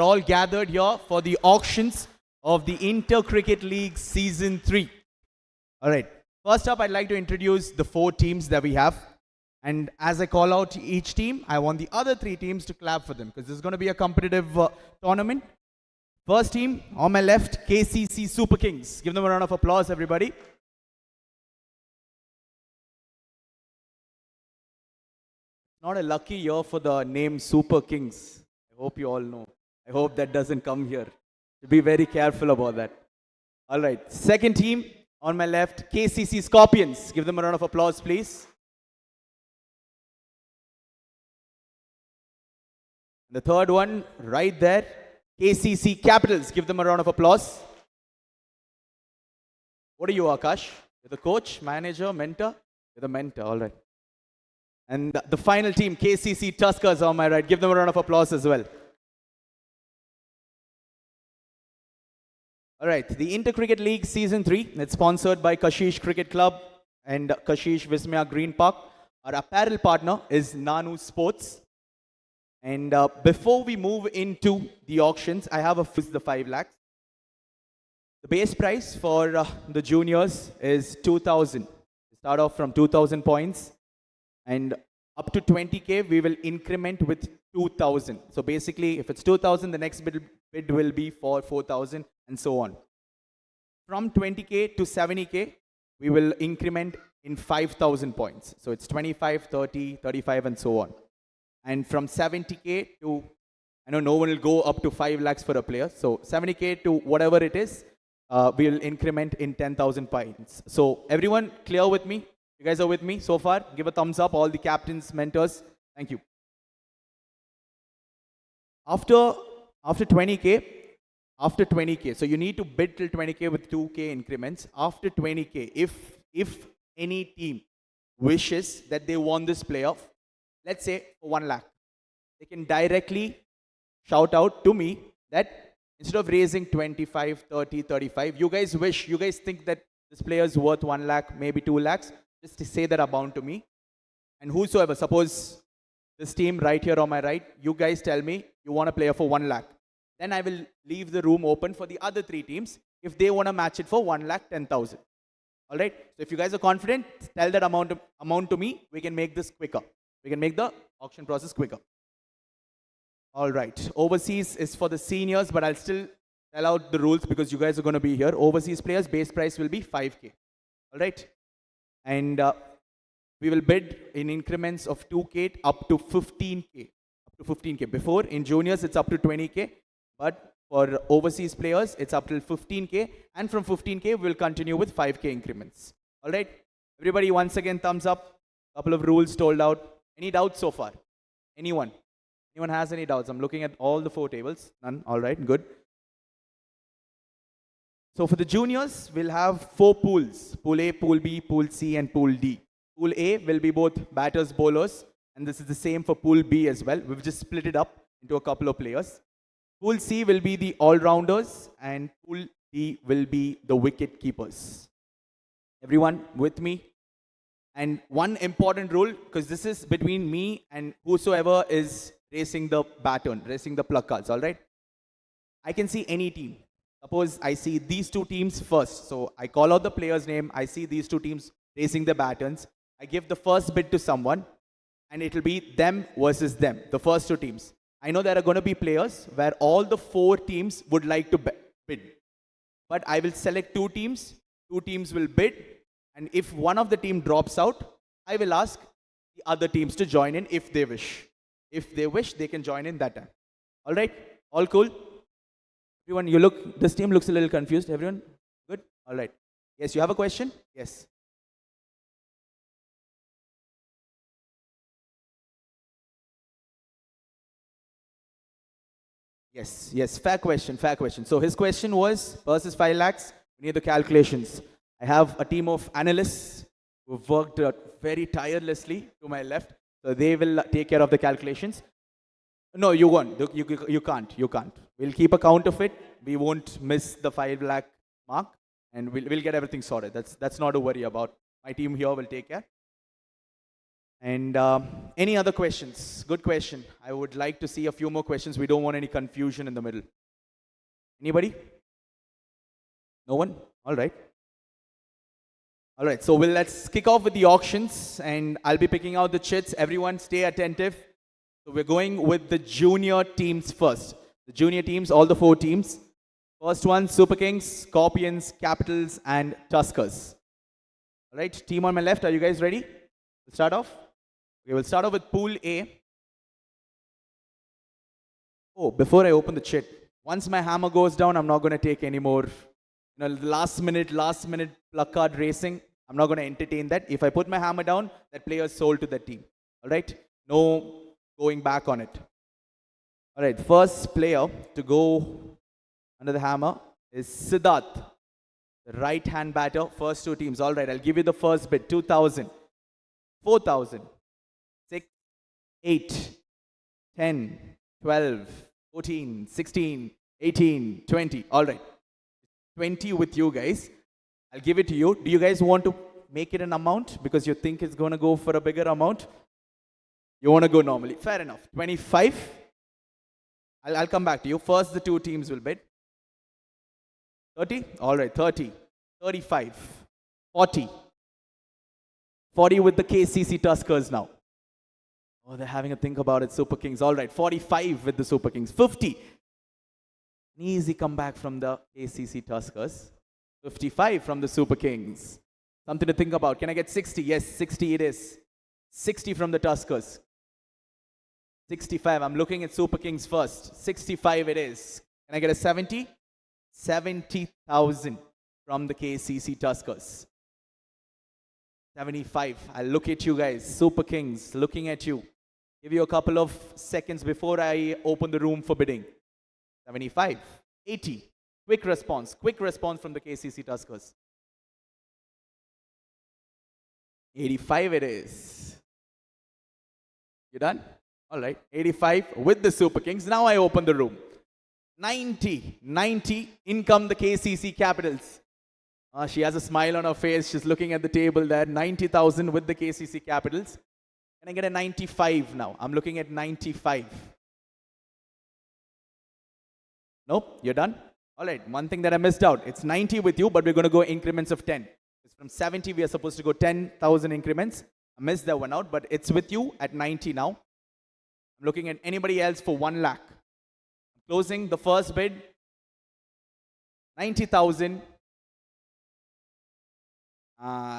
all gathered here for the auctions of the Inter Cricket League Season 3. All right. First up, I'd like to introduce the 4 teams that we have. And as I call out each team, I want the other 3 teams to clap for them because this is going to be a competitive tournament. First team, on my left, KCC Super Kings. Give them a round of applause, everybody. Not a lucky year for the name Super Kings. I hope you all know. I hope that doesn't come here. Be very careful about that. All right. Second team, on my left, KCC Scorpions. Give them a round of applause, please. The third one, right there, KCC Capitals. Give them a round of applause. What are you, Akash? You're the coach, manager, mentor? You're the mentor, all right. And the final team, KCC Tuskers, on my right. Give them a round of applause as well. All right, the Inter Cricket League Season 3. It's sponsored by Kashish Cricket Club and Kashish Vismaya Green Park. Our apparel partner is Nanu Sports. And before we move into the auctions, I have the 5 lakhs. The base price for the juniors is 2,000. Start off from 2,000 points. And up to 20K, we will increment with 2,000. So basically, if it's 2,000, the next bid will be for 4,000 and so on. From 20K to 70K, we will increment in 5,000 points. So it's 25, 30, 35 and so on. And from 70K to, I know no one will go up to 5 lakhs for a player. So 70K to whatever it is, we'll increment in 10,000 points. So everyone clear with me? You guys are with me so far? Give a thumbs up, all the captains, mentors. Thank you. After 20K, so you need to bid till 20K with 2K increments. After 20K, if any team wishes that they won this playoff, let's say for 1 lakh, they can directly shout out to me that instead of raising 25, 30, 35, you guys think that this player is worth 1 lakh, maybe 2 lakhs, just to say that amount to me. And whosoever, suppose this team right here on my right, you guys tell me you want a player for 1 lakh. Then I will leave the room open for the other 3 teams if they want to match it for 1 lakh 10,000. All right. So if you guys are confident, tell that amount to me. We can make this quicker. We can make the auction process quicker. All right. Overseas is for the seniors, but I'll still tell out the rules because you guys are going to be here. Overseas players, base price will be 5K. All right. And we will bid in increments of 2K up to 15K. Up to 15K. Before, in juniors, it's up to 20K. But for overseas players, it's up till 15K. And from 15K, we'll continue with 5K increments. All right. Everybody, once again, thumbs up. Couple of rules told out. Any doubts so far? Anyone? Anyone has any doubts? I'm looking at all the 4 tables. None? All right, good. So for the juniors, we'll have 4 pools. Pool A, Pool B, Pool C, and Pool D. Pool A will be both batters, bowlers. And this is the same for Pool B as well. We've just split it up into a couple of players. Pool C will be the all-rounders. And Pool D will be the wicket-keepers. Everyone with me? And one important rule, because this is between me and whosoever is racing the baton, racing the pluck cards, all right? I can see any team. Suppose I see these 2 teams first. So I call out the player's name. I see these 2 teams racing the batons. I give the first bid to someone. And it will be them versus them, the first 2 teams. I know there are going to be players where all the 4 teams would like to bid. But I will select 2 teams. 2 teams will bid. And if one of the team drops out, I will ask the other teams to join in if they wish. If they wish, they can join in that time. All right? All cool? Everyone, this team looks a little confused. Everyone? Good? All right. Yes, you have a question? Yes. Yes. Fair question. So his question was, versus 5 lakhs, we need the calculations. I have a team of analysts who've worked very tirelessly to my left. So they will take care of the calculations. No, you won't. You can't. We'll keep a count of it. We won't miss the 5 lakh mark. And we'll get everything sorted. That's not a worry about. My team here will take care. And any other questions? Good question. I would like to see a few more questions. We don't want any confusion in the middle. Anybody? No one? All right. All right, so let's kick off with the auctions, and I'll be picking out the chits. Everyone stay attentive. So we're going with the junior teams first. The junior teams, all the 4 teams. First one, Super Kings, Scorpions, Capitals, and Tuskers. All right, team on my left, are you guys ready? We'll start off. Okay, we'll start off with Pool A. Oh, before I open the chit, once my hammer goes down, I'm not going to take any more, last minute pluck card racing. I'm not going to entertain that. If I put my hammer down, that player is sold to that team. All right? No going back on it. All right, first player to go under the hammer is Siddharth, the right-hand batter. First 2 teams. All right, I'll give you the first bid. 2,000, 4,000, 6, 8, 10, 12, 14, 16, 18, 20. All right. 20 with you guys. I'll give it to you. Do you guys want to make it an amount because you think it's going to go for a bigger amount? You want to go normally. Fair enough. 25. I'll come back to you. First, the 2 teams will bid. 30? All right. 30. 35. 40. 40 with the KCC Tuskers now. Oh, they're having a think about it. Super Kings. All right. 45 with the Super Kings. 50. An easy comeback from the KCC Tuskers. 55 from the Super Kings. Something to think about. Can I get 60? Yes, 60 it is. 60 from the Tuskers. 65. I'm looking at Super Kings first. 65 it is. Can I get a 70? 70,000 from the KCC Tuskers. 75. I'll look at you guys. Super Kings, looking at you. Give you a couple of seconds before I open the room for bidding. 75. 80. Quick response from the KCC Tuskers. 85 it is. You done? All right. 85 with the Super Kings. Now I open the room. 90. 90. In come the KCC Capitals. She has a smile on her face. She's looking at the table there. 90,000 with the KCC Capitals. Can I get a 95 now? I'm looking at 95. Nope. You're done? All right, one thing that I missed out. It's 90 with you, but we're going to go increments of 10. It's from 70, we are supposed to go 10,000 increments. I missed that one out, but it's with you at 90 now. I'm looking at anybody else for 1 lakh. Closing the first bid. 90,000.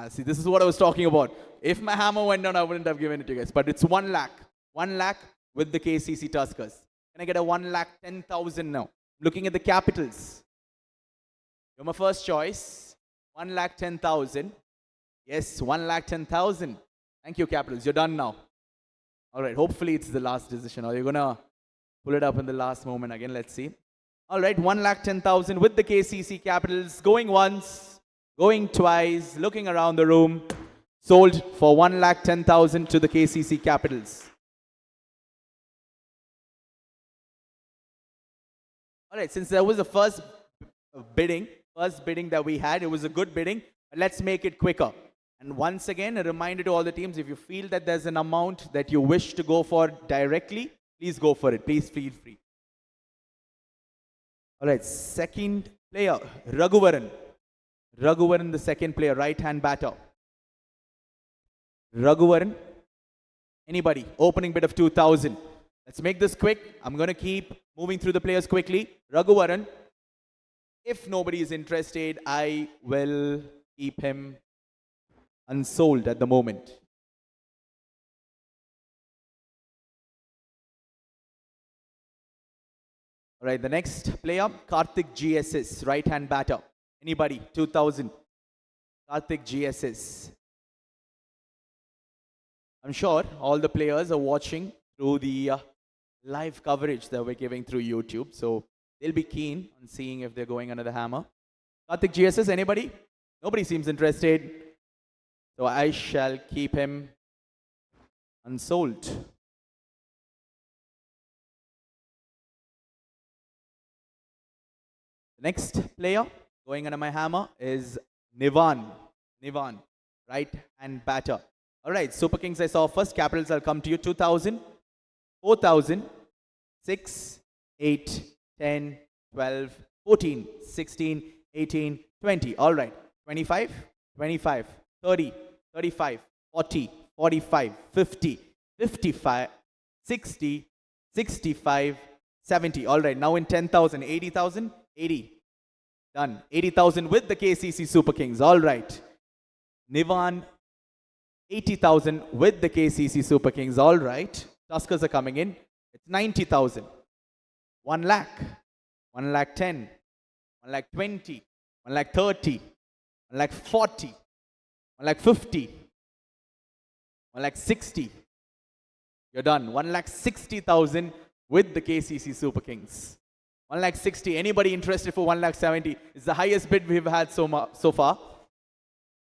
See, this is what I was talking about. If my hammer went down, I wouldn't have given it to you guys. But it's 1 lakh. 1 lakh with the KCC Tuskers. Can I get a 1 lakh 10,000 now? Looking at the Capitals. You're my first choice. 1 lakh 10,000. Yes, 1 lakh 10,000. Thank you, Capitals. You're done now. All right, hopefully it's the last decision. Or you're going to pull it up in the last moment again. Let's see. All right, 1 lakh 10,000 with the KCC Capitals. Going once, going twice, looking around the room. Sold for 1 lakh 10,000 to the KCC Capitals. All right, since that was the first bidding that we had, it was a good bidding. But let's make it quicker. And once again, a reminder to all the teams, if you feel that there's an amount that you wish to go for directly, please go for it. Please feel free. All right, second player, Raghuvaran. Raghuvaran, the second player, right-hand batter. Raghuvaran. Anybody? Opening bid of 2,000. Let's make this quick. I'm going to keep moving through the players quickly. Raghuvaran. If nobody is interested, I will keep him unsold at the moment. All right, the next player, Karthik GSS, right-hand batter. Anybody? 2,000. Karthik GSS. I'm sure all the players are watching through the live coverage that we're giving through YouTube. So they'll be keen on seeing if they're going under the hammer. Karthik GSS, anybody? Nobody seems interested. So I shall keep him unsold. The next player going under my hammer is Nivan. Nivan, right-hand batter. All right, Super Kings I saw first. Capitals, I'll come to you. 2000, 4000, 6, 8, 10, 12, 14, 16, 18, 20. All right, 25, 25, 30, 35, 40, 45, 50, 55, 60, 65, 70. All right, now in 10,000, 80,000, 80. Done. 80,000 with the KCC Super Kings. All right. Nivan, 80,000 with the KCC Super Kings. All right. Tuskers are coming in. It's 90,000. 1 lakh. 1 lakh 10. 1 lakh 20. 1 lakh 30. 1 lakh 40. 1 lakh 50. 1 lakh 60. You're done. 1 lakh 60,000 with the KCC Super Kings. 1 lakh 60. Anybody interested for 1 lakh 70? It's the highest bid we've had so far.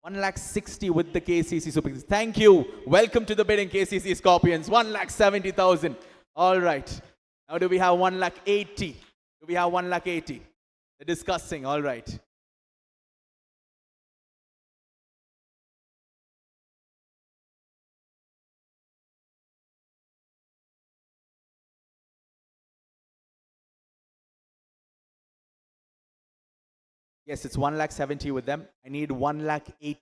1 lakh 60 with the KCC Super Kings. Thank you. Welcome to the bidding, KCC Scorpions. 1 lakh 70,000. All right. Now do we have 1 lakh 80? Do we have 1 lakh 80? They're discussing. All right. Yes, it's 1 lakh 70 with them. I need 1 lakh 80.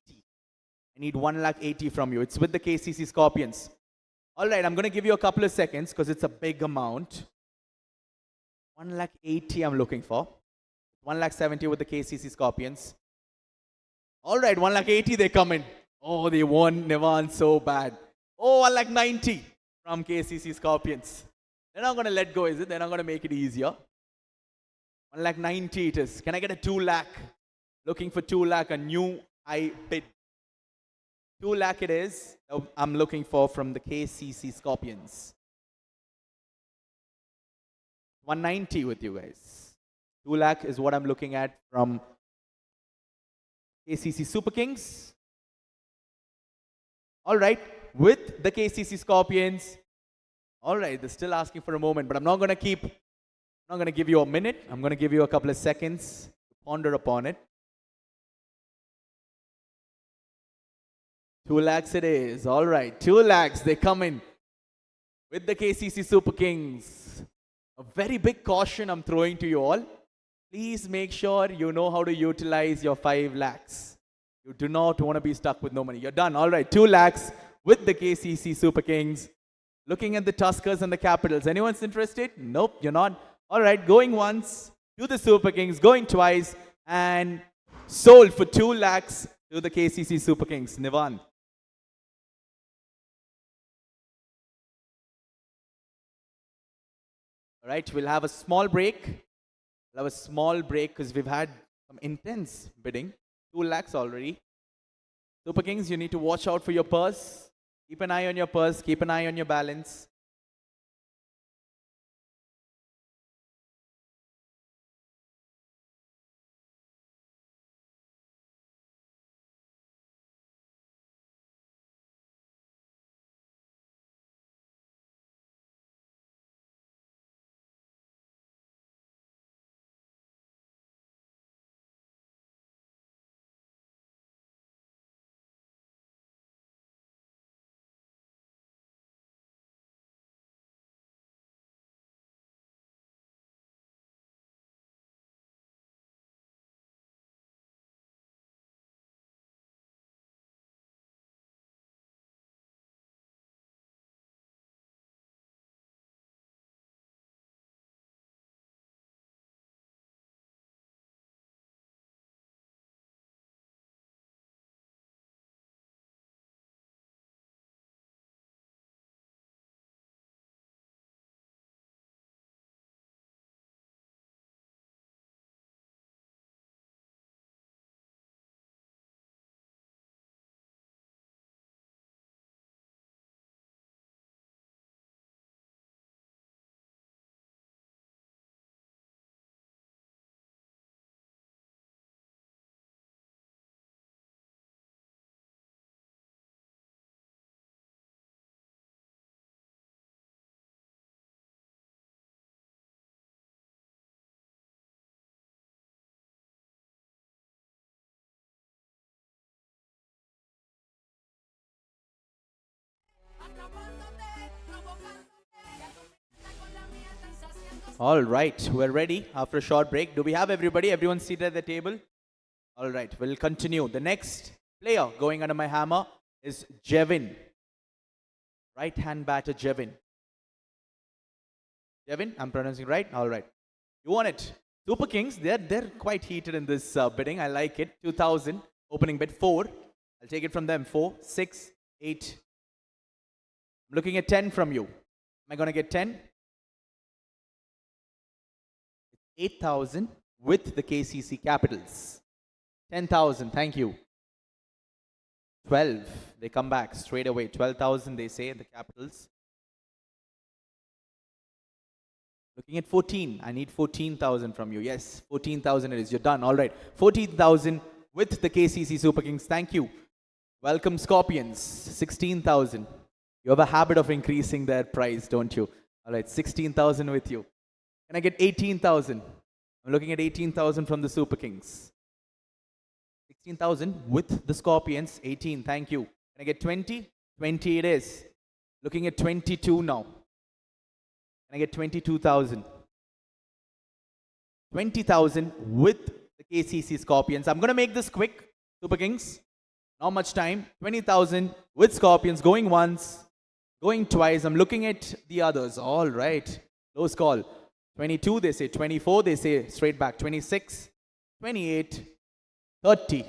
I need 1 lakh 80 from you. It's with the KCC Scorpions. All right, I'm going to give you a couple of seconds because it's a big amount. 1 lakh 80 I'm looking for. 1 lakh 70 with the KCC Scorpions. All right, 1 lakh 80 they come in. Oh, they won Nivan so bad. Oh, 1 lakh 90 from KCC Scorpions. They're not going to let go, is it? They're not going to make it easier. 1 lakh 90 it is. Can I get a 2 lakh? Looking for 2 lakh, a new high bid. 2 lakh it is. I'm looking for from the KCC Scorpions. 190 with you guys. 2 lakh is what I'm looking at from KCC Super Kings. All right, with the KCC Scorpions. All right, they're still asking for a moment, but I'm not going to give you a minute. I'm going to give you a couple of seconds to ponder upon it. 2 lakhs it is. All right, 2 lakhs. They come in with the KCC Super Kings. A very big caution I'm throwing to you all. Please make sure you know how to utilize your 5 lakhs. You do not want to be stuck with no money. You're done. All right, 2 lakhs with the KCC Super Kings. Looking at the Tuskers and the Capitals. Anyone's interested? Nope, you're not. All right, going once to the Super Kings, going twice, and sold for 2 lakhs to the KCC Super Kings. Nivan. All right, we'll have a small break. We'll have a small break because we've had some intense bidding. 2 lakhs already. Super Kings, you need to watch out for your purse. Keep an eye on your purse. Keep an eye on your balance. All right, we're ready after a short break. Do we have everybody? Everyone seated at the table? All right, we'll continue. The next player going under my hammer is Jevin. Right hand batter Jevin. Jevin, I'm pronouncing right? All right. You want it? Super Kings, they're quite heated in this bidding. I like it. 2,000, opening bid 4. I'll take it from them. 4, 6, 8. I'm looking at 10 from you. Am I going to get 10? 8,000 with the KCC Capitals. 10,000, thank you. 12, they come back straight away. 12,000, they say, the Capitals. Looking at 14, I need 14,000 from you. Yes, 14,000 it is. You're done. All right, 14,000 with the KCC Super Kings. Thank you. Welcome, Scorpions. 16,000. You have a habit of increasing their price, don't you? All right, 16,000 with you. Can I get 18,000? I'm looking at 18,000 from the Super Kings. 16,000 with the Scorpions. 18, thank you. Can I get 20? 20 it is. Looking at 22 now. Can I get 22,000? 20,000 with the KCC Scorpions. I'm going to make this quick, Super Kings. Not much time. 20,000 with Scorpions. Going once, going twice. I'm looking at the others. All right. Close call. 22, they say. 24, they say straight back. 26, 28, 30.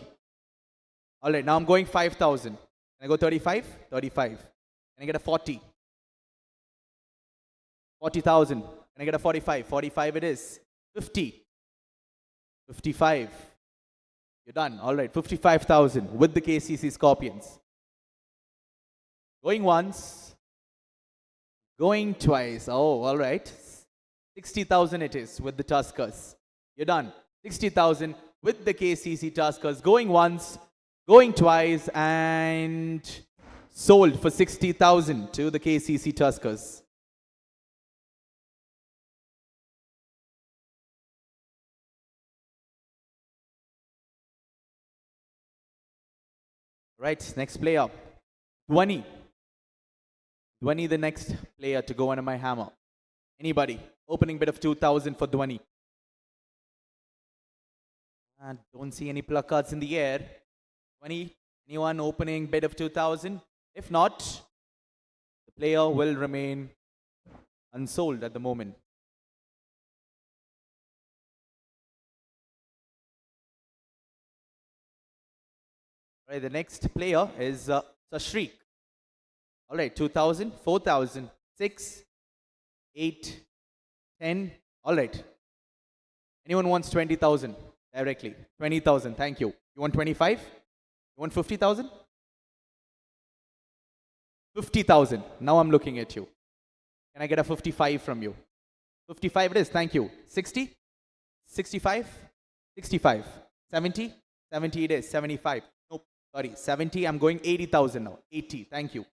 All right, now I'm going 5,000. Can I go 35? 35. Can I get a 40? 40,000. Can I get a 45? 45 it is. 50. 55. You're done. All right, 55,000 with the KCC Scorpions. Going once. Going twice. Oh, all right. 60,000 it is with the Tuskers. You're done. 60,000 with the KCC Tuskers. Going once, going twice, and sold for 60,000 to the KCC Tuskers. Right, next player. Dhwani. Dhwani, the next player to go under my hammer. Anybody? Opening bid of 2,000 for Dhwani. And don't see any placards in the air. Dhwani, anyone opening bid of 2,000? If not, the player will remain unsold at the moment. All right, the next player is Sashrik. All right, 2,000, 4,000, 6, 8, 10. All right. Anyone wants 20,000 directly? 20,000. Thank you. You want 25? You want 50,000? 50,000. Now I'm looking at you. Can I get a 55 from you? 55 it is. Thank you. 60? 65? 65. 70? 70 it is. 75. Nope. Sorry. 70. I'm going 80,000 now. 80. Thank you.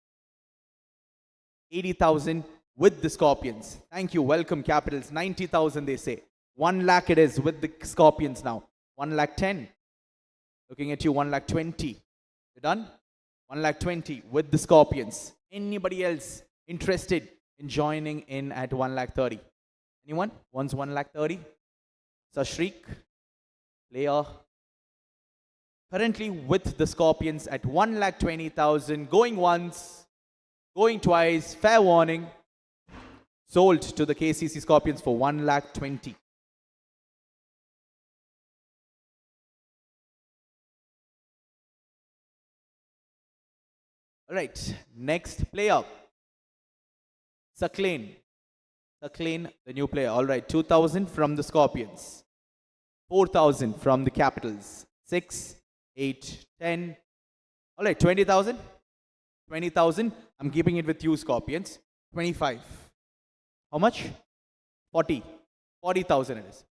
80,000 with the Scorpions. Thank you. Welcome, Capitals. 90,000 they say. 1 lakh it is with the Scorpions now. 1 lakh 10. Looking at you, 1 lakh 20. You done? 1 lakh 20 with the Scorpions. Anybody else interested in joining in at 1 lakh 30? Anyone? Wants 1 lakh 30? Sashrik, player. Currently with the Scorpions at 1 lakh 20,000. Going once, going twice. Fair warning. Sold to the KCC Scorpions for 1 lakh 20. All right, next player. Saklane. Saklane, the new player. All right, 2,000 from the Scorpions. 4,000 from the Capitals. 6, 8, 10. All right, 20,000. 20,000. I'm keeping it with you, Scorpions. 25. How much? 40. 40,000 it is.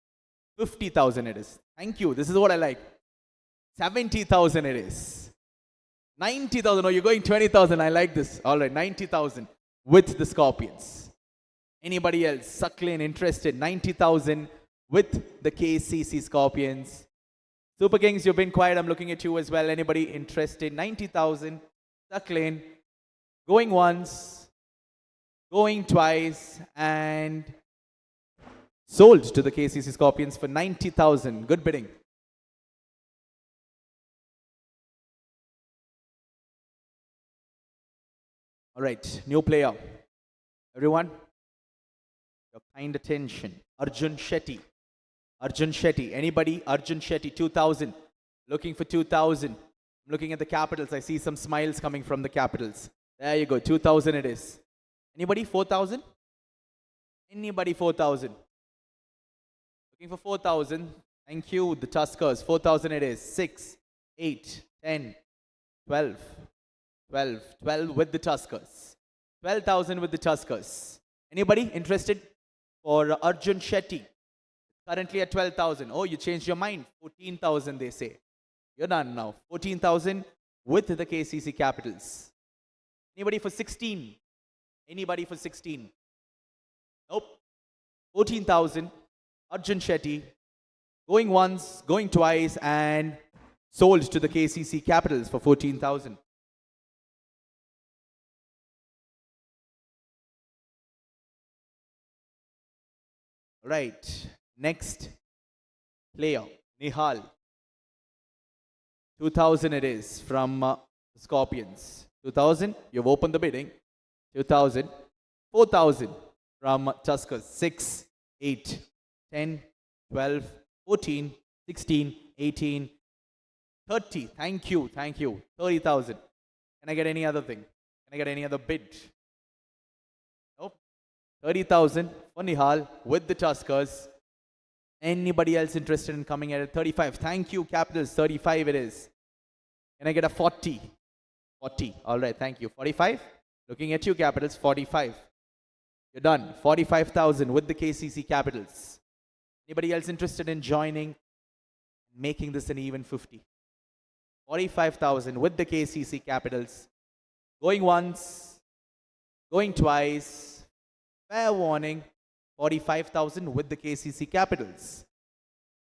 50,000 it is. Thank you. This is what I like. 70,000 it is. 90,000. Oh, you're going 20,000. I like this. All right, 90,000 with the Scorpions. Anybody else? Saklane interested? 90,000 with the KCC Scorpions. Super Kings, you've been quiet. I'm looking at you as well. Anybody interested? 90,000. Saklane. Going once. going twice, and sold to the KCC Scorpions for 90,000. Good bidding. All right, new player. Everyone, your kind attention. Arjun Shetty. Arjun Shetty. Anybody? Arjun Shetty, 2,000. Looking for 2,000. I'm looking at the Capitals. I see some smiles coming from the Capitals. There you go. 2,000 it is. Anybody? 4,000? Anybody? 4,000? Looking for 4,000. Thank you. The Tuskers. 4,000 it is. 6, 8, 10, 12, 12, 12 with the Tuskers. 12,000 with the Tuskers. Anybody interested for Arjun Shetty? Currently at 12,000. Oh, you changed your mind. 14,000 they say. You're done now. 14,000 with the KCC Capitals. Anybody for 16? Anybody for 16? Nope. 14,000. Arjun Shetty. Going once, going twice, and sold to the KCC Capitals for 14,000. Right. Next player, Nikhil. 2,000 it is from Scorpions. 2,000, you've opened the bidding. 2,000. 4,000 from Tuskers. 6, 8, 10, 12, 14, 16, 18, 30. Thank you, thank you. 30,000. Can I get any other thing? Can I get any other bid? Nope. 30,000 for Nikhil with the Tuskers. Anybody else interested in coming at 35? Thank you, Capitals. 35 it is. Can I get a 40? 40. All right, thank you. 45? Looking at you, Capitals. 45. You're done. 45,000 with the KCC Capitals. Anybody else interested in joining, making this an even 50? 45,000 with the KCC Capitals. Going once, going twice. Fair warning. 45,000 with the KCC Capitals.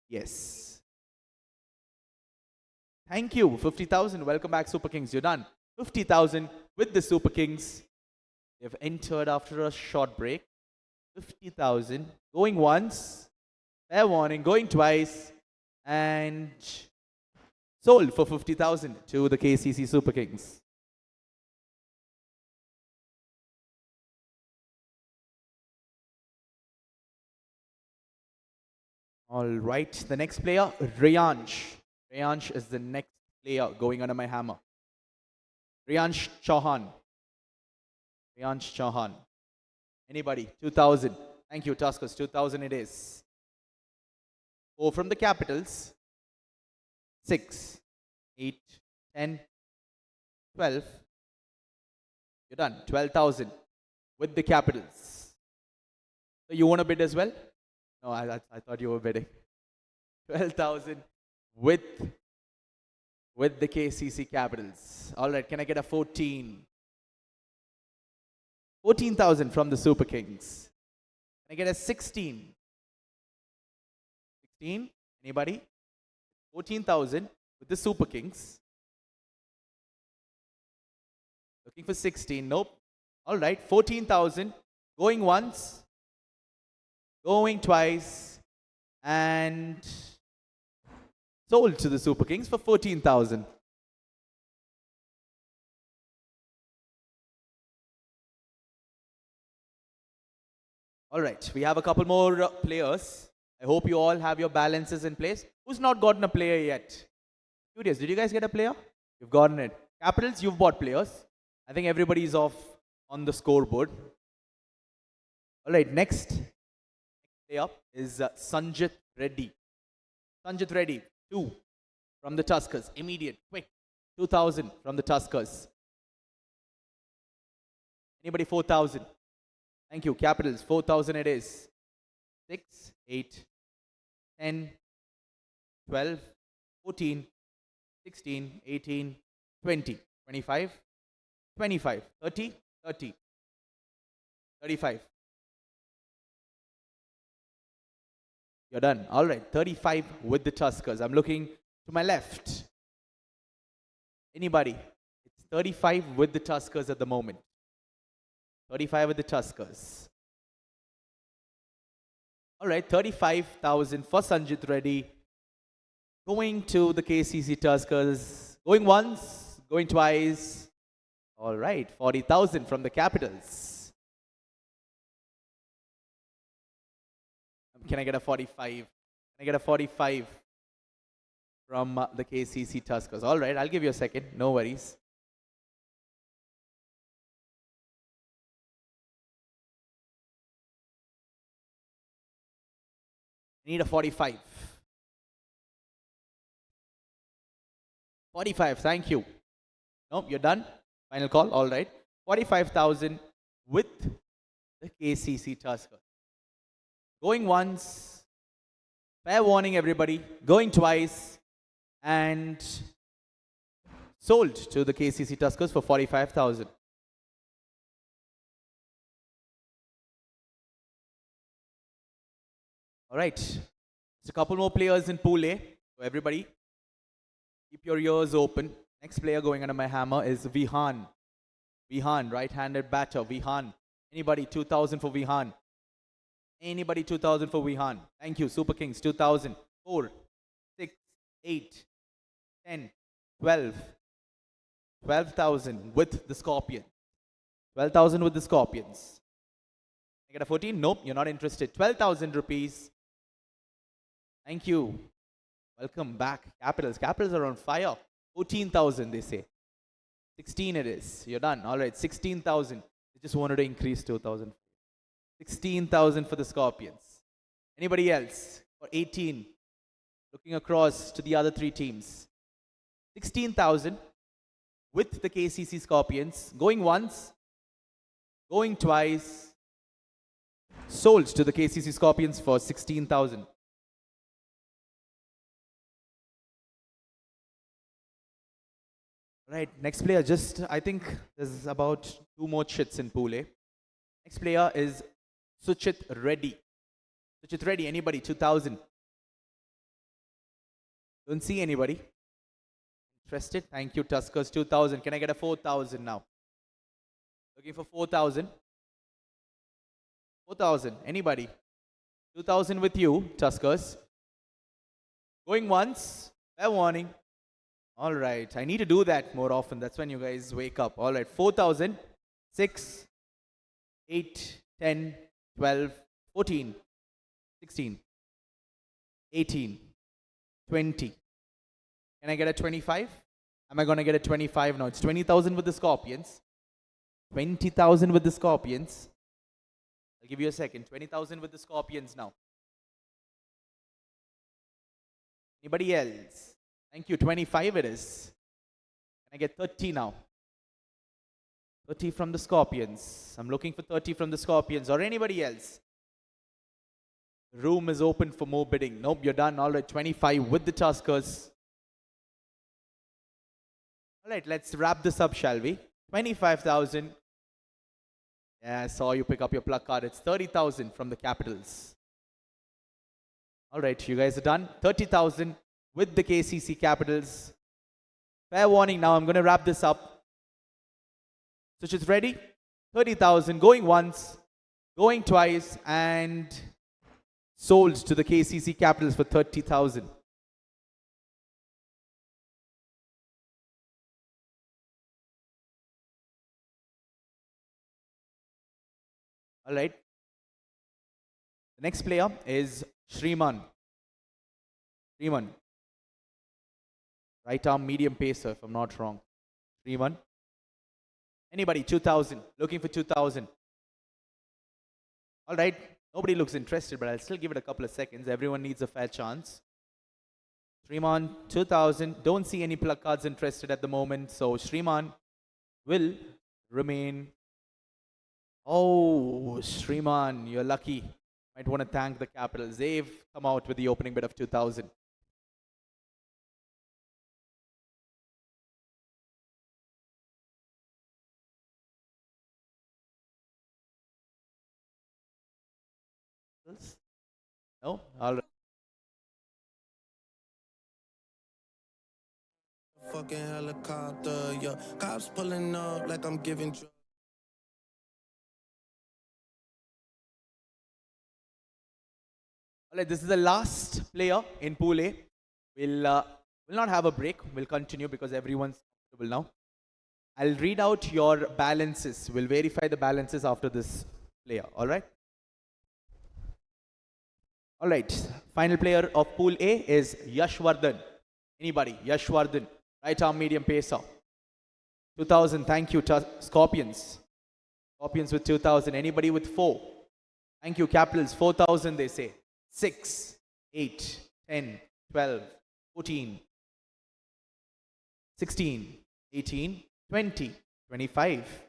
Yes. Thank you. 50,000. Welcome back, Super Kings. You're done. 50,000 with the Super Kings. They've entered after a short break. 50,000. Going once. Fair warning. Going twice. And sold for 50,000 to the KCC Super Kings. All right, the next player, Riyansh. Riyansh is the next player going under my hammer. Riyansh Chauhan. Riyansh Chauhan. Anybody? 2,000. Thank you, Tuskers. 2,000 it is. 4 from the Capitals. 6, 8, 10, 12. You're done. 12,000 with the Capitals. So you want to bid as well? No, I thought you were bidding. 12,000 with the KCC Capitals. All right, can I get a 14? 14,000 from the Super Kings. Can I get a 16? 16? Anybody? 14,000 with the Super Kings. Looking for 16. Nope. All right, 14,000. Going once. Going twice, and sold to the Super Kings for 14,000. All right, we have a couple more players. I hope you all have your balances in place. Who's not gotten a player yet? Curious, did you guys get a player? You've gotten it. Capitals, you've bought players. I think everybody's off on the scoreboard. All right, next player is Sanjit Reddy. Sanjit Reddy, 2 from the Tuskers. Immediate, quick. 2,000 from the Tuskers. Anybody? 4,000. Thank you, Capitals. 4,000 it is. 6, 8, 10, 12, 14, 16, 18, 20, 25, 25, 30, 30, 35. You're done. All right, 35 with the Tuskers. I'm looking to my left. Anybody? It's 35 with the Tuskers at the moment. 35 with the Tuskers. All right, 35,000 for Sanjit Reddy. Going to the KCC Tuskers. Going once, going twice. All right, 40,000 from the Capitals. Can I get a 45? Can I get a 45 from the KCC Tuskers? All right, I'll give you a second. No worries. I need a 45. 45, thank you. Nope, you're done. Final call, all right. 45,000 with the KCC Tuskers. Going once, fair warning everybody, going twice, and sold to the KCC Tuskers for 45,000. All right, there's a couple more players in Pool A, so everybody keep your ears open. Next player going under my hammer is Vihan. Vihan, right-handed batter, Vihan. Anybody, 2,000 for Vihan. Anybody, 2,000 for Vihan. Thank you, Super Kings, 2,000. 4, 6, 8, 10, 12. 12,000 with the Scorpion. 12,000 with the Scorpions. I get a 14? Nope, you're not interested. 12,000 rupees. Thank you. Welcome back. Capitals. Capitals are on fire. 14,000, they say. 16 it is. You're done. All right, 16,000. They just wanted to increase 2,000. 16,000 for the Scorpions. Anybody else? For 18. Looking across to the other three teams. 16,000 with the KCC Scorpions. Going once. Going twice. Sold to the KCC Scorpions for 16,000. Right, next player, I think there's about 2 more chits in Pool A. Next player is Suchit Reddy. Suchit Reddy, anybody, 2,000. Don't see anybody. Interested? Thank you, Tuskers, 2,000. Can I get a 4,000 now? Looking for 4,000. 4,000, anybody? 2,000 with you, Tuskers. Going once, fair warning. All right, I need to do that more often. That's when you guys wake up. All right, 4,000, 6, 8, 10, 12, 14, 16, 18, 20. Can I get a 25? Am I going to get a 25 now? It's 20,000 with the Scorpions. 20,000 with the Scorpions. I'll give you a second. 20,000 with the Scorpions now. Anybody else? Thank you. 25 it is. Can I get 30 now? 30 from the Scorpions. I'm looking for 30 from the Scorpions or anybody else. The room is open for more bidding. Nope, you're done. All right, 25 with the Tuskers. All right, let's wrap this up, shall we? 25,000. Yeah, I saw you pick up your pluck card. It's 30,000 from the Capitals. All right, you guys are done. 30,000 with the KCC Capitals. Fair warning now, I'm going to wrap this up. Suchit's ready. 30,000, going once, going twice, and sold to the KCC Capitals for 30,000. All right. The next player is Shriman. Shriman. Right arm medium pacer, if I'm not wrong. 3-1. Anybody, 2,000. Looking for 2,000. All right. Nobody looks interested, but I'll still give it a couple of seconds. Everyone needs a fair chance. Shriman, 2,000. Don't see any pluck cards interested at the moment. So Shriman will remain. Oh, Shriman, you're lucky. Might want to thank the Capitals. They've come out with the opening bid of 2,000. No? All right. Fucking helicopter, yo. Cops pulling up like I'm giving drugs. All right, this is the last player in Pool A. We'll not have a break. We'll continue because everyone's comfortable now. I'll read out your balances. We'll verify the balances after this player. All right. All right. Final player of Pool A is Yashwardhan. Anybody? Yashwardhan. Right arm medium pacer. 2000. Thank you. Scorpions. Scorpions with 2000. Anybody with 4? Thank you. Capitals. 4000 they say. 6, 8, 10, 12, 14, 16, 18, 20, 25.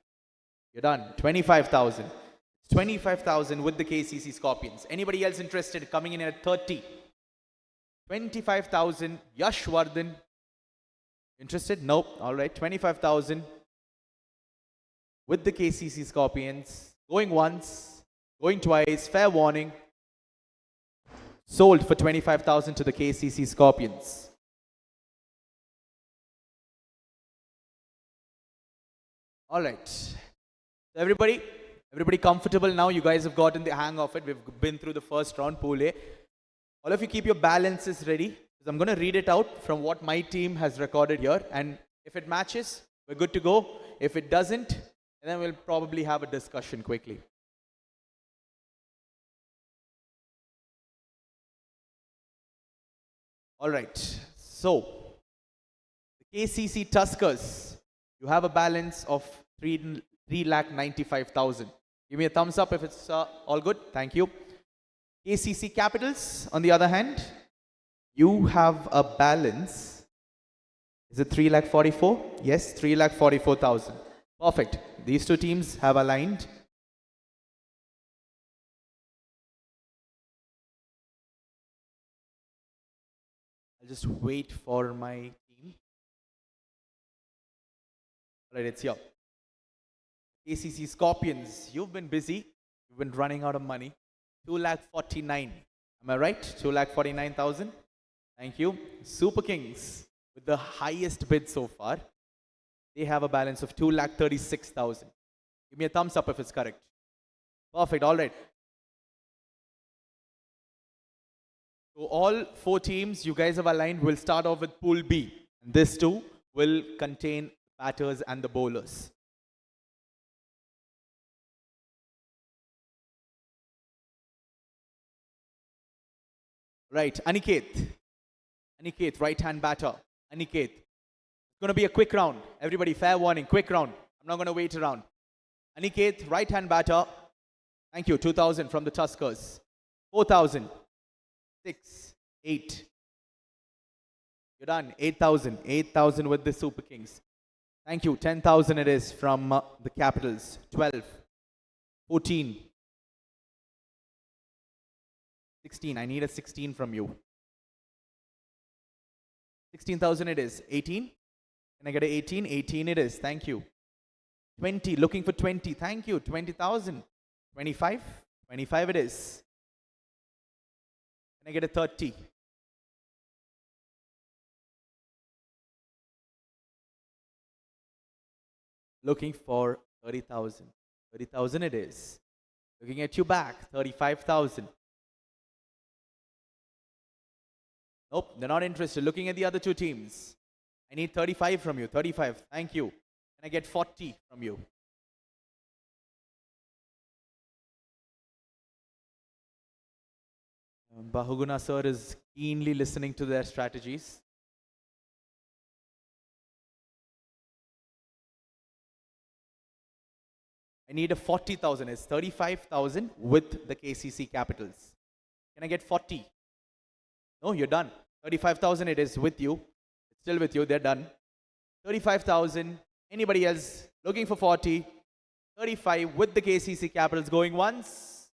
You're done. 25,000. 25,000 with the KCC Scorpions. Anybody else interested coming in at 30? 25,000. Yashwardhan. Interested? Nope. All right. 25,000 with the KCC Scorpions. Going once, going twice. Fair warning. Sold for 25,000 to the KCC Scorpions. All right. So everybody comfortable now? You guys have gotten the hang of it. We've been through the first round, Pool A. All of you keep your balances ready, because I'm going to read it out from what my team has recorded here. And if it matches, we're good to go. If it doesn't, then we'll probably have a discussion quickly. All right. So, the KCC Tuskers, you have a balance of 3,95,000. Give me a thumbs up if it's all good. Thank you. KCC Capitals, on the other hand, you have a balance. Is it 3,44,000? Yes, 3,44,000. Perfect. These two teams have aligned. I'll just wait for my team. All right, it's here. KCC Scorpions, you've been busy. You've been running out of money. 2,49,000. Am I right? 2,49,000. Thank you. Super Kings, with the highest bid so far, they have a balance of 2,36,000. Give me a thumbs up if it's correct. Perfect. All right. So all 4 teams you guys have aligned. We'll start off with Pool B. And this too will contain batters and the bowlers. Right, Aniket. Aniket, right-hand batter. Aniket. It's going to be a quick round. Everybody, fair warning, quick round. I'm not going to wait around. Aniket, right-hand batter. Thank you, 2,000 from the Tuskers. 4,000. 6, 8. You're done. 8,000. 8,000 with the Super Kings. Thank you. 10,000 it is from the Capitals. 12. 14. 16. I need a 16 from you. 16,000 it is. 18. Can I get an 18? 18 it is. Thank you. 20. Looking for 20. Thank you. 20,000. 25. 25 it is. Can I get a 30? Looking for 30,000. 30,000 it is. Looking at you back. 35,000. Nope, they're not interested. Looking at the other 2 teams. I need 35 from you. 35. Thank you. Can I get 40 from you? Bahuguna sir is keenly listening to their strategies. I need a 40,000. It's 35,000 with the KCC Capitals. Can I get 40? No, you're done. 35,000 it is with you. It's still with you. They're done. 35,000. Anybody else looking for 40? 35 with the KCC Capitals. Going once.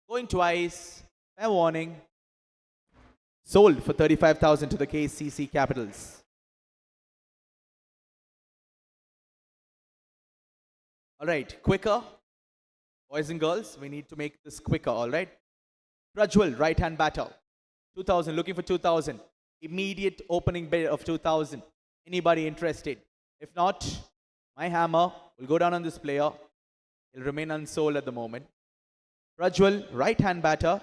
Going twice. Fair warning. Sold for 35,000 to the KCC Capitals. All right, quicker. Boys and girls, we need to make this quicker, all right? Prajwal, right-hand batter. 2,000, looking for 2,000. Immediate opening bid of 2,000. Anybody interested? If not, my hammer will go down on this player. He'll remain unsold at the moment. Prajwal, right-hand batter.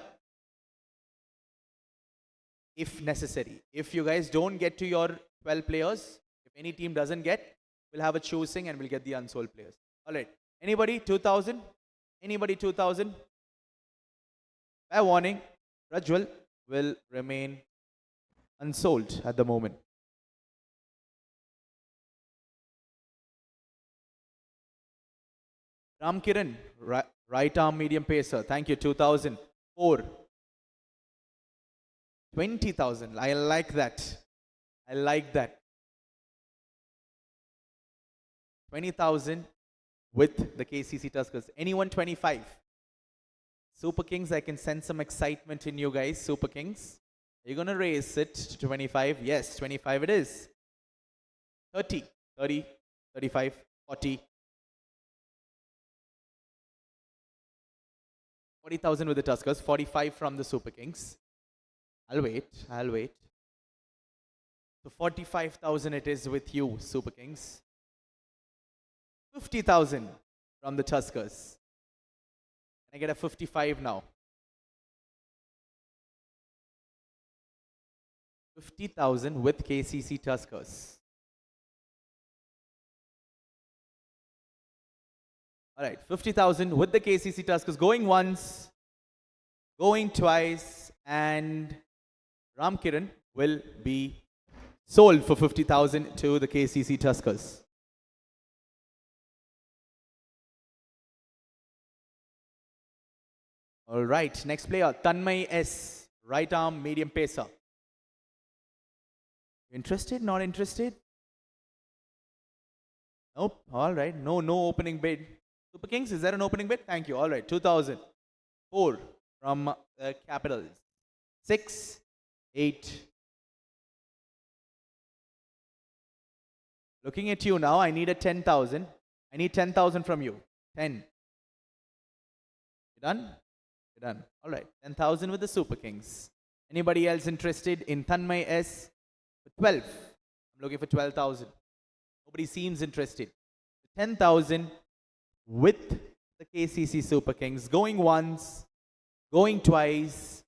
if necessary. If you guys don't get to your 12 players, if any team doesn't get, we'll have a choosing and we'll get the unsold players. All right. Anybody 2000? Anybody 2000? Fair warning, Rajwal will remain unsold at the moment. Ram Kiran, right arm medium pacer. Thank you. 2004. 20,000. I like that. I like that. 20,000 with the KCC Tuskers. Anyone 25? Super Kings, I can sense some excitement in you guys. Super Kings. Are you going to raise it to 25? Yes, 25 it is. 30, 30, 35, 40. 40,000 with the Tuskers. 45 from the Super Kings. I'll wait. I'll wait. So 45,000 it is with you, Super Kings. 50,000 from the Tuskers. Can I get a 55 now? 50,000 with KCC Tuskers. All right, 50,000 with the KCC Tuskers. Going once, going twice, and Ram Kiran will be sold for 50,000 to the KCC Tuskers. All right, next player, Tanmay S. Right arm, medium pacer. Interested? Not interested? Nope. All right. No opening bid. Super Kings, is there an opening bid? Thank you. All right. 2000. 4 from the Capitals. 6, 8. Looking at you now, I need a 10,000. I need 10,000 from you. 10. You done? You're done. All right. 10,000 with the Super Kings. Anybody else interested in Tanmay S? 12. I'm looking for 12,000. Nobody seems interested. 10,000 with the KCC Super Kings. Going once, going twice.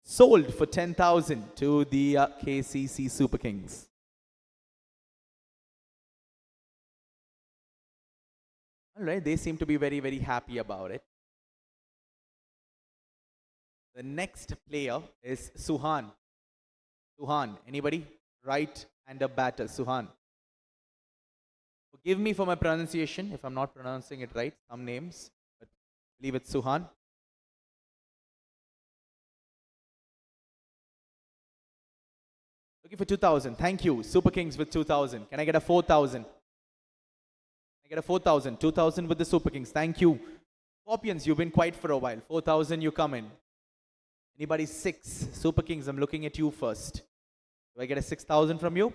Sold for 10,000 to the KCC Super Kings. All right, they seem to be very, very happy about it. The next player is Suhan. Suhan, anybody? Right-hander batter, Suhan. Forgive me for my pronunciation if I'm not pronouncing it right, some names, but I believe it's Suhan. Looking for 2,000. Thank you. Super Kings with 2,000. Can I get a 4,000? Can I get a 4,000? 2,000 with the Super Kings. Thank you. Scorpions, you've been quiet for a while. 4,000, you come in. Anybody 6? Super Kings, I'm looking at you first. Do I get a 6,000 from you?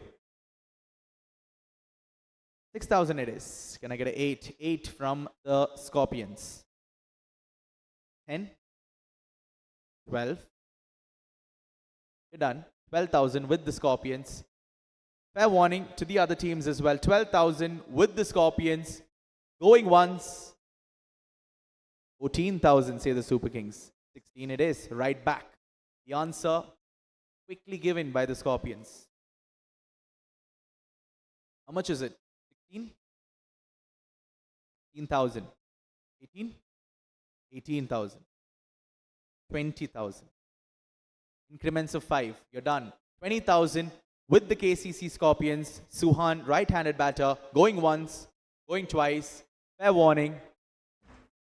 6,000 it is. Can I get an 8? 8 from the Scorpions. 10? 12? You're done. 12,000 with the Scorpions. Fair warning to the other teams as well. 12,000 with the Scorpions. Going once. 14,000 say the Super Kings. 16 it is. Right back. The answer quickly given by the Scorpions. How much is it? 16? 18,000. 18? 18,000. 20,000. Increments of 5. You're done. 20,000 with the KCC Scorpions. Suhan, right-handed batter. Going once. Going twice. Fair warning.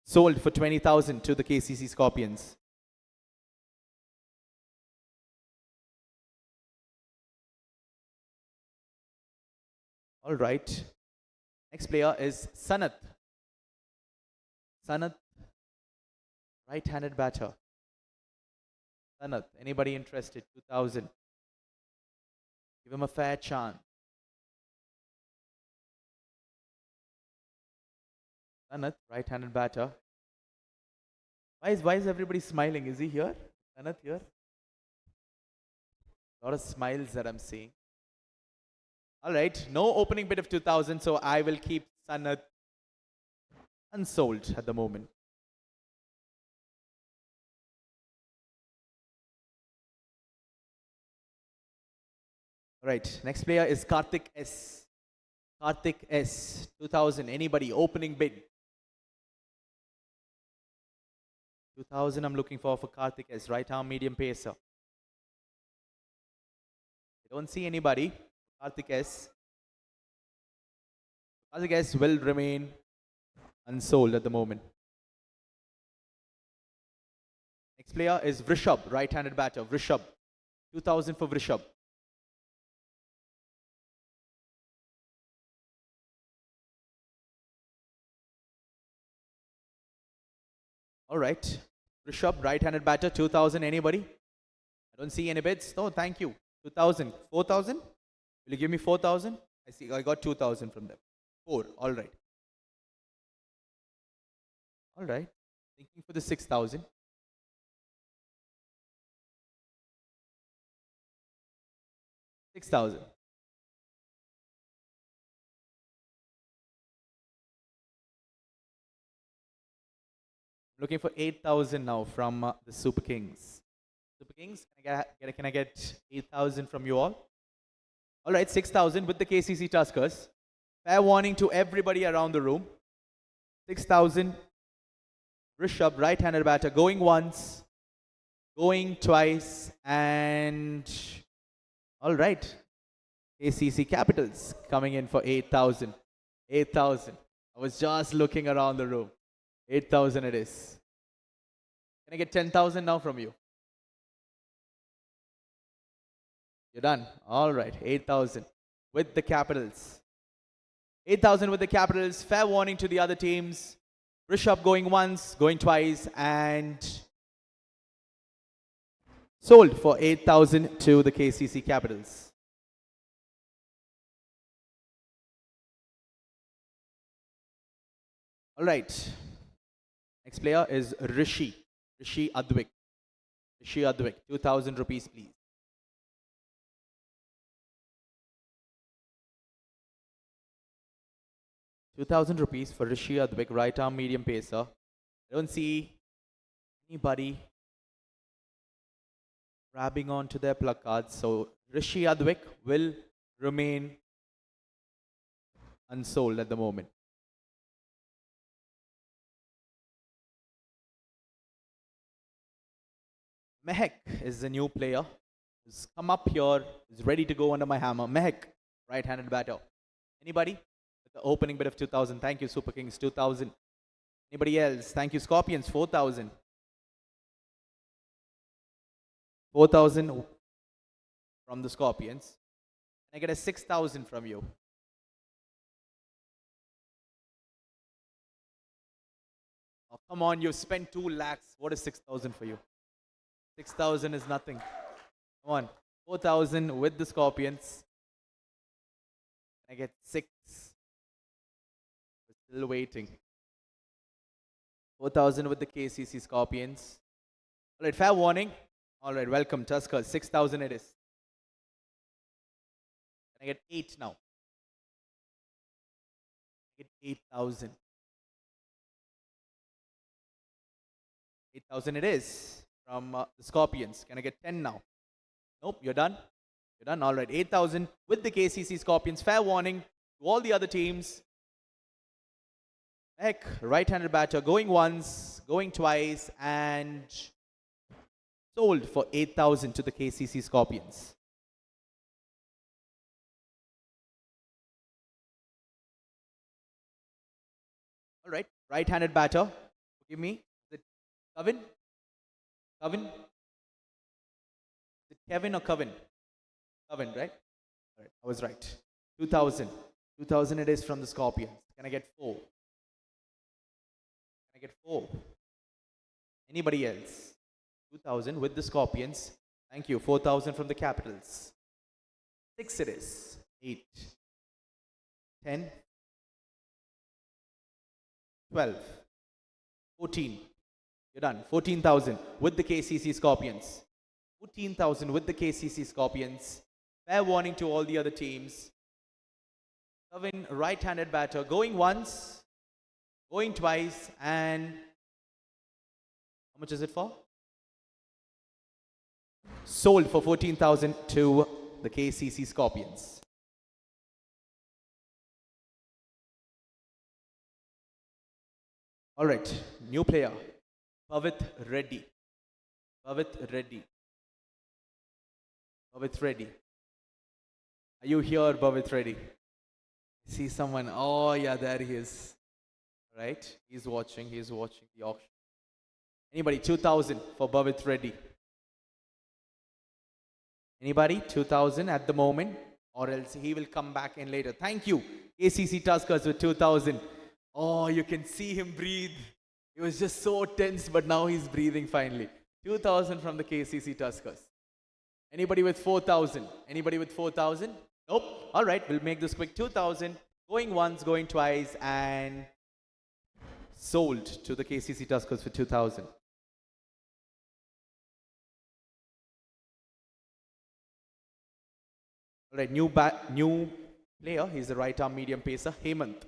Sold for 20,000 to the KCC Scorpions. All right. Next player is Sanath. Sanath, right-handed batter. Sanath, anybody interested? 2,000. Give him a fair chance. Sanath, right-handed batter. Why is everybody smiling? Is he here? Sanath here? A lot of smiles that I'm seeing. All right, no opening bid of 2,000, so I will keep Sanath unsold at the moment. All right. Next player is Karthik S. Karthik S. 2000. Anybody? Opening bid. 2000 I'm looking for Karthik S. Right arm medium pacer. I don't see anybody. Karthik S. Karthik S will remain unsold at the moment. Next player is Vrishab, right-handed batter. Vrishab. 2000 for Vrishab. All right. Vrishab, right-handed batter. 2000. Anybody? I don't see any bids. No, thank you. 2000. 4000? Will you give me 4000? I see. I got 2000 from them. 4. All right. All right. Thinking for the 6000. 6000. Looking for 8000 now from the Super Kings. Super Kings, can I get 8000 from you all? All right, 6000 with the KCC Tuskers. Fair warning to everybody around the room. 6000. Rishabh, right-handed batter, going once, going twice, and all right. KCC Capitals coming in for 8000. 8000. I was just looking around the room. 8000 it is. Can I get 10,000 now from you? You're done. All right. 8,000 with the Capitals. 8,000 with the Capitals. Fair warning to the other teams. Rishabh going once, going twice, and sold for 8,000 to the KCC Capitals. All right. Next player is Rishi Advik. Rishi Advik, 2,000 rupees, please. ₹2,000 for Rishi Advik, right arm medium pacer. I don't see anybody grabbing onto their placards, so Rishi Advik will remain unsold at the moment. Mehak is the new player. He's come up here, he's ready to go under my hammer. Mehak, right-handed batter. Anybody? With the opening bid of 2,000. Thank you, Super Kings, 2,000. Anybody else? Thank you, Scorpions, 4,000. 4,000 from the Scorpions. And I get a 6,000 from you. Oh, come on, you've spent 2 lakhs. What is 6,000 for you? 6,000 is nothing. Come on. 4,000 with the Scorpions. I get 6. We're still waiting. 4,000 with the KCC Scorpions. All right, fair warning. All right, welcome, Tuskers. 6,000 it is. I get 8 now. I get 8,000. 8,000 it is from the Scorpions. Can I get 10 now? Nope, you're done. You're done. All right, 8,000 with the KCC Scorpions. Fair warning to all the other teams. Heck, right-handed batter going once, going twice, and sold for 8,000 to the KCC Scorpions. All right, right-handed batter. Give me. Is it Kevin? Kevin? Is it Kevin or Kevin? Kevin, right? All right, I was right. 2,000. 2,000 it is from the Scorpions. Can I get 4? Can I get 4? Anybody else? 2,000 with the Scorpions. Thank you. 4,000 from the Capitals. 6 it is. 8. 10. 12. 14. You're done. 14,000 with the KCC Scorpions. 14,000 with the KCC Scorpions. Fair warning to all the other teams. Kevin, right-handed batter, going once, going twice, and how much is it for? Sold for 14,000 to the KCC Scorpions. All right, new player, Pavit Reddy. Pavit Reddy. Pavit Reddy. Are you here, Pavit Reddy? See someone? Oh, yeah, there he is. Right? He's watching the auction. Anybody? 2000 for Pavit Reddy. Anybody? 2000 at the moment, or else he will come back in later. Thank you, ACC Tuskers with 2000. Oh, you can see him breathe. He was just so tense, but now he's breathing finally. 2000 from the KCC Tuskers. Anybody with 4000? Anybody with 4000? Nope. All right, we'll make this quick. 2000, going once, going twice, and sold to the KCC Tuskers for 2000. All right, new player. He's the right arm medium pacer, Hemant.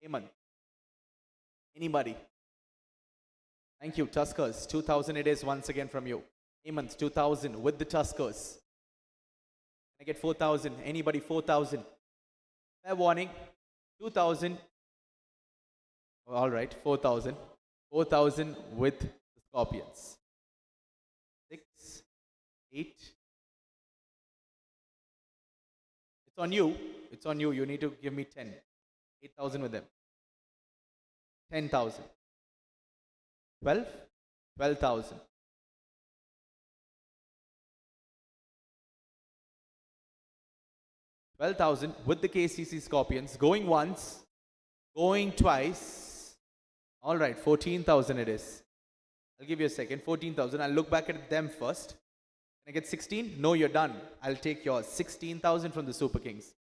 Hemant. Anybody? Thank you, Tuskers. 2000 it is once again from you. Hemant, 2000 with the Tuskers. I get 4000. Anybody? 4000. Fair warning. 2000. All right, 4000. 4000 with the Scorpions. 6, 8. It's on you. It's on you. You need to give me 10. 8,000 with them. 10,000. 12? 12,000. 12,000 with the KCC Scorpions. Going once. Going twice. All right, 14,000 it is. I'll give you a second. 14,000. I'll look back at them first. Can I get 16? No, you're done. I'll take yours. 16,000 from the Super Kings.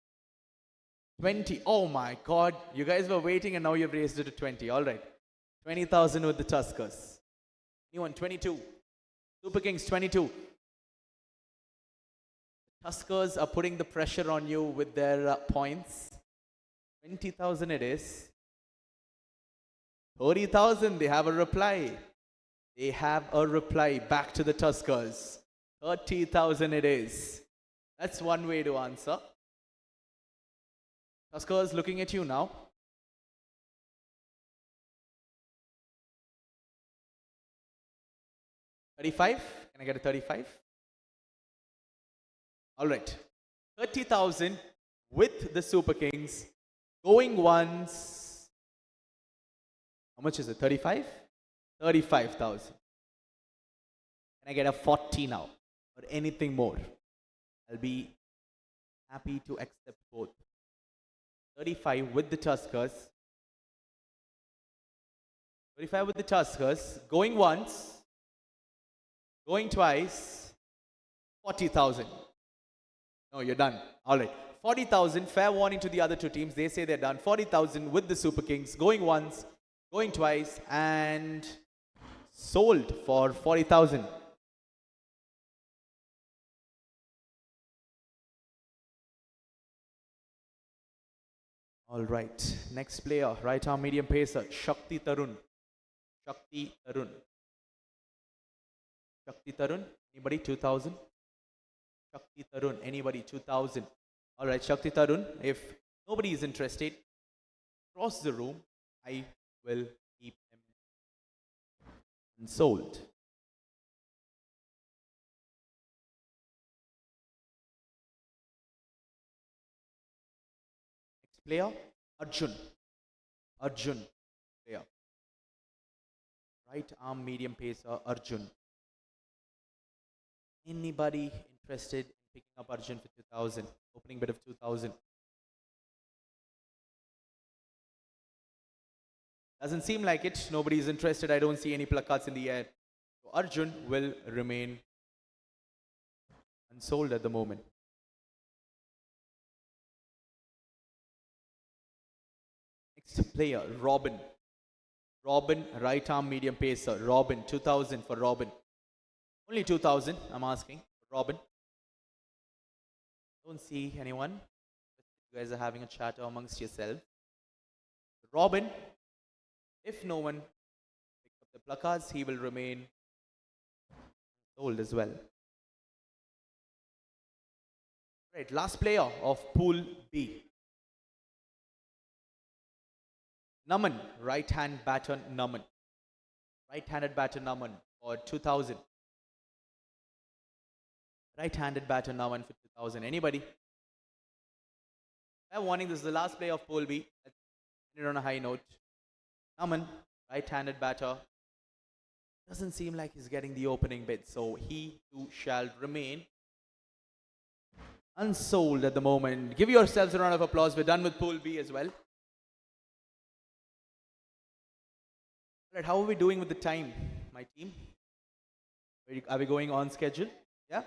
20. Oh my God. You guys were waiting and now you've raised it to 20. All right. 20,000 with the Tuskers. Anyone? 22. Super Kings, 22. Tuskers are putting the pressure on you with their points. 20,000 it is. 30,000. They have a reply. They have a reply back to the Tuskers. 30,000 it is. That's one way to answer. Tuskers looking at you now. $35? Can I get a 35? All right. 30,000 with the Super Kings. Going once. How much is it? 35? 35,000. Can I get a 40 now? Or anything more? I'll be happy to accept both. 35 with the Tuskers. 35 with the Tuskers. Going once. Going twice. 40,000. No, you're done. All right. 40,000. Fair warning to the other two teams. They say they're done. 40,000 with the Super Kings. Going once. Going twice. And sold for 40,000. All right. Next player. Right arm medium pacer. Shakti Tarun. Shakti Tarun. Shakti Tarun. Anybody? 2,000. Shakti Tarun. Anybody? 2,000. All right, Shakti Tarun. If nobody is interested, cross the room. I will keep them unsold. Next player, Arjun. Arjun player. Right arm medium pacer, Arjun. Anybody interested in picking up Arjun for 2,000? Opening bid of 2,000. Doesn't seem like it. Nobody is interested. I don't see any placards in the air. So Arjun will remain unsold at the moment. Next player, Robin. Robin, right arm medium pacer. Robin, 2,000 for Robin. Only 2,000, I'm asking. Robin. Don't see anyone. You guys are having a chat amongst yourself. Robin, if no one picks up the placards, he will remain sold as well. Right, last player of Pool B. Naman, right-hand batter Naman. Right-handed batter Naman for 2000. Right-handed batter Naman for 2000. Anybody? I'm warning, this is the last play of Pool B. Let's end it on a high note. Naman, right-handed batter. Doesn't seem like he's getting the opening bid, so he too shall remain unsold at the moment. Give yourselves a round of applause. We're done with Pool B as well. Alright, how are we doing with the time, my team? Are we going on schedule? Yeah?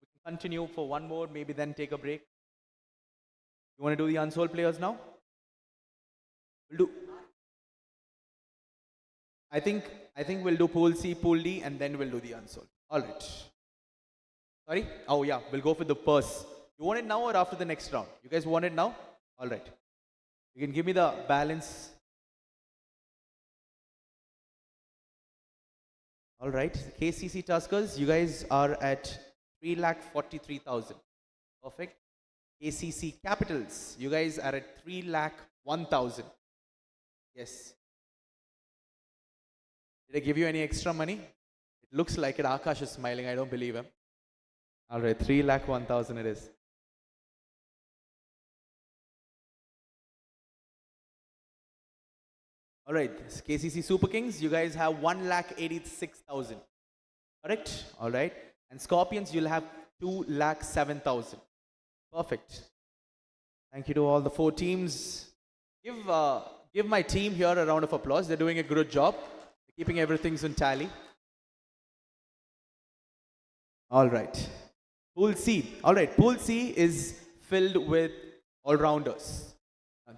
We can continue for one more, maybe then take a break. You want to do the unsold players now? We'll do. I think we'll do Pool C, Pool D, and then we'll do the unsold. Alright. Sorry? Oh yeah, we'll go for the purse. You want it now or after the next round? You guys want it now? Alright. You can give me the balance. Alright. KCC Tuskers, you guys are at 3,43,000. Perfect. KCC Capitals, you guys are at 3,01,000. Yes. Did I give you any extra money? It looks like it. Akash is smiling. I don't believe him. All right, 3,01,000 it is. All right, KCC Super Kings, you guys have 1,86,000. Correct? All right. And Scorpions, you'll have 2,07,000. Perfect. Thank you to all the four teams. Give my team here a round of applause. They're doing a good job. They're keeping everything in tally. All right. Pool C. All right. Pool C is filled with all-rounders.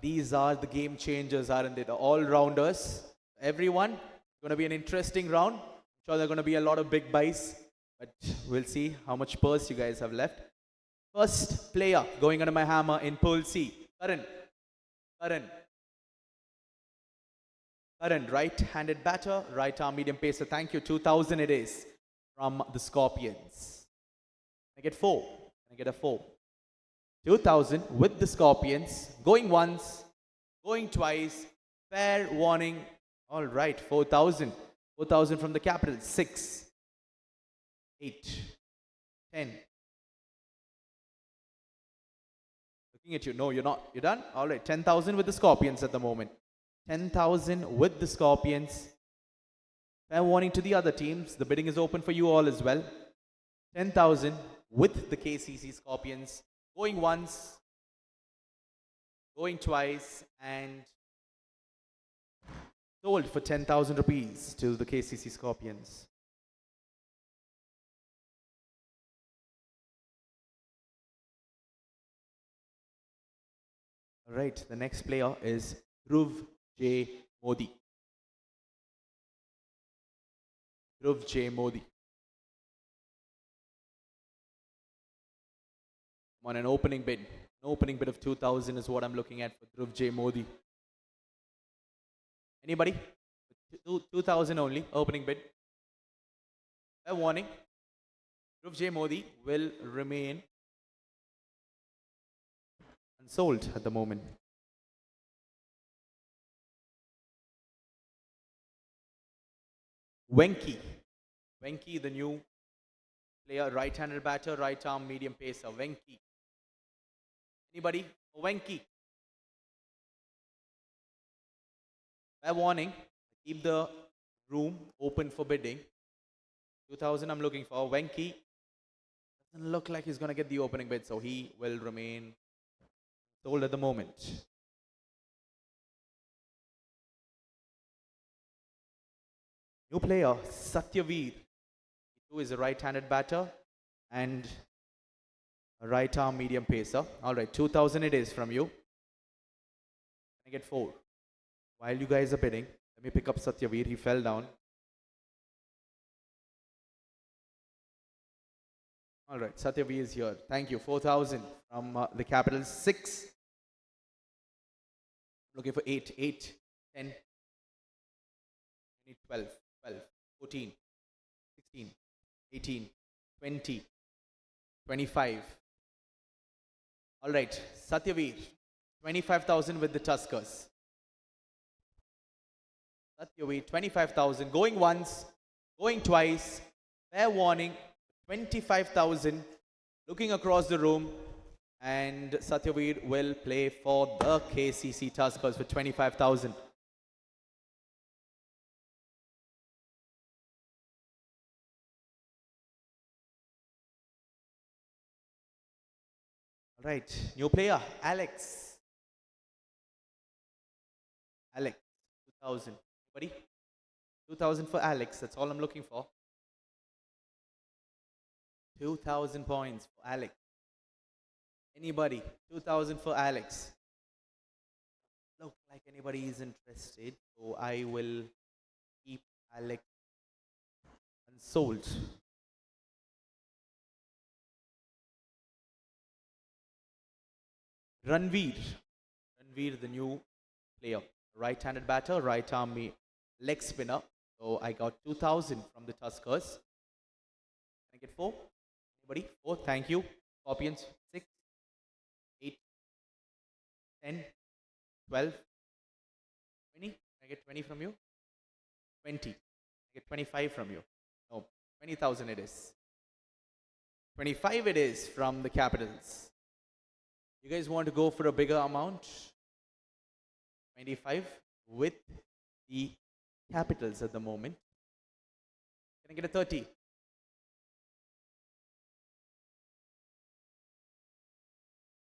These are the game changers, aren't they? The all-rounders. Everyone, it's going to be an interesting round. I'm sure there are going to be a lot of big buys, but we'll see how much purse you guys have left. First player going under my hammer in Pool C. Karan, right-handed batter, right arm medium pacer. Thank you. 2000 it is from the Scorpions. Can I get 4? Can I get a 4? 2000 with the Scorpions. Going once, going twice. Fair warning. All right, 4,000. 4,000 from the Capitals. 6, 8, 10. Looking at you. No, you're not. You're done? All right, 10,000 with the Scorpions at the moment. 10,000 with the Scorpions. Fair warning to the other teams. The bidding is open for you all as well. 10,000 with the KCC Scorpions. Going once, going twice, and sold for 10,000 rupees to the KCC Scorpions. All right, the next player is Dhruv J. Modi. Dhruv J. Modi. On an opening bid. An opening bid of 2,000 is what I'm looking at for Dhruv J. Modi. Anybody? 2,000 only, opening bid. A warning. Dhruv J. Modi will remain unsold at the moment. Venki, the new player, right-handed batter, right arm medium pacer. Venki. Anybody? Venki. A warning. Keep the room open for bidding. 2,000 I'm looking for. Venki doesn't look like he's going to get the opening bid, so he will remain sold at the moment. New player, Satyaveer, who is a right-handed batter and a right arm medium pacer. All right, 2,000 it is from you. Can I get 4? While you guys are bidding, let me pick up Satyaveer. He fell down. All right, Satyaveer is here. Thank you. 4,000 from the Capitals. 6. Looking for 8, 8, 10, 12, 12, 14, 16, 18, 20, 25, All right, Satyaveer, 25,000 with the Tuskers. Satyaveer, 25,000. Going once, going twice. Fair warning, 25,000. Looking across the room. And Satyaveer will play for the KCC Tuskers for 25,000. All right, new player, Alex. Alex, 2,000. Anybody? 2,000 for Alex. That's all I'm looking for. 2,000 points for Alex. Anybody? 2,000 for Alex. Look like anybody is interested, so I will keep Alex unsold. Ranveer. Ranveer, the new player. Right-handed batter, right arm leg spinner. So I got 2,000 from the Tuskers. Can I get 4? Anybody? 4, thank you. Scorpions, 6, 8, 10, 12, 20. Can I get 20 from you? 20. Can I get 25 from you? No, 20,000 it is. 25 it is from the Capitals. You guys want to go for a bigger amount? 25 with the Capitals at the moment. Can I get a 30?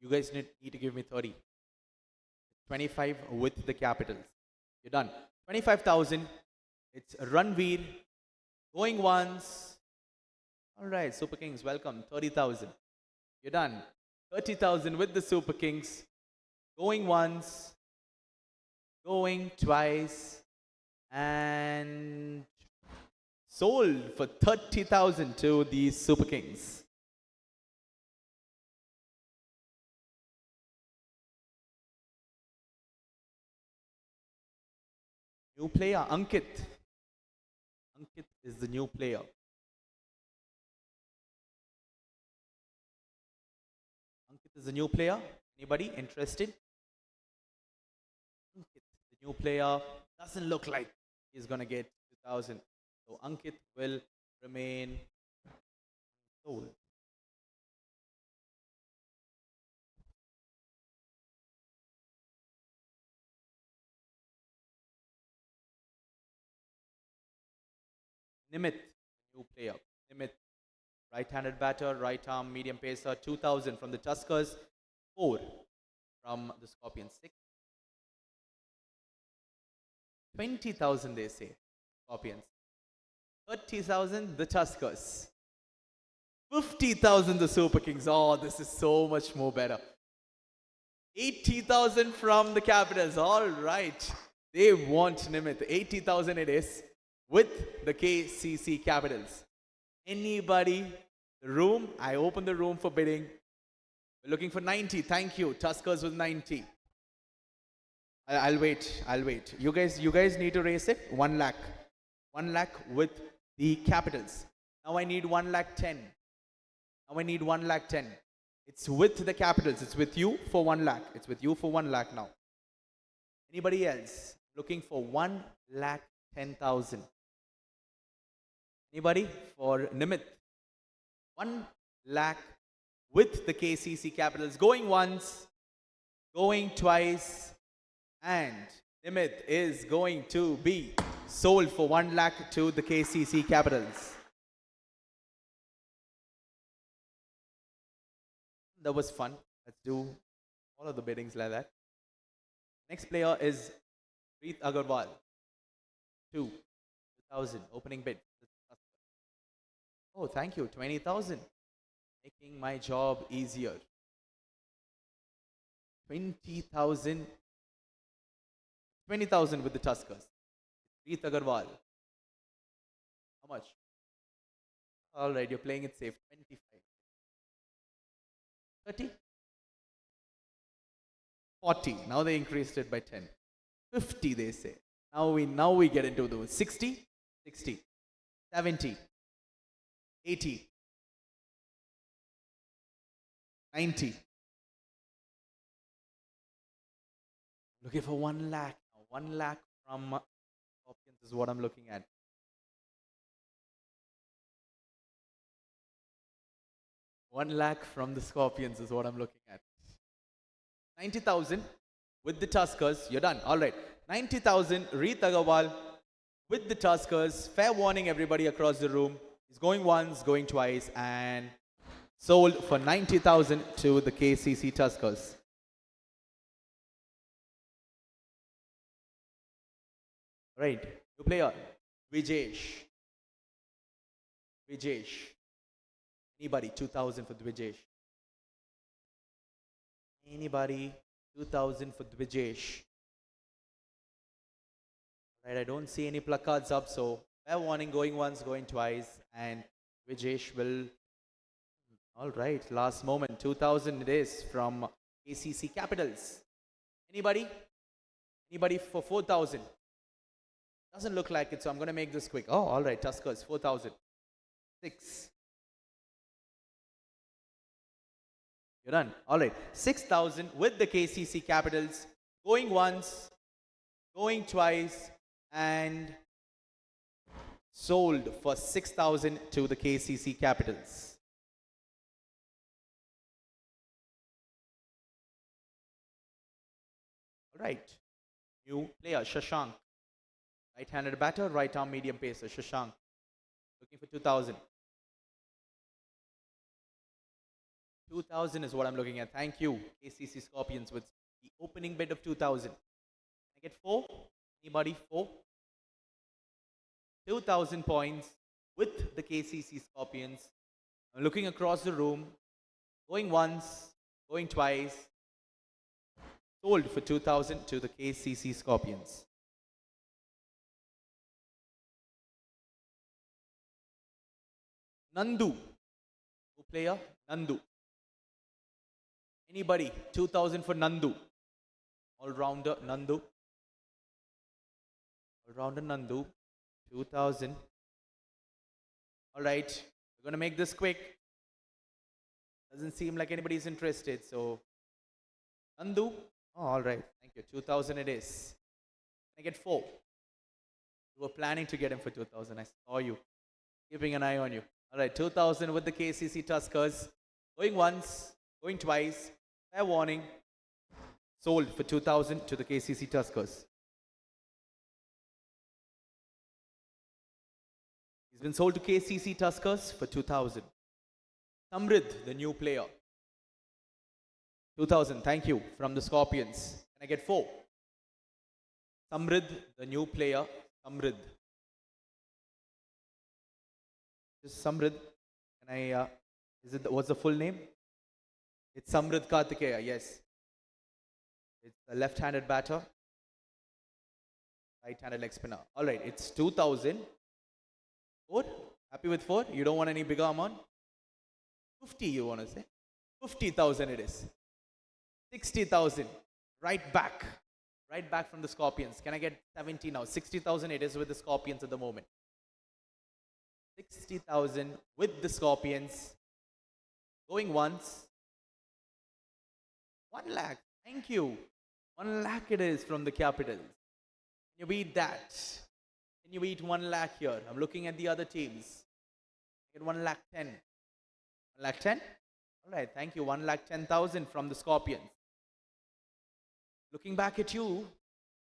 You guys need to give me 30. 25 with the Capitals. You're done. 25,000. It's Ranveer. Going once. All right, Super Kings, welcome. 30,000. You're done. 30,000 with the Super Kings. Going once. Going twice. And sold for 30,000 to the Super Kings. New player, Ankit. Ankit is the new player. Ankit is the new player. Anybody interested? Ankit, the new player, doesn't look like he's going to get 2,000. So Ankit will remain sold. Nimit, new player. Nimit, right-handed batter, right arm, medium pacer, 2,000 from the Tuskers, 4 from the Scorpions, 6. 20,000 they say, Scorpions. 30,000 the Tuskers. 50,000 the Super Kings. Oh, this is so much more better. 80,000 from the Capitals. All right. They want Nimit. 80,000 it is with the KCC Capitals. Anybody? The room? I open the room for bidding. We're looking for 90. Thank you. Tuskers with 90. I'll wait. I'll wait. You guys need to raise it. 1 lakh. 1 lakh with the Capitals. Now I need 1 lakh 10. Now I need 1 lakh 10. It's with the Capitals. It's with you for 1 lakh. It's with you for 1 lakh now. Anybody else looking for 1 lakh 10,000? Anybody for Nimit? 1 lakh with the KCC Capitals. Going once, going twice, and Nimit is going to be sold for 1 lakh to the KCC Capitals. That was fun. Let's do all of the biddings like that. Next player is Preet Agarwal. 2,000 opening bid. Oh, thank you. 20,000. Making my job easier. 20,000. 20,000 with the Tuskers. Preet Agarwal. How much? All right, you're playing it safe. 25. 30. 40. Now they increased it by 10. 50 they say. Now we get into those. 60. 60. 70. 80. 90. Looking for 1 lakh. 1 lakh from Scorpions is what I'm looking at. 1 lakh from the Scorpions is what I'm looking at. 90,000 with the Tuskers. You're done. All right. 90,000. Reet Agarwal with the Tuskers. Fair warning, everybody across the room. He's going once, going twice, and sold for 90,000 to the KCC Tuskers. Right. New player. Vijesh. Vijesh. Anybody? 2,000 for Vijesh. Anybody? 2,000 for Vijesh. Right, I don't see any placards up, so fair warning, going once, going twice, and Vijesh will. All right, last moment, 2,000 it is from KCC Capitals. Anybody? Anybody for 4,000? Doesn't look like it, so I'm going to make this quick. Oh, all right, Tuskers, 4,000. 6. You're done. All right, 6,000 with the KCC Capitals. Going once, going twice, and sold for 6,000 to the KCC Capitals. All right, new player, Shashank. Right-handed batter, right-arm medium pacer, Shashank. Looking for 2,000. 2,000 is what I'm looking at. Thank you, KCC Scorpions, with the opening bid of 2,000. Can I get 4? Anybody? 4? 2,000 points with the KCC Scorpions. I'm looking across the room. Going once, going twice. Sold for 2,000 to the KCC Scorpions. Nandu. New player, Nandu. Anybody? 2,000 for Nandu. All-rounder, Nandu. All-rounder, Nandu. 2,000. All right. We're going to make this quick. Doesn't seem like anybody's interested. So, Nandu. Oh, all right. Thank you. 2,000 it is. Can I get 4? You were planning to get him for 2,000. I saw you. Keeping an eye on you. All right. 2,000 with the KCC Tuskers. Going once. Going twice. Fair warning. Sold for 2,000 to the KCC Tuskers. He's been sold to KCC Tuskers for 2,000. Samrid, the new player. 2,000, thank you, from the Scorpions. Can I get 4? Samrid, the new player. Samrid. Just Samrid. Can I, what's the full name? It's Samrid Kartikeya, yes. It's a left-handed batter. Right-handed leg spinner. All right, it's 2,000. 4? Happy with 4? You don't want any bigger amount? 50 you want to say? 50,000 it is. 60,000. Right back. Right back from the Scorpions. Can I get 70 now? 60,000 it is with the Scorpions at the moment. 60,000 with the Scorpions. Going once. 1 lakh. Thank you. 1 lakh it is from the Capitals. Can you beat that? Can you beat 1 lakh here? I'm looking at the other teams. Get 1 lakh 10. 1 lakh 10? All right, thank you. 1 lakh 10,000 from the Scorpions. Looking back at you,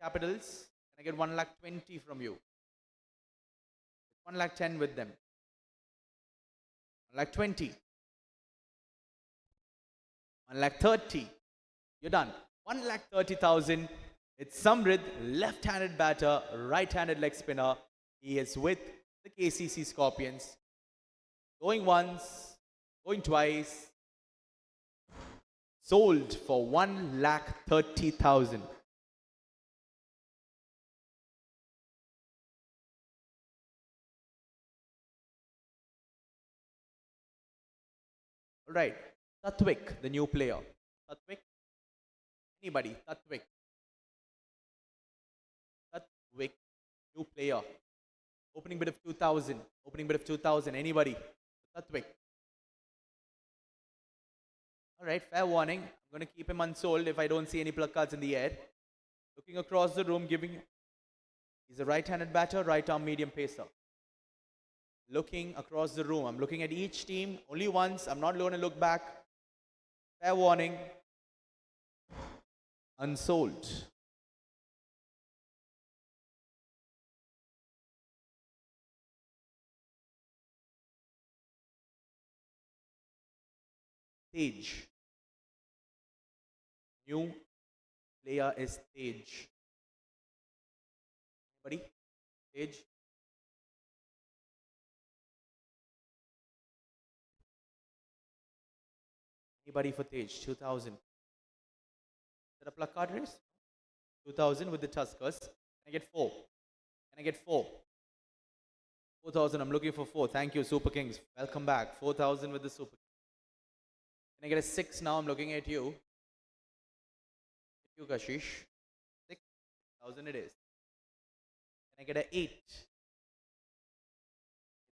Capitals, can I get 1 lakh 20 from you? 1 lakh 10 with them. 1 lakh 20. 1 lakh 30. You're done. 1 lakh 30,000. It's Samrid, left-handed batter, right-handed leg spinner. He is with the KCC Scorpions. Going once, going twice. Sold for 1 lakh 30,000. All right. Tatwik, the new player. Tatwik? Anybody? Tatwik. Tatwik, new player. Opening bid of 2,000. Opening bid of 2,000. Anybody? Tatwik. All right, fair warning. I'm going to keep him unsold if I don't see any placards in the air. Looking across the room, giving. He's a right-handed batter, right-arm medium pacer. Looking across the room. I'm looking at each team only once. I'm not going to look back. Fair warning. Unsold. Stage. New player is Stage. Anybody? Stage. Anybody for Tej? 2000. Is that a placard race? 2000 with the Tuskers. Can I get 4? Can I get 4? 4000. I'm looking for 4. Thank you, Super Kings. Welcome back. 4000 with the Super Kings. Can I get a 6 now? I'm looking at you. You, Kashish. 6,000 it is. Can I get an 8?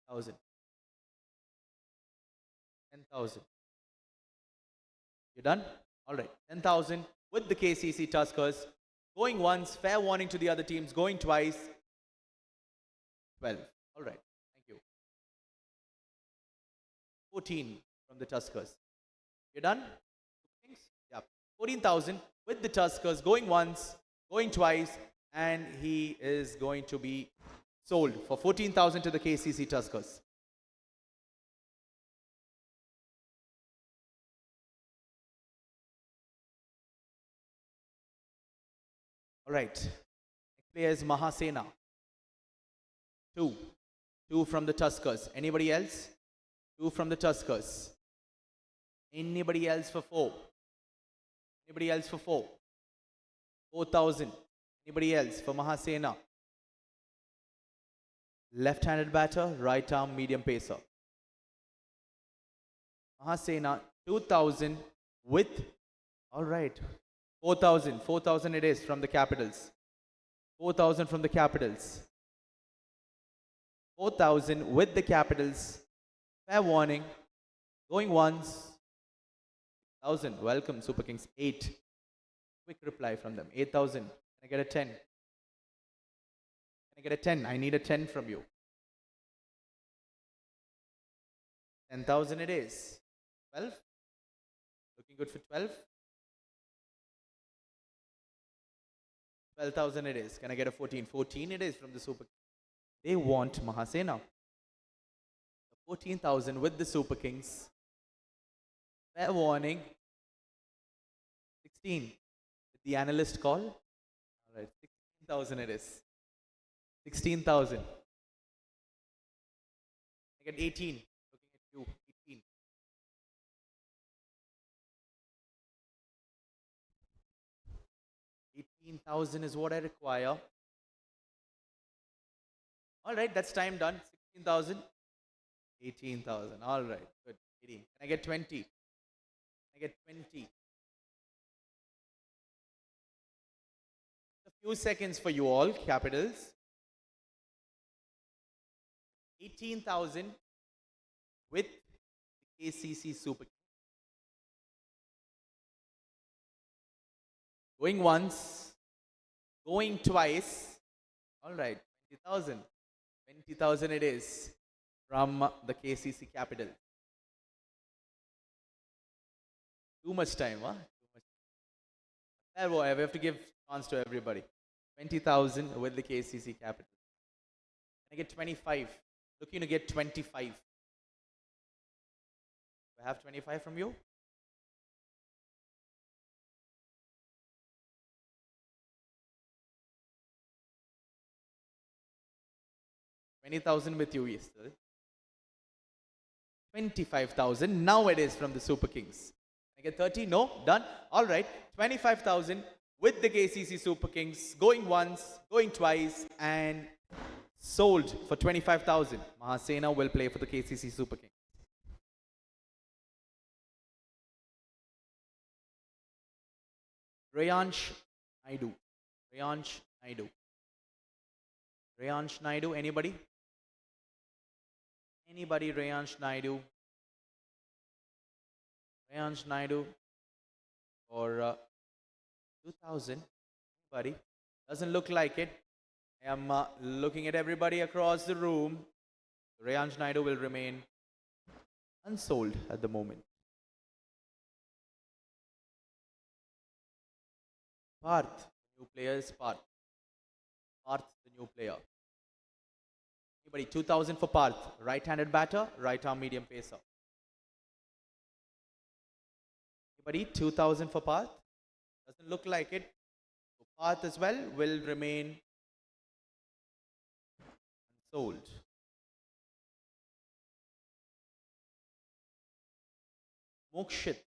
8,000. 10,000. You done? All right. 10,000 with the KCC Tuskers. Going once, fair warning to the other teams. Going twice. 12. All right. Thank you. 14 from the Tuskers. You done? Yeah. 14,000 with the Tuskers. Going once, going twice, and he is going to be sold for 14,000 to the KCC Tuskers. All right. Next player is Mahasena. 2. 2 from the Tuskers. Anybody else? 2 from the Tuskers. Anybody else for 4? Anybody else for 4? 4,000. Anybody else for Mahasena? Left-handed batter, right arm, medium pacer. Mahasena, 2,000 with, all right, 4,000. 4,000 it is from the Capitals. 4,000 from the Capitals. 4,000 with the Capitals. Fair warning. Going once. 1,000. Welcome, Super Kings. 8. Quick reply from them. 8,000. Can I get a 10? Can I get a 10? I need a 10 from you. 10,000 it is. 12. Looking good for 12. 12,000 it is. Can I get a 14? 14 it is from the Super Kings. They want Mahasena. 14,000 with the Super Kings. Fair warning. 16. Did the analyst call? All right. 16,000 it is. 16,000. I get 18. Looking at you. 18. 18,000 is what I require. All right, that's time done. 16,000. 18,000. All right, good. 18. Can I get 20? Can I get 20? A few seconds for you all, Capitals. 18,000 with the KCC Super Kings. Going once, going twice. All right, 20,000. 20,000 it is from the KCC Capital. Too much time, huh? Too much. We have to give chance to everybody. 20,000 with the KCC Capital. Can I get 25? Looking to get 25. Do I have 25 from you? $20,000 with you, yes, sir. 25,000. Now it is from the Super Kings. Can I get 30? No? Done? All right. 25,000 with the KCC Super Kings. Going once, going twice, and sold for 25,000. Mahasena will play for the KCC Super Kings. Rayansh Naidu. Rayansh Naidu. Rayansh Naidu. Anybody? Anybody? Rayansh Naidu. Rayansh Naidu. Or 2,000. Anybody? Doesn't look like it. I am looking at everybody across the room. Rayanj Naidu will remain unsold at the moment. Parth, new player is Parth. Parth, the new player. Anybody? 2000 for Parth. Right-handed batter, right-arm medium pacer. Anybody? 2000 for Parth. Doesn't look like it. So Parth as well will remain unsold. Mokshit.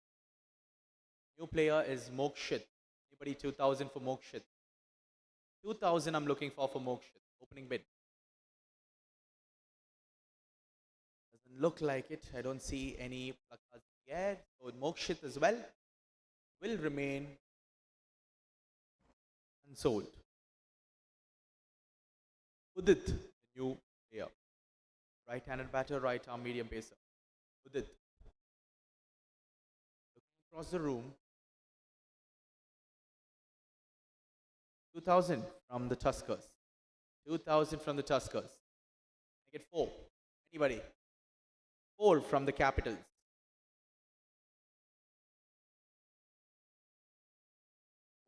New player is Mokshit. Anybody? 2000 for Mokshit. 2000 I'm looking for Mokshit. Opening bid. Doesn't look like it. I don't see any placards yet. So Mokshit as well will remain unsold. Udit, the new player. Right-handed batter, right-arm medium pacer. Udit. Looking across the room. 2000 from the Tuskers. 2000 from the Tuskers. I get 4. Anybody? 4 from the Capitals.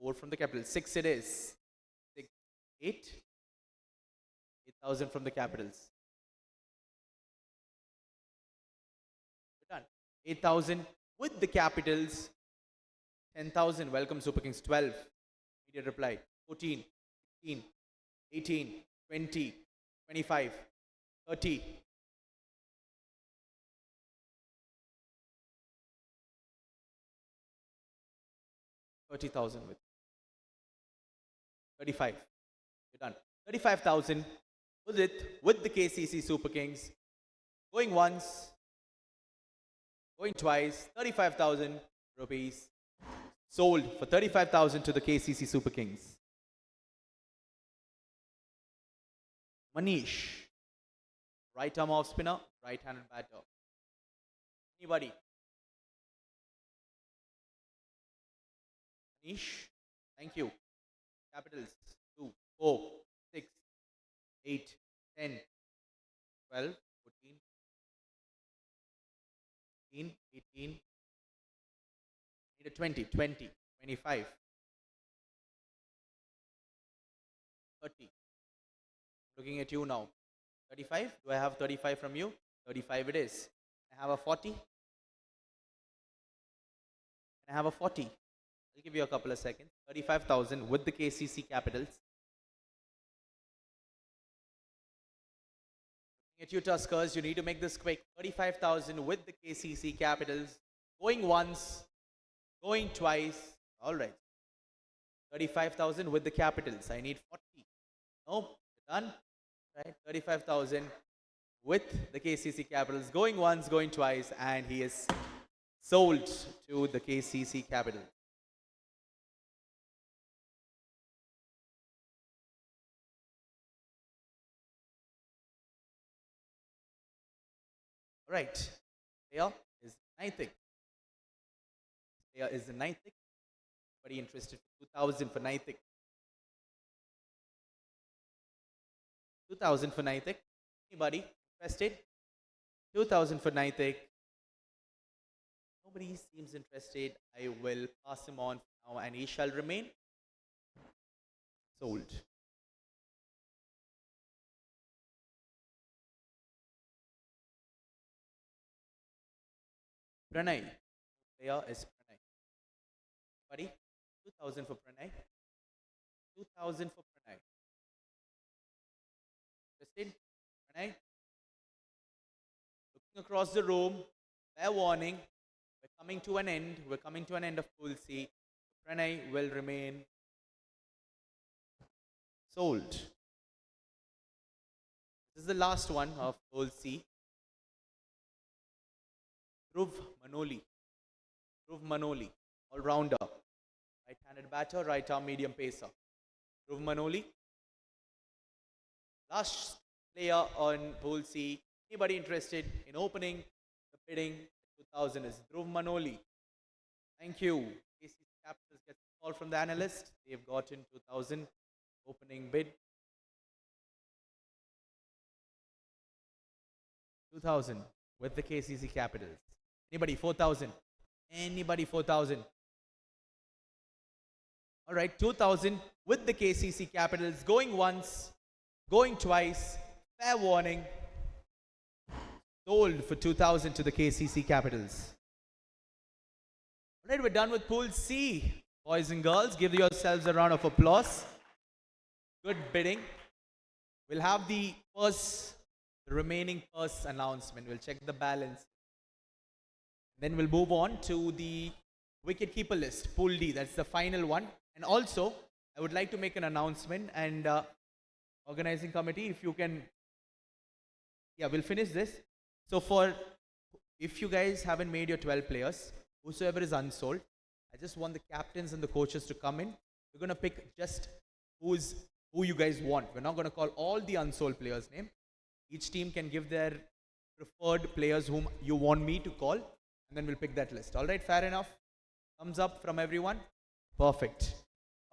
4 from the Capitals. 6 it is. 6, 8. 8,000 from the Capitals. We're done. 8,000 with the Capitals. 10,000. Welcome Super Kings. 12. Immediate reply. 14, 15, 18, 20, 25, 30. 30,000 with 35. You're done. 35,000 with the KCC Super Kings. Going once, going twice. 35,000 rupees sold for 35,000 to the KCC Super Kings. Manish, right arm off spinner, right-handed batter. Anybody? Manish, thank you. Capitals, 2, 4, 6, 8, 10, 12, 14, 15, 18, need a 20, 20, 25, 30. Looking at you now. 35? Do I have 35 from you? 35 it is. I have a 40. I have a 40. I'll give you a couple of seconds. 35,000 with the KCC Capitals. Looking at you Tuskers, you need to make this quick. 35,000 with the KCC Capitals. Going once, going twice. All right. 35,000 with the Capitals. I need 40. Nope. Done. Right. 35,000 with the KCC Capitals. Going once, going twice. And he is sold to the KCC Capitals. All right. Player is Nikhil. Player is Nikhil. Anybody interested for 2,000 for Nikhil? 2,000 for Nikhil. Anybody interested? 2,000 for Nikhil. Nobody seems interested. I will pass him on now and he shall remain sold. Pranay. Player is Pranay. Buddy, 2,000 for Pranay. 2,000 for Pranay. Interested? Pranay? Looking across the room. Fair warning. We're coming to an end. We're coming to an end of Pool C. Pranay will remain sold. This is the last one of Pool C. Dhruv Manoli. Dhruv Manoli, all-rounder. Right-handed batter, right-arm medium pacer. Dhruv Manoli. Last player on Pool C. Anybody interested in opening the bidding? 2,000 is Dhruv Manoli. Thank you. KCC Capitals gets a call from the analyst. They've gotten 2,000. Opening bid 2,000 with the KCC Capitals. Anybody 4,000? Anybody 4,000? All right, 2,000 with the KCC Capitals. Going once, going twice. Fair warning. Sold for 2,000 to the KCC Capitals. All right, we're done with Pool C. Boys and girls, give yourselves a round of applause. Good bidding. We'll have the remaining purse announcement. We'll check the balance. Then we'll move on to the wicket-keeper list, Pool D. That's the final one. And also, I would like to make an announcement, and organizing committee, if you can, yeah, we'll finish this. So if you guys haven't made your 12 players, whosoever is unsold, I just want the captains and the coaches to come in. We're going to pick just who you guys want. We're not going to call all the unsold players' name. Each team can give their preferred players whom you want me to call, and then we'll pick that list. All right, fair enough? Thumbs up from everyone? Perfect.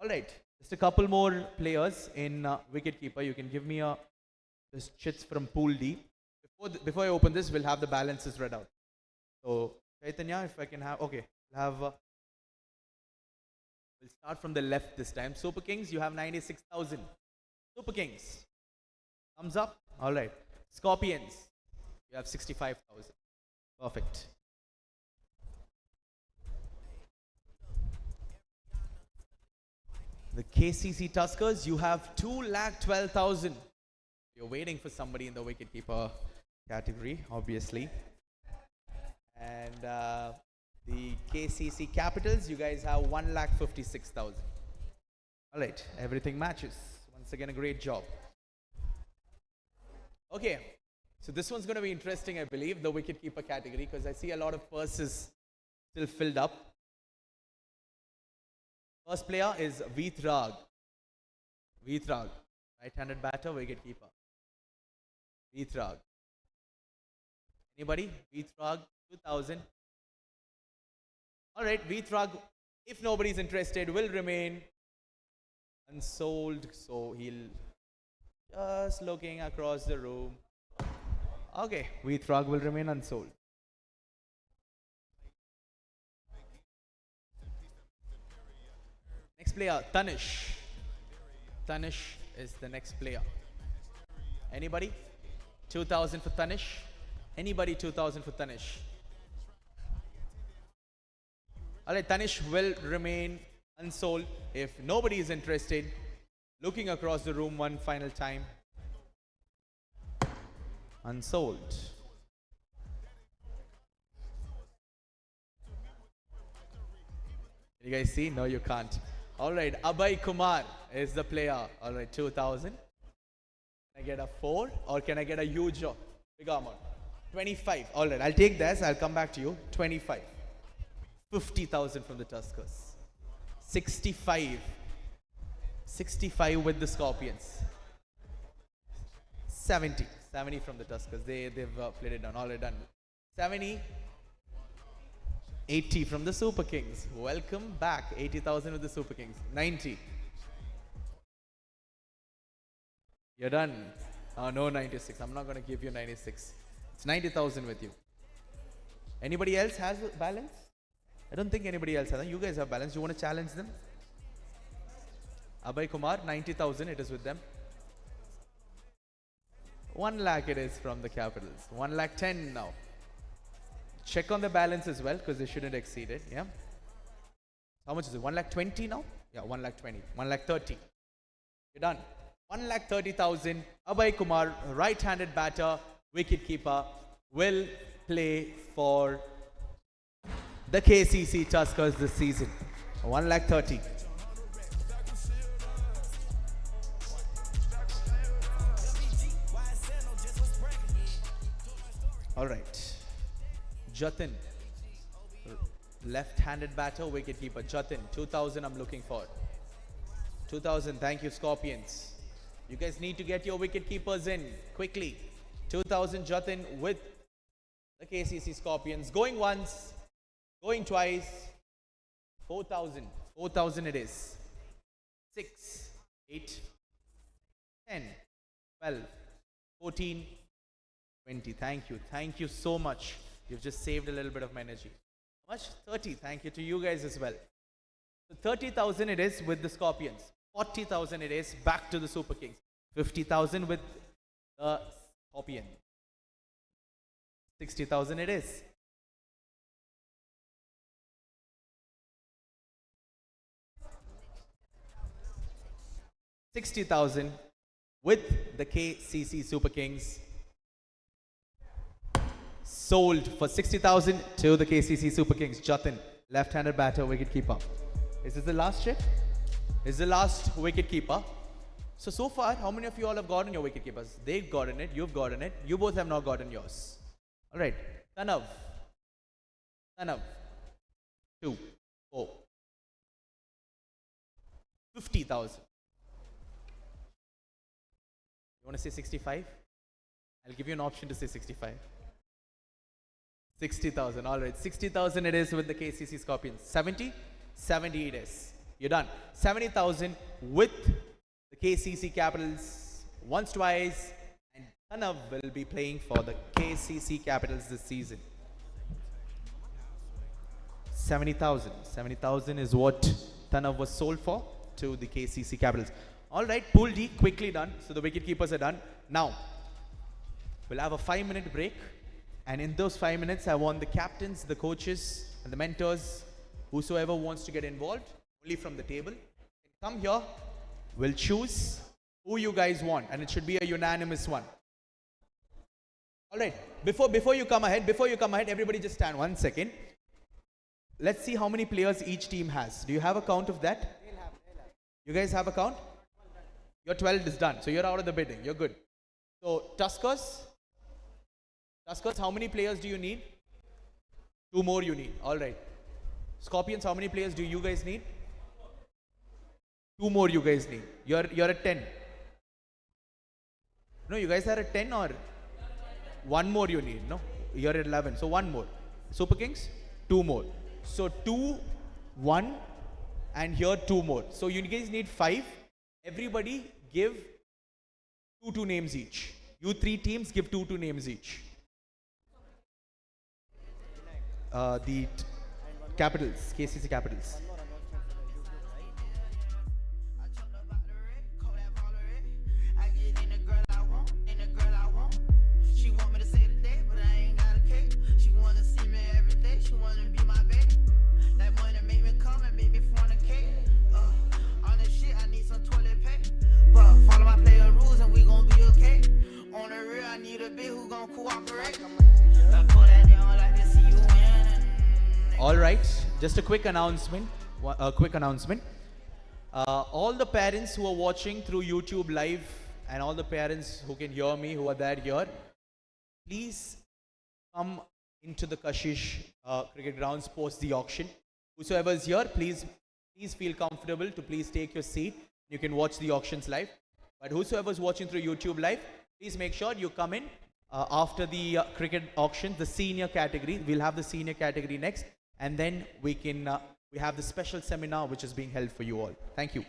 All right, just a couple more players in wicket-keeper. You can give me this chits from Pool D. Before I open this, we'll have the balances read out. So, Chaitanya, if I can have, okay, we'll start from the left this time. Super Kings, you have 96,000. Super Kings, thumbs up. All right. Scorpions, you have 65,000. Perfect. The KCC Tuskers, you have 2,12,000. You're waiting for somebody in the wicket-keeper category, obviously. And the KCC Capitals, you guys have 1,56,000. All right, everything matches. Once again, a great job. Okay, so this one's going to be interesting, I believe, the wicket-keeper category, because I see a lot of purses still filled up. First player is Virat. Virat, right-handed batter, wicket-keeper. Virat. Anybody? Virat, 2,000. All right, Virat, if nobody's interested, will remain unsold. So he'll just looking across the room. Okay, Virat will remain unsold. Next player, Tanish. Tanish is the next player. Anybody? 2,000 for Tanish. Anybody 2,000 for Tanish? Alright, Tanish will remain unsold if nobody is interested. Looking across the room one final time. Unsold. You guys see? No, you can't. Alright, Abhay Kumar is the player. Alright, 2,000. Can I get a 4 or can I get a huge big amount? 25. Alright, I'll take this. I'll come back to you. 25. 50,000 from the Tuskers. 65. 65 with the Scorpions. 70. 70 from the Tuskers. They've played it down. All right, done. 70. 80 from the Super Kings. Welcome back. 80,000 with the Super Kings. 90. You're done. Oh, no 96. I'm not going to give you 96. It's 90,000 with you. Anybody else has balance? I don't think anybody else has. You guys have balance. You want to challenge them? Abhay Kumar, 90,000. It is with them. 1 lakh it is from the Capitals. 1,10,000 now. Check on the balance as well because they shouldn't exceed it. Yeah. How much is it? 1,20,000 now? Yeah, 1,20,000. 1,30,000. You're done. 1,30,000. Abhay Kumar, right-handed batter, wicket-keeper, will play for the KCC Tuskers this season. 1,30,000. All right. Jatin, left-handed batter, wicket-keeper. Jatin, 2,000 I'm looking for. 2,000, thank you, Scorpions. You guys need to get your wicket-keepers in quickly. 2,000 Jatin with the KCC Scorpions. Going once, going twice. 4,000. 4,000 it is. 6, 8, 10, 12, 14, 20. Thank you. Thank you so much. You've just saved a little bit of my energy. How much? 30. Thank you to you guys as well. So 30,000 it is with the Scorpions. 40,000 it is back to the Super Kings. 50,000 with the Scorpion. 60,000 it is. $60,000 with the KCC Super Kings. Sold for 60,000 to the KCC Super Kings. Jatin, left-handed batter, wicket-keeper. Is this the last check? Is the last wicket-keeper. So far, how many of you all have gotten your wicket-keepers? They've gotten it, you've gotten it. You both have not gotten yours. Alright, Tanav. 2, 4. 50,000. You want to say 65? I'll give you an option to say 65. 60,000, alright. 60,000 it is with the KCC Scorpions. 70? 70 it is. You're done. 70,000 with the KCC Capitals once, twice, and Tanav will be playing for the KCC Capitals this season. 70,000. 70,000 is what Tanav was sold for to the KCC Capitals. Alright, Pool D quickly done. So the wicket keepers are done. Now, we'll have a 5-minute break. And in those 5 minutes, I want the captains, the coaches, and the mentors, whosoever wants to get involved, only from the table, come here. We'll choose who you guys want, and it should be a unanimous one. All right. Before you come ahead, everybody just stand 1 second. Let's see how many players each team has. Do you have a count of that? You guys have a count? Your 12 is done, so you're out of the bidding. You're good. So Tuskers, how many players do you need? 2 more you need. All right. Scorpions, how many players do you guys need? 2 more you guys need. You're at 10. No, you guys are at 10 or 1 more you need. No, you're at 11. So 1 more. Super Kings, 2 more. So 2, 1, and here 2 more. So you guys need 5. Everybody give 2 names each. You 3 teams give 2 names each. The Capitals, KCC Capitals. All right, just a quick announcement. All the parents who are watching through YouTube live and all the parents who can hear me, who are there here, please come into the Kashish cricket grounds post the auction. Whosoever is here, please feel comfortable to please take your seat. You can watch the auctions live. But whosoever is watching through YouTube live, please make sure you come in after the cricket auction, the senior category. We'll have the senior category next. And then we have the special seminar which is being held for you all. Thank you.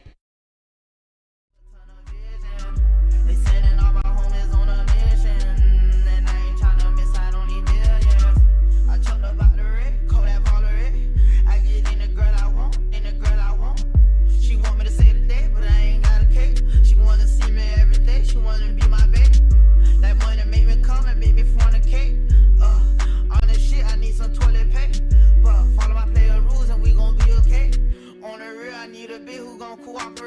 Who gon' cooperate?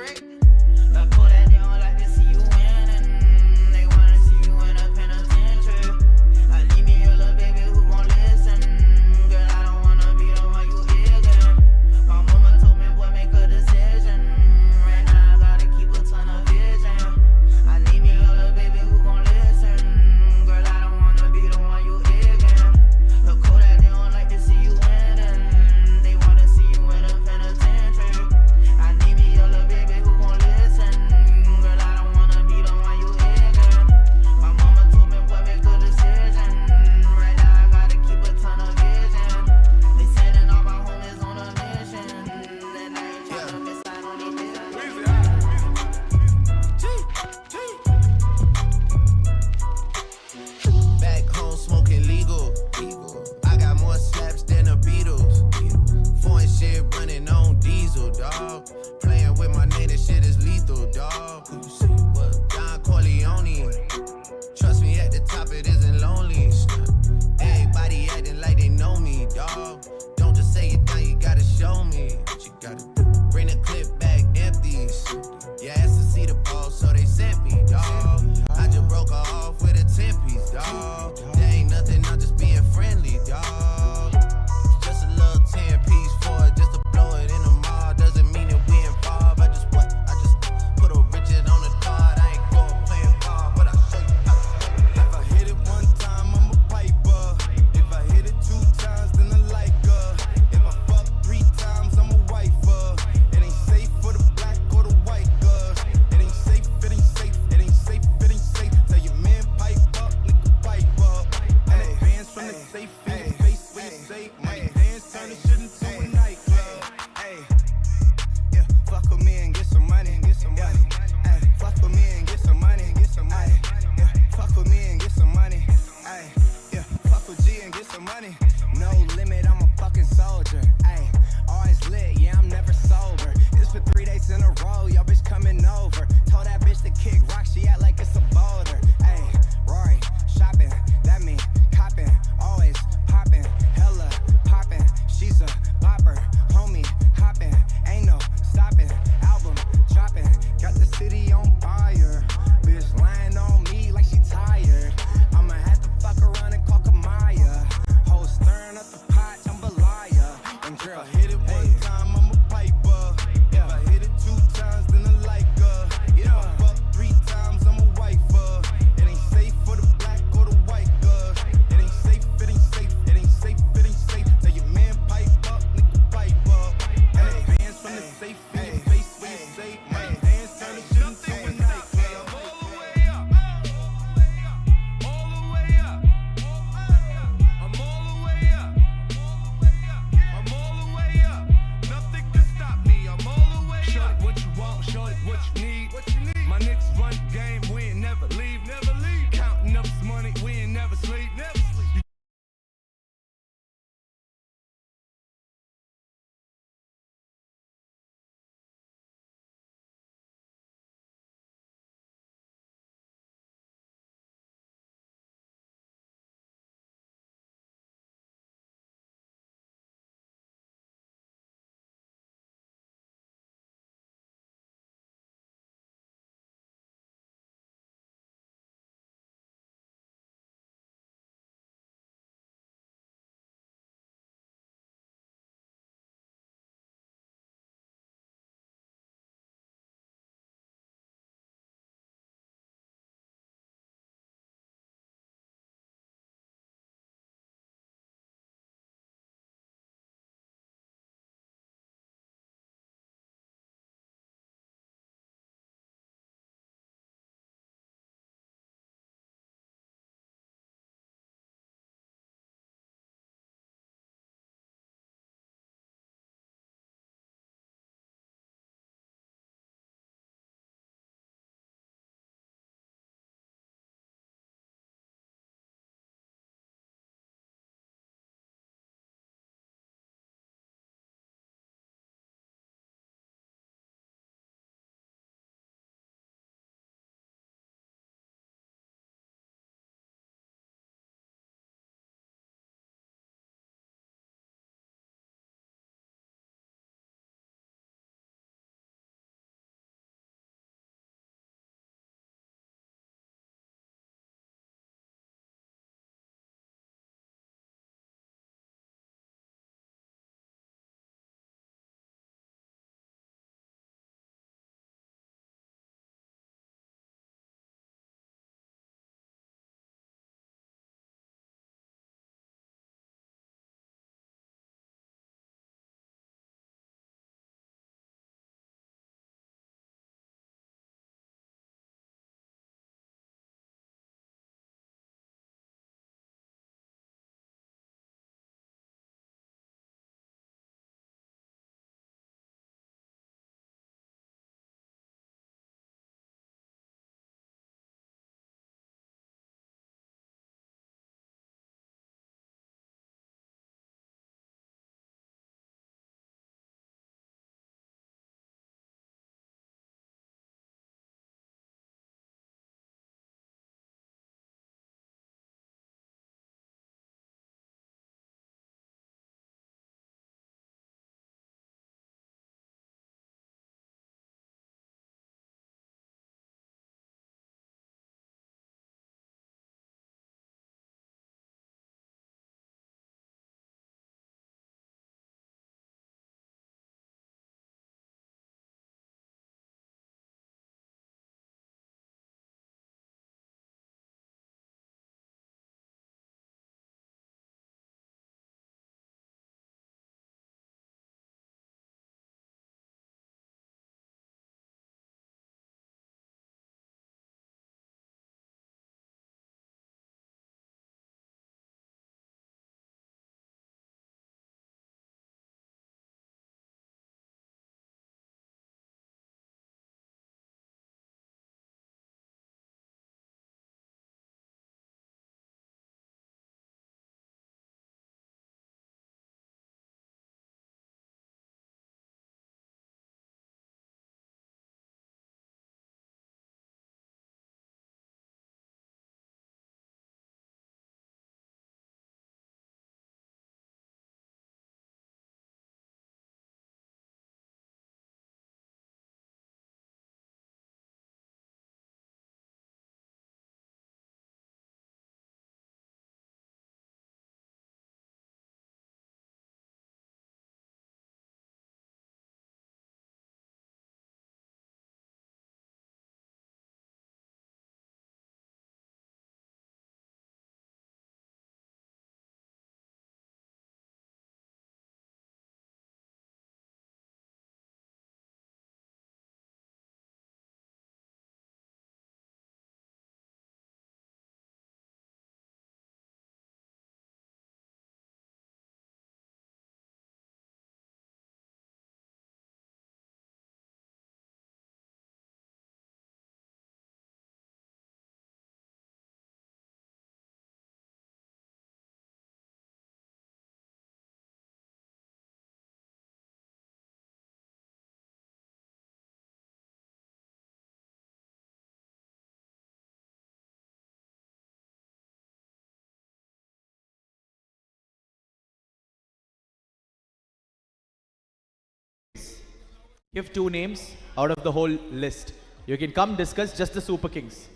Give 2 names out of the whole list. You can come discuss just the Super Kings.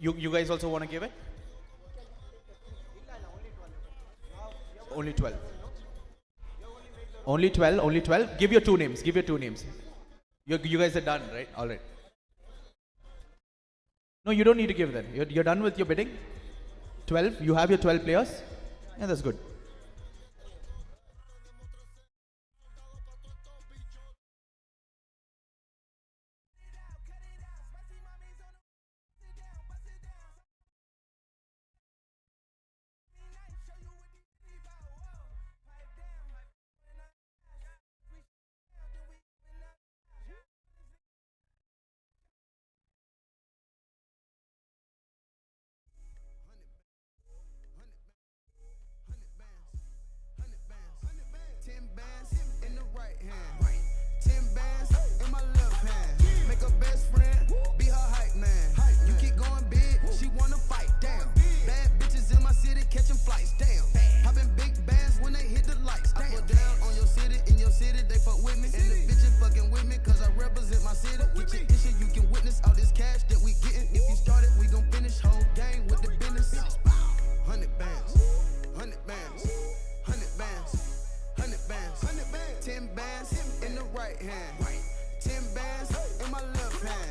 You guys also want to give it? Only 12. Only 12, only 12. Give your 2 names. Give your 2 names. You guys are done, right? All right. No, you don't need to give that. You're done with your bidding? 12? You have your 12 players? Yeah, that's good.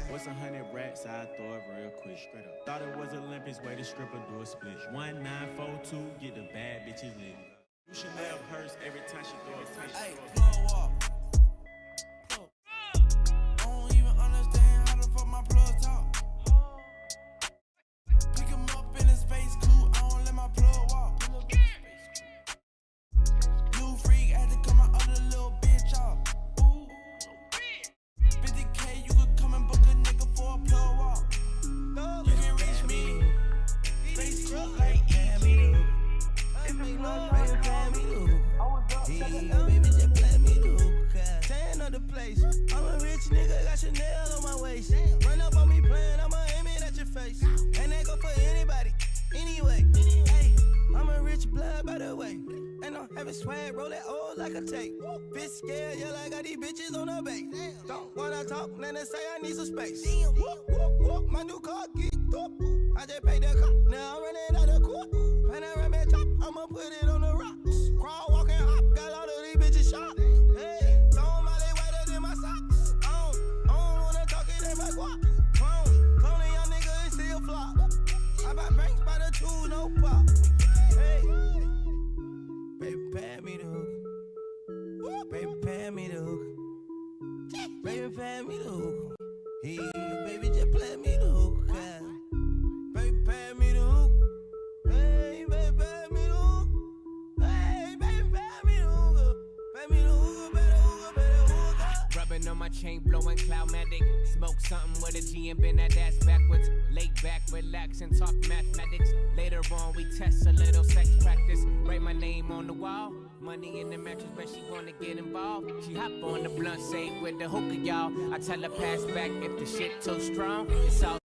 What's 100 racks? I throw it real quick, straight up. Thought it was Olympics, way to stripper do a split. 1942, get the bad bitches lit. You should have purse every time she throw it. Hey, plug walk. I don't even understand how the fuck my plug talk. Pick him up in a space coupe, I don't let my plug walk. New freak, had to cut my other little bitch off. 50K, you could come and book a nigga for a plug walk. You can reach me. Space coupe like Miami. It make love right at me. Baby, just play me do. Tan of the place. I'm a rich nigga, got Chanel on my waist. Run up on me playing, I'ma aim it at your face. And that go for anybody, anyway. Hey, I'm a rich blood by the way. And I'm having swag, roll that old like a tape. Bitch scared, yeah, I got these bitches on the base. Don't wanna talk, then they say I need some space. My new car geeked up. I just paid the cop, now I'm running out of court. Panoramic top, I'ma put it on the rocks. Crawl, walk, and hop, got all of these bitches shot. Hey, throw my leg whiter than my socks. I don't wanna talk it in my guap. Cloning young nigga, it still flop. I buy banks by the two, no pop. Hey, baby, pay me the hook. Baby, pay me the hook. Baby, pay me the hook. Hey, baby, just play me the hook. Baby, pay me the hook. Hey, baby, pay me the hook. Hey, baby, pay me the hook. Pay me the hook, better hook. Rubbing on my chain, blowing Cloudmatic. Smoke something with a G and bend that ass backwards. Lay back, relax, and talk mathematics. Later on, we test a little sex practice. Write my name on the wall. Money in the mattress, but she wanna get involved. She hop on the blunt, say with the hookah, y'all. I tell her pass back if the shit too strong. It's all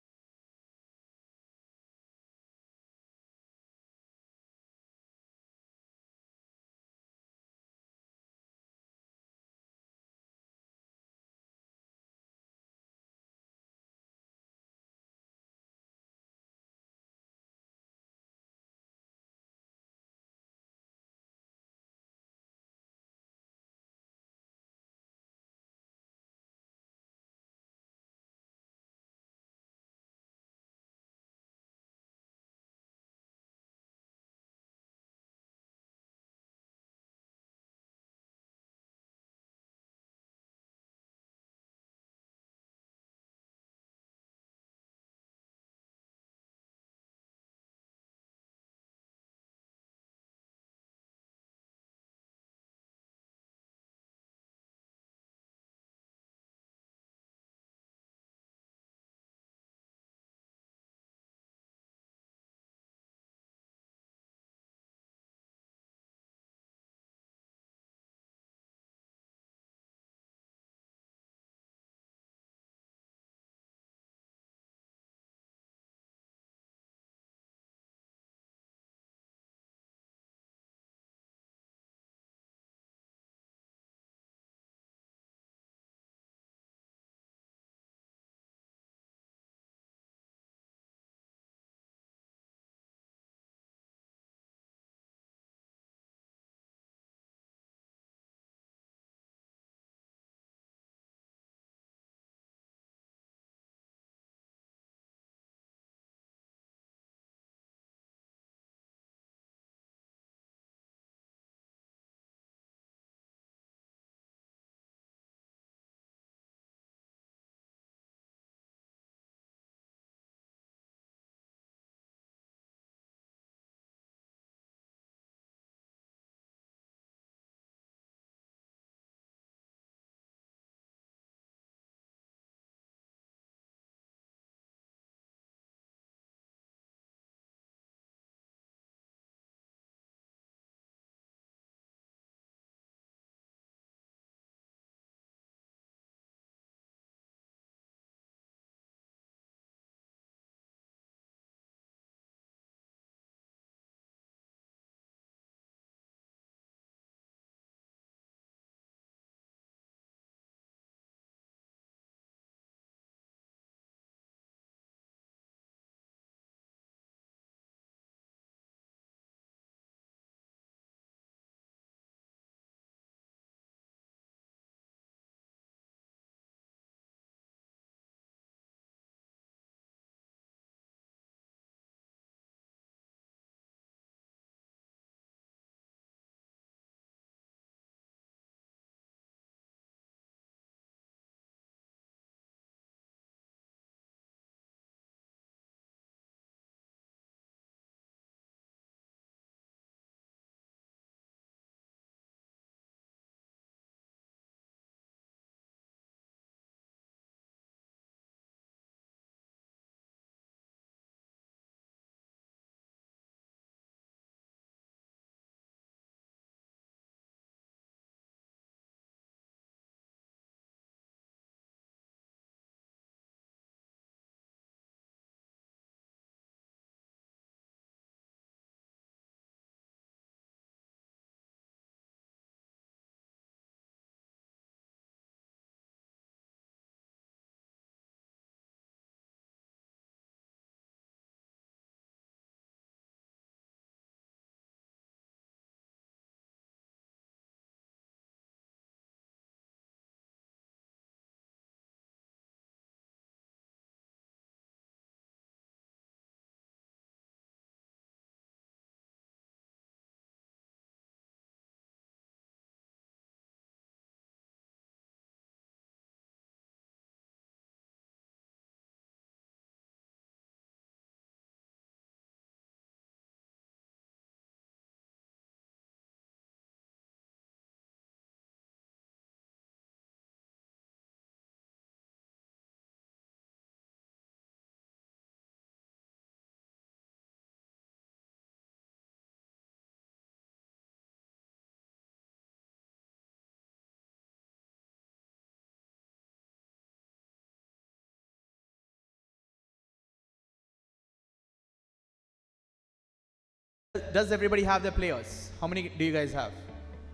Does everybody have their players? How many do you guys have?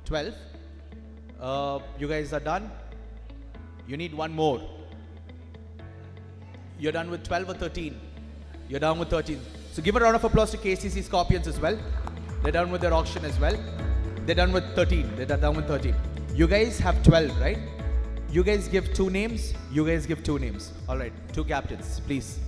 12. You guys are done. You need one more. You're done with 12 or 13? You're done with 13. So give a round of applause to KCC Scorpions as well. They're done with their auction as well. They're done with 13. They're done with 13. You guys have 12, right? You guys give 2 names. You guys give 2 names. All right. 2 captains, please.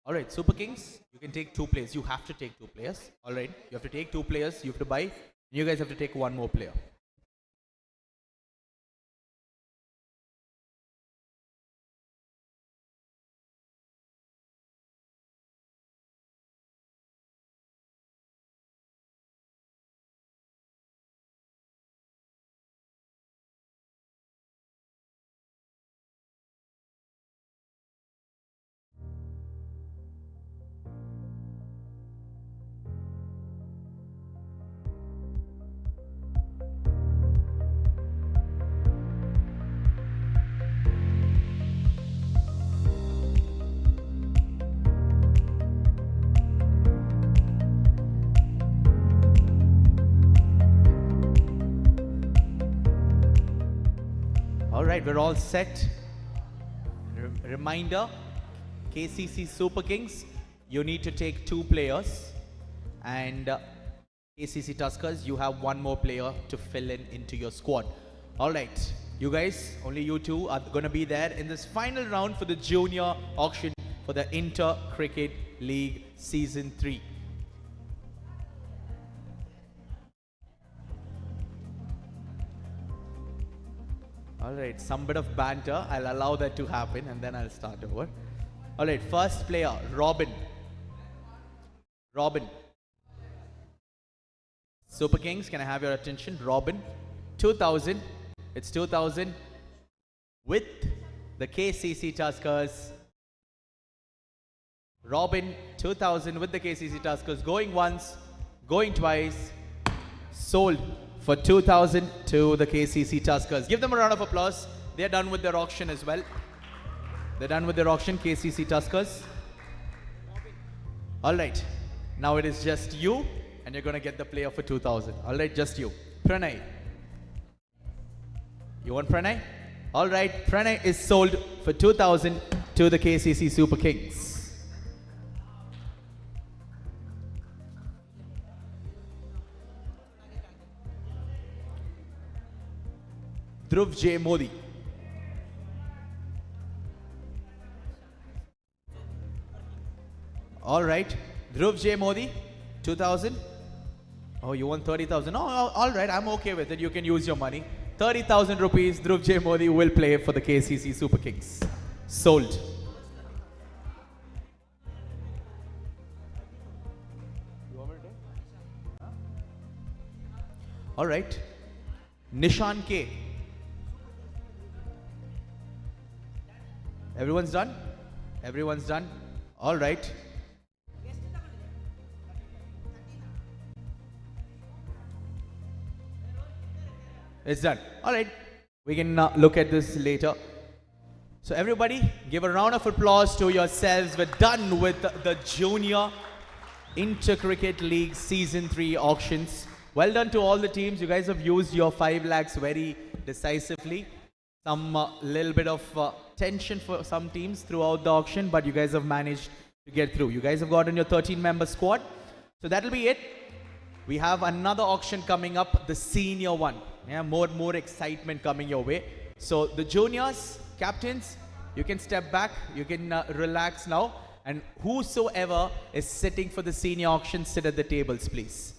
All right, Super Kings, you can take 2 players. You have to take 2 players. All right, you have to take 2 players. You have to buy. You guys have to take 1 more player. All right, we're all set. Reminder, KCC Super Kings, you need to take 2 players. And KCC Tuskers, you have 1 more player to fill in into your squad. All right, you guys, only you 2 are going to be there in this final round for the junior auction for the Inter Cricket League Season 3. All right, some bit of banter. I'll allow that to happen and then I'll start over. All right, first player, Robin. Robin. Super Kings, can I have your attention? Robin, 2,000. It's 2,000 with the KCC Tuskers. Robin, 2,000 with the KCC Tuskers. Going once, going twice. Sold for 2,000 to the KCC Tuskers. Give them a round of applause. They're done with their auction as well. They're done with their auction, KCC Tuskers. All right. Now it is just you, and you're going to get the player for 2,000. All right, just you. Pranay. You want Pranay? All right, Pranay is sold for 2,000 to the KCC Super Kings. Dhruv J. Modi. All right, Dhruv J. Modi, 2,000. Oh, you want 30,000? Oh, all right, I'm okay with it. You can use your money. 30,000 rupees, Dhruv J. Modi will play for the KCC Super Kings. Sold. All right, Nishan K. Everyone's done? Everyone's done? All right. It's done. All right. We can look at this later. So everybody, give a round of applause to yourselves. We're done with the Junior Inter Cricket League Season 3 auctions. Well done to all the teams. You guys have used your 5 lakhs very decisively. Some little bit of tension for some teams throughout the auction, but you guys have managed to get through. You guys have gotten your 13-member squad. So that'll be it. We have another auction coming up, the senior one. Yeah, more excitement coming your way. So the juniors, captains, you can step back. You can relax now. And whosoever is sitting for the senior auction, sit at the tables, please.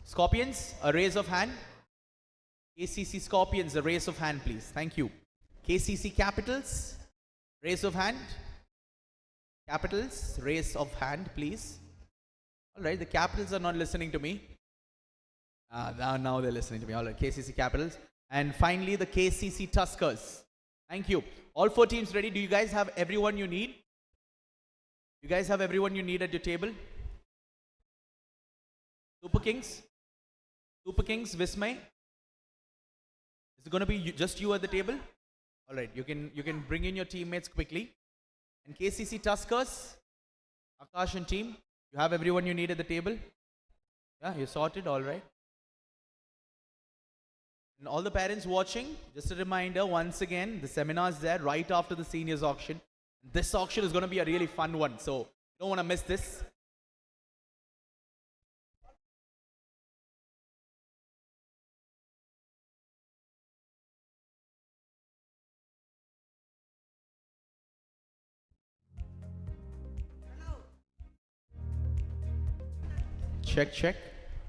Scorpions, a raise of hand. KCC Scorpions, a raise of hand, please. Thank you. KCC Capitals, raise of hand. Capitals, raise of hand, please. All right, the Capitals are not listening to me. Now they're listening to me. All right, KCC Capitals. And finally, the KCC Tuskers. Thank you. All 4 teams ready? Do you guys have everyone you need? You guys have everyone you need at your table? Super Kings? Super Kings, Vismay? Is it going to be just you at the table? All right, you can bring in your teammates quickly. And KCC Tuskers, Akash and team, you have everyone you need at the table? Yeah, you're sorted, all right. And all the parents watching, just a reminder, once again, the seminar is there right after the seniors auction. This auction is going to be a really fun one, so you don't want to miss this. Check, check.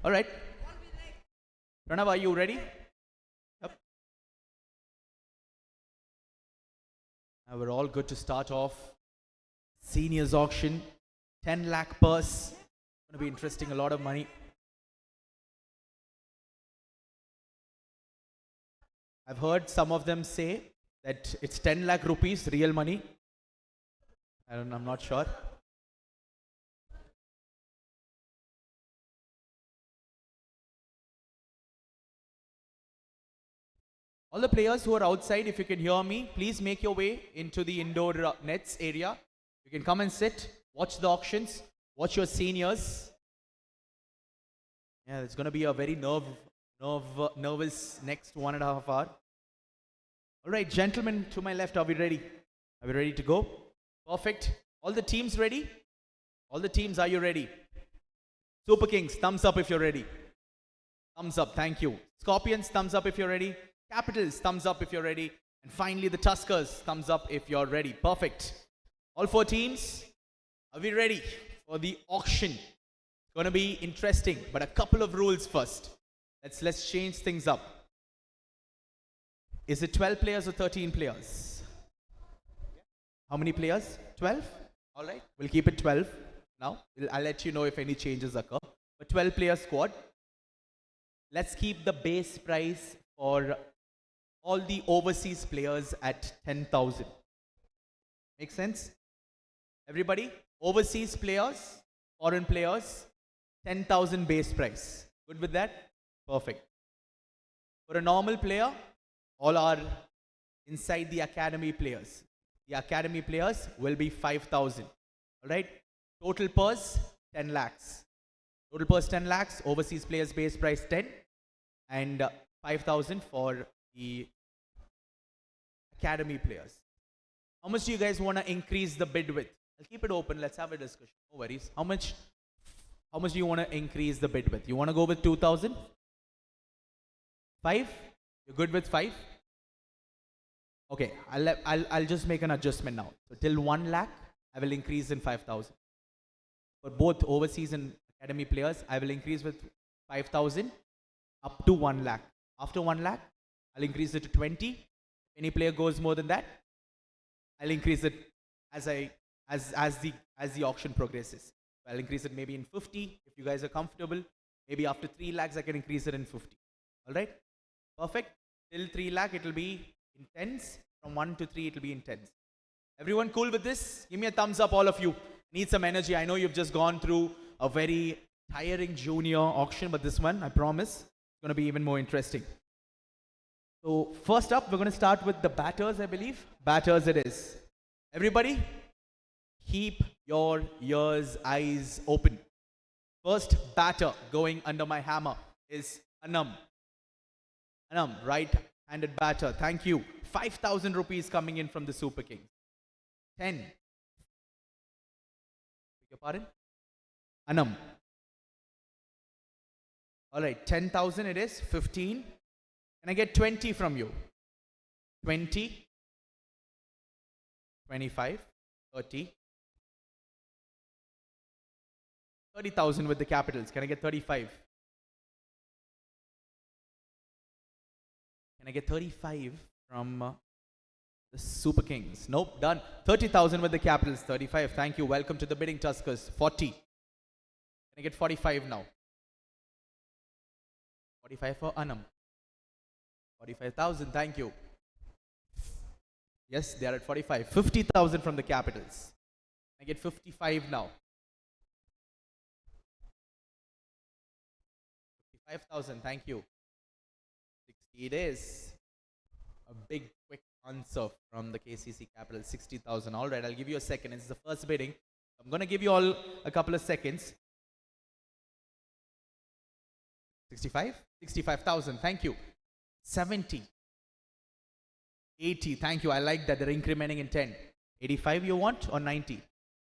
All right. Pranav, are you ready? Yep. Now we're all good to start off. Seniors auction, 10 lakh purse. Going to be interesting, a lot of money. I've heard some of them say that it's 10 lakh rupees, real money. I'm not sure. All the players who are outside, if you can hear me, please make your way into the indoor nets area. You can come and sit, watch the auctions, watch your seniors. Yeah, it's going to be a very nervous next 1.5 hours. All right, gentlemen to my left, are we ready? Are we ready to go? Perfect. All the teams ready? All the teams, are you ready? Super Kings, thumbs up if you're ready. Thumbs up, thank you. Scorpions, thumbs up if you're ready. Capitals, thumbs up if you're ready. And finally, the Tuskers, thumbs up if you're ready. Perfect. All 4 teams, are we ready for the auction? It's going to be interesting, but a couple of rules first. Let's change things up. Is it 12 players or 13 players? How many players? 12? All right, we'll keep it 12 now. I'll let you know if any changes occur. But 12 player squad. Let's keep the base price for all the overseas players at 10,000. Make sense? Everybody? Overseas players, foreign players, 10,000 base price. Good with that? Perfect. For a normal player, all are inside the academy players. The academy players will be 5,000. All right? Total purse, 10 lakhs. Total purse 10 lakhs, overseas players base price 10, and 5,000 for the academy players. How much do you guys want to increase the bid with? I'll keep it open. Let's have a discussion. No worries. How much do you want to increase the bid with? You want to go with 2,000? 5? You're good with 5? Okay, I'll just make an adjustment now. So till 1 lakh, I will increase in 5,000. For both overseas and academy players, I will increase with 5,000 up to 1 lakh. After 1 lakh, I'll increase it to 20. If any player goes more than that, I'll increase it as the auction progresses. I'll increase it maybe in 50 if you guys are comfortable. Maybe after 3 lakhs, I can increase it in 50. All right? Perfect. Till 3 lakh, it will be in tens. From 1 to 3, it will be in tens. Everyone cool with this? Give me a thumbs up, all of you. Need some energy. I know you've just gone through a very tiring junior auction, but this one, I promise, is going to be even more interesting. So first up, we're going to start with the batters, I believe. Batters it is. Everybody, keep your ears, eyes open. First batter going under my hammer is Anam. Anam, right-handed batter. Thank you. 5,000 rupees coming in from the Super Kings. 10. Beg your pardon? Anam. All right, 10,000 it is. 15. Can I get 20 from you? 20. 25. 30. 30,000 with the Capitals. Can I get 35? Can I get 35 from the Super Kings? Nope, done. 30,000 with the Capitals. 35, thank you. Welcome to the bidding Tuskers. 40. Can I get 45 now? 45 for Anam. 45,000, thank you. Yes, they are at 45. 50,000 from the Capitals. Can I get 55 now? 55,000, thank you. 60 it is. A big, quick answer from the KCC Capitals. 60,000. All right, I'll give you a second. It's the first bidding. I'm going to give you all a couple of seconds. 65? 65,000. Thank you. 70. 80. Thank you. I like that. They're incrementing in 10. 85 you want or 90?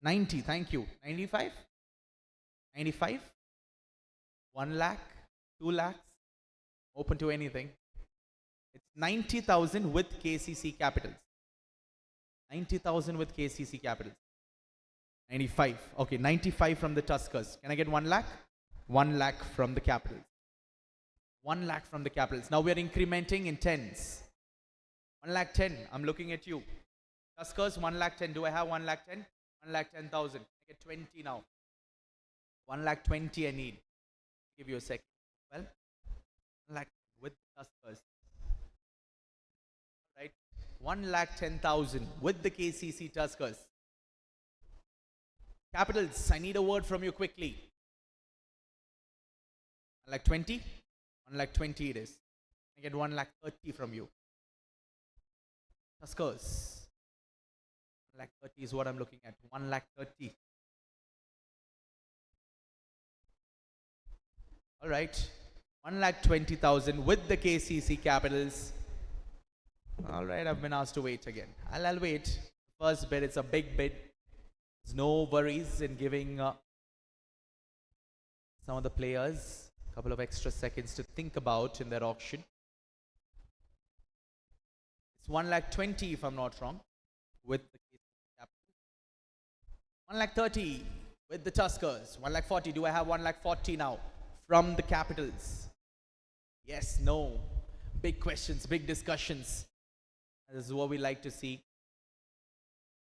90. Thank you. 95? 95? 1 lakh? 2 lakhs? Open to anything. It's 90,000 with KCC Capitals. 90,000 with KCC Capitals. 95. Okay, 95 from the Tuskers. Can I get 1 lakh? 1 lakh from the Capitals. 1 lakh from the Capitals. Now we are incrementing in tens. 1 lakh 10. I'm looking at you. Tuskers, 1 lakh 10. Do I have 1 lakh 10? 1 lakh 10,000. I get 20 now. 1 lakh 20 I need. Give you a second. Well, 1 lakh with Tuskers. Right? 1 lakh 10,000 with the KCC Tuskers. Capitals, I need a word from you quickly. 1 lakh 20? 1 lakh 20 it is. I get 1 lakh 30 from you. Tuskers. 1 lakh 30 is what I'm looking at. 1 lakh 30. All right. 1 lakh 20,000 with the KCC Capitals. All right, I've been asked to wait again. I'll wait. First bid, it's a big bid. There's no worries in giving some of the players a couple of extra seconds to think about in their auction. It's 1 lakh 20 if I'm not wrong with the KCC Capitals. 1 lakh 30 with the Tuskers. 1 lakh 40. Do I have 1 lakh 40 now from the Capitals? Yes, no. Big questions, big discussions. This is what we like to see.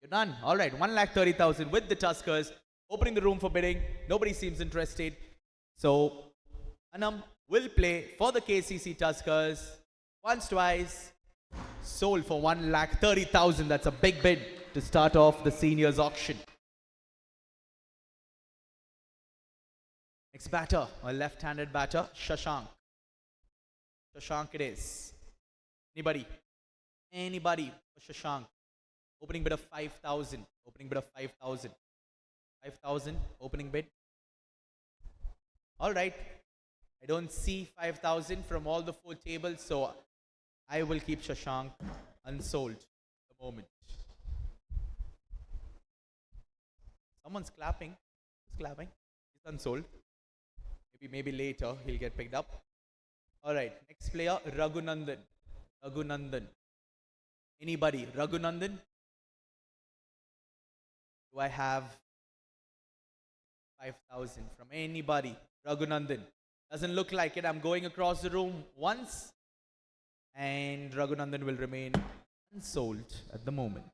You're done. All right, 1 lakh 30,000 with the Tuskers. Opening the room for bidding. Nobody seems interested. So, Anam will play for the KCC Tuskers. Once, twice. Sold for 1 lakh 30,000. That's a big bid to start off the seniors auction. Next batter, a left-handed batter, Shashank. Shashank it is. Anybody? Anybody for Shashank? Opening bid of 5,000. Opening bid of 5,000. 5,000 opening bid. All right. I don't see 5,000 from all the 4 tables, so I will keep Shashank unsold at the moment. Someone's clapping. Who's clapping? He's unsold. Maybe later he'll get picked up. All right. Next player, Raghunandan. Raghunandan. Anybody? Raghunandan? Do I have 5,000 from anybody? Raghunandan. Doesn't look like it. I'm going across the room once. And Raghunandan will remain unsold at the moment.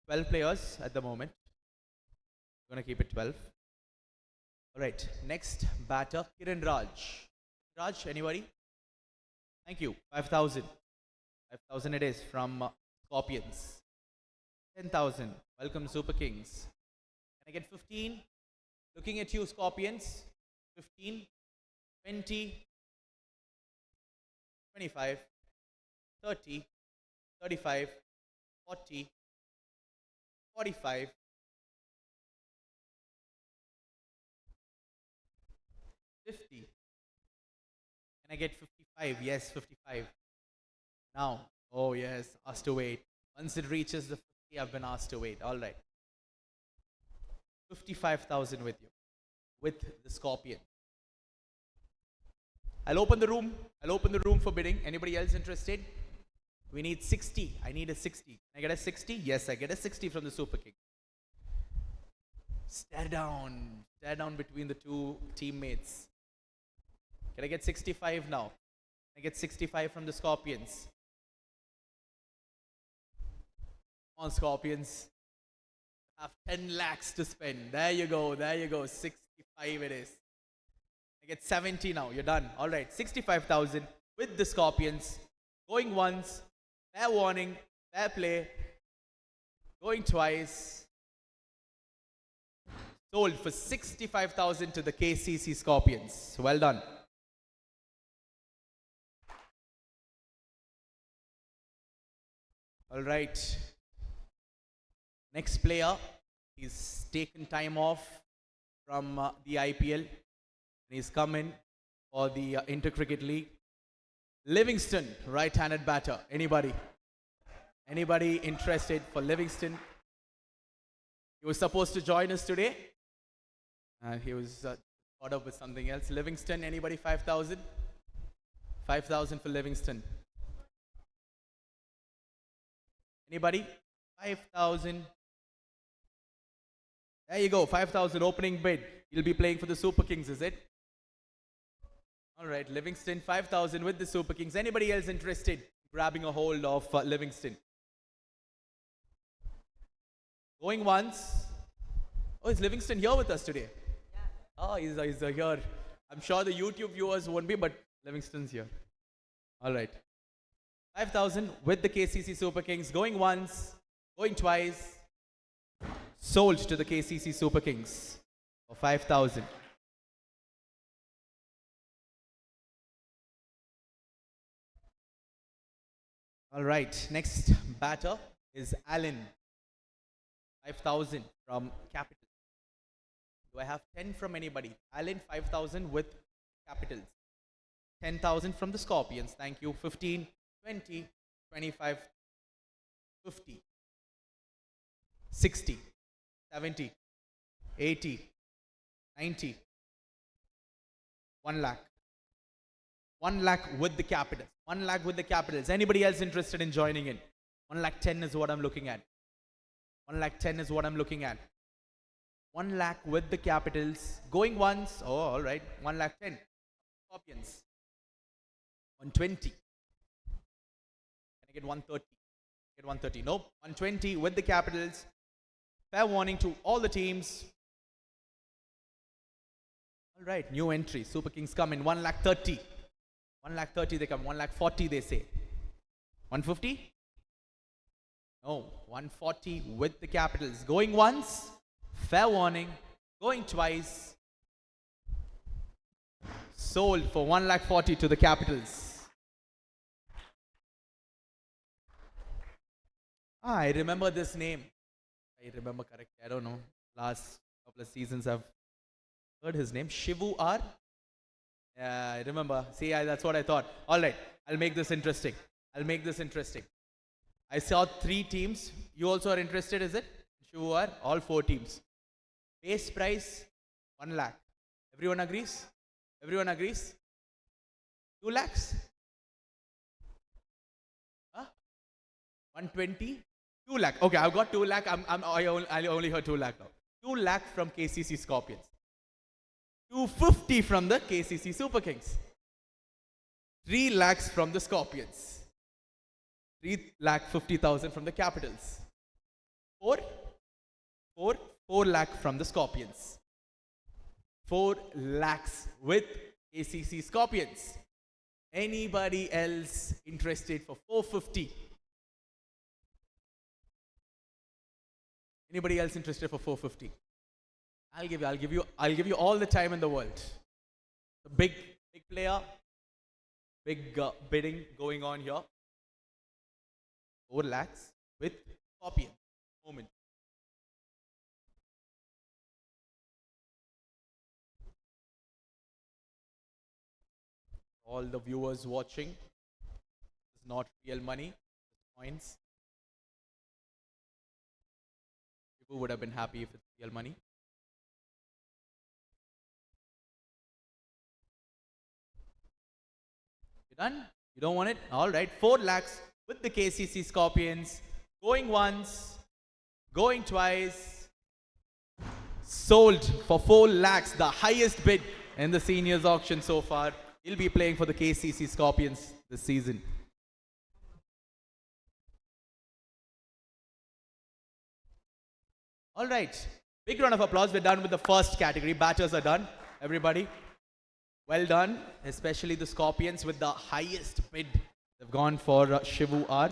12 players at the moment. I'm going to keep it 12. All right. Next batter, Kiran Raj. Raj, anybody? Thank you. 5,000. 5,000 it is from Scorpions. 10,000. Welcome, Super Kings. Can I get 15? Looking at you, Scorpions. 15, 20, 25, 30, 35, 40, 45, 50. Can I get 55? Yes, 55. Now, oh yes, asked to wait. Once it reaches the 50, I've been asked to wait. All right. 55,000 with you, with the Scorpion. I'll open the room. I'll open the room for bidding. Anybody else interested? We need 60. I need a 60. Can I get a 60? Yes, I get a 60 from the Super King. Stare down. Stare down between the two teammates. Can I get 65 now? Can I get 65 from the Scorpions? Come on, Scorpions. Have 10 lakhs to spend. There you go. There you go. 65 it is. I get 70 now. You're done. All right. 65,000 with the Scorpions. Going once. Fair warning. Fair play. Going twice. Sold for 65,000 to the KCC Scorpions. Well done. All right. Next player. He's taken time off from the IPL. And he's come in for the Inter-Cricket League. Livingston, right-handed batter. Anybody? Anybody interested for Livingston? He was supposed to join us today. He was caught up with something else. Livingston, anybody 5,000? 5,000 for Livingston. Anybody? 5,000. There you go, 5,000 opening bid. You'll be playing for the Super Kings, is it? All right, Livingston, 5,000 with the Super Kings. Anybody else interested in grabbing a hold of Livingston? Going once. Oh, is Livingston here with us today? Yeah. Oh, he's here. I'm sure the YouTube viewers won't be, but Livingston's here. All right. 5,000 with the KCC Super Kings. Going once. Going twice. Sold to the KCC Super Kings for 5,000. All right. Next batter is Allen. 5,000 from Capital. Do I have 10 from anybody? Allen, 5,000 with Capitals. 10,000 from the Scorpions. Thank you. 15, 20, 25, 50, 60, 70, 80, 90, 1 lakh. 1 lakh with the Capitals. 1 lakh with the Capitals. Anybody else interested in joining in? 1 lakh 10 is what I'm looking at. 1 lakh 10 is what I'm looking at. 1 lakh with the Capitals. Going once. Oh, all right. 1 lakh 10. Scorpions. 120. Can I get 130? Get 130. Nope. 120 with the Capitals. Fair warning to all the teams. All right. New entry. Super Kings come in. 1 lakh 30. 1 lakh 30 they come. 1 lakh 40 they say. 150? No, 140 with the Capitals. Going once, fair warning. Going twice, sold for 1 lakh 40 to the Capitals. I remember this name. I remember correctly. I don't know. Last couple of seasons I've heard his name. Shibu R. Yeah, I remember. See, that's what I thought. All right, I'll make this interesting. I saw 3 teams. You also are interested, is it? You are all 4 teams. Base price 1 lakh. Everyone agrees? 2 lakhs? Huh? 120? 2 lakh. Okay, I've got 2 lakh. I only heard 2 lakh now. 2 lakh from KCC Scorpions. 250 from the KCC Super Kings. 3 lakhs from the Scorpions. 3,50,000 from the Capitals. 4 lakh from the Scorpions. 4 lakhs with KCC Scorpions. Anybody else interested for 450? Anybody else interested for 450? I'll give you all the time in the world. The big player, big bidding going on here. 4 lakhs with Scorpion. Moment. All the viewers watching, it's not real money, it's coins. People would have been happy if it's real money. You done? You don't want it? All right, 4 lakhs with the KCC Scorpions. Going once, going twice, Sold for 4 lakhs, the highest bid in the seniors auction so far. He'll be playing for the KCC Scorpions this season. All right. Big round of applause. We're done with the first category. Batters are done. Everybody, well done. Especially the Scorpions with the highest bid. They've gone for Shibu R.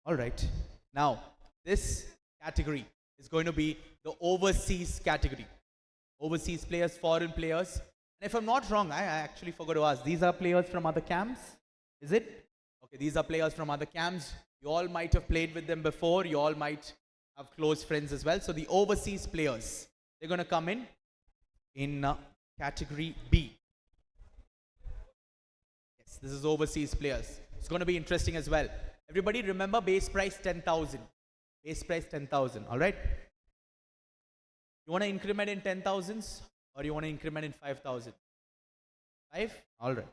All right. Now, this category is going to be the overseas category. Overseas players, foreign players. And if I'm not wrong, I actually forgot to ask. These are players from other camps? Is it? Okay, these are players from other camps. You all might have played with them before. You all might have close friends as well. So the overseas players, they're going to come in category B. Yes, this is overseas players. It's going to be interesting as well. Everybody remember base price 10,000. Base price 10,000. All right. You want to increment in 10,000s or you want to increment in 5,000? 5? All right.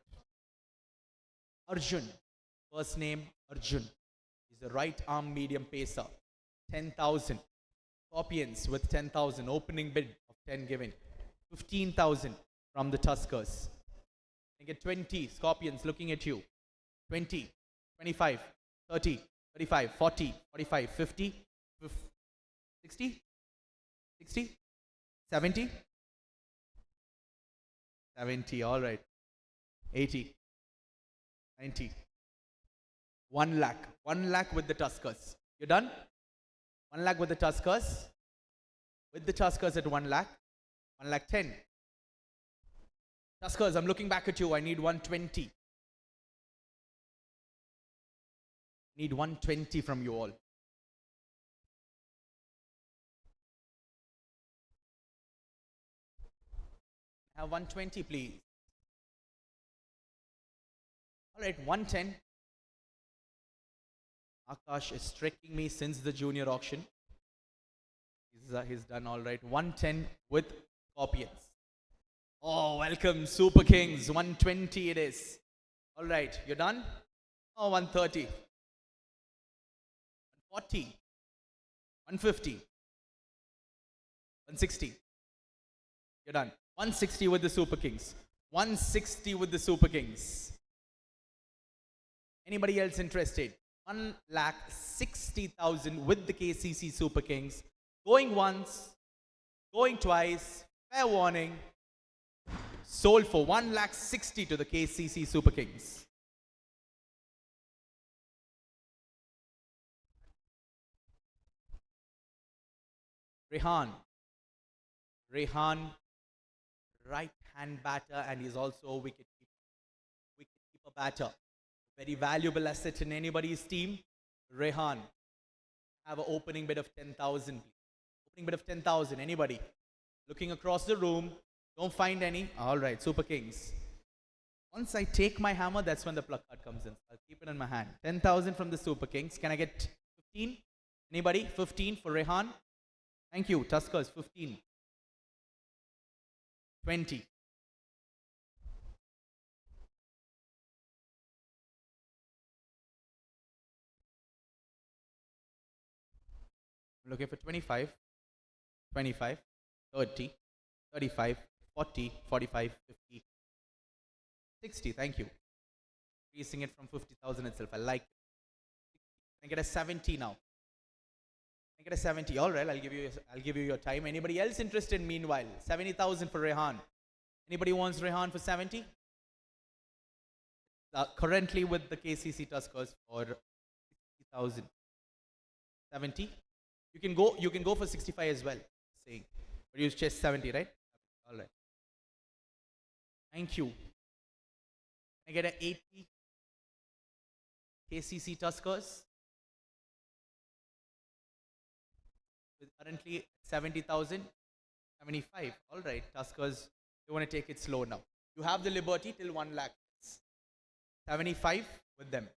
Arjun. First name Arjun. He's a right arm medium pacer. 10,000. Scorpions with 10,000. Opening bid of 10 given. 15,000 from the Tuskers. You get 20. Scorpions looking at you. 20, 25, 30, 35, 40, 45, 50, 60, 60, 70, 70, all right. 80, 90, 1 lakh. 1 lakh with the Tuskers. You're done? 1 lakh with the Tuskers. With the Tuskers at 1 lakh. 1 lakh 10. Tuskers, I'm looking back at you. I need 120. Need 120 from you all. Have 120, please. All right, 110. Akash is tricking me since the junior auction. He's done all right. 110 with Scorpions. Oh, welcome, Super Kings. 120 it is. All right, you're done? Oh, 130. 140. 150. 160. You're done. 160 with the Super Kings. 160 with the Super Kings. Anybody else interested? 1,60,000 with the KCC Super Kings. Going once, going twice. Fair warning. Sold for 1,60,000 to the KCC Super Kings. Rehan, right hand batter, and he's also a wicket-keeper. Wicket-keeper batter. Very valuable asset in anybody's team. Rehan. Have an opening bid of 10,000. Opening bid of 10,000. Anybody? Looking across the room. Don't find any. All right, Super Kings. Once I take my hammer, that's when the pluck card comes in. I'll keep it in my hand. 10,000 from the Super Kings. Can I get 15? Anybody? 15 for Rehan. Thank you. Tuskers, 15. 20. I'm looking for 25, 25, 30, 35, 40, 45, 50, 60. Thank you. Increasing it from 50,000 itself. I like it. Can I get a 70 now? Can I get a 70? All right, I'll give you your time. Anybody else interested meanwhile? 70,000 for Rehan. Anybody wants Rehan for 70? Currently with the KCC Tuskers for 60,000. 70. You can go for 65 as well. Saying, but you chase 70, right? All right. Thank you. Can I get an 80? KCC Tuskers. With currently 70,000. 75. All right. Tuskers, you want to take it slow now. You have the liberty till 1 lakh. 75 with them.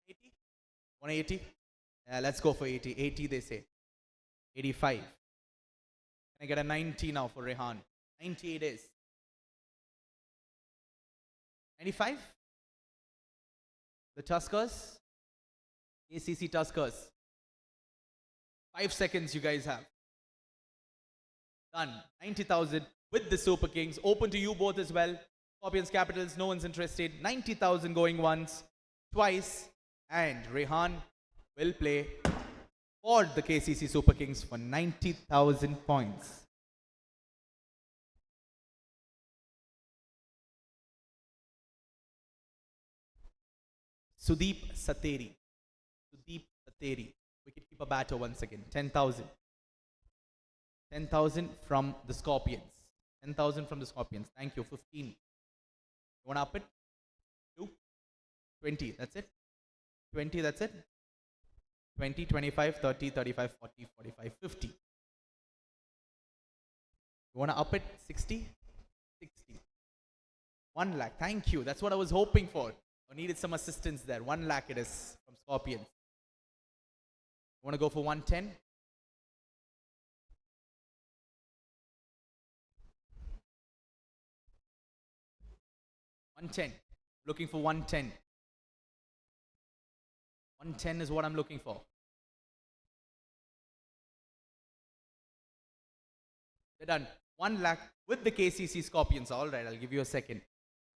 80? 180? Let's go for 80. 80 they say. 85. Can I get a 90 now for Rehan? 90 it is. 95? The Tuskers? KCC Tuskers. 5 seconds you guys have. Done. 90,000 with the Super Kings. Open to you both as well. Scorpions, Capitals, no one's interested. 90,000 going once, twice. And Rehan will play for the KCC Super Kings for 90,000 points. Sudeep Sateri. Sudeep Sateri. Wicket-keeper batter once again. 10,000. 10,000 from the Scorpions. 10,000 from the Scorpions. Thank you. 15. You want to up it? 2. 20. That's it. 20. That's it. 20, 25, 30, 35, 40, 45, 50. You want to up it? 60? 60. 1 lakh. Thank you. That's what I was hoping for. I needed some assistance there. 1 lakh it is from Scorpions. You want to go for 110? Looking for 110. 110 is what I'm looking for. They're done. 1 lakh with the KCC Scorpions. All right, I'll give you a second.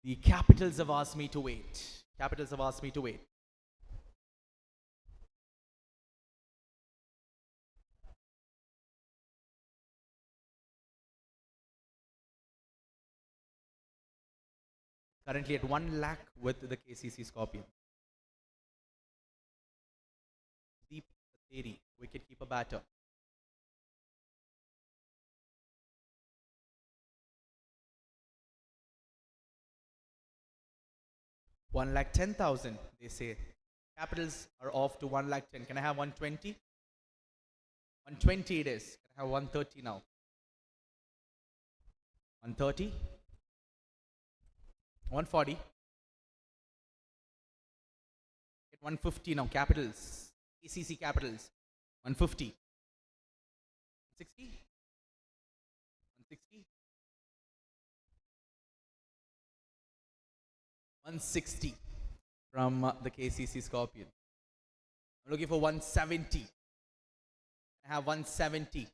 The Capitals have asked me to wait. Capitals have asked me to wait. Currently at 1 lakh with the KCC Scorpions. Deep Theory, wicket-keeper batter. One lakh 10,000, they say. Capitals are off to 1 lakh 10. Can I have 120? 120 it is. Can I have 130 now? 130? 140. Get 150 now. Capitals. ACC Capitals. 150. 160. 160. 160 from the KCC Scorpion. I'm looking for 170. I have 170.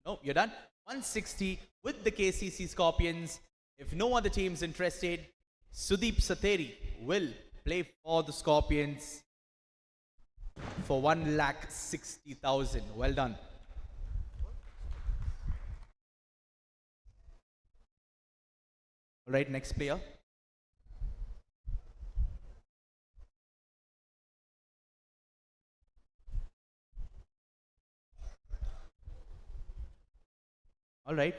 No, you're done. 160 with the KCC Scorpions. If no other team's interested, Sudeep Sateri will play for the Scorpions for 1,60,000. Well done. All right, next player. All right.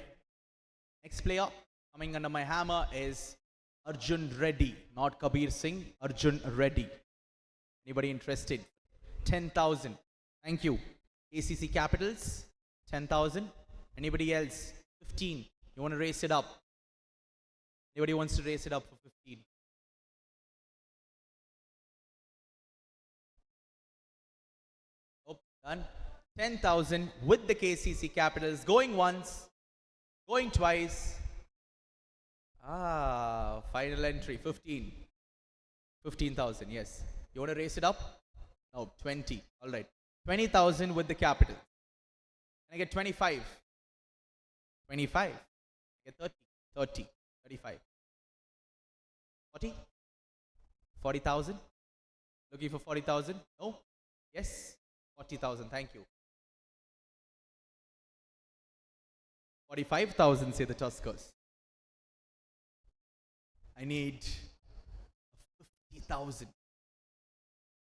Next player coming under my hammer is Arjun Reddy, not Kabir Singh, Arjun Reddy. Anybody interested? 10,000. Thank you. ACC Capitals, 10,000. Anybody else? 15. You want to raise it up? Anybody wants to raise it up for 15? Oh, done. 10,000 with the KCC Capitals. Going once, going twice. Final entry, 15. 15,000, yes. You want to raise it up? No, 20. All right. 20,000 with the Capital. Can I get 25? 25. Get 30. 30. 35. 40? 40,000? Looking for 40,000? No? Yes? 40,000. Thank you. 45,000 say the Tuskers. I need 50,000.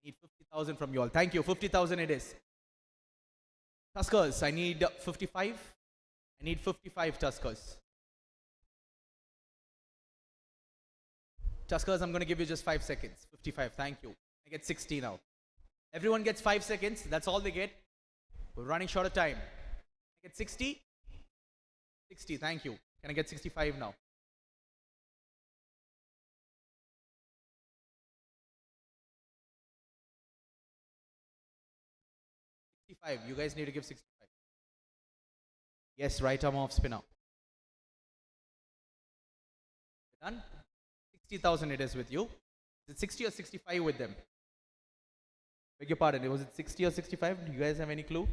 Need 50,000 from you all. Thank you. 50,000 it is. Tuskers, I need 55. I need 55 Tuskers. Tuskers, I'm going to give you just 5 seconds. 55. Thank you. I get 60 now. Everyone gets 5 seconds. That's all they get. We're running short of time. I get 60. 60. Thank you. Can I get 65 now? You guys need to give 65. Yes, right arm off spinner. Done? 60,000 it is with you. Is it 60 or 65 with them? Beg your pardon, was it 60 or 65? Do you guys have any clue?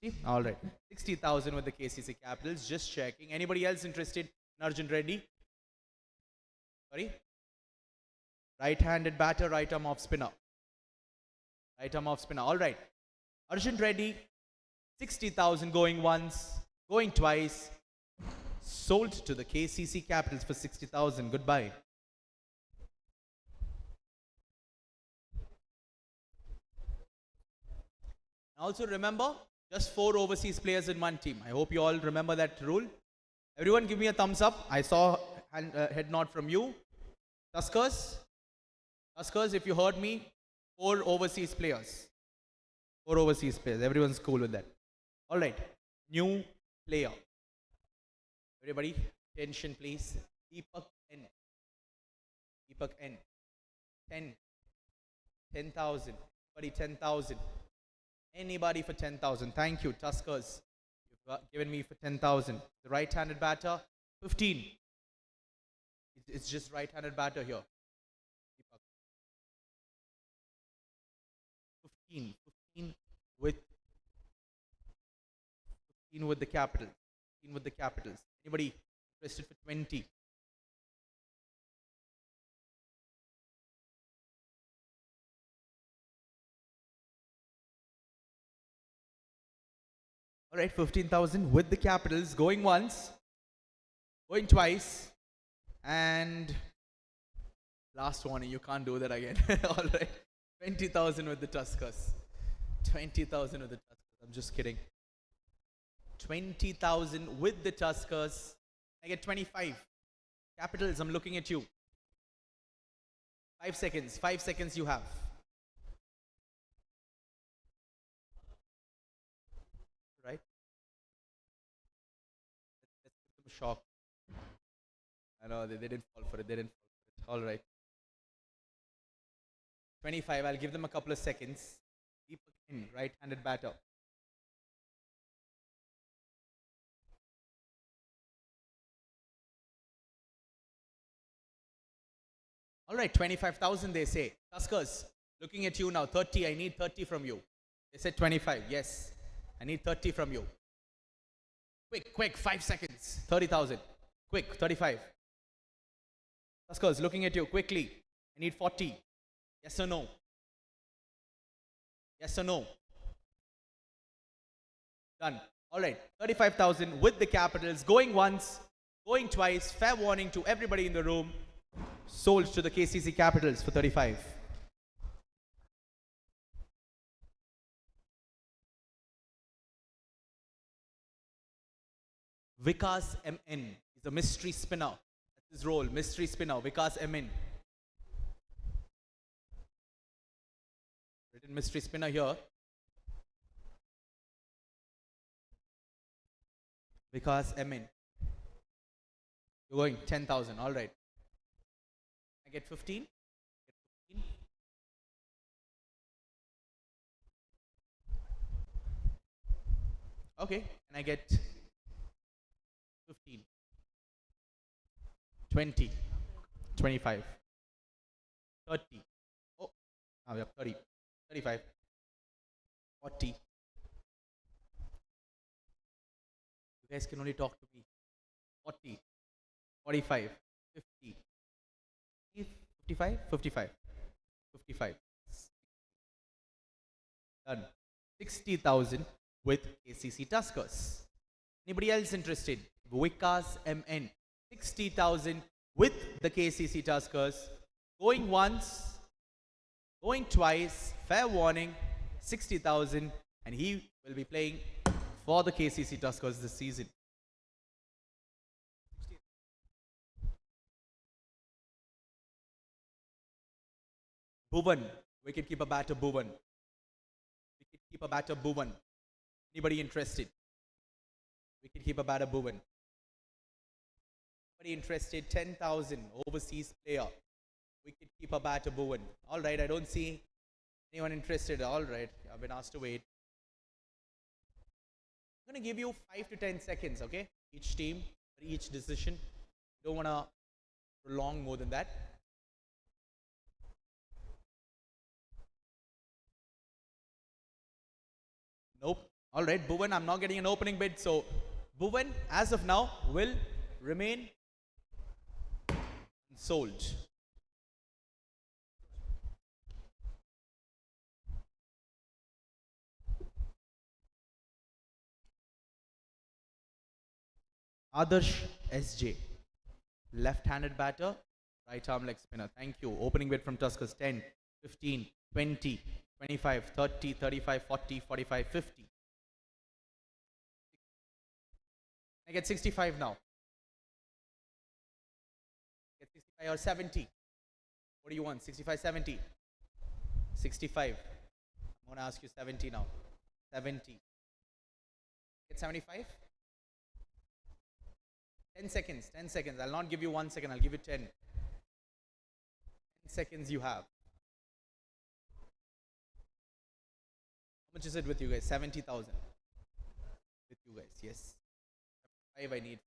60? Alright. 60,000 with the KCC Capitals. Just checking. Anybody else interested in Arjun Reddy? Sorry? Right-handed batter, right arm off spinner. Right arm off spinner. Alright. Arjun Reddy, 60,000 going once, going twice. Sold to the KCC Capitals for 60,000. Goodbye. Also remember, just 4 overseas players in one team. I hope you all remember that rule. Everyone give me a thumbs up. I saw head nod from you. Tuskers, if you heard me, 4 overseas players. 4 overseas players. Everyone's cool with that. All right. New player. Everybody, attention please. Deepak N. Deepak N. 10,000. Everybody, 10,000. Anybody for 10,000. Thank you, Tuskers. You've given me for 10,000. The right-handed batter, 15. It's just right-handed batter here. 15 with the Capitals. 15 with the Capitals. Anybody interested for 20? All right, 15,000 with the Capitals, going once, going twice, and last warning, you can't do that again. All right, 20,000 with the Tuskers. 20,000 with the Tuskers. I'm just kidding. 20,000 with the Tuskers. I get 25. Capitals, I'm looking at you. 5 seconds. 5 seconds you have. Right? Let's give them a shock. I know they didn't fall for it. They didn't fall for it. All right. 25. I'll give them a couple of seconds. Deepak in, right-handed batter. All right, 25,000 they say. Tuskers, looking at you now. 30. I need 30 from you. They said 25. Yes. I need 30 from you. Quick, 5 seconds. 30,000. Quick, 35. Tuskers, looking at you quickly. I need 40. Yes or no? Yes or no? Done. All right, 35,000 with the Capitals. Going once, going twice. Fair warning to everybody in the room. Sold to the KCC Capitals for 35. Vikas MN is a mystery spinner. That's his role, mystery spinner. Vikas MN. Written mystery spinner here. Vikas MN. You're going 10,000. All right. I get 15. Okay, and I get 15, 20, 25, 30. Oh, now we have 30, 35, 40. You guys can only talk to me. 40, 45, 50. 55, 55, 55. Done. 60,000 with KCC Tuskers. Anybody else interested? Vikas MN. 60,000 with the KCC Tuskers. Going once, going twice. Fair warning. 60,000, and he will be playing for the KCC Tuskers this season. Bhuvan, wicket-keeper batter Bhuvan. Wicket-keeper batter Bhuvan. Anybody interested? Wicket-keeper batter Bhuvan. Anybody interested? 10,000 overseas player. Wicket-keeper batter Bhuvan. All right, I don't see anyone interested. All right, I've been asked to wait. I'm going to give you 5 to 10 seconds, okay? Each team, for each decision. Don't want to prolong more than that. Nope. All right, Bhuvan, I'm not getting an opening bid. So, Bhuvan, as of now, will remain sold. Adarsh SJ, left-handed batter, right arm leg spinner. Thank you. Opening bid from Tuskers 10, 15, 20, 25, 30, 35, 40, 45, 50. I get 65 now. Get 65 or 70. What do you want? 65, 70? 65. I'm going to ask you 70 now. 70. Get 75? 10 seconds. 10 seconds. I'll not give you 1 second. I'll give you 10. 10 seconds you have. How much is it with you guys? 70,000. With you guys, yes. 5 I need.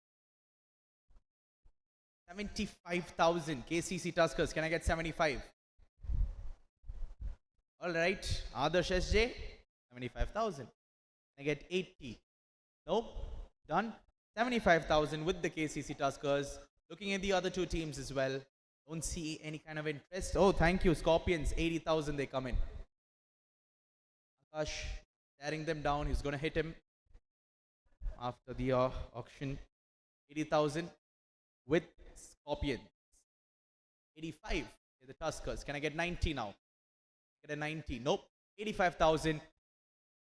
75,000. KCC Tuskers. Can I get 75? Alright. Adarsh SJ. 75,000. Can I get 80? Nope. Done. 75,000 with the KCC Tuskers. Looking at the other two teams as well. Don't see any kind of interest. Oh, thank you. Scorpions. 80,000 they come in. Akash tearing them down. He's going to hit him after the auction. 80,000 with Scorpions. 85 the Tuskers. Can I get 90 now? Get a 90. Nope. 85,000.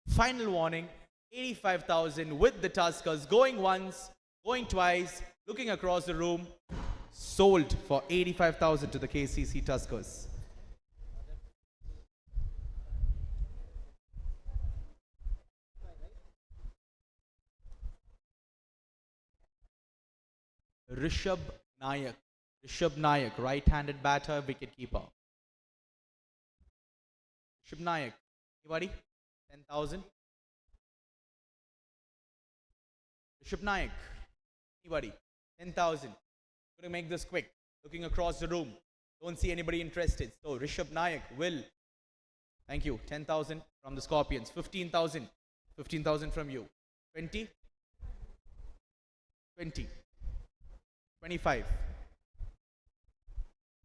Final warning. 85,000 with the Tuskers. Going once, going twice, looking across the room. Sold for 85,000 to the KCC Tuskers. Rishabh Nayak. Rishabh Nayak, right-handed batter, wicket-keeper. Rishabh Nayak. Anybody? 10,000. Rishabh Nayak. Anybody? 10,000. Going to make this quick. Looking across the room. Don't see anybody interested. So Rishabh Nayak will. Thank you. 10,000 from the Scorpions. 15,000. 15,000 from you. 20. 20. 25.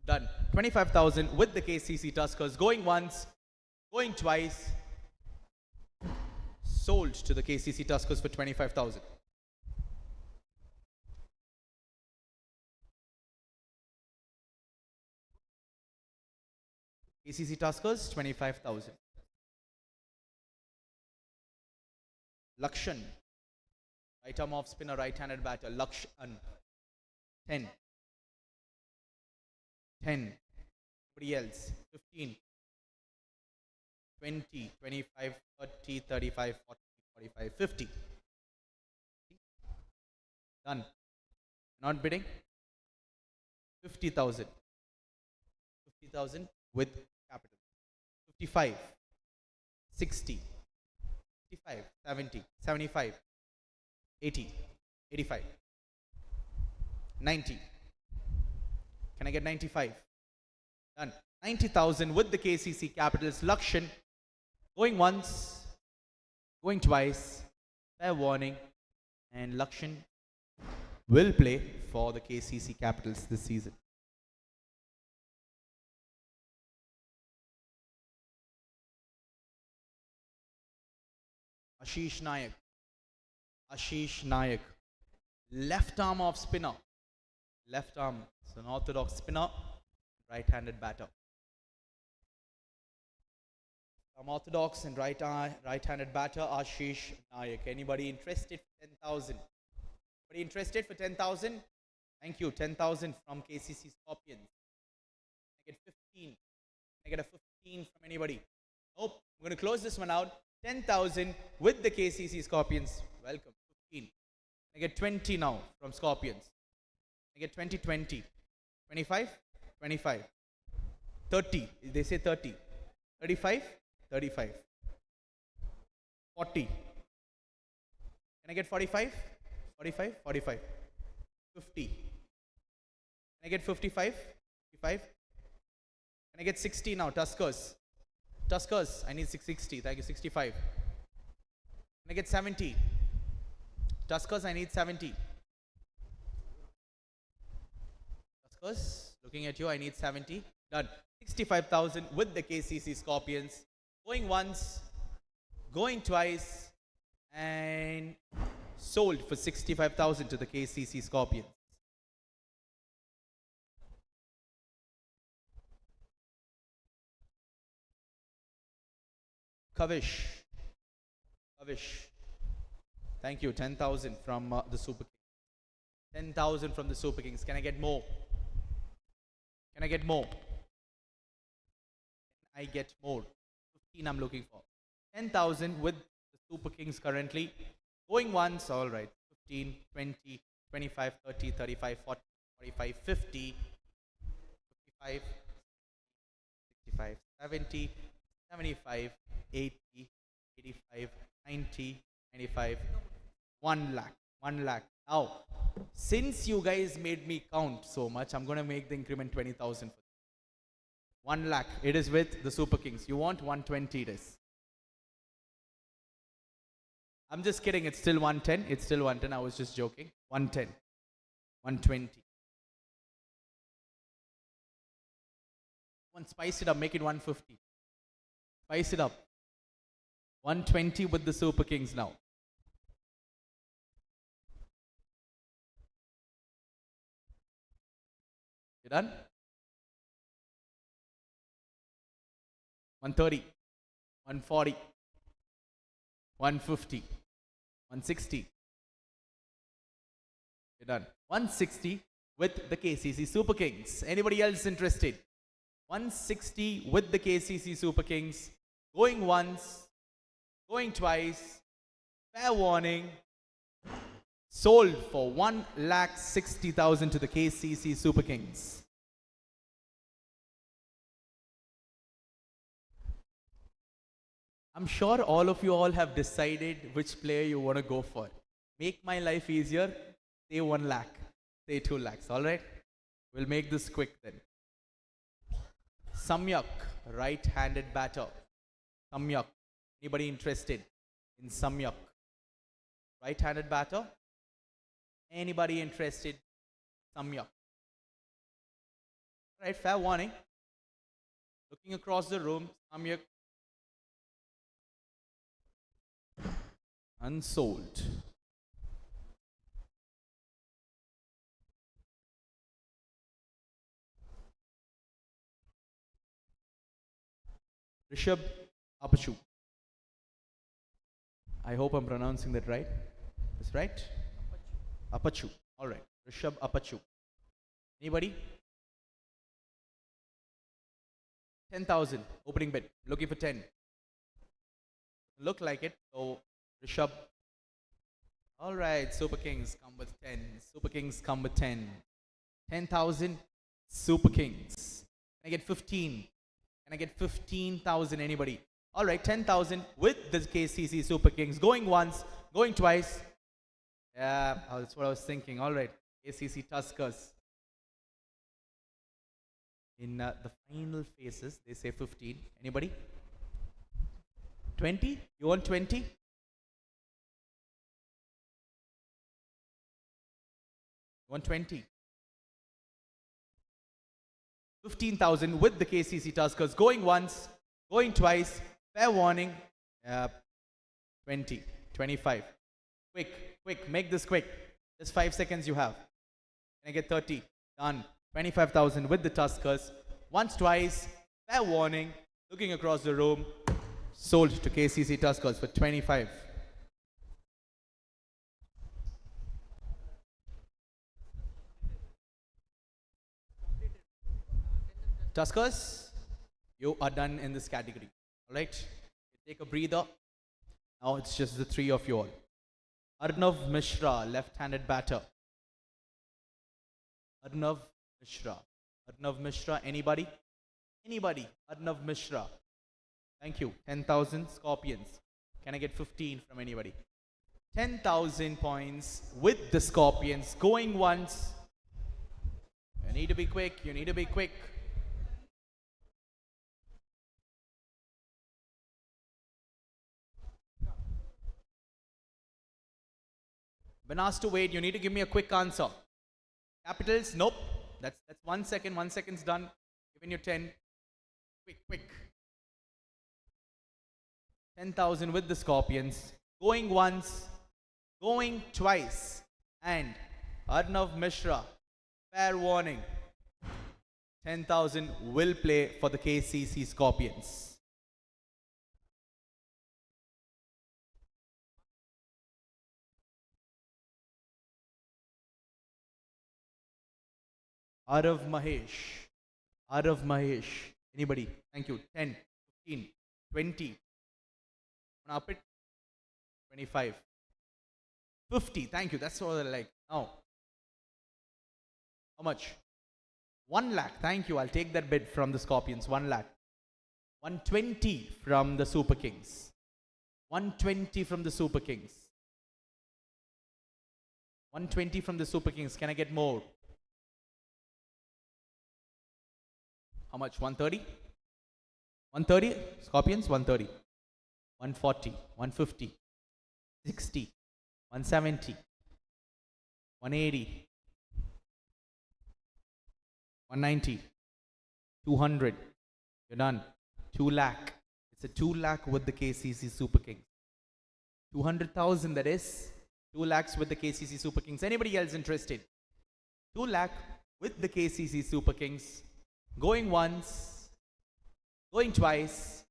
Done. 25,000 with the KCC Tuskers. Going once. Going twice. Sold to the KCC Tuskers for 25,000. KCC Tuskers, 25,000. Lakshan. Right arm off spinner, right-handed batter. Lakshan. 10. 10. Anybody else? 15. 20, 25, 30, 35, 40, 45, 50. Done. Not bidding. 50,000. 50,000 with capital. 55. 60. 55. 70. 75. 80. 85. 90. Can I get 95? Done. 90,000 with the KCC Capitals. Lakshan. Going once. Going twice. Fair warning. And Lakshan will play for the KCC Capitals this season. Ashish Nayak. Ashish Nayak. Left arm off spinner. Left arm. It's an orthodox spinner. Right-handed batter. Orthodox and right-handed batter. Ashish Nayak. Anybody interested for 10,000? Anybody interested for 10,000? Thank you. 10,000 from KCC Scorpions. I get 15. I get a 15 from anybody? Nope. I'm going to close this one out. 10,000 with the KCC Scorpions. Welcome. 15. I get 20 now from Scorpions. I get 20, 20. 25, 25. 30. They say 30. 35, 35. 40. Can I get 45? 45, 45. 50. Can I get 55? 55. Can I get 60 now? Tuskers. Tuskers. I need 660. Thank you. 65. Can I get 70? Tuskers, I need 70. Tuskers, looking at you, I need 70. Done. 65,000 with the KCC Scorpions. Going once, going twice, and sold for 65,000 to the KCC Scorpions. Kavish. Thank you. 10,000 from the Super Kings. 10,000 from the Super Kings. Can I get more? Can I get more? Can I get more? 15 I'm looking for. 10,000 with the Super Kings currently. Going once. All right. 15, 20, 25, 30, 35, 40, 45, 50, 55, 65, 70, 75, 80, 85, 90, 95, 1 lakh. 1 lakh. Now, since you guys made me count so much, I'm going to make the increment 20,000. 1 lakh. It is with the Super Kings. You want 120 it is. I'm just kidding. It's still 110. It's still 110. I was just joking. 110. 120. One, spice it up. Make it 150. Spice it up. 120 with the Super Kings now. You done? 130, 140, 150, 160. You're done. 160 with the KCC Super Kings. Anybody else interested? 160 with the KCC Super Kings. Going once, going twice. Fair warning. Sold for 1,60,000 to the KCC Super Kings. I'm sure all of you all have decided which player you want to go for. Make my life easier. Say 1 lakh. Say 2 lakhs. All right? We'll make this quick then. Samyak, right-handed batter. Samyak. Anybody interested in Samyak? Right-handed batter? Anybody interested? Samyak. Right, fair warning. Looking across the room, Samyak. Unsold. Rishabh Apachu. I hope I'm pronouncing that right. That's right? Apachu. All right. Rishabh Apachu. Anybody? 10,000 opening bid. Looking for 10. Look like it. So Rishabh. All right. Super Kings come with 10. Super Kings come with 10. 10,000 Super Kings. Can I get 15? Can I get 15,000? Anybody? All right. 10,000 with the KCC Super Kings. Going once, going twice. Yeah, that's what I was thinking. All right. KCC Tuskers. In the final phases, they say 15. Anybody? 20? You want 20? You want 20? 15,000 with the KCC Tuskers. Going once, going twice. Fair warning. 20, 25. Quick, make this quick. Just 5 seconds you have. Can I get 30? Done. 25,000 with the Tuskers. Once, twice. Fair warning. Looking across the room. Sold to KCC Tuskers for 25. Tuskers, you are done in this category. Alright? Take a breather. Now it's just the three of you all. Arnav Mishra, left-handed batter. Arnav Mishra, anybody? Anybody? Arnav Mishra. Thank you. 10,000 Scorpions. Can I get 15 from anybody? 10,000 points with the Scorpions. Going once. You need to be quick. When asked to wait, you need to give me a quick answer. Capitals, nope. That's 1 second. 1 second's done. Giving you 10. Quick. 10,000 with the Scorpions. Going once, going twice. And Arnav Mishra, fair warning. 10,000 will play for the KCC Scorpions. Arav Mahesh. Anybody? Thank you. 10, 15, 20. Up it. 25. 50. Thank you. That's what I like. Now. How much? 1 lakh. Thank you. I'll take that bid from the Scorpions. 1 lakh. 120 from the Super Kings. 120 from the Super Kings. 120 from the Super Kings. Can I get more? How much? 130? 130? Scorpions? 130. 140. 150. 60. 170. 180. 190. 200. You're done. 2 lakh. It's a 2 lakh with the KCC Super Kings. 200,000 that is. 2 lakhs with the KCC Super Kings. Anybody else interested? 2 lakh with the KCC Super Kings. Going once, going twice.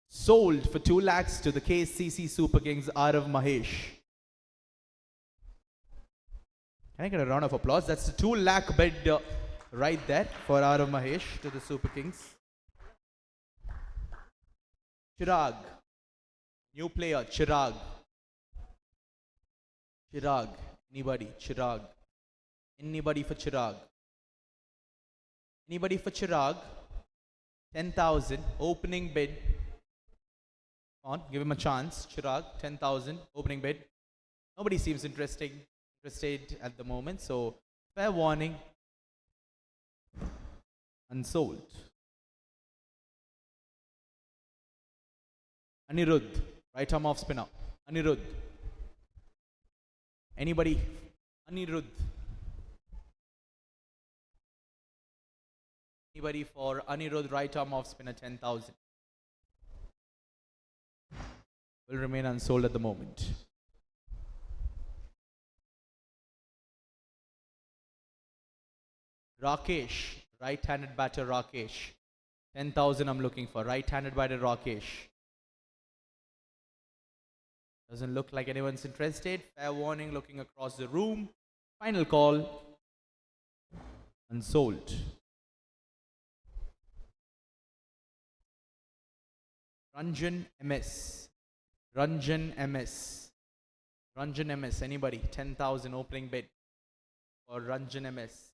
Sold for 2 lakhs to the KCC Super Kings, Arav Mahesh. Can I get a round of applause? That's the 2 lakh bid right there for Arav Mahesh to the Super Kings. Chirag. New player, Chirag. Anybody? Chirag. Anybody for Chirag? Anybody for Chirag? 10,000. Opening bid. Come on, give him a chance. Chirag, 10,000. Opening bid. Nobody seems interested at the moment. So, fair warning. Unsold. Anirudh. Right arm off spinner. Anirudh. Anybody? Anirudh. Anybody for Anirudh, right arm off spinner, 10,000. Will remain unsold at the moment. Rakesh, right-handed batter Rakesh. 10,000 I'm looking for. Right-handed batter Rakesh. Doesn't look like anyone's interested. Fair warning looking across the room. Final call. Unsold. Ranjan MS. Anybody? 10,000 opening bid for Ranjan MS.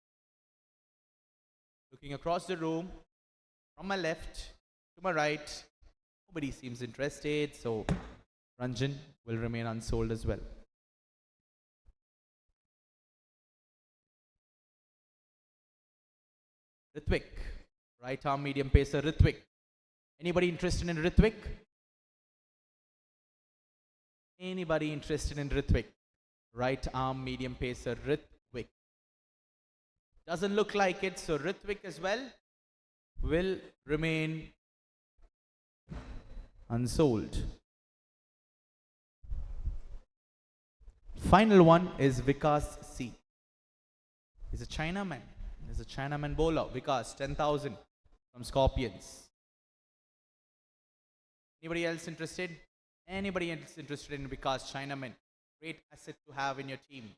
Looking across the room, from my left to my right, nobody seems interested, so Ranjan will remain unsold as well. Ritwik, right arm medium pacer Ritwik. Anybody interested in Ritwik? Anybody interested in Ritwik? Right arm medium pacer Ritwik. Doesn't look like it, so Ritwik as well will remain unsold. Final one is Vikas C. He's a Chinaman. He's a Chinaman bowler. Vikas, 10,000 from Scorpions. Anybody else interested? Anybody else interested in Vikas, Chinaman? Great asset to have in your team.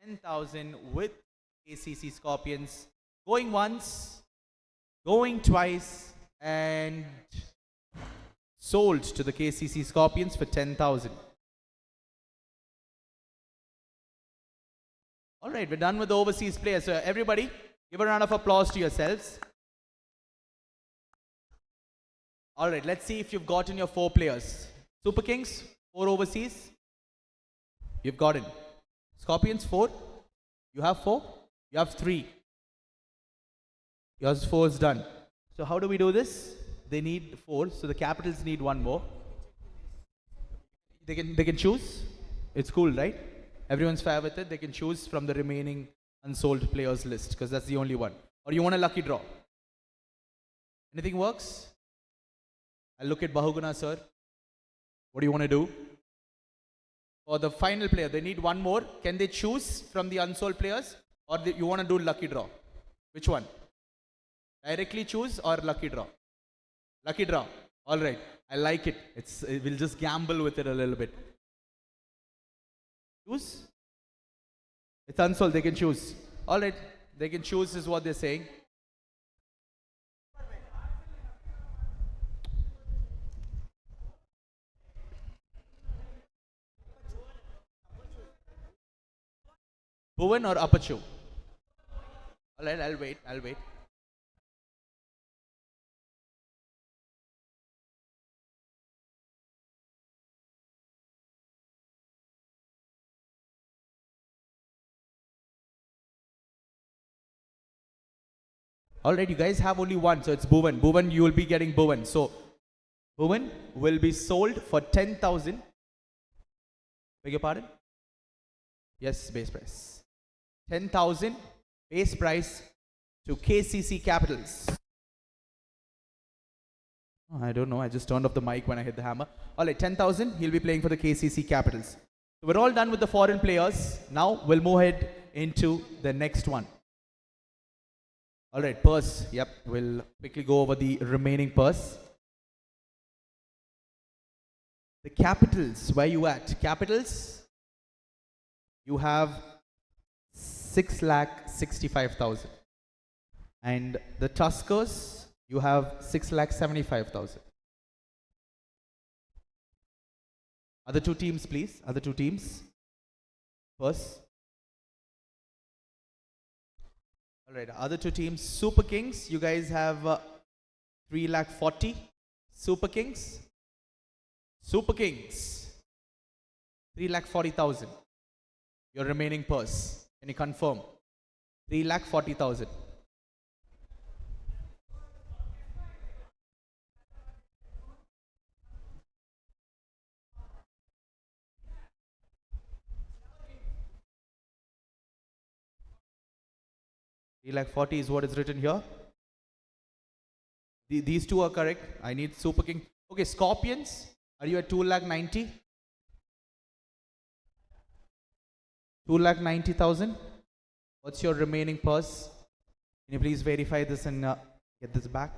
10,000 with KCC Scorpions. Going once, going twice, and sold to the KCC Scorpions for 10,000. All right, we're done with the overseas players. So everybody, give a round of applause to yourselves. All right, let's see if you've gotten your 4 players. Super Kings, 4 overseas. You've gotten. Scorpions, 4. You have 4. You have 3. Yours 4 is done. So how do we do this? They need 4, so the Capitals need 1 more. they can choose. It's cool, right? Everyone's fair with it. They can choose from the remaining unsold players list because that's the only one. Or you want a lucky draw? Anything works? I'll look at Bahuguna, sir. What do you want to do? For the final player, they need one more. Can they choose from the unsold players? Or you want to do lucky draw? Which one? Directly choose or lucky draw? Lucky draw. All right. I like it. We'll just gamble with it a little bit. Choose? It's unsold. They can choose. All right. They can choose is what they're saying. Bhuvan or Apachu? All right. I'll wait. All right, you guys have only one, so it's Bhuvan. Bhuvan, you will be getting Bhuvan. So, Bhuvan will be sold for 10,000. Beg your pardon? Yes, base price. 10,000 base price to KCC Capitals. Oh, I don't know. I just turned off the mic when I hit the hammer. All right, 10,000. He'll be playing for the KCC Capitals. So we're all done with the foreign players. Now we'll move ahead into the next one. All right, purse. Yep, we'll quickly go over the remaining purse. The Capitals, where you at? Capitals, you have 6,65,000. And the Tuskers, you have 6,75,000. Other two teams, please. Other two teams. Purse. All right, other two teams, Super Kings, you guys have 3,40,000. Super Kings, 3,40,000. Your remaining purse. Can you confirm? 3,40,000. Lakh 40 is what is written here. These two are correct. I need Super King. Okay, Scorpions. Are you at 2,90,000? 2,90,000. What's your remaining purse? Can you please verify this and get this back?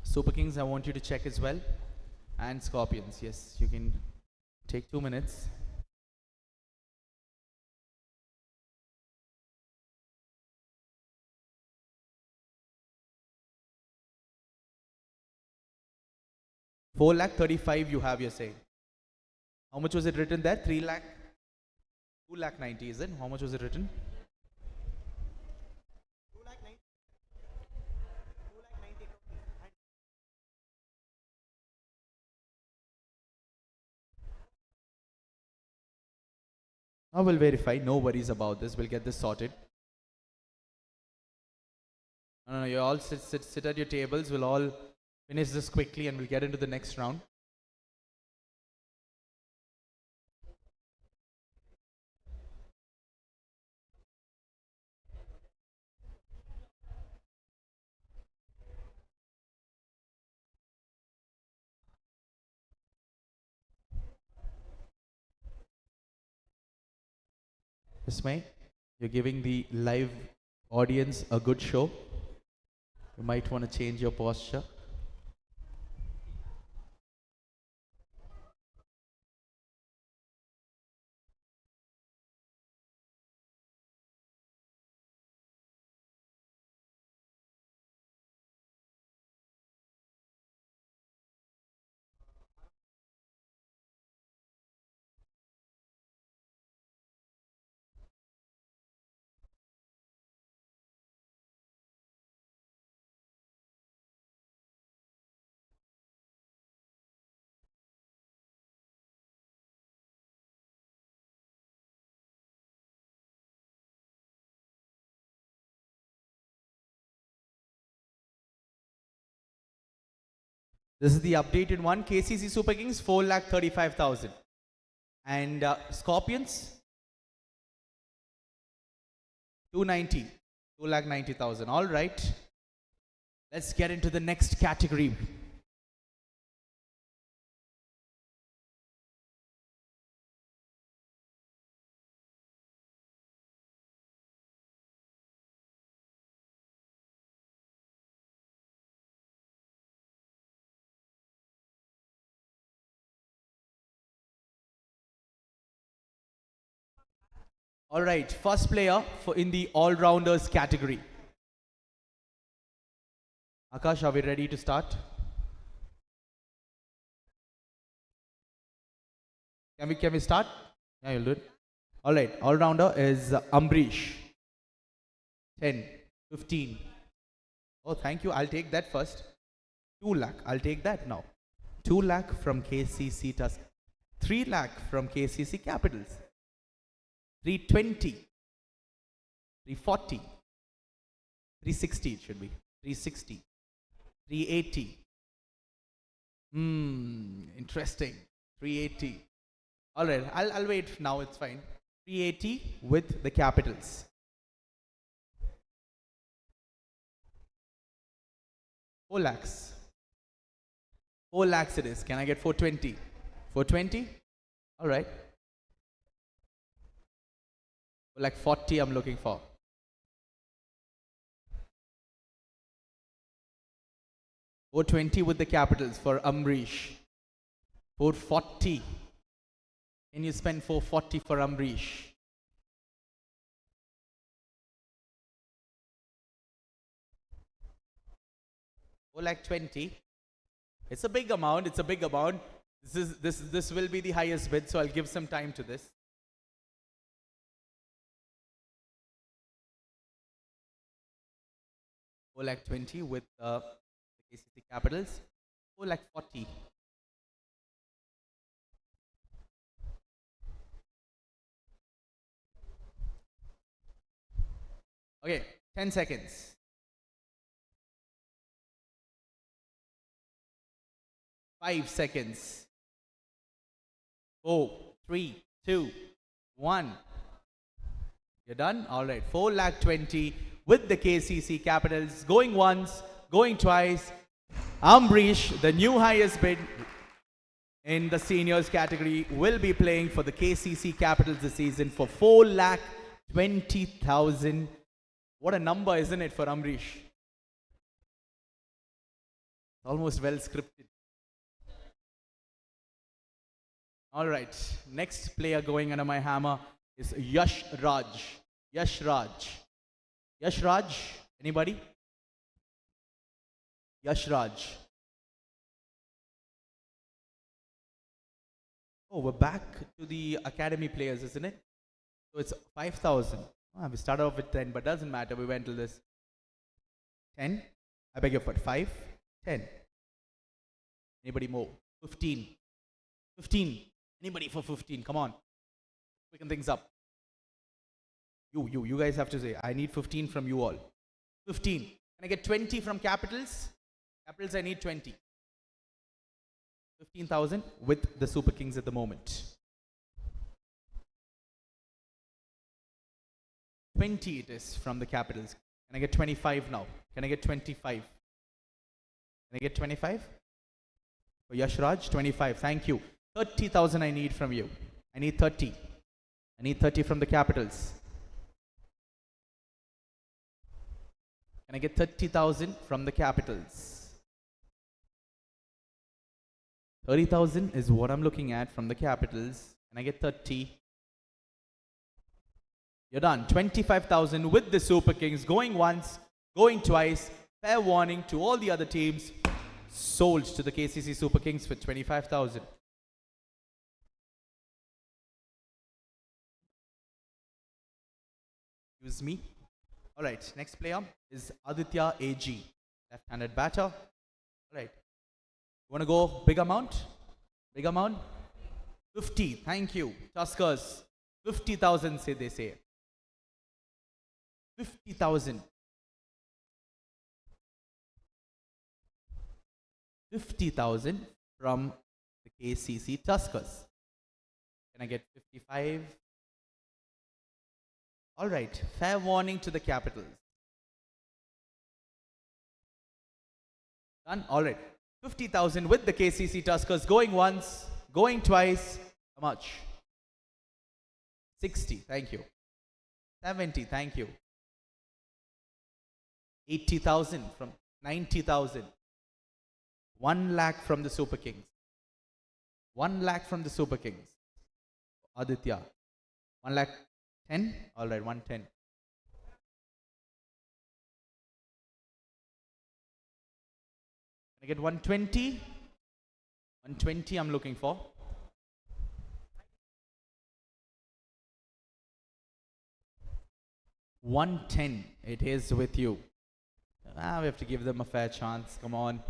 Super Kings, I want you to check as well. And Scorpions, yes, you can take 2 minutes. Four lakh 35 you have, you're saying. How much was it written there? 3 lakh? 2,90,000 is it? How much was it written? 2,90,000. I will verify. No worries about this. We'll get this sorted. No, you all sit at your tables. We'll all finish this quickly and we'll get into the next round. Ismay, you're giving the live audience a good show. You might want to change your posture. This is the updated one. KCC Super Kings 4,35,000. And Scorpions 290. 2,90,000. All right. Let's get into the next category. All right, first player in the all-rounders category. Akash, are we ready to start? Can we start? Yeah, you'll do it. All right, all-rounder is Ambrish. 10, 15. Oh, thank you. I'll take that first. 2 lakh. I'll take that now. 2 lakh from KCC Tusk. 3 lakh from KCC Capitals. 320, 340, 360 it should be, 360, 380. Interesting. 380. All right, I'll wait now. It's fine. 380 with the Capitals. 4 lakhs. 4 lakhs it is. Can I get 420? 420? All right. Like 40 I'm looking for. 420 with the Capitals for Ambrish. 440. Can you spend 440 for Ambrish? Oh, like 20. It's a big amount. It's a big amount. This will be the highest bid, so I'll give some time to this. 4,20,000 with the KCC Capitals. 4,40,000. Okay, 10 seconds. 5 seconds. 4, 3, 2, 1. You're done? All right. 4,20,000 with the KCC Capitals. Going once, going twice. Ambrish, the new highest bid in the seniors category, will be playing for the KCC Capitals this season for 4,20,000. What a number, isn't it, for Ambrish? Almost well scripted. All right, next player going under my hammer is Yash Raj. Yash Raj. Yash Raj, anybody? Yash Raj. Oh, we're back to the academy players, isn't it? So it's 5,000. Oh, we started off with 10, but doesn't matter. We went till this. 10. I beg your pardon. 5, 10. Anybody more? 15. 15. Anybody for 15? Come on. Quicken things up. You guys have to say, I need 15 from you all. 15. Can I get 20 from Capitals? Capitals, I need 20. 15,000 with the Super Kings at the moment. 20 it is from the Capitals. Can I get 25 now? Can I get 25? Can I get 25? For Yash Raj, 25. Thank you. 30,000 I need from you. I need 30. I need 30 from the Capitals. Can I get 30,000 from the Capitals? 30,000 is what I'm looking at from the Capitals. Can I get 30? You're done. 25,000 with the Super Kings. Going once, going twice. Fair warning to all the other teams. Sold to the KCC Super Kings for 25,000. Excuse me. All right, next player is Aditya AG, left-handed batter. All right, you want to go big amount? Big amount? 50. Thank you, Tuskers. 50,000, say they say. 50,000. 50,000 from the KCC Tuskers. Can I get 55? All right. Fair warning to the Capitals. Done? All right. 50,000 with the KCC Tuskers. Going once, going twice. How much? 60. Thank you. 70. Thank you. 80,000 from 90,000. 1 lakh from the Super Kings. 1 lakh from the Super Kings. Aditya. 1 lakh 10? All right, 110. Can I get 120? 120 I'm looking for. 110. It is with you. We have to give them a fair chance. Come on.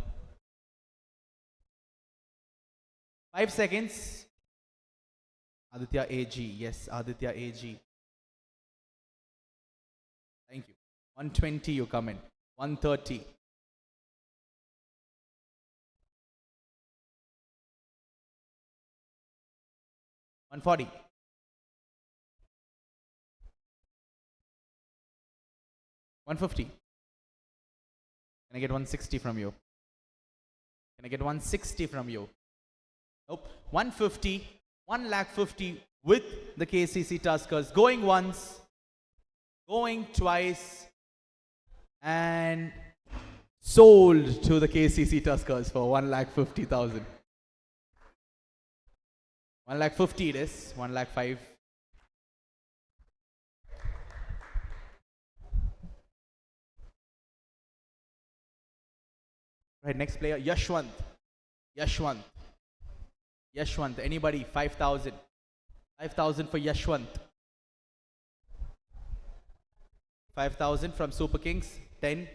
5 seconds. Aditya AG. Yes, Aditya AG. Thank you. 120 you come in. 130. 140. 150. Can I get 160 from you? Can I get 160 from you? Nope. 150. 1 lakh 50 with the KCC Tuskers. Going once, going twice, and sold to the KCC Tuskers for 1,50,000. 1,50,000 it is. 1,05,000. Right, next player, Yashwant. Yashwant. Yashwant. Anybody? 5,000. 5,000 for Yashwant. 5,000 from Super Kings. 10.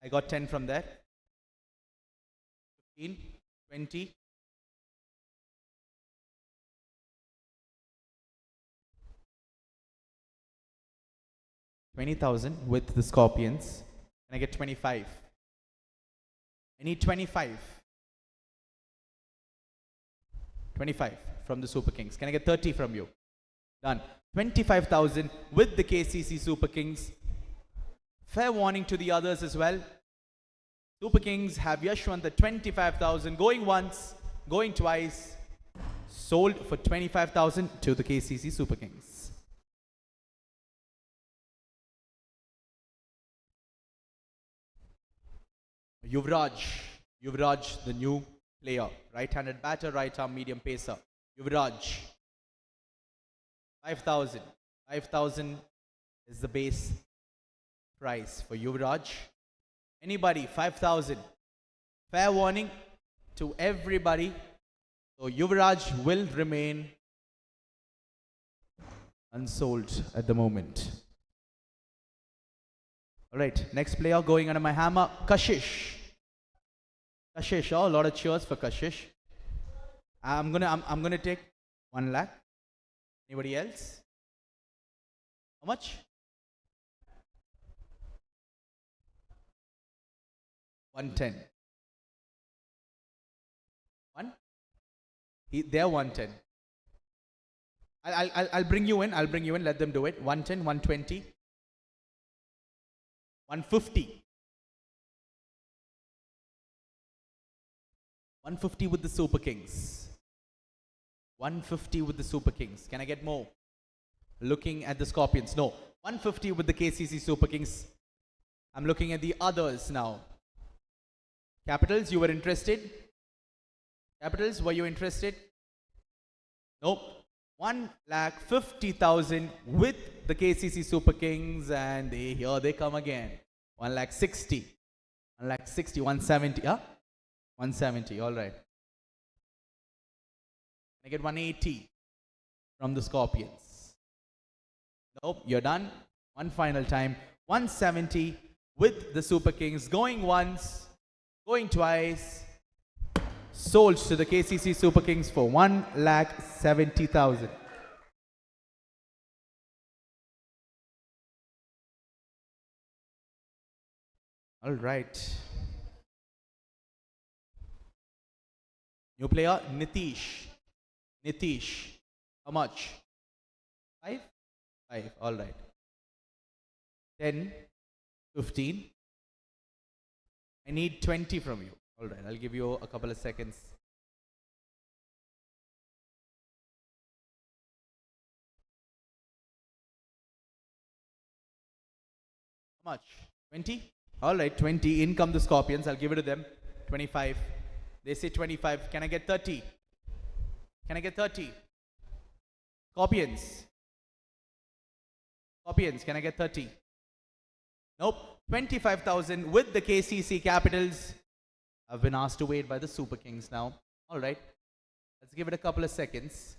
I got 10 from there. 15. 20. 20,000 with the Scorpions. Can I get 25? I need 25. 25 from the Super Kings. Can I get 30 from you? Done. 25,000 with the KCC Super Kings. Fair warning to the others as well. Super Kings have Yashwant at 25,000. Going once, going twice. Sold for 25,000 to the KCC Super Kings. Yuvraj, the new player. Right-handed batter, right-arm medium pacer. Yuvraj. 5,000. 5,000 is the base price for Yuvraj. Anybody? 5,000. Fair warning to everybody. So Yuvraj will remain unsold at the moment. All right, next player going under my hammer, Kashish. Kashish, oh, a lot of cheers for Kashish. I'm gonna take 1 lakh. Anybody else? How much? 110. One? They're 110. I'll bring you in. I'll bring you in. Let them do it. 110, 120, 150. 150 with the Super Kings. 150 with the Super Kings. Can I get more? Looking at the Scorpions. No. 150 with the KCC Super Kings. I'm looking at the others now. Capitals, you were interested? Capitals, were you interested? Nope. 1,50,000 with the KCC Super Kings, and here they come again. 1,60,000. 1,60,000. 170. Huh? 170. All right. I get 180 from the Scorpions. Nope. You're done. One final time. 170 with the Super Kings. Going once, going twice. Sold to the KCC Super Kings for 1,70,000. All right. New player, Nitish. Nitish. How much? 5? 5. All right. 10, 15. I need 20 from you. All right. I'll give you a couple of seconds. How much? 20? All right. 20. In come the Scorpions. I'll give it to them. 25. They say 25. Can I get 30? Can I get 30? Scorpions. Scorpions, can I get 30? Nope. 25,000 with the KCC Capitals. I've been asked to wait by the Super Kings now. All right. Let's give it a couple of seconds.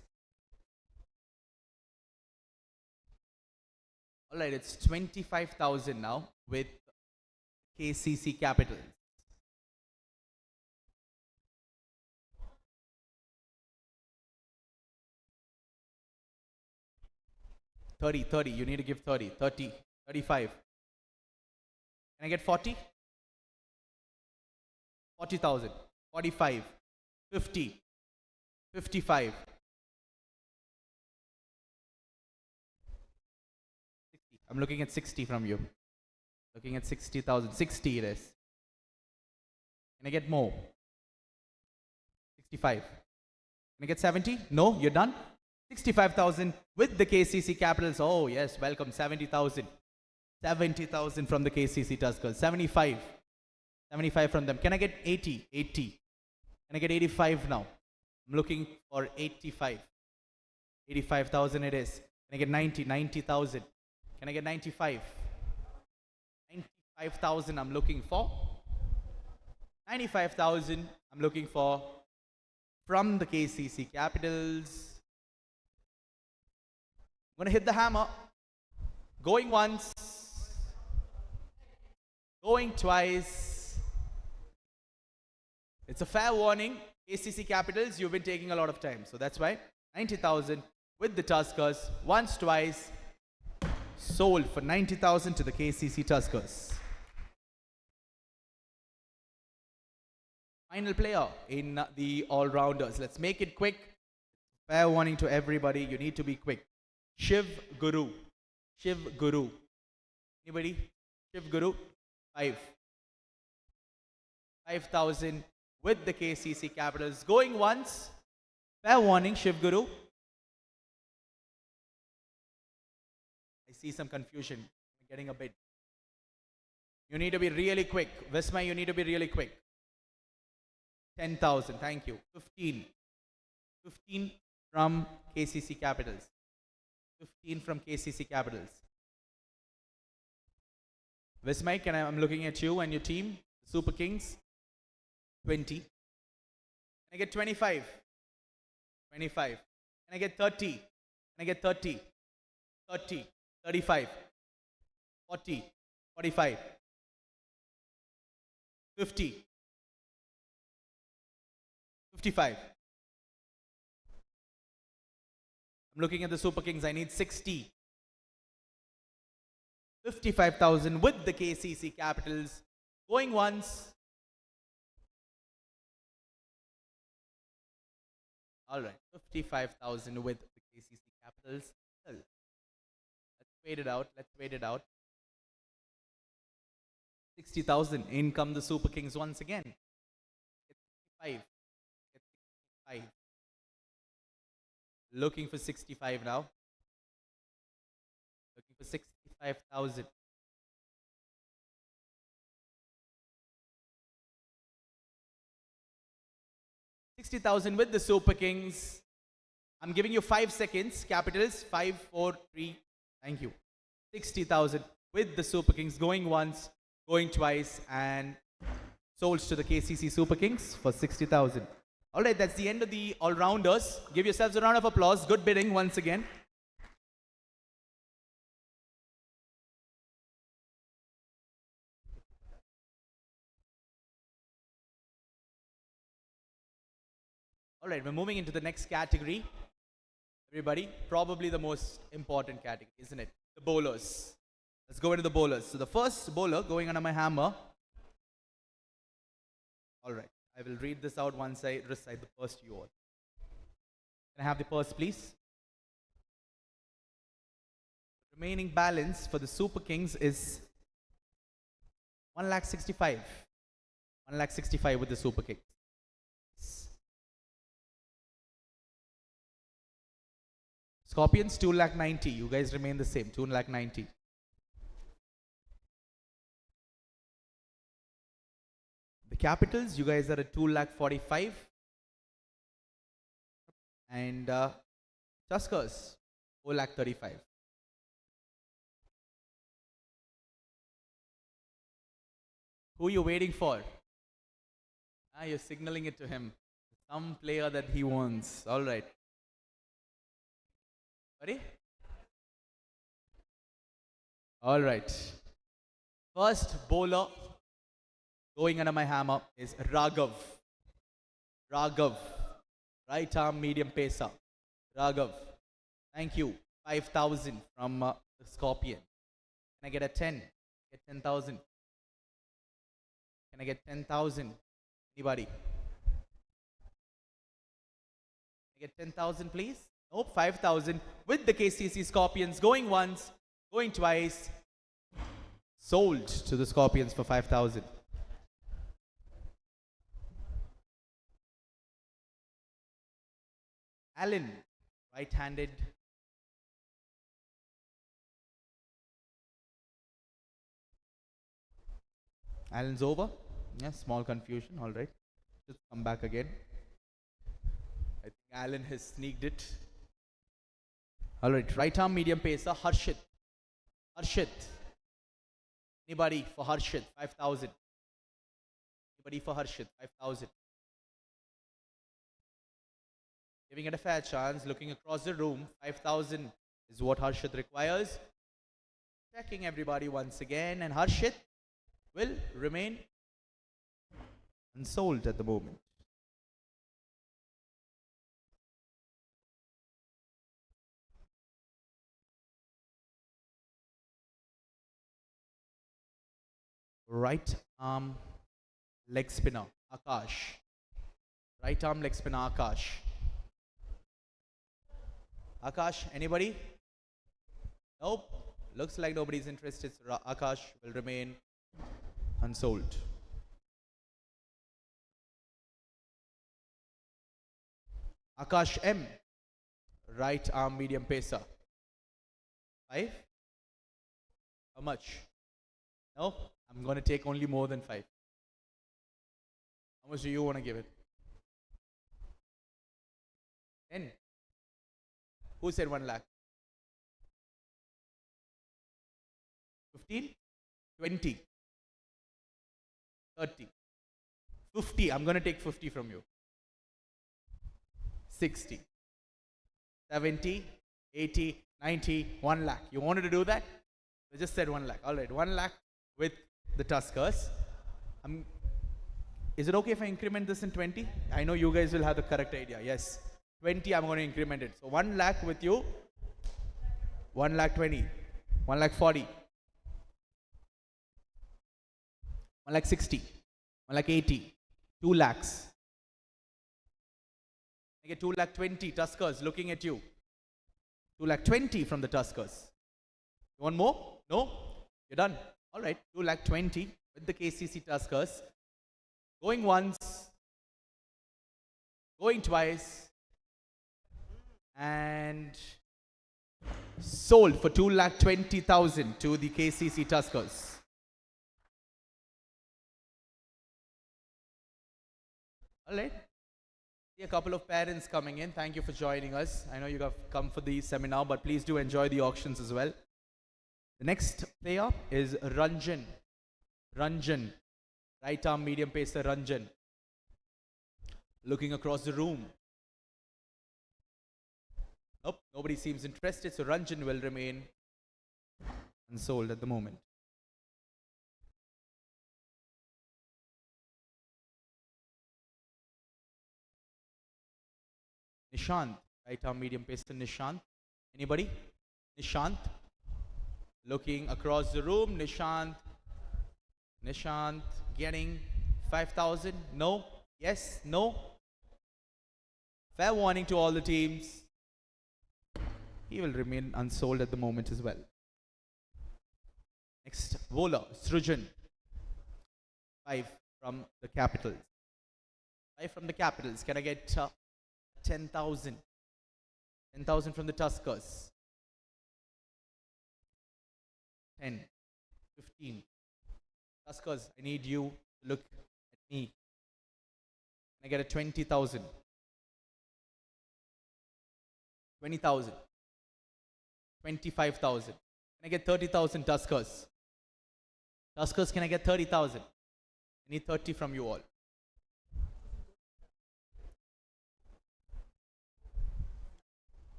All right, it's 25,000 now with KCC Capitals. $30. You need to give 30. 30. 35. Can I get 40? 40,000. 45. 50. 55. 60. I'm looking at 60 from you. Looking at 60,000. 60 it is. Can I get more? 65. Can I get 70? No, you're done? 65,000 with the KCC Capitals. Oh, yes, welcome. 70,000. 70,000 from the KCC Tuskers. 75. 75 from them. Can I get 80? 80. Can I get 85 now? I'm looking for 85. 85,000 it is. Can I get 90? 90,000. Can I get 95? 95,000 I'm looking for. 95,000 I'm looking for from the KCC Capitals. I'm going to hit the hammer. Going once. Going twice. It's a fair warning. KCC Capitals, you've been taking a lot of time. So that's why 90,000 with the Tuskers. Once, twice. Sold for 90,000 to the KCC Tuskers. Final player in the all-rounders. Let's make it quick. Fair warning to everybody. You need to be quick. Shiv Guru. Shiv Guru. Anybody? Shiv Guru. 5. 5,000 with the KCC Capitals. Going once. Fair warning, Shiv Guru. I see some confusion. I'm getting a bit. You need to be really quick. Visma, you need to be really quick. 10,000. Thank you. 15. 15 from KCC Capitals. 15 from KCC Capitals. Vismay, I'm looking at you and your team, Super Kings. 20. Can I get 25? 25. Can I get 30? Can I get 30? 30. 35. 40. 45. 50. 55. I'm looking at the Super Kings. I need 60. 55,000 with the KCC Capitals. Going once. All right. 55,000 with the KCC Capitals. Well, let's wait it out. Let's wait it out. 60,000. In come the Super Kings once again. Get 65. Get 65. Looking for 65 now. Looking for 65,000. 60,000 with the Super Kings. I'm giving you 5 seconds. Capitals. 5, 4, 3. Thank you. 60,000 with the Super Kings. Going once, going twice, and sold to the KCC Super Kings for 60,000. All right, that's the end of the all-rounders. Give yourselves a round of applause. Good bidding once again. All right, we're moving into the next category. Everybody, probably the most important category, isn't it? The bowlers. Let's go into the bowlers. So the first bowler going under my hammer. All right, I will read this out once I recite the purse to you all. Can I have the purse, please? Remaining balance for the Super Kings is 1,65,000. 1,65,000 with the Super Kings. Scorpions, 2,90,000. You guys remain the same, 2,90,000. The Capitals, you guys are at 2,45,000. And Tuskers, 4,35,000. Who are you waiting for? You're signaling it to him. Some player that he wants. All right. Ready? All right. First bowler going under my hammer is Raghav. Raghav. Right arm medium pacer. Raghav. Thank you. 5,000 from the Scorpion. Can I get a 10? Get 10,000. Can I get 10,000? Anybody? Can I get 10,000 please? Nope, 5,000 with the KCC Scorpions. Going once, going twice. Sold to the Scorpions for 5,000. Alan, right-handed. Alan's over. Yeah, small confusion. All right. Just come back again. I think Alan has sneaked it. All right. Right arm medium pacer. Harshit. Harshit. Anybody for Harshit? 5,000. Anybody for Harshit? 5,000. Giving it a fair chance. Looking across the room. 5,000 is what Harshit requires. Checking everybody once again. And Harshit will remain unsold at the moment. Right arm leg spinner, Akash. Right arm leg spinner, Akash. Akash, anybody? Nope. Looks like nobody's interested. So Akash will remain unsold. Akash M. Right arm medium pacer. 5? How much? No? I'm going to take only more than 5. How much do you want to give it? 10. Who said 1 lakh? 15? 20? 30? 50. I'm going to take 50 from you. 60. 70. 80. 90. 1 lakh. You wanted to do that? I just said 1 lakh. All right. 1 lakh with the Tuskers. Is it okay if I increment this in 20? I know you guys will have the correct idea. Yes. 20, I'm going to increment it. So 1 lakh with you. 1 lakh 20. 1 lakh 40. 1 lakh 60. 1 lakh 80. 2 lakhs. I get 2 lakh 20. Tuskers looking at you. 2 lakh 20 from the Tuskers. You want more? No? You're done. All right. 2 lakh 20 with the KCC Tuskers. Going once. Going twice. And sold for 2,20,000 to the KCC Tuskers. All right. See a couple of parents coming in. Thank you for joining us. I know you have come for the seminar, but please do enjoy the auctions as well. The next player is Ranjan. Ranjan. Right arm medium pacer Ranjan. Looking across the room. Nope, nobody seems interested, so Ranjan will remain unsold at the moment. Nishant, right arm medium pacer Nishant. Anybody? Nishant. Looking across the room, Nishant. Nishant getting 5,000. No. Yes? No? Fair warning to all the teams. He will remain unsold at the moment as well. Next, bowler, Srujan. 5 from the Capitals. 5 from the Capitals. Can I get 10,000? 10,000 from the Tuskers. 10, 15. Tuskers, I need you to look at me. Can I get a 20,000? 20,000. 25,000. Can I get 30,000 Tuskers? Tuskers, can I get 30,000? I need 30 from you all.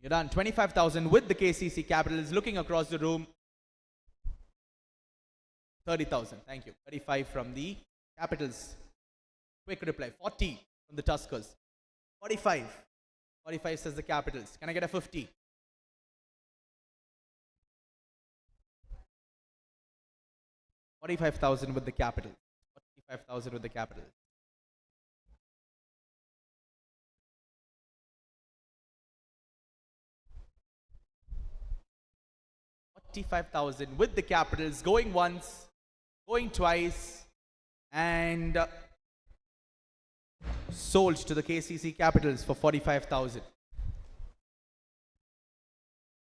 You're done. 25,000 with the KCC Capitals. Looking across the room. 30,000. Thank you. 35 from the Capitals. Quick reply. 40 from the Tuskers. 45. 45 says the Capitals. Can I get a 50? 45,000 with the Capitals. 45,000 with the Capitals. $45,000 with the Capitals, going once, going twice, and sold to the KCC Capitals for 45,000.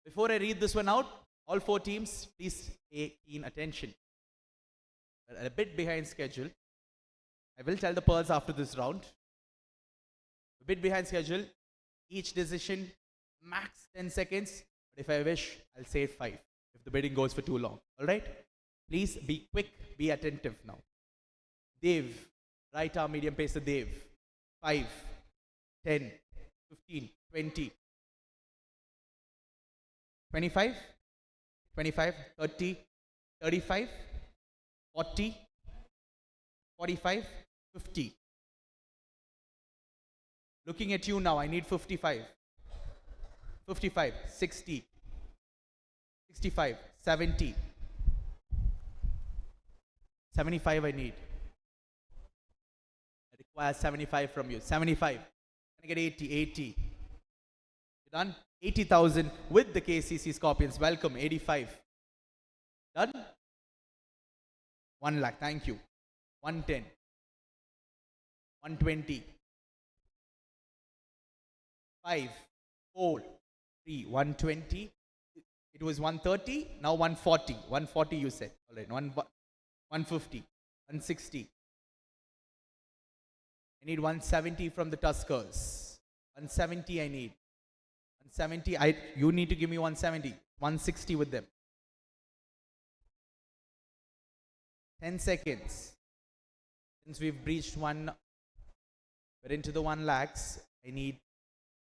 Before I read this one out, all 4 teams, please pay keen attention. We're a bit behind schedule. I will tell the pearls after this round. A bit behind schedule. Each decision, max 10 seconds. But if I wish, I'll say 5. If the bidding goes for too long. Alright? Please be quick, be attentive now. Dev, right arm medium pacer Dev. 5, 10, 15, 20, 25, 25, 30, 35, 40, 45, 50. Looking at you now, I need 55. 55, 60, 65, 70, 75 I need. I require 75 from you. 75. Can I get 80? 80. You done? 80,000 with the KCC Scorpions. Welcome. 85. Done? 1 lakh. Thank you. 110. 120. 5, 4, 3. 120. It was 130. Now 140. 140 you said. All right. 150. 160. I need 170 from the Tuskers. 170 I need. 170. You need to give me 170. 160 with them. 10 seconds. Since we've breached one, we're into the 1 lakhs. I need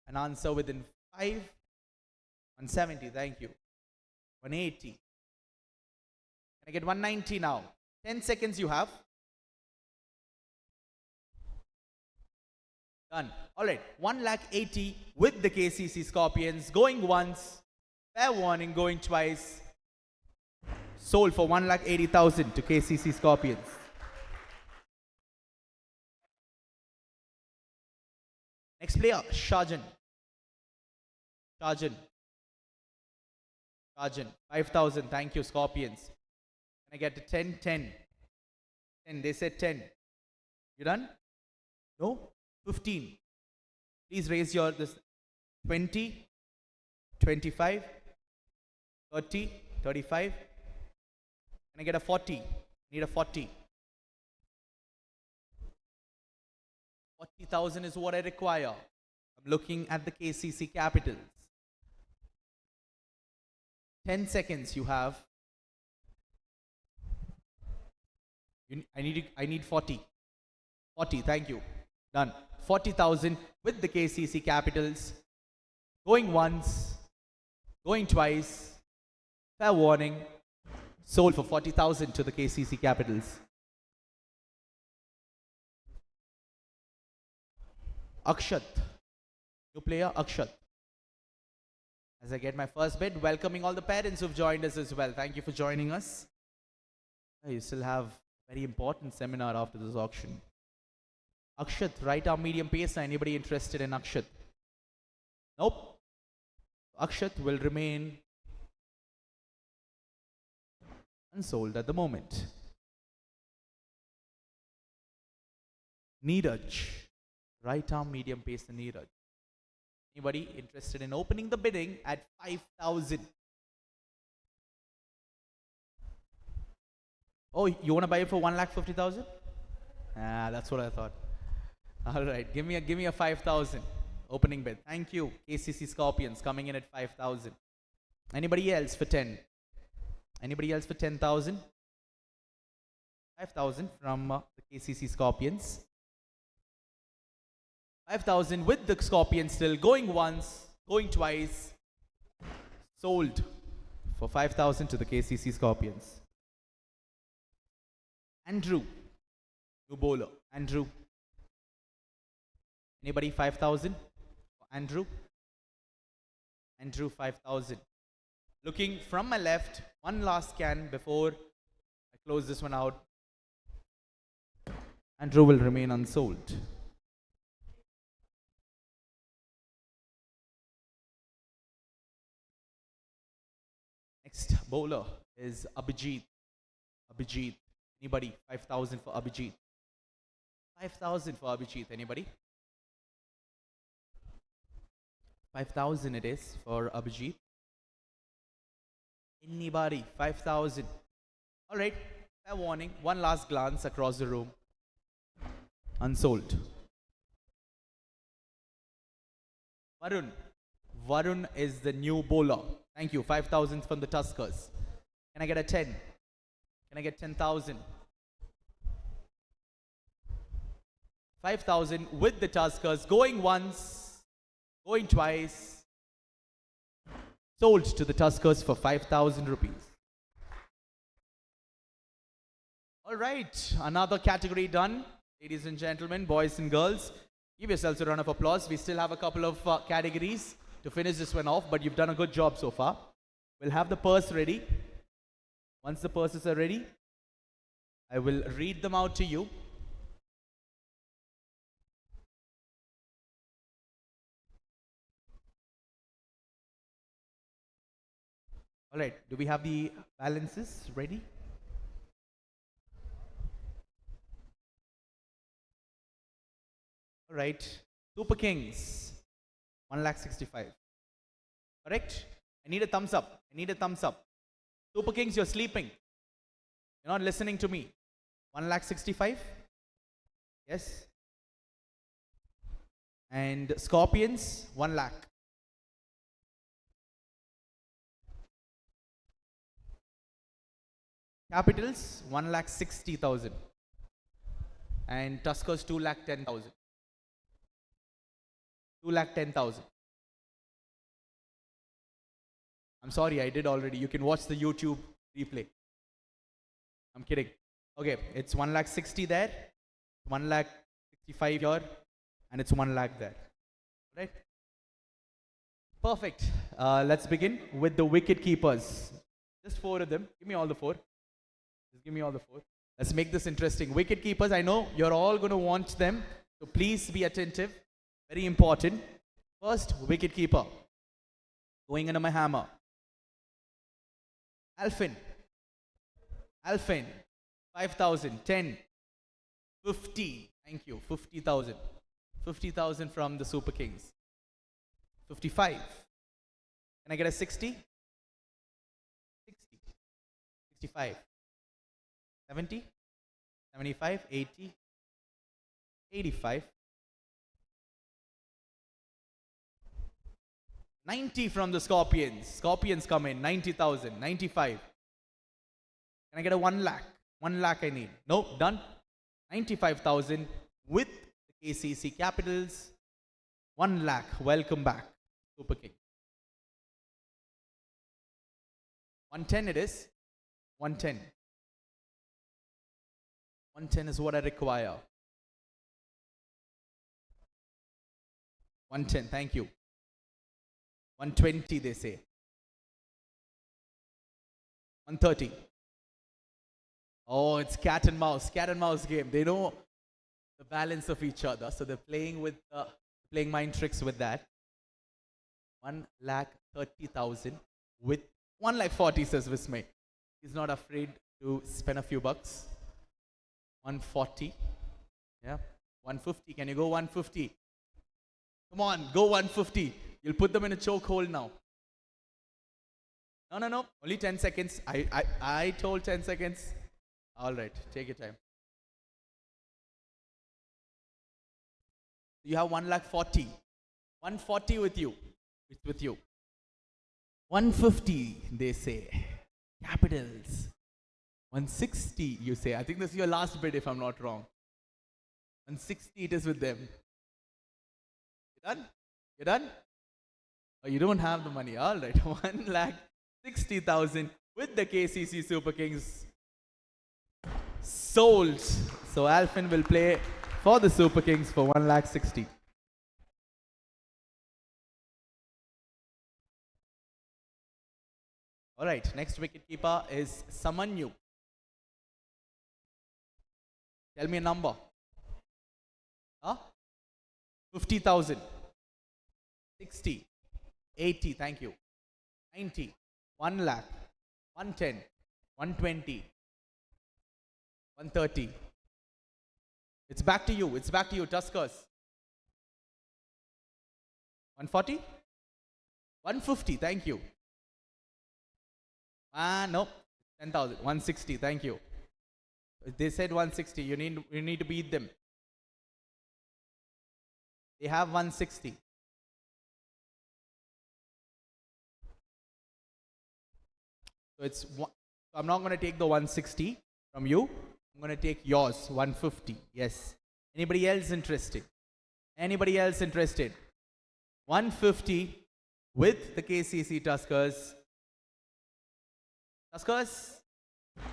an answer within 5. 170. Thank you. 180. Can I get 190 now? 10 seconds you have. Done. Alright. 1,80,000 with the KCC Scorpions. Going once. Fair warning. Going twice. Sold for 1,80,000 to KCC Scorpions. Next player, Shajan. Shajan. 5,000. Thank you, Scorpions. Can I get a 10? 10. 10. They said 10. You done? No? 15. Please raise your this 20, 25, 30, 35. Can I get a 40? Need a 40. 40,000 is what I require. I'm looking at the KCC Capitals. 10 seconds you have. I need 40. 40, thank you. Done. 40,000 with the KCC Capitals. Going once. Going twice. Fair warning. Sold for 40,000 to the KCC Capitals. Akshat. New player, Akshat. As I get my first bid, welcoming all the parents who've joined us as well. Thank you for joining us. You still have a very important seminar after this auction. Akshat, right arm medium pacer. Anybody interested in Akshat? Nope. Akshat will remain unsold at the moment. Neeraj, right arm medium pacer Neeraj. Anybody interested in opening the bidding at 5,000? Oh, you want to buy it for 1,50,000? Ah, that's what I thought. All right, give me a 5,000 opening bid. Thank you, KCC Scorpions, coming in at 5,000. Anybody else for 10? Anybody else for 10,000? 5,000 from the KCC Scorpions. 5,000 with the Scorpions still going once, going twice. Sold for 5,000 to the KCC Scorpions. Andrew, new bowler. Andrew. Anybody 5,000? Andrew? Andrew 5,000. Looking from my left, one last scan before I close this one out. Andrew will remain unsold. Next bowler is Abhijit. Abhijit. Anybody? 5,000 for Abhijit. 5,000 for Abhijit. Anybody? 5,000 it is for Abhijit. Anybody? 5,000. All right. Fair warning. One last glance across the room. Unsold. Varun. Varun is the new bowler. Thank you. 5,000 from the Tuskers. Can I get a 10? Can I get 10,000? 5,000 with the Tuskers. Going once. Going twice. Sold to the Tuskers for 5,000 rupees. All right. Another category done. Ladies and gentlemen, boys and girls, give yourselves a round of applause. We still have a couple of categories to finish this one off, but you've done a good job so far. We'll have the purse ready. Once the purses are ready, I will read them out to you. All right, do we have the balances ready? All right, Super Kings, 1,65,000. Correct? I need a thumbs up. I need a thumbs up. Super Kings, you're sleeping. You're not listening to me. 1,65,000. Yes. And Scorpions, 1 lakh. Capitals, 1,60,000. And Tuskers, 2,10,000. 2,10,000. I'm sorry, I did already. You can watch the YouTube replay. I'm kidding. Okay, it's 1,60,000 there, 1,65,000 here, and it's 1 lakh there. Right? Perfect. Let's begin with the wicket keepers. Just 4 of them. Give me all the 4. Just give me all the 4. Let's make this interesting. Wicket keepers, I know you're all going to want them, so please be attentive. Very important. First, wicket keeper. Going under my hammer. Alfin. Alfin. 5,000. 10. 50. Thank you. 50,000. 50,000 from the Super Kings. 55. Can I get a 60? 60. 65. 70. 75. 80. 85. 90 from the Scorpions. Scorpions come in. 90,000. 95. Can I get a 1 lakh? 1 lakh I need. Nope. Done. 95,000 with the KCC Capitals. 1 lakh. Welcome back. Super King. 110 it is. 110. 110 is what I require. 110. Thank you. 120 they say. 130. Oh, it's cat and mouse game. They know the balance of each other. So they're playing mind tricks with that. 1,30,000 with 1,40,000 says Vismay. He's not afraid to spend a few bucks. 140. Yeah. 150. Can you go 150? Come on, go 150. You'll put them in a chokehold now. No. Only 10 seconds. I told 10 seconds. All right. Take your time. You have 1,40,000. 140 with you. It's with you. 150, they say. Capitals. 160, you say. I think this is your last bid if I'm not wrong. 160, it is with them. You done? You done? Oh, you don't have the money. All right. 1,60,000 with the KCC Super Kings. Sold. So Alfin will play for the Super Kings for 1,60,000. All right, next wicket-keeper is Samanyu. Tell me a number. Huh? 50,000. 60. 80, thank you. 90. 1 lakh. 110. 120. 130. It's back to you. It's back to you, Tuskers. 140? 150, thank you. No. 10,000. 160, thank you. They said 160. You need to beat them. They have 160. So I'm not going to take the 160 from you. I'm going to take yours, 150. Yes. Anybody else interested? Anybody else interested? 150 with the KCC Tuskers. Tuskers,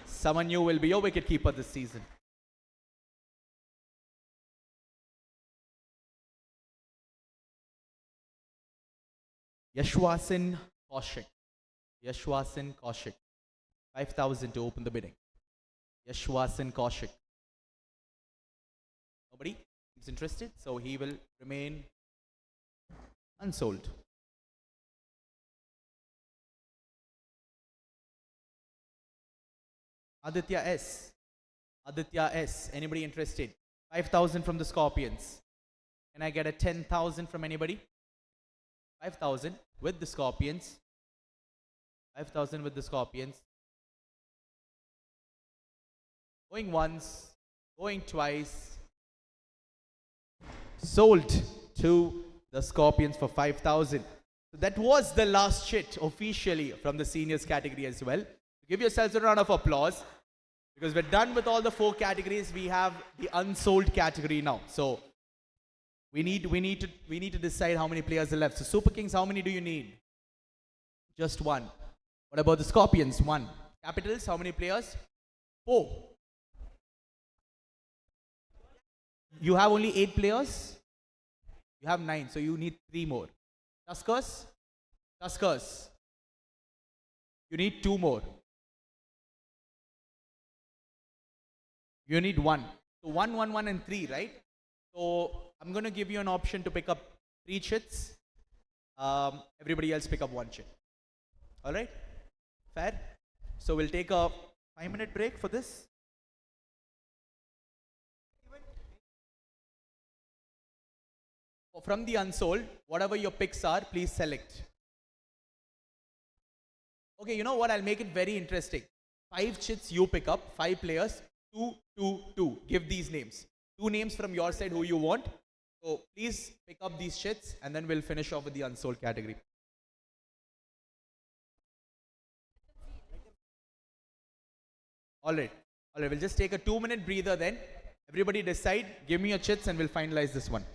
someone new will be your wicket-keeper this season. Yashwasin Kaushik. Yashwasin Kaushik. 5,000 to open the bidding. Yashwasin Kaushik. Nobody is interested, so he will remain unsold. Aditya S. Aditya S. Anybody interested? 5,000 from the Scorpions. Can I get a 10,000 from anybody? 5,000 with the Scorpions. 5,000 with the Scorpions. Going once, going twice. Sold to the Scorpions for 5,000. So that was the last chit officially from the seniors category as well. Give yourselves a round of applause because we're done with all the 4 categories. We have the unsold category now. So we need to decide how many players are left. So Super Kings, how many do you need? Just 1. What about the Scorpions? 1. Capitals, how many players? 4. You have only 8 players? You have 9, so you need 3 more. Tuskers? Tuskers. You need 2 more. You need 1. So 1, 1, 1 and 3, right? So I'm going to give you an option to pick up 3 chits. Everybody else pick up 1 chit. Alright? Fair? So we'll take a 5-minute break for this. From the unsold, whatever your picks are, please select. Okay, you know what? I'll make it very interesting. 5 chits you pick up, 5 players, 2, 2, 2. Give these names. 2 names from your side who you want. So please pick up these chits and then we'll finish off with the unsold category. Alright, we'll just take a 2-minute breather then. Everybody decide, give me your chits and we'll finalize this one.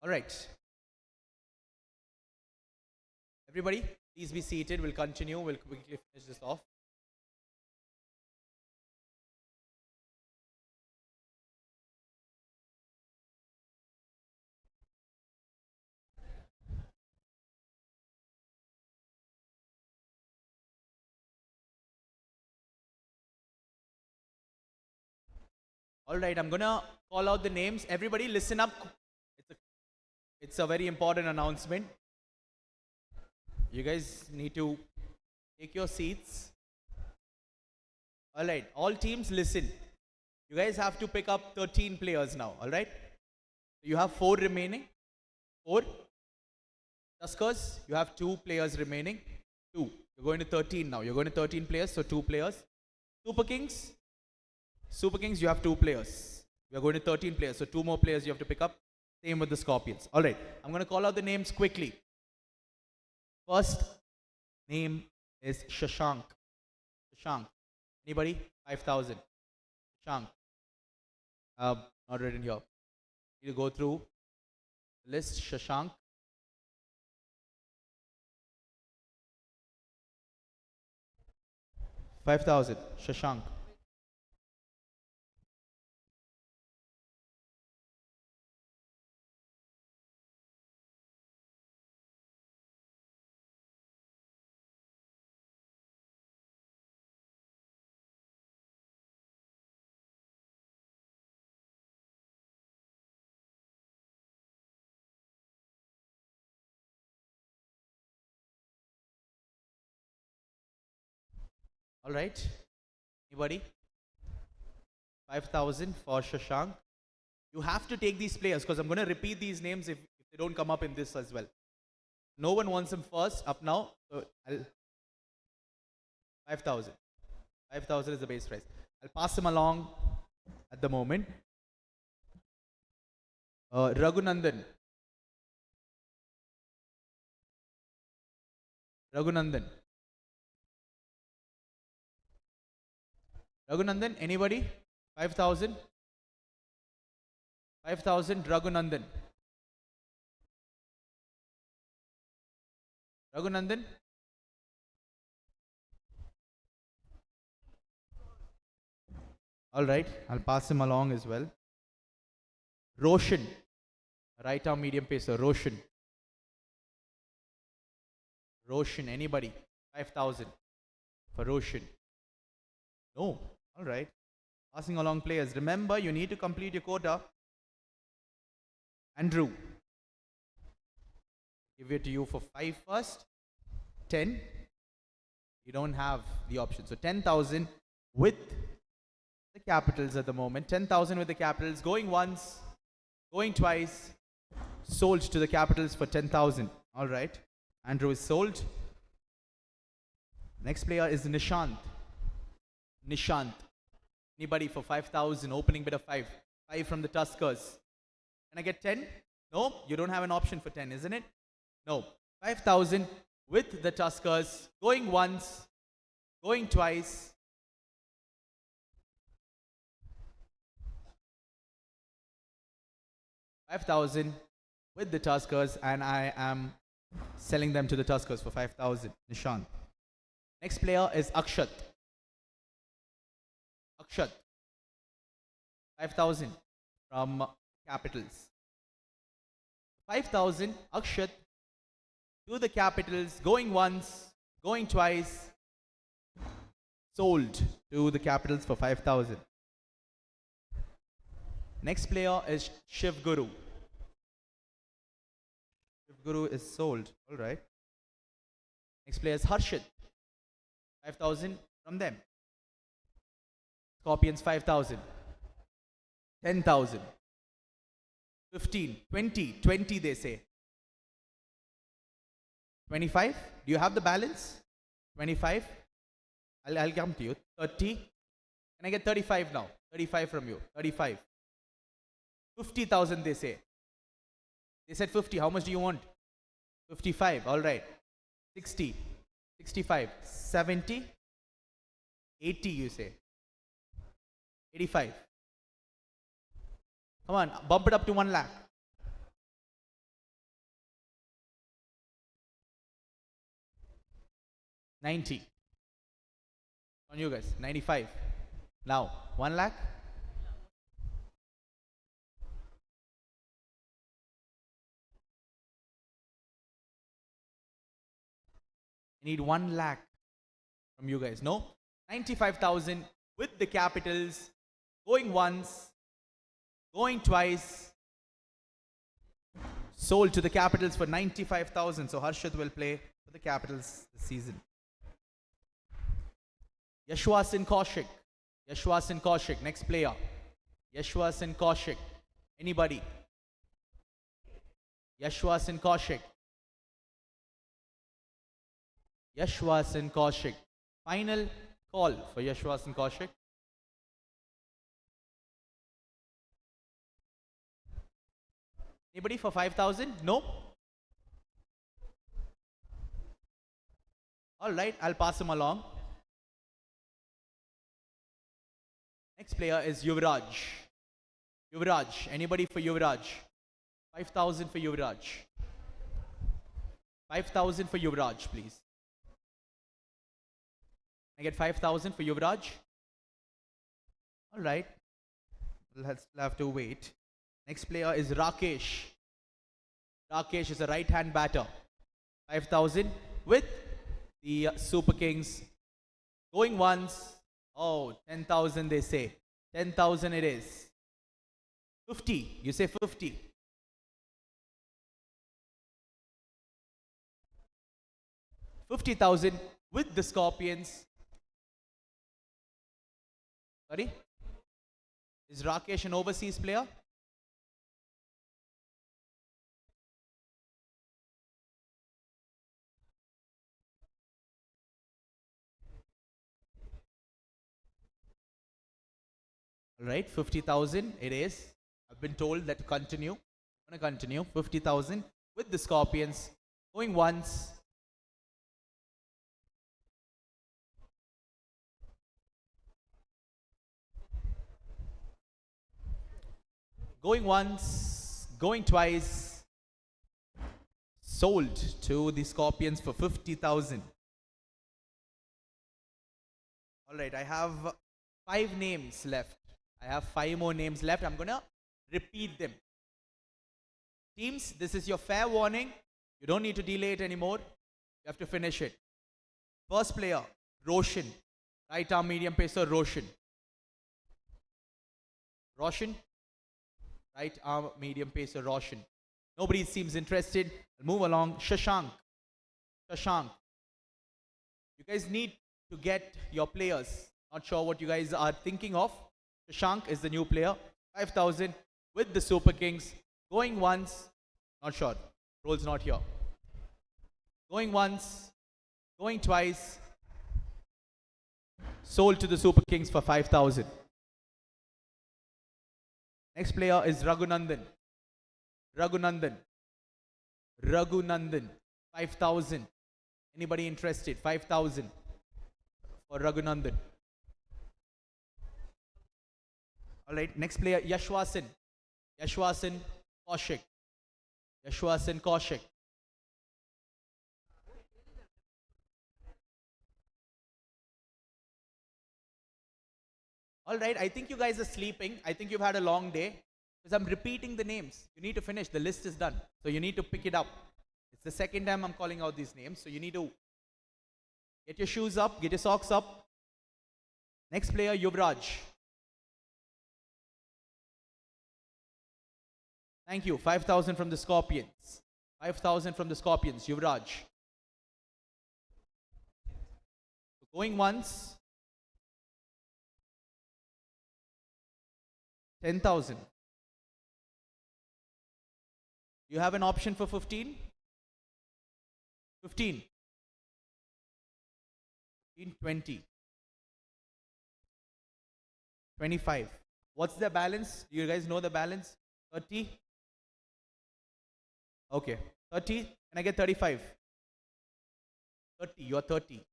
All right. Everybody, please be seated. We'll continue. We'll quickly finish this off. All right, I'm gonna call out the names. Everybody, listen up. It's a very important announcement. You guys need to take your seats. All right, all teams, listen. You guys have to pick up 13 players now. All right, you have 4 remaining. 4. Tuskers, you have 2 players remaining. 2. You're going to 13 now. You're going to 13 players, so 2 players. Super Kings, you have 2 players. We are going to 13 players, so 2 more players you have to pick up. Same with the Scorpions. All right, I'm going to call out the names quickly. First name is Shashank. Shashank. Anybody? 5,000. Shashank. Not written here. Need to go through the list. Shashank. $5,000. Shashank. All right. Anybody? 5,000 for Shashank. You have to take these players because I'm going to repeat these names if they don't come up in this as well. No one wants them first up now. So 5,000. 5,000 is the base price. I'll pass them along at the moment. Raghunandan. Raghunandan. Raghunandan, anybody? 5,000? 5,000, Raghunandan. Raghunandan? All right, I'll pass him along as well. Roshan, right arm medium pacer, Roshan. Roshan, anybody? 5,000 for Roshan. No. All right. Passing along players. Remember, you need to complete your quota. Andrew. Give it to you for 5 first. 10. You don't have the option. So 10,000 with the capitals at the moment. 10,000 with the capitals. Going once. Going twice. Sold to the capitals for 10,000. All right. Andrew is sold. Next player is Nishant. Nishant. Anybody for 5,000, opening bid of 5. 5 from the Tuskers. Can I get 10? No, you don't have an option for 10, isn't it? No. 5,000 with the Tuskers. Going once, going twice. $5,000 with the Tuskers, and I am selling them to the Tuskers for 5,000. Nishant. Next player is Akshat. Akshat. 5,000 from Capitals. 5,000 Akshat to the Capitals, going once, going twice. Sold to the Capitals for 5,000. Next player is Shiv Guru. Shiv Guru is sold. All right. Next player is Harshit. 5,000 from them. Scorpions 5,000. 10,000. 15, 20 they say. 25. Do you have the balance? 25. I'll come to you. 30. Can I get 35 now? 35 from you. 35. 50,000 they say. They said 50. How much do you want? 55. All right. 60. 65. 70. 80 you say. 85. Come on, bump it up to 1 lakh. 90. On you guys. 95. Now, 1 lakh. I need 1 lakh from you guys. No? 95,000 with the capitals. Going once. Going twice. Sold to the capitals for 95,000. So Harshad will play for the capitals this season. Yashwasan Kaushik. Yashwasan Kaushik. Next player. Yashwasan Kaushik. Anybody? Yashwasan Kaushik. Yashwasan Kaushik. Final call for Yashwasan Kaushik. Anybody for 5,000? No? Alright, I'll pass him along. Next player is Yuvraj. Yuvraj. Anybody for Yuvraj? 5,000 for Yuvraj. 5,000 for Yuvraj, please. Can I get 5,000 for Yuvraj? Alright. We'll have to wait. Next player is Rakesh. Rakesh is a right-hand batter. 5,000 with the Super Kings. Going once. Oh, 10,000 they say. 10,000 it is. 50. You say 50. 50,000 with the Scorpions. Sorry? Is Rakesh an overseas player? Alright, 50,000 it is. I've been told that to continue. I'm going to continue. 50,000 with the Scorpions. Going once. Going once. Going twice. Sold to the Scorpions for 50,000. Alright, I have 5 names left. I have 5 more names left. I'm going to repeat them. Teams, this is your fair warning. You don't need to delay it anymore. You have to finish it. First player, Roshan. Right arm medium pacer, Roshan. Roshan. Right arm medium pacer, Roshan. Nobody seems interested. I'll move along. Shashank. Shashank. You guys need to get your players. Not sure what you guys are thinking of. Shashank is the new player. 5,000 with the Super Kings. Going once. Not sure. Roll's not here. Going once. Going twice. Sold to the Super Kings for 5,000. Next player is Raghunandan. Raghunandan. Raghunandan. 5,000. Anybody interested? 5,000 for Raghunandan. Alright, next player, Yashwasan. Yashwasan Kaushik. Yashwasan Kaushik. Alright, I think you guys are sleeping. I think you've had a long day. Because I'm repeating the names. You need to finish. The list is done. So you need to pick it up. It's the second time I'm calling out these names. So you need to get your shoes up, get your socks up. Next player, Yuvraj. Thank you. 5,000 from the Scorpions. 5,000 from the Scorpions. Yuvraj. Going once. 10,000. You have an option for 15? 15. 15, 20. 25. What's the balance? Do you guys know the balance? 30? Okay. 30. Can I get 35? 30. You're 30.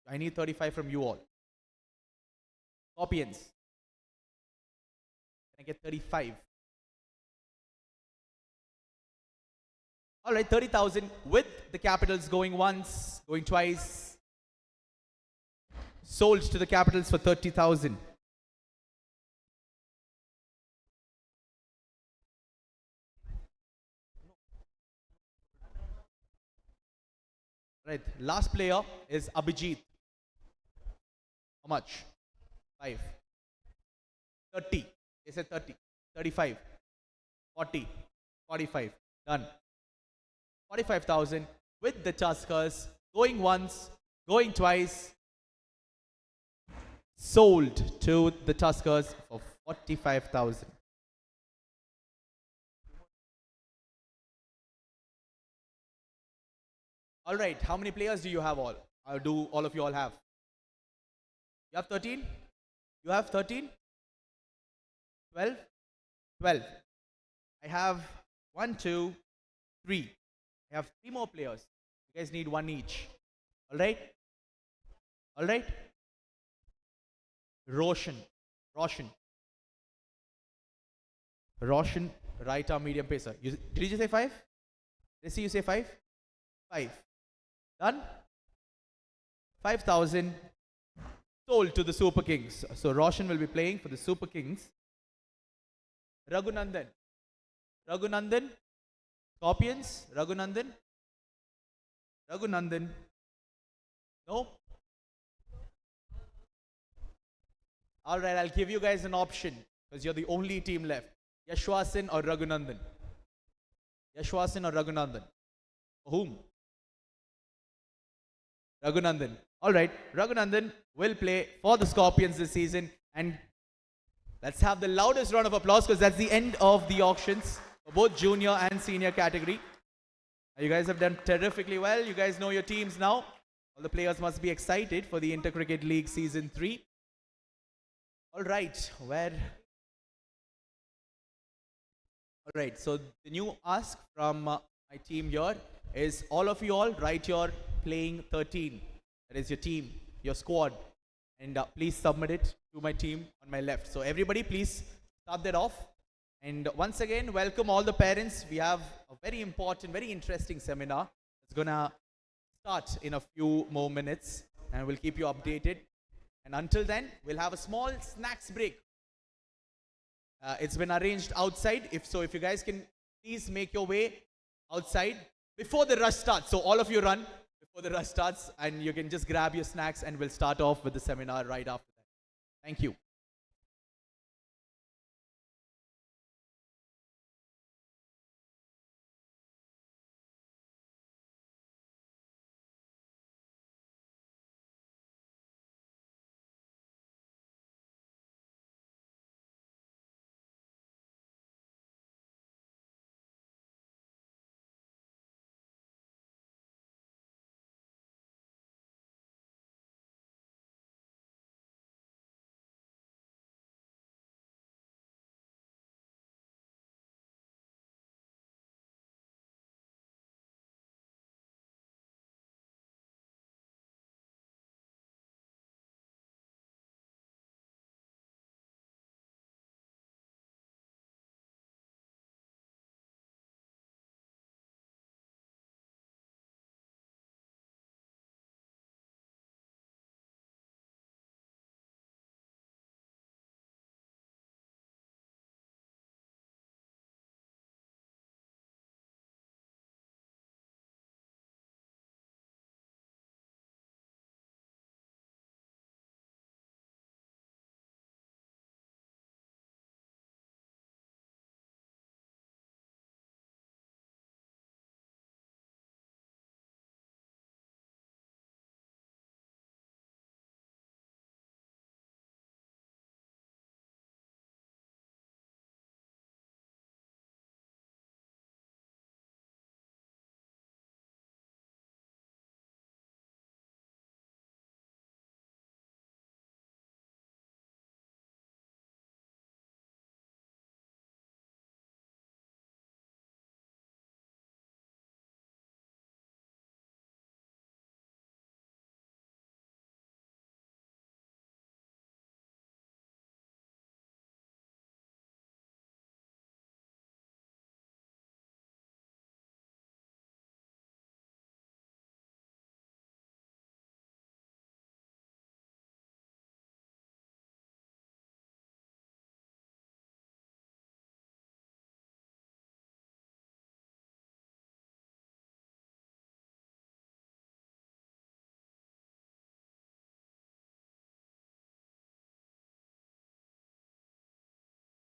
I need 35 from you all. Scorpions. Can I get 35? Alright, 30,000 with the capitals going once, going twice, Sold to the Capitals for 30,000. Right. Last player is Abhijit. How much? 5. 30. They said 30. 35. 40. 45. Done. 45,000 with the Tuskers. Going once, going twice. Sold to the Tuskers for 45,000. All right. How many players do you have all? Do all of you all have? You have 13? You have 13? 12? 12. I have 1, 2, 3. I have 3 more players. You guys need 1 each. All right? All right? Roshan. Roshan, right arm medium pacer. Did you just say 5? Did I see you say 5? 5. Done? 5,000 sold to the Super Kings. So Roshan will be playing for the Super Kings. Raghunandan. Scorpions. Raghunandan. No? Alright, I'll give you guys an option because you're the only team left. Yashwasan or Raghunandan? For whom? Raghunandan. Alright, Raghunandan will play for the Scorpions this season. And let's have the loudest round of applause because that's the end of the auctions for both junior and senior category. You guys have done terrifically well. You guys know your teams now. All the players must be excited for the Inter Cricket League Season 3. Alright, Alright, so the new ask from my team here is all of you all write your playing 13. That is your team, your squad. And please submit it to my team on my left. So everybody please start that off. And once again, welcome all the parents. We have a very important, very interesting seminar. It's gonna start in a few more minutes and we'll keep you updated. And until then, we'll have a small snacks break. It's been arranged outside. If you guys can please make your way outside before the rush starts. So all of you run before the rush starts and you can just grab your snacks and we'll start off with the seminar right after that. Thank you.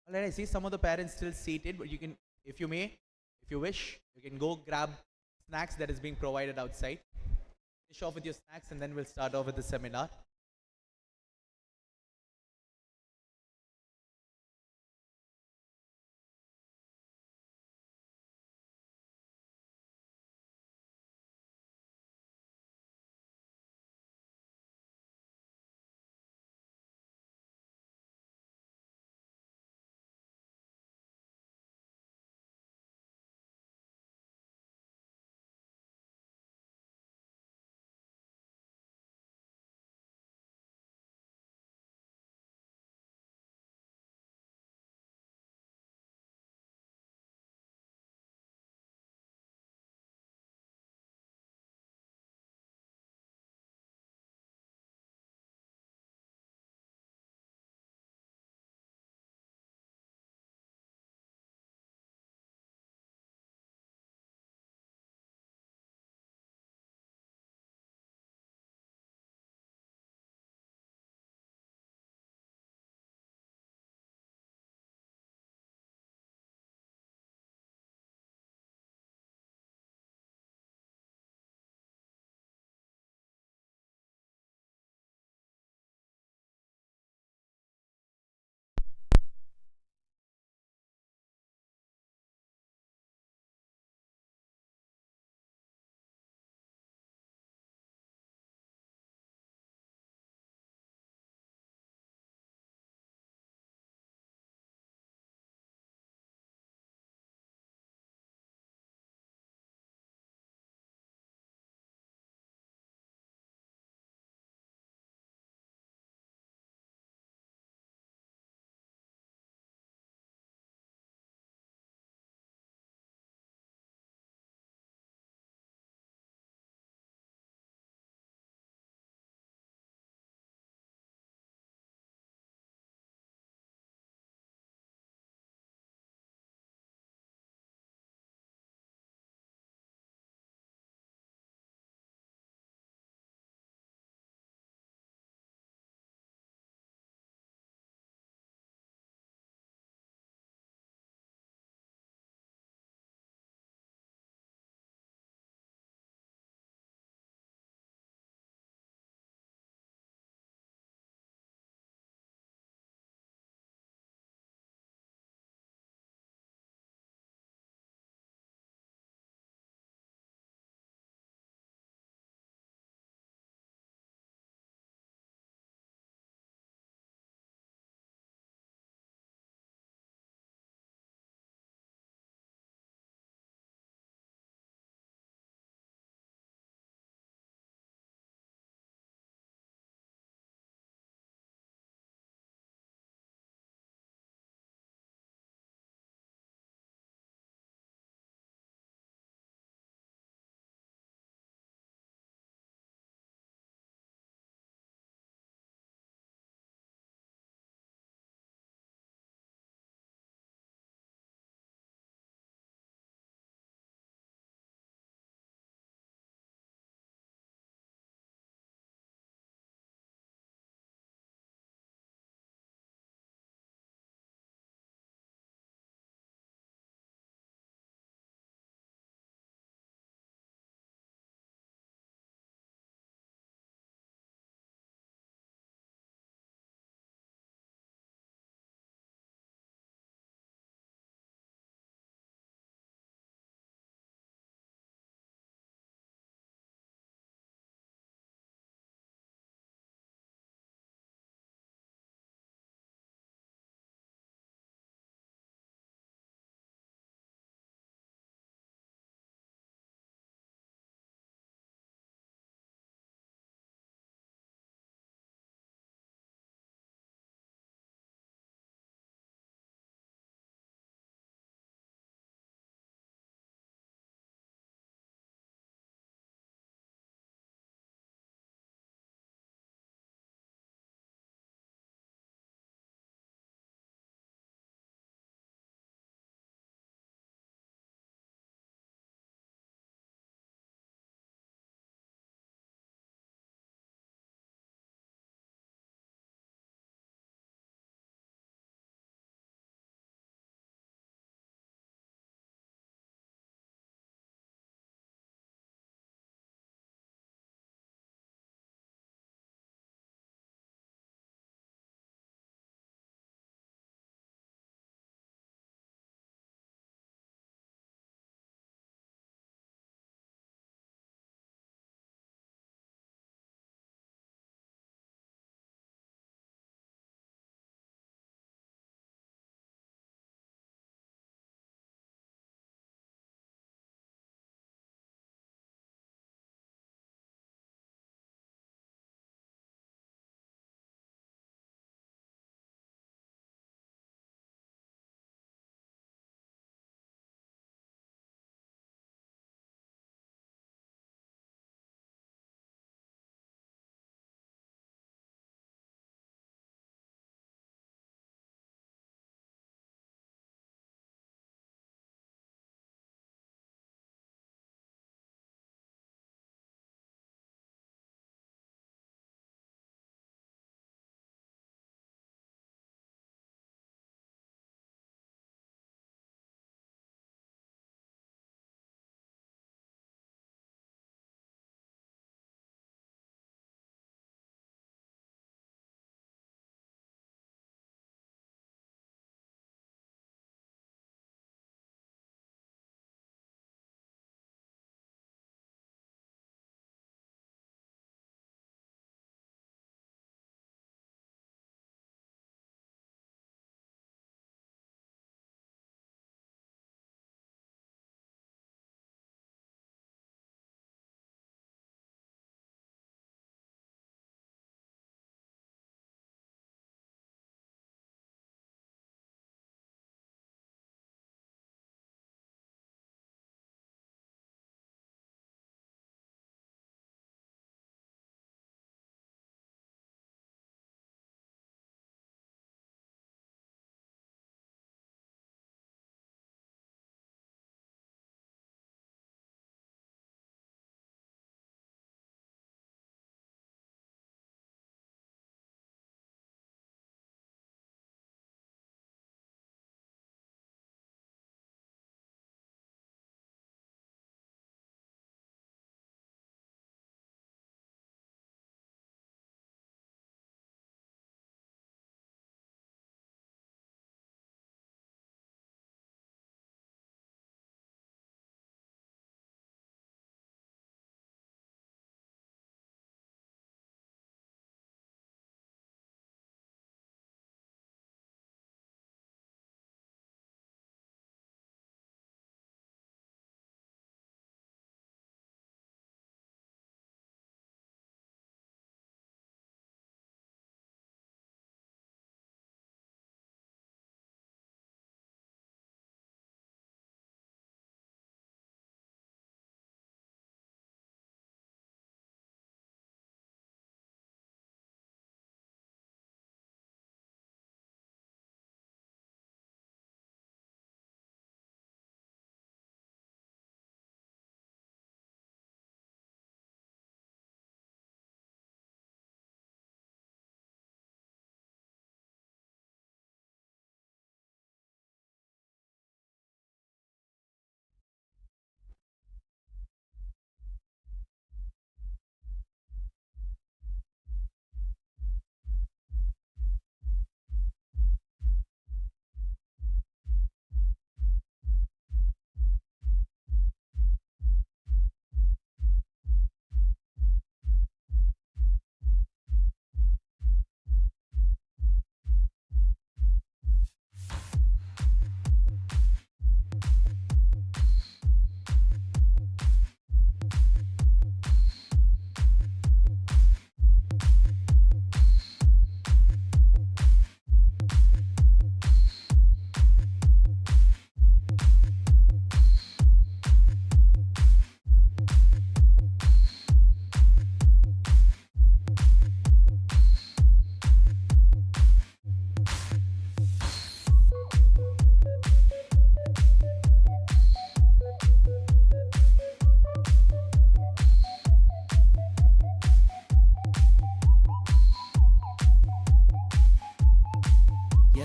All right, I see some of the parents still seated, but you can, if you may, if you wish, you can go grab snacks that is being provided outside. Finish off with your snacks and then we'll start off with the seminar.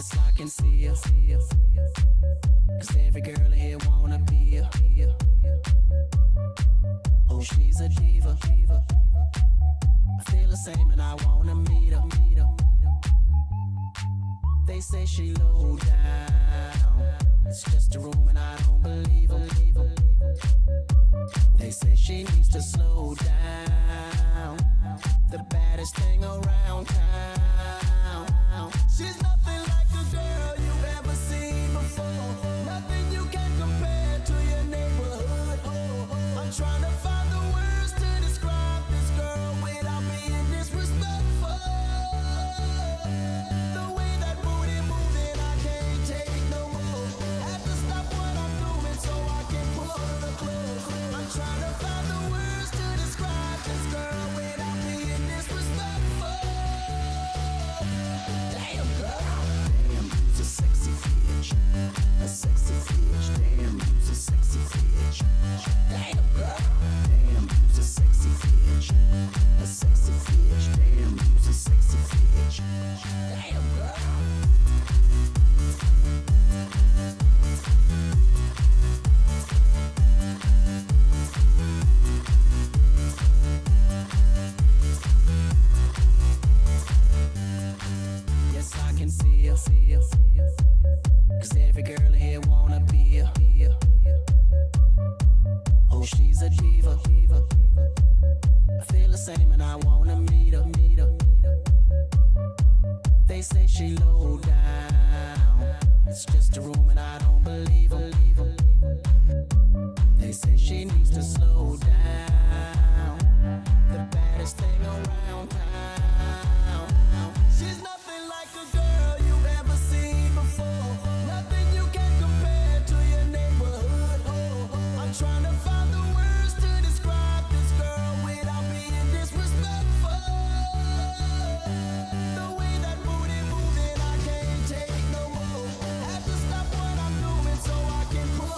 Yes, I can see her. Cause every girl here wanna be her. Oh, she's a diva. I feel the same and I wanna meet her. They say she low down. It's just a room and I don't believe her. They say she needs to slow down. The baddest thing around town. She's nothing like a girl you've ever seen before. Nothing you can compare to your neighborhood. I'm trying to find the words to describe this girl without being disrespectful. The way that booty moving, I can't take no more. Have to stop what I'm doing so I can pull the clothes. I'm trying to find the words to describe this girl without being disrespectful. Damn girl, damn, you's a sexy bitch, a sexy bitch. Damn, you's a sexy bitch. Damn girl, damn, you's a sexy bitch, a sexy bitch. Damn, you's a sexy bitch. Damn girl. Yes, I can see her. Cause every girl here wanna be her. Oh, she's a diva. I feel the same and I wanna meet her. They say she low down. It's just a room and I don't believe her. They say she needs to slow down. The baddest thing around town. She's nothing like a girl you've ever seen before. Nothing you can compare to your neighborhood. I'm trying to find the words to describe this girl without being disrespectful. The way that booty moving, I can't take no more. Have to stop what I'm doing so I can pull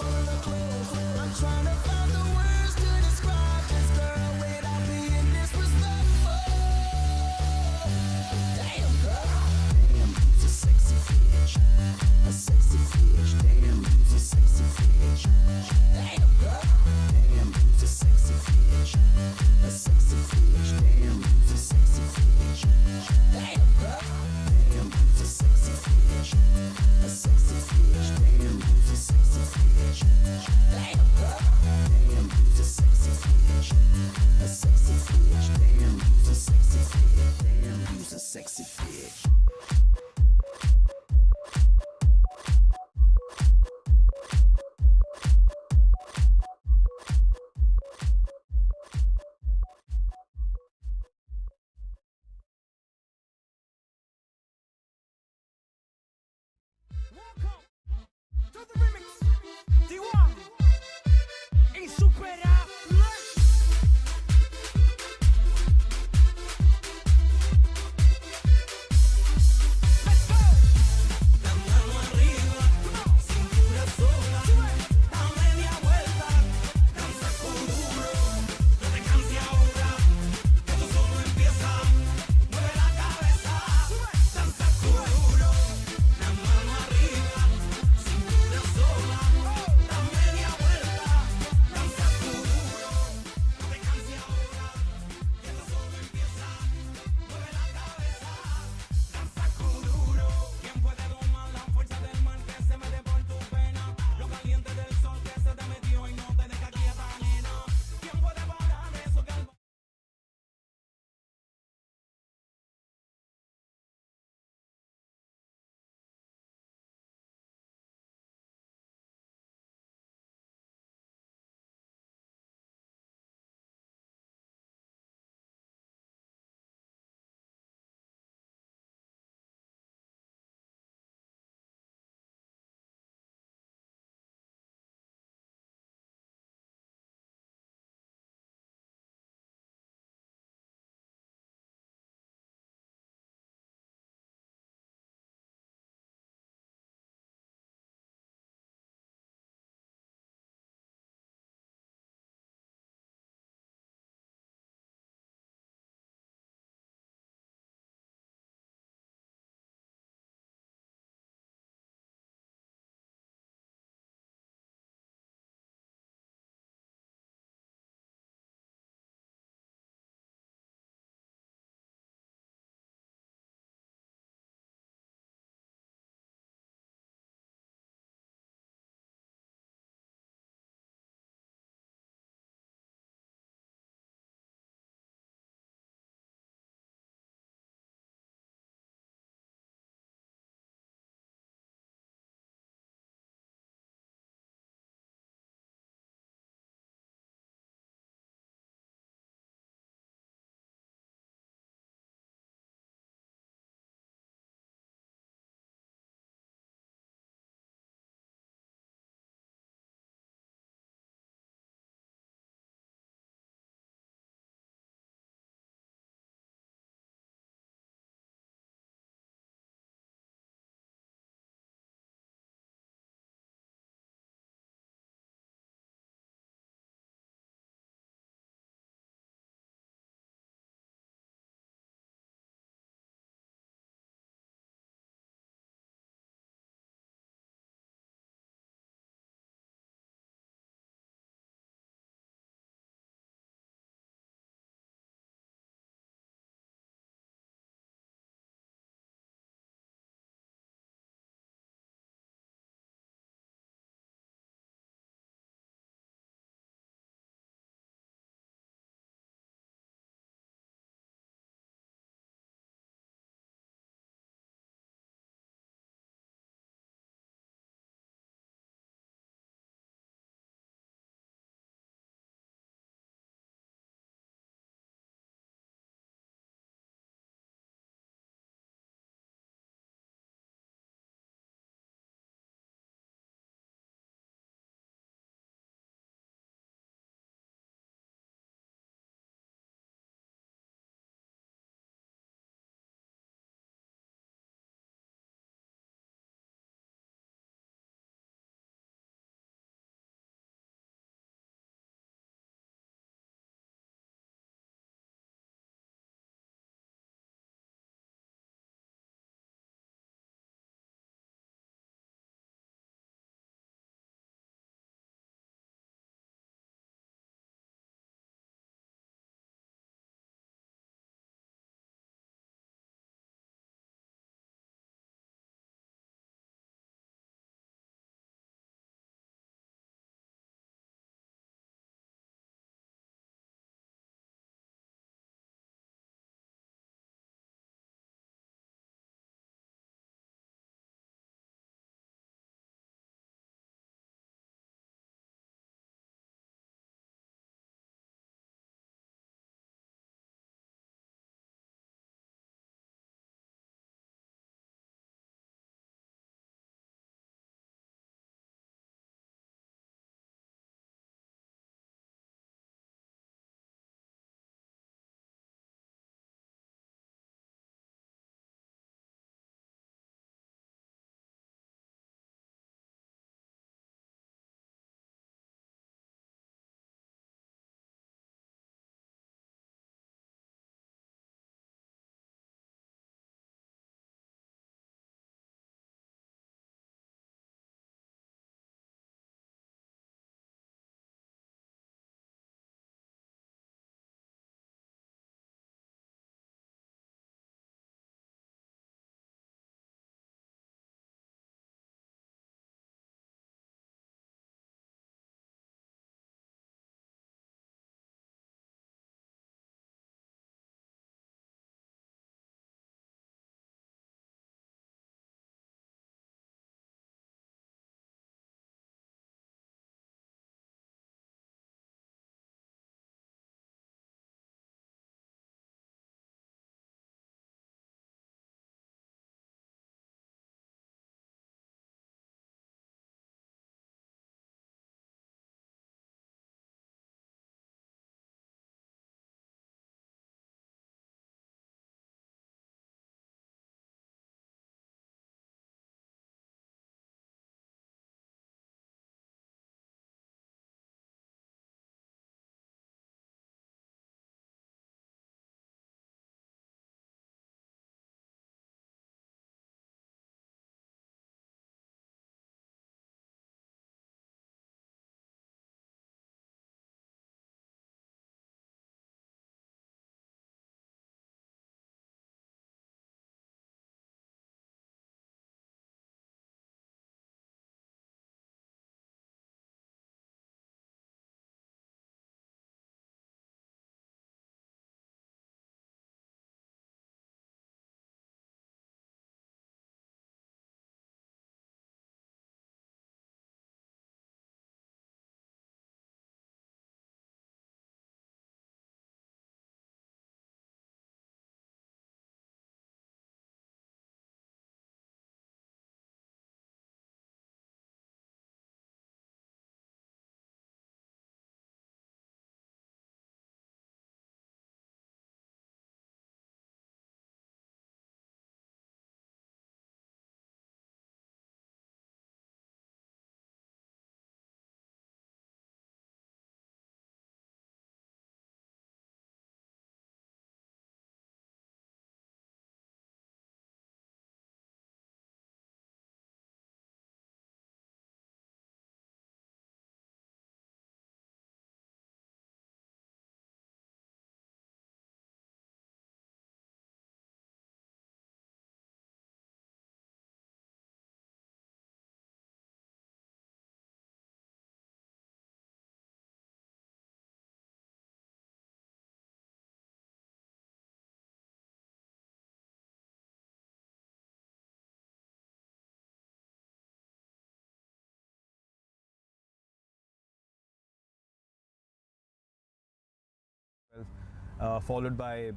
followed by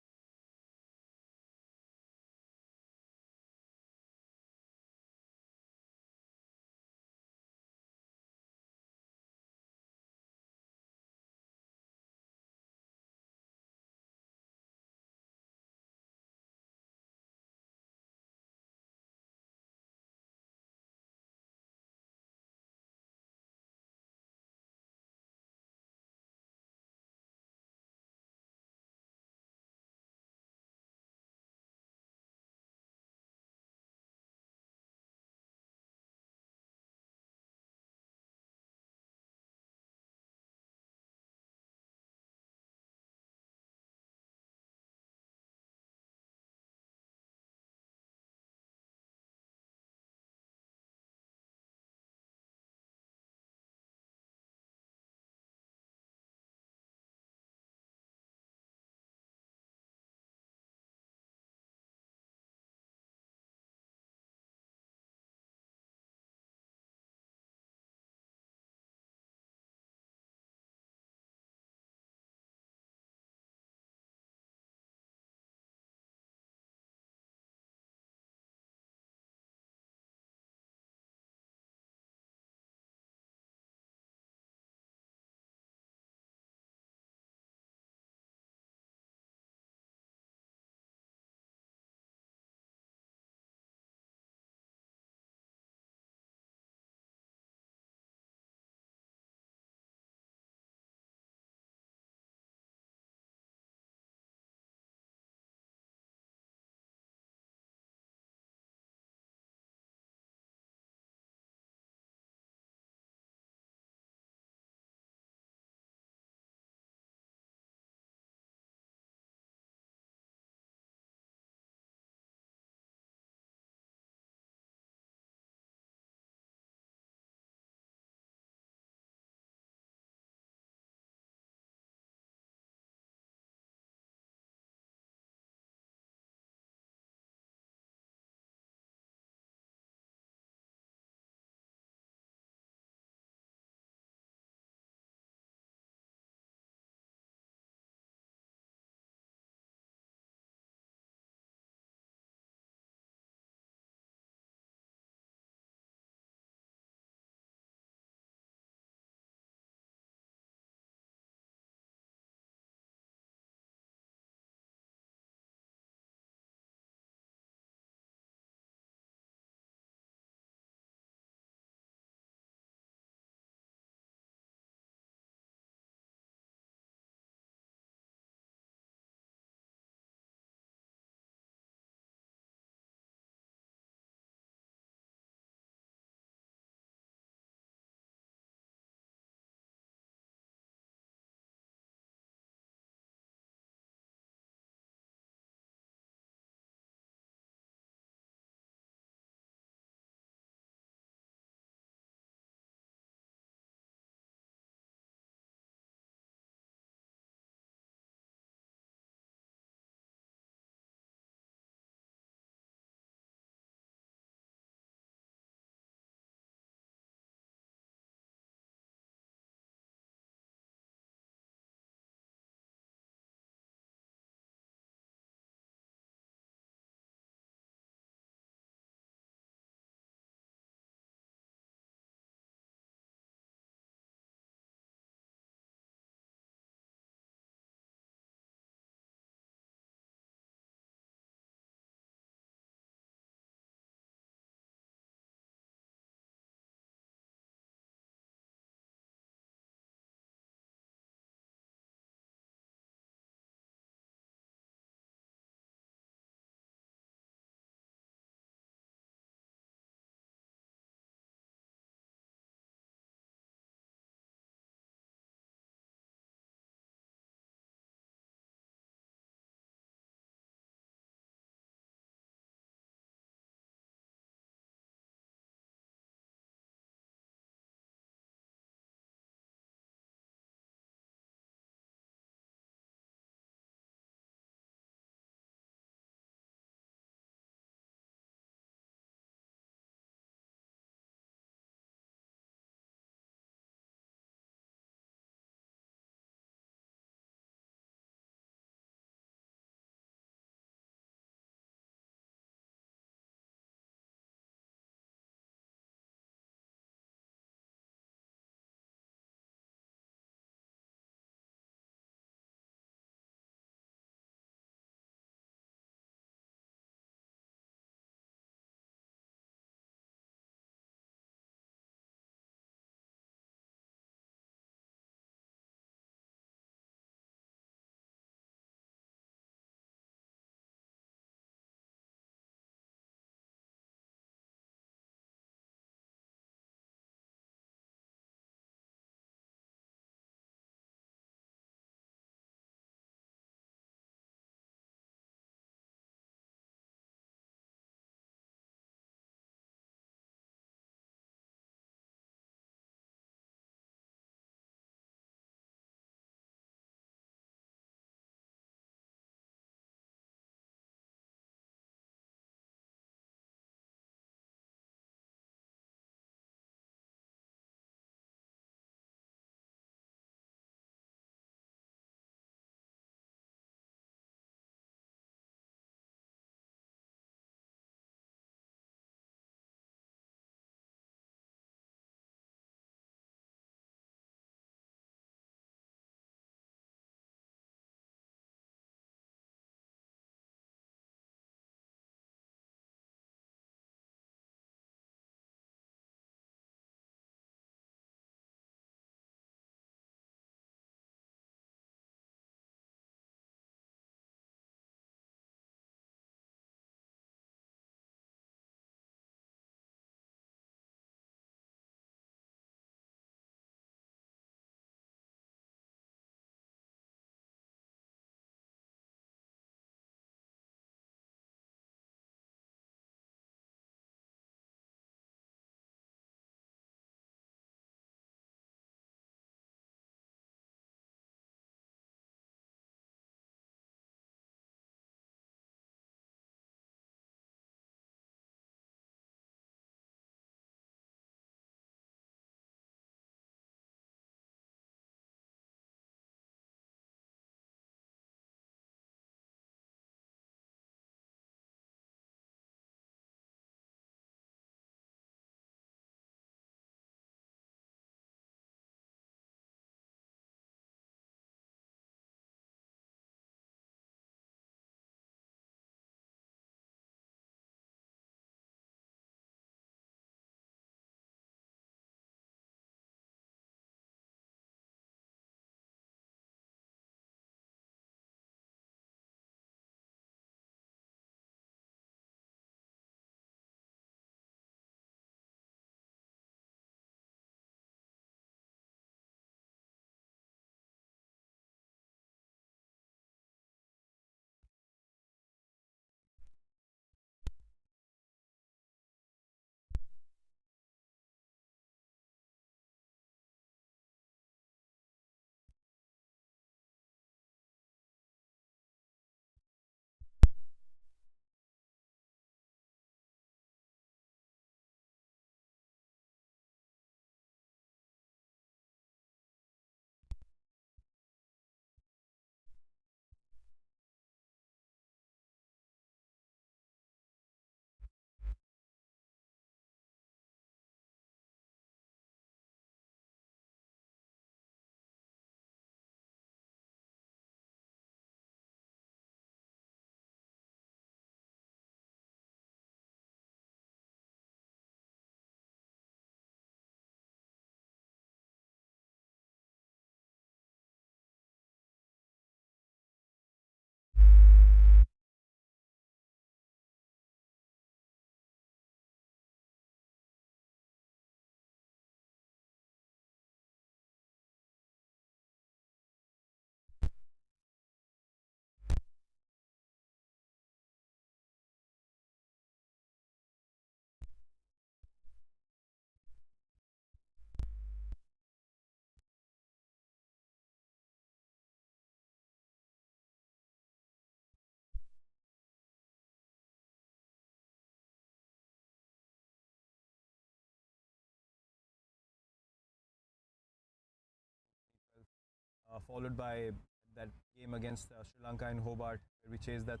followed by that game against Sri Lanka in Hobart, where we chased that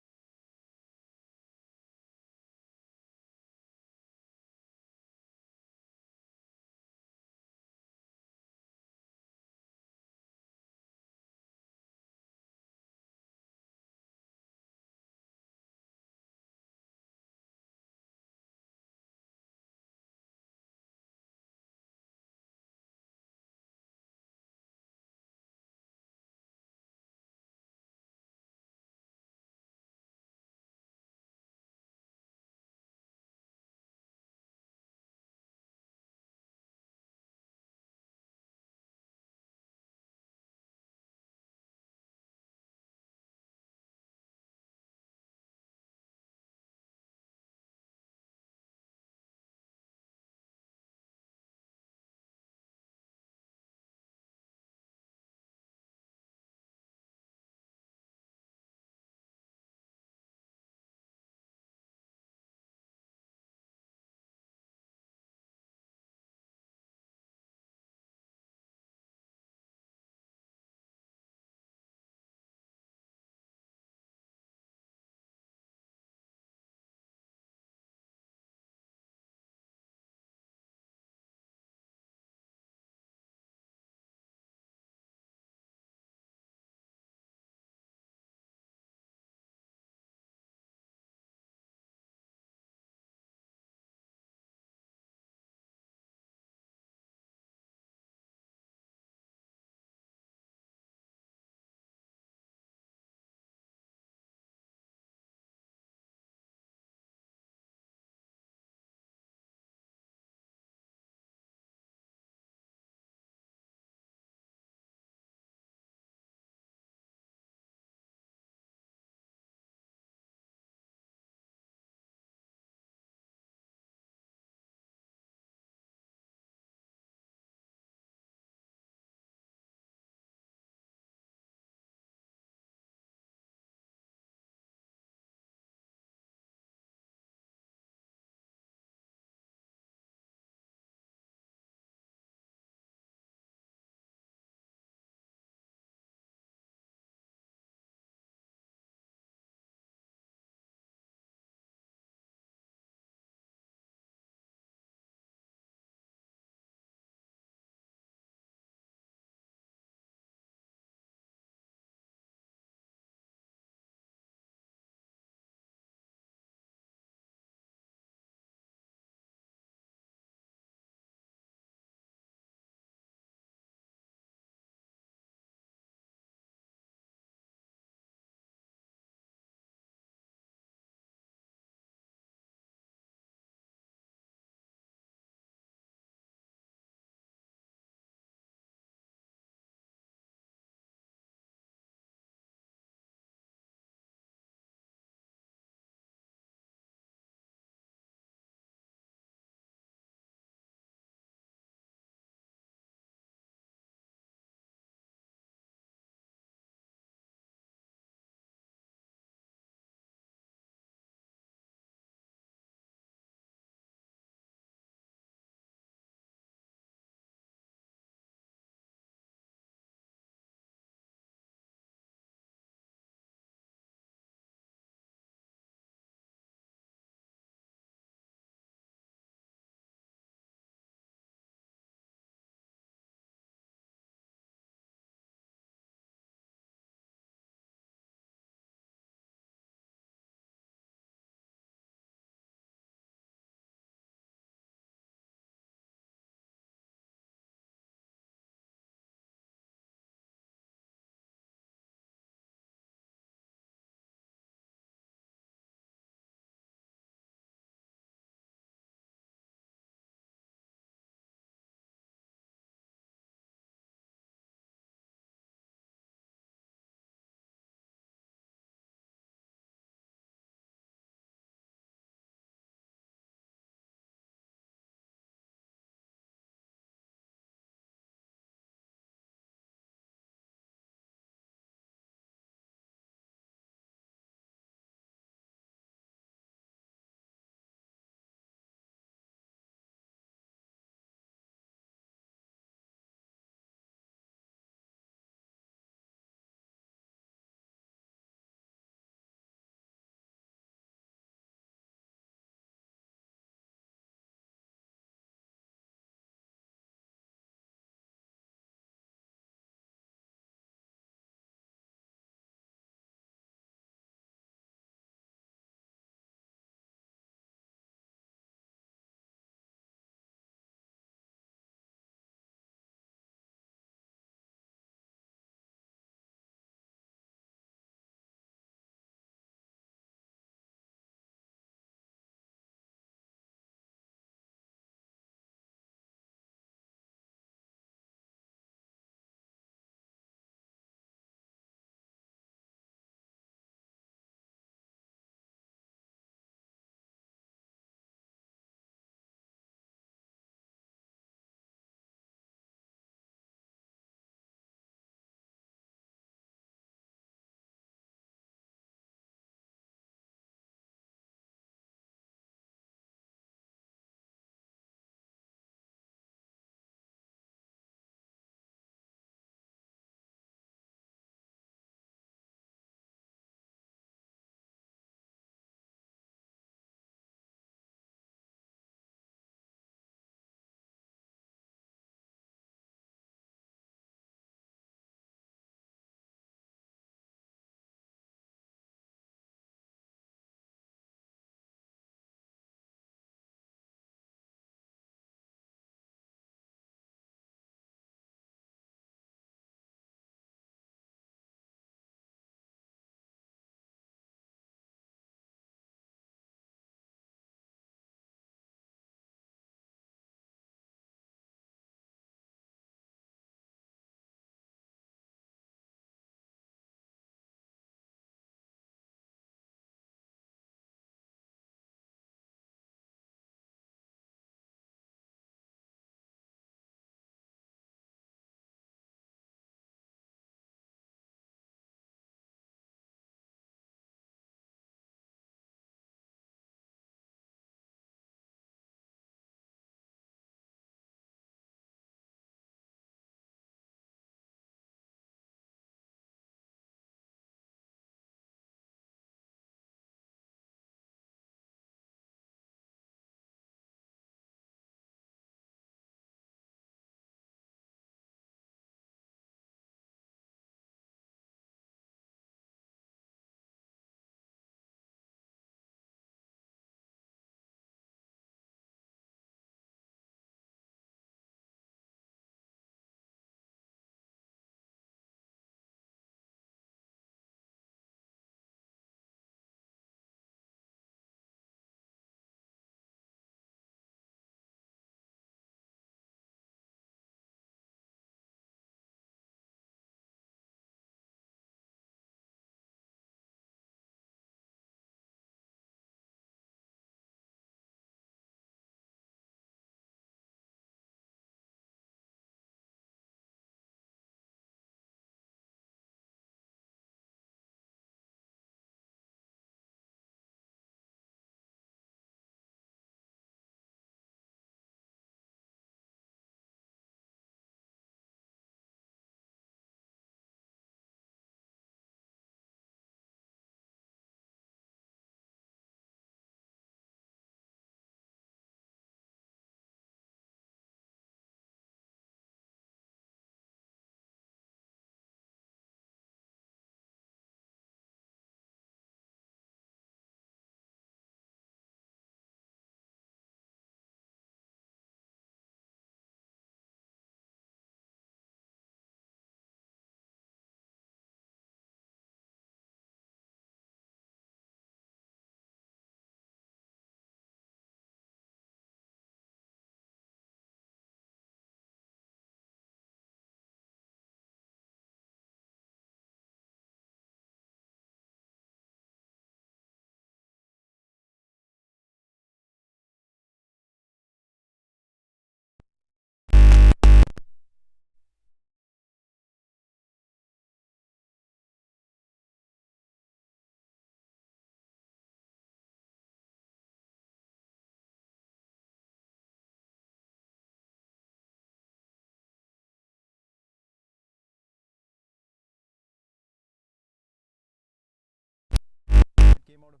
came out of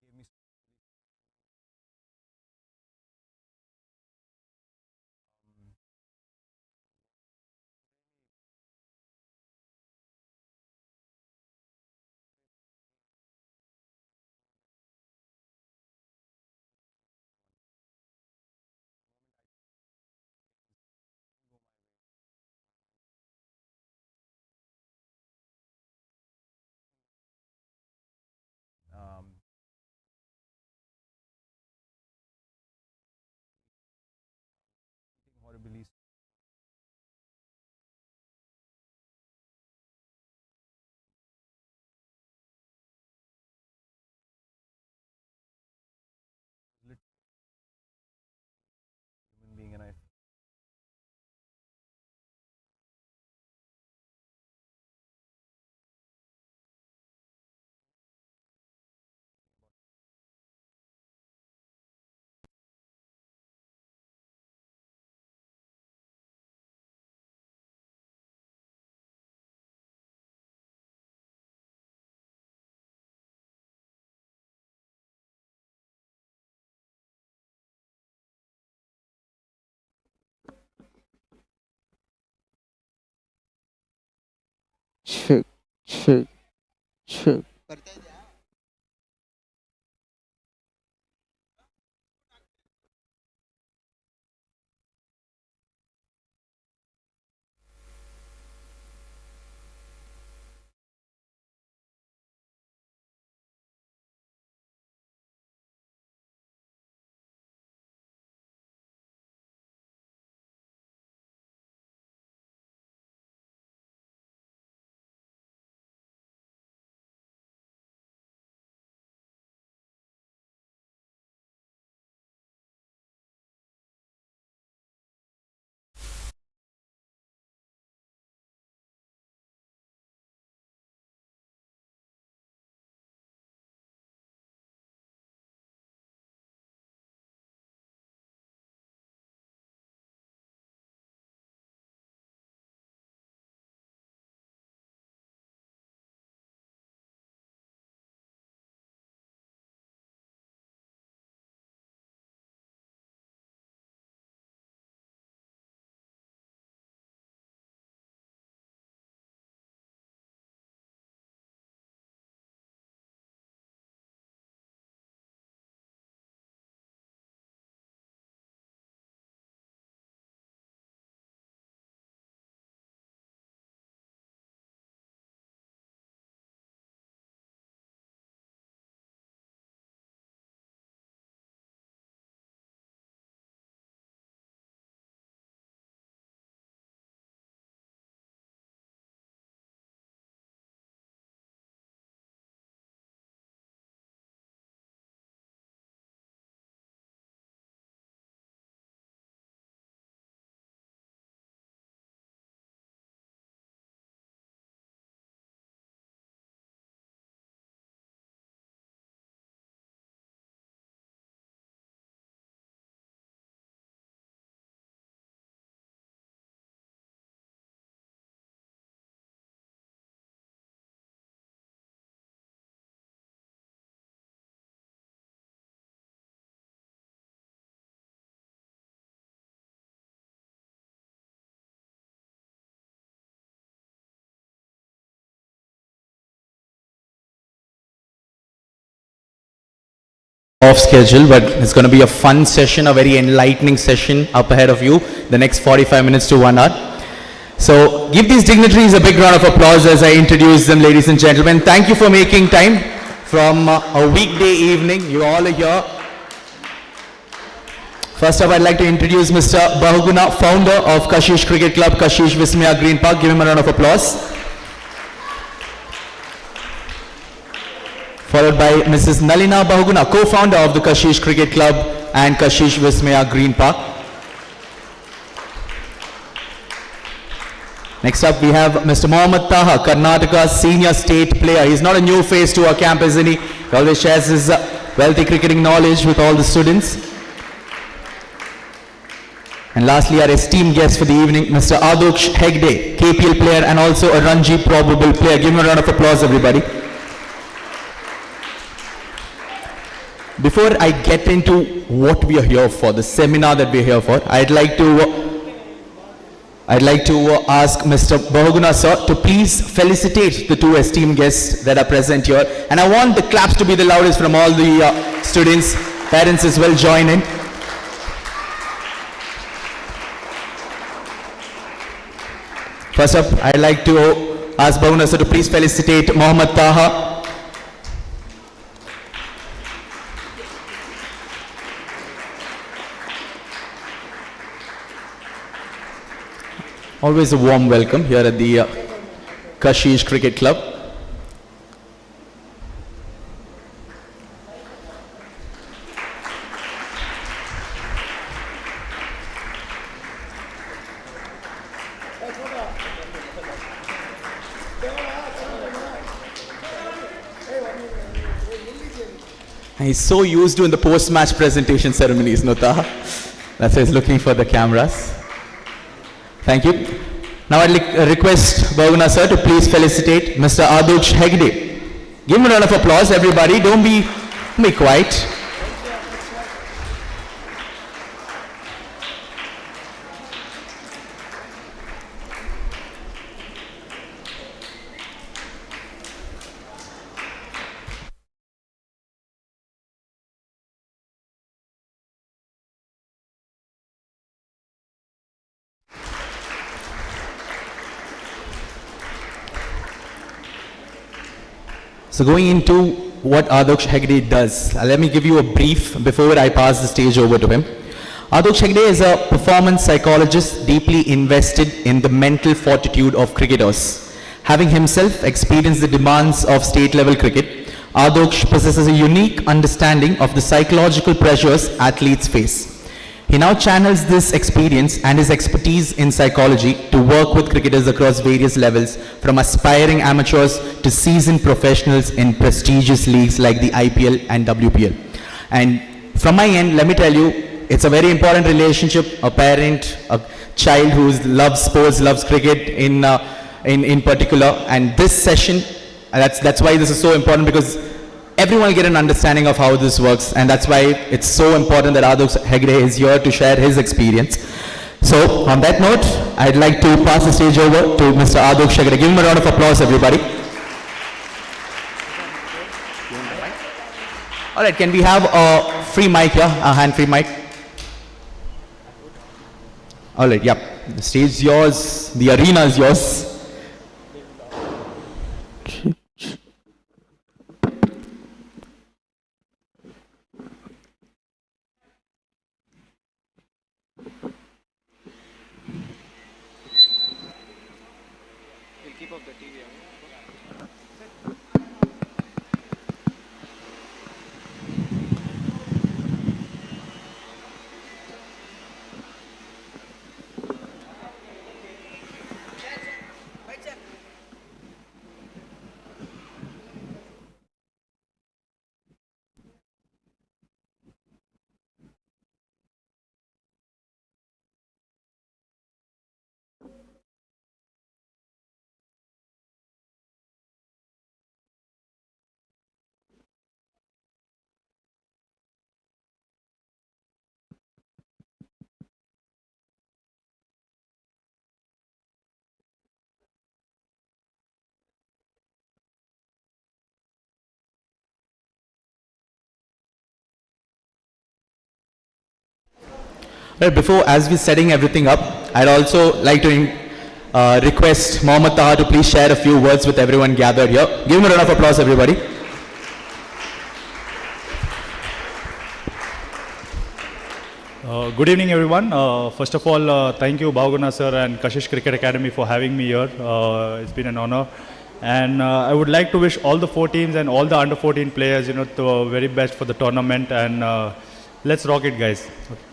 gave me um, um, eating horribly. Human being, and I Check, check, check. Off schedule, but it's going to be a fun session, a very enlightening session up ahead of you, the next 45 minutes to 1 hour. So give these dignitaries a big round of applause as I introduce them, ladies and gentlemen. Thank you for making time from a weekday evening. You all are here. First up, I'd like to introduce Mr. Bahuguna, founder of Kashish Cricket Club, Kashish Vismaya Green Park. Give him a round of applause. Followed by Mrs. Nalina Bahuguna, co-founder of the Kashish Cricket Club and Kashish Vismaya Green Park. Next up, we have Mr. Mohammad Taha, Karnataka's senior state player. He's not a new face to our camp, isn't he? He always shares his wealthy cricketing knowledge with all the students. And lastly, our esteemed guest for the evening, Mr. Adoksh Hegde, KPL player and also a Ranji probable player. Give him a round of applause, everybody. Before I get into what we are here for, the seminar that we are here for, I'd like to ask Mr. Bahuguna sir to please felicitate the two esteemed guests that are present here. And I want the claps to be the loudest from all the students, parents as well join in. First up, I'd like to ask Bahuguna sir to please felicitate Mohammad Taha. Always a warm welcome here at the Kashish Cricket Club. He's so used to in the post-match presentation ceremonies, no Taha? That's why he's looking for the cameras. Thank you. Now I'd like request Bahuguna sir to please felicitate Mr. Adoksh Hegde. Give him a round of applause, everybody. Don't be quiet. So going into what Adoksh Hegde does, let me give you a brief before I pass the stage over to him. Adoksh Hegde is a performance psychologist deeply invested in the mental fortitude of cricketers. Having himself experienced the demands of state-level cricket, Adoksh possesses a unique understanding of the psychological pressures athletes face. He now channels this experience and his expertise in psychology to work with cricketers across various levels, from aspiring amateurs to seasoned professionals in prestigious leagues like the IPL and WPL. And from my end, let me tell you, it's a very important relationship, a parent, a child who loves sports, loves cricket in particular. And this session, that's why this is so important, because everyone will get an understanding of how this works, and that's why it's so important that Adoksh Hegde is here to share his experience. So, on that note, I'd like to pass the stage over to Mr. Adoksh Hegde. Give him a round of applause, everybody. All right, can we have a free mic here, a hand-free mic? All right, yeah, the stage is yours, the arena is yours. Right, before, as we're setting everything up, I'd also like to request Mohammad Taha to please share a few words with everyone gathered here. Give him a round of applause, everybody. Good evening, everyone. First of all, thank you, Bahuguna sir and Kashish Cricket Academy for having me here. It's been an honor. And I would like to wish all the 4 teams and all the under 14 players, the very best for the tournament. And let's rock it, guys. Okay.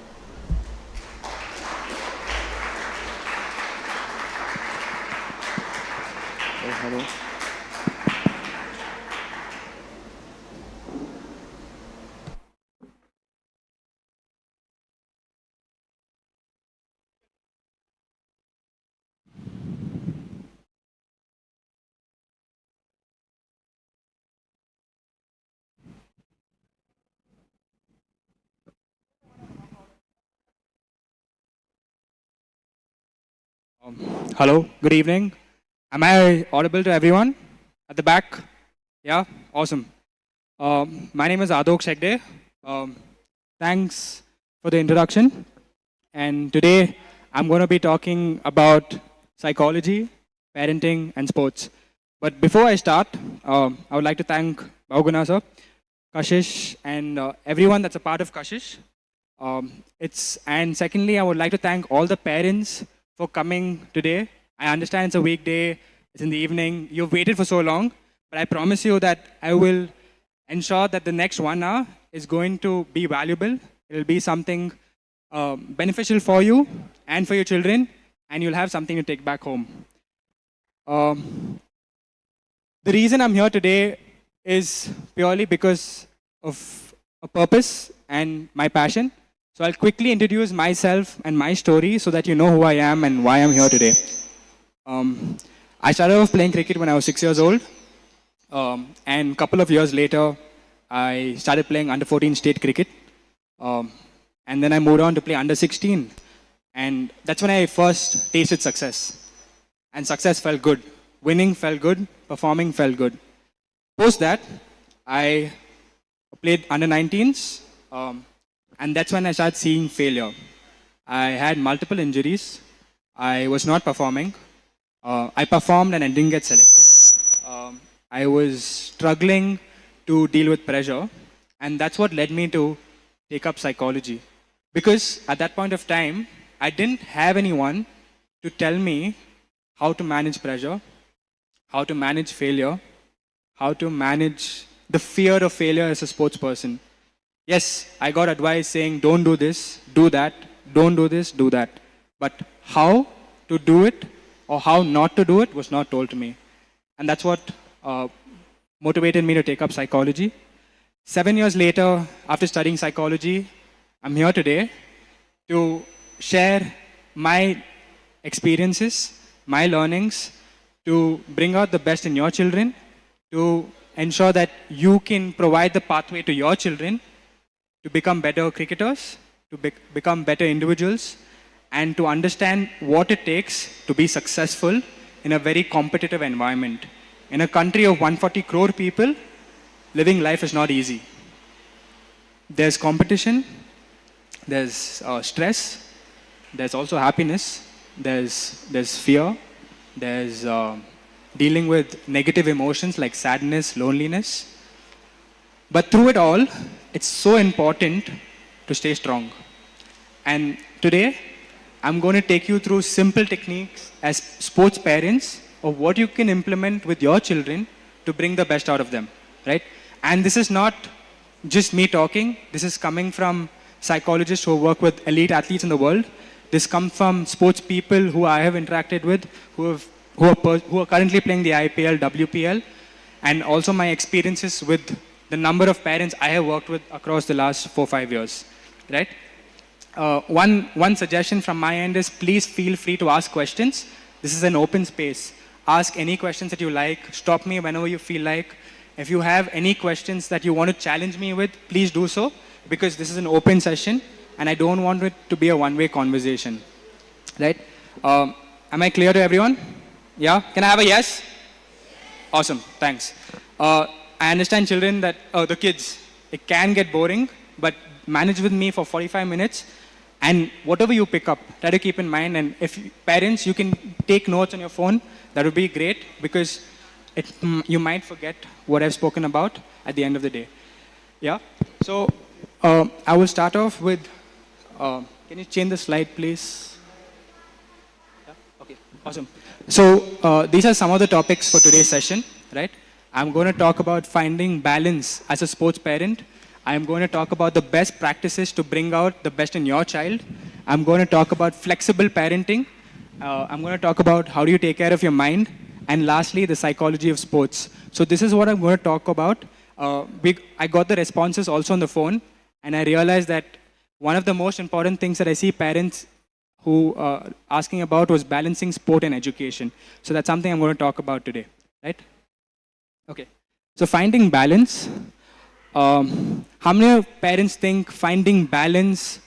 Hello, good evening. Am I audible to everyone at the back? Yeah, awesome. My name is Adok Shegde. Thanks for the introduction. And today I'm going to be talking about psychology, parenting, and sports. But before I start, I would like to thank Bhauguna sir, Kashish, and everyone that's a part of Kashish. And secondly, I would like to thank all the parents for coming today. I understand it's a weekday, it's in the evening, you've waited for so long, but I promise you that I will ensure that the next 1 hour is going to be valuable. It will be something beneficial for you and for your children, and you'll have something to take back home. The reason I'm here today is purely because of a purpose and my passion. So I'll quickly introduce myself and my story so that you know who I am and why I'm here today. I started off playing cricket when I was 6 years old. And a couple of years later, I started playing under 14 state cricket. And then I moved on to play under 16. And that's when I first tasted success. And success felt good. Winning felt good. Performing felt good. Post that, I played under 19s. And that's when I started seeing failure. I had multiple injuries. I was not performing. I performed and I didn't get selected. I was struggling to deal with pressure. And that's what led me to take up psychology. Because at that point of time, I didn't have anyone to tell me how to manage pressure, how to manage failure, how to manage the fear of failure as a sports person. Yes, I got advice saying, don't do this, do that, don't do this, do that. But how to do it or how not to do it was not told to me. And that's what motivated me to take up psychology. 7 years later, after studying psychology, I'm here today to share my experiences, my learnings, to bring out the best in your children, to ensure that you can provide the pathway to your children to become better cricketers, to become better individuals, and to understand what it takes to be successful in a very competitive environment. In a country of 140 crore people, living life is not easy. There's competition, there's stress, there's also happiness, there's fear, there's dealing with negative emotions like sadness, loneliness. But through it all, it's so important to stay strong. And today, I'm going to take you through simple techniques as sports parents of what you can implement with your children to bring the best out of them, right? And this is not just me talking. This is coming from psychologists who work with elite athletes in the world. This comes from sports people who I have interacted with, who are currently playing the IPL, WPL, and also my experiences with the number of parents I have worked with across the last 4-5 years, right? One suggestion from my end is please feel free to ask questions. This is an open space. Ask any questions that you like. Stop me whenever you feel like. If you have any questions that you want to challenge me with, please do so, because this is an open session and I don't want it to be a one-way conversation, right? Am I clear to everyone? Yeah? Can I have a yes? Awesome, thanks. I understand children that, the kids, it can get boring, but manage with me for 45 minutes and whatever you pick up, try to keep in mind. And if parents, you can take notes on your phone, that would be great because you might forget what I've spoken about at the end of the day. Yeah? So I will start off with, can you change the slide please? Yeah? Okay, awesome. So these are some of the topics for today's session, right? I'm going to talk about finding balance as a sports parent. I'm going to talk about the best practices to bring out the best in your child. I'm going to talk about flexible parenting. I'm going to talk about how do you take care of your mind. And lastly, the psychology of sports. So this is what I'm going to talk about. I got the responses also on the phone. And I realized that one of the most important things that I see parents who asking about was balancing sport and education. So that's something I'm going to talk about today, right? Okay. So finding balance. How many parents think finding balance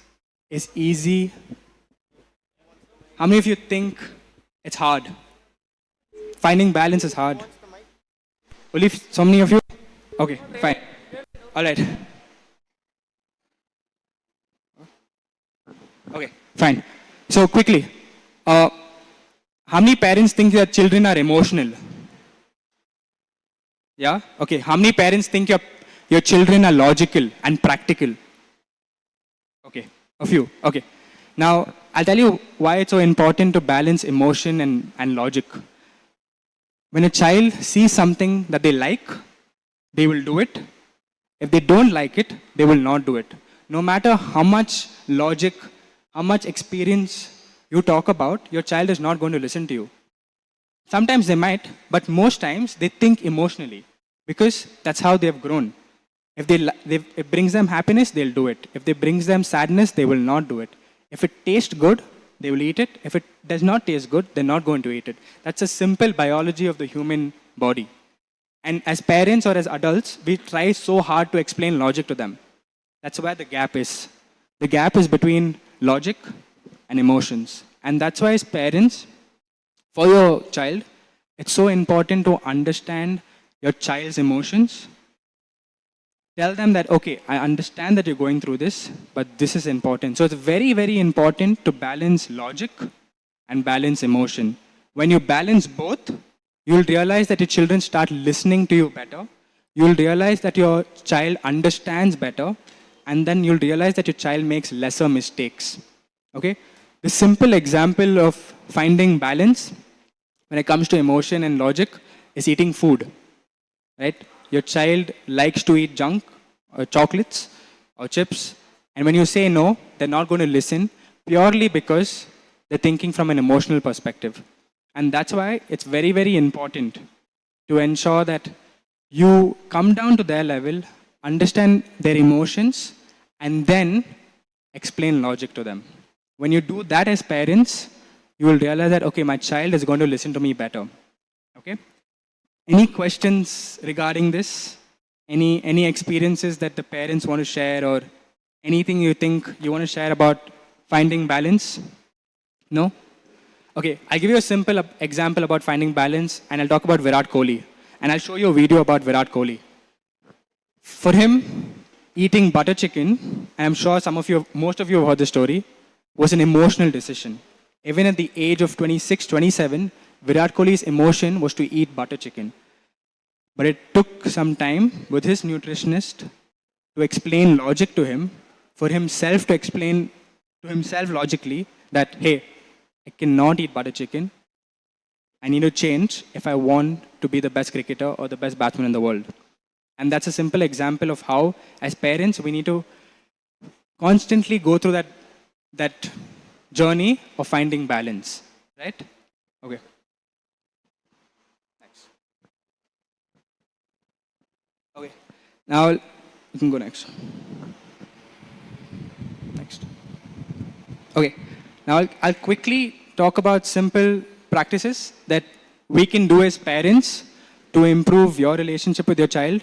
is easy? How many of you think It's hard. Finding balance is hard. Only so many of you? Okay, fine. All right. Okay, fine. So quickly, how many parents think their children are emotional? Yeah? Okay, how many parents think your children are logical and practical? Okay, a few. Okay. Now, I'll tell you why it's so important to balance emotion and logic. When a child sees something that they like, they will do it. If they don't like it, they will not do it. No matter how much logic, how much experience you talk about, your child is not going to listen to you. Sometimes they might, but most times they think emotionally because that's how they have grown. If it brings them happiness, they'll do it. If it brings them sadness, they will not do it. If it tastes good, they will eat it. If it does not taste good, they're not going to eat it. That's a simple biology of the human body. And as parents or as adults, we try so hard to explain logic to them. That's where the gap is. The gap is between logic and emotions. And that's why as parents, for your child, it's so important to understand your child's emotions. Tell them that, okay, I understand that you're going through this, but this is important. So it's very, very important to balance logic and balance emotion. When you balance both, you'll realize that your children start listening to you better. You'll realize that your child understands better. And then you'll realize that your child makes lesser mistakes. Okay? The simple example of finding balance when it comes to emotion and logic is eating food. Right? Your child likes to eat junk or chocolates or chips. And when you say no, they're not going to listen purely because they're thinking from an emotional perspective. And that's why it's very, very important to ensure that you come down to their level, understand their emotions, and then explain logic to them. When you do that as parents, you will realize that, okay, my child is going to listen to me better. Okay? Any questions regarding this? Any experiences that the parents want to share, or anything you think you want to share about finding balance? No? Okay, I'll give you a simple example about finding balance, and I'll talk about Virat Kohli. And I'll show you a video about Virat Kohli. For him, eating butter chicken, and I'm sure most of you have heard the story, was an emotional decision. Even at the age of 26, 27, Virat Kohli's emotion was to eat butter chicken. But it took some time with his nutritionist to explain logic to him, for himself to explain to himself logically that, hey, I cannot eat butter chicken. I need to change if I want to be the best cricketer or the best batsman in the world. And that's a simple example of how, as parents, we need to constantly go through that journey of finding balance. Right? Okay. Next. Okay. Now, you can go next. Next. Okay. Now, I'll quickly talk about simple practices that we can do as parents to improve your relationship with your child,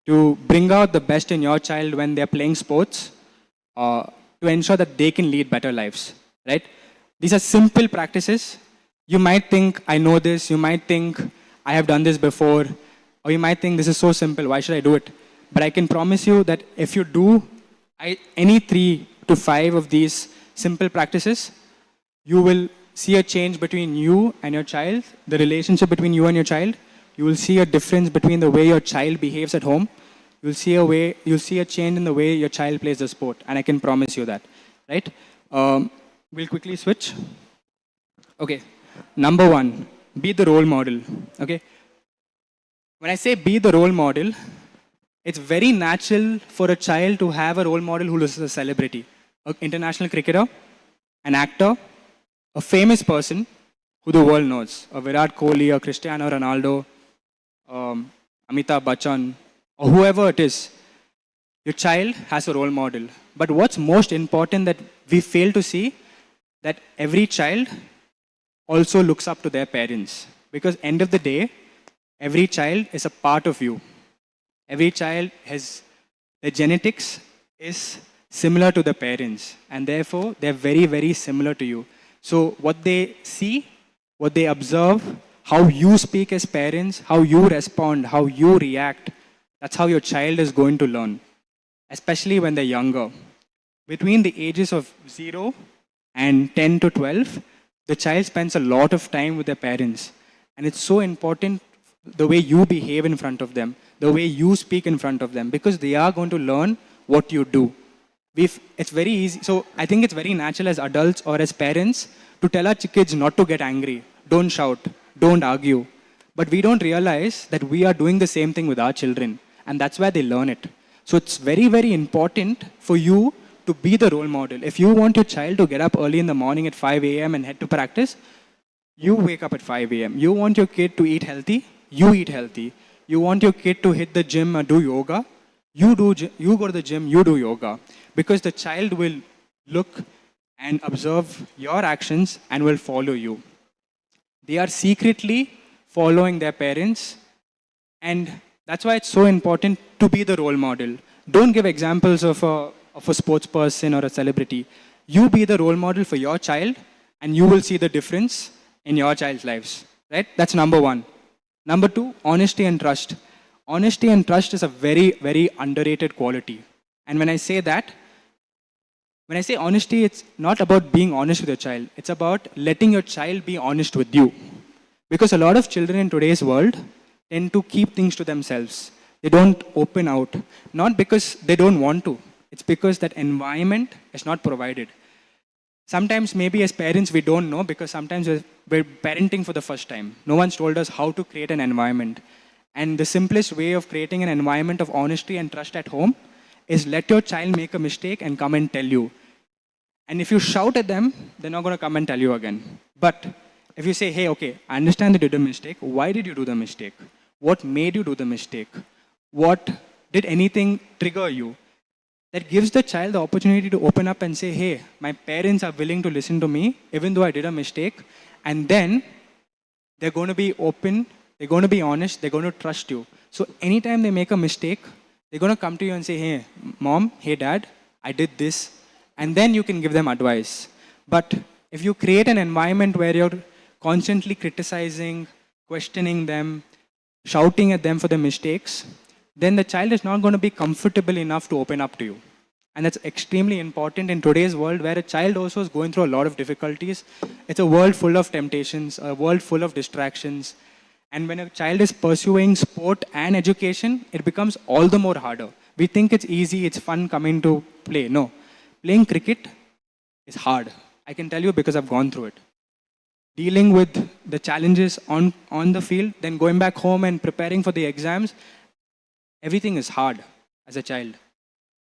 to bring out the best in your child when they're playing sports, to ensure that they can lead better lives, right? These are simple practices. You might think, I know this. You might think, I have done this before. Or you might think, this is so simple. Why should I do it? But I can promise you that if you do any 3 to 5 of these simple practices, you will see a change between you and your child, the relationship between you and your child. You will see a difference between the way your child behaves at home. You'll see a change in the way your child plays the sport, and I can promise you that, right? We'll quickly switch. Okay, number 1, be the role model. Okay, when I say be the role model, it's very natural for a child to have a role model who is a celebrity, an international cricketer, an actor, a famous person who the world knows, a Virat Kohli, a Cristiano Ronaldo, Amitabh Bachchan, or whoever it is. Your child has a role model. But what's most important that we fail to see, that every child also looks up to their parents. Because end of the day, every child is a part of you. Every child has, their genetics is similar to the parents. And therefore, they're very, very similar to you. So what they see, what they observe, how you speak as parents, how you respond, how you react, that's how your child is going to learn, especially when they're younger. Between the ages of 0 and 10 to 12, the child spends a lot of time with their parents. And it's so important the way you behave in front of them, the way you speak in front of them, because they are going to learn what you do. It's very easy. So I think it's very natural as adults or as parents to tell our kids not to get angry, don't shout, don't argue. But we don't realize that we are doing the same thing with our children. And that's where they learn it. So it's very, very important for you to be the role model. If you want your child to get up early in the morning at 5 a.m. and head to practice, you wake up at 5 a.m. You want your kid to eat healthy, you eat healthy. You want your kid to hit the gym or do yoga, you go to the gym, you do yoga. Because the child will look and observe your actions and will follow you. They are secretly following their parents, and that's why it's so important to be the role model. Don't give examples of a sports person or a celebrity. You be the role model for your child, and you will see the difference in your child's lives. Right? That's number one. Number two, honesty and trust. Honesty and trust is a very, very underrated quality. And when I say honesty, it's not about being honest with your child. It's about letting your child be honest with you. Because a lot of children in today's world tend to keep things to themselves. They don't open out. Not because they don't want to. It's because that environment is not provided. Sometimes maybe as parents we don't know, because sometimes we're parenting for the first time. No one's told us how to create an environment. And the simplest way of creating an environment of honesty and trust at home is let your child make a mistake and come and tell you. And if you shout at them, they're not going to come and tell you again. But if you say, hey, okay, I understand that you did a mistake. Why did you do the mistake? What made you do the mistake? What did anything trigger you? That gives the child the opportunity to open up and say, hey, my parents are willing to listen to me, even though I did a mistake. And then they're going to be open, they're going to be honest, they're going to trust you. So anytime they make a mistake, they're going to come to you and say, hey, mom, hey, dad, I did this. And then you can give them advice. But if you create an environment where you're constantly criticizing, questioning them, shouting at them for their mistakes, then the child is not going to be comfortable enough to open up to you. And that's extremely important in today's world, where a child also is going through a lot of difficulties. It's a world full of temptations, a world full of distractions. And when a child is pursuing sport and education, it becomes all the more harder. We think it's easy, it's fun coming to play. No. Playing cricket is hard. I can tell you because I've gone through it. Dealing with the challenges on the field, then going back home and preparing for the exams, everything is hard as a child.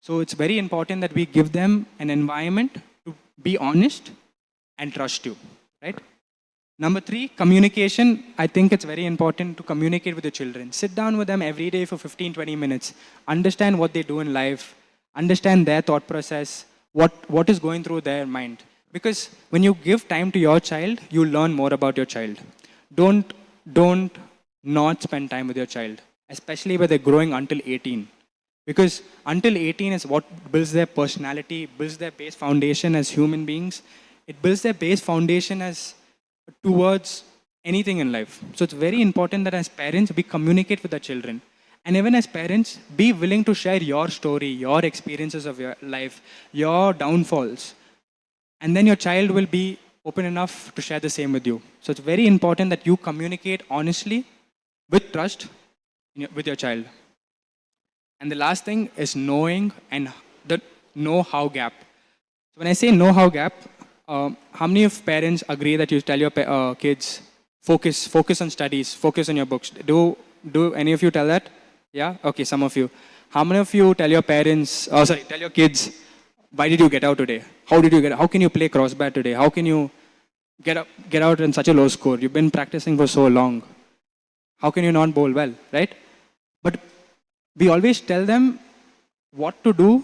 So it's very important that we give them an environment to be honest and trust you, right? Number 3, communication. I think it's very important to communicate with the children. Sit down with them every day for 15-20 minutes. Understand what they do in life. Understand their thought process. What is going through their mind. Because when you give time to your child, you learn more about your child. Don't not spend time with your child, especially when they're growing until 18. Because until 18 is what builds their personality, builds their base foundation as human beings. It builds their base foundation as towards anything in life. So it's very important that as parents, we communicate with our children. And even as parents, be willing to share your story, your experiences of your life, your downfalls. And then your child will be open enough to share the same with you. So it's very important that you communicate honestly, with trust, with your child. And the last thing is knowing and the know-how gap. So when I say know-how gap, how many of parents agree that you tell your kids, focus on studies, focus on your books? Do any of you tell that? Yeah? Okay, some of you. How many of you tell your parents, tell your kids, why did you get out today? How did you get out? How can you play crossbar today? How can you get out in such a low score? You've been practicing for so long. How can you not bowl well, right? But we always tell them what to do.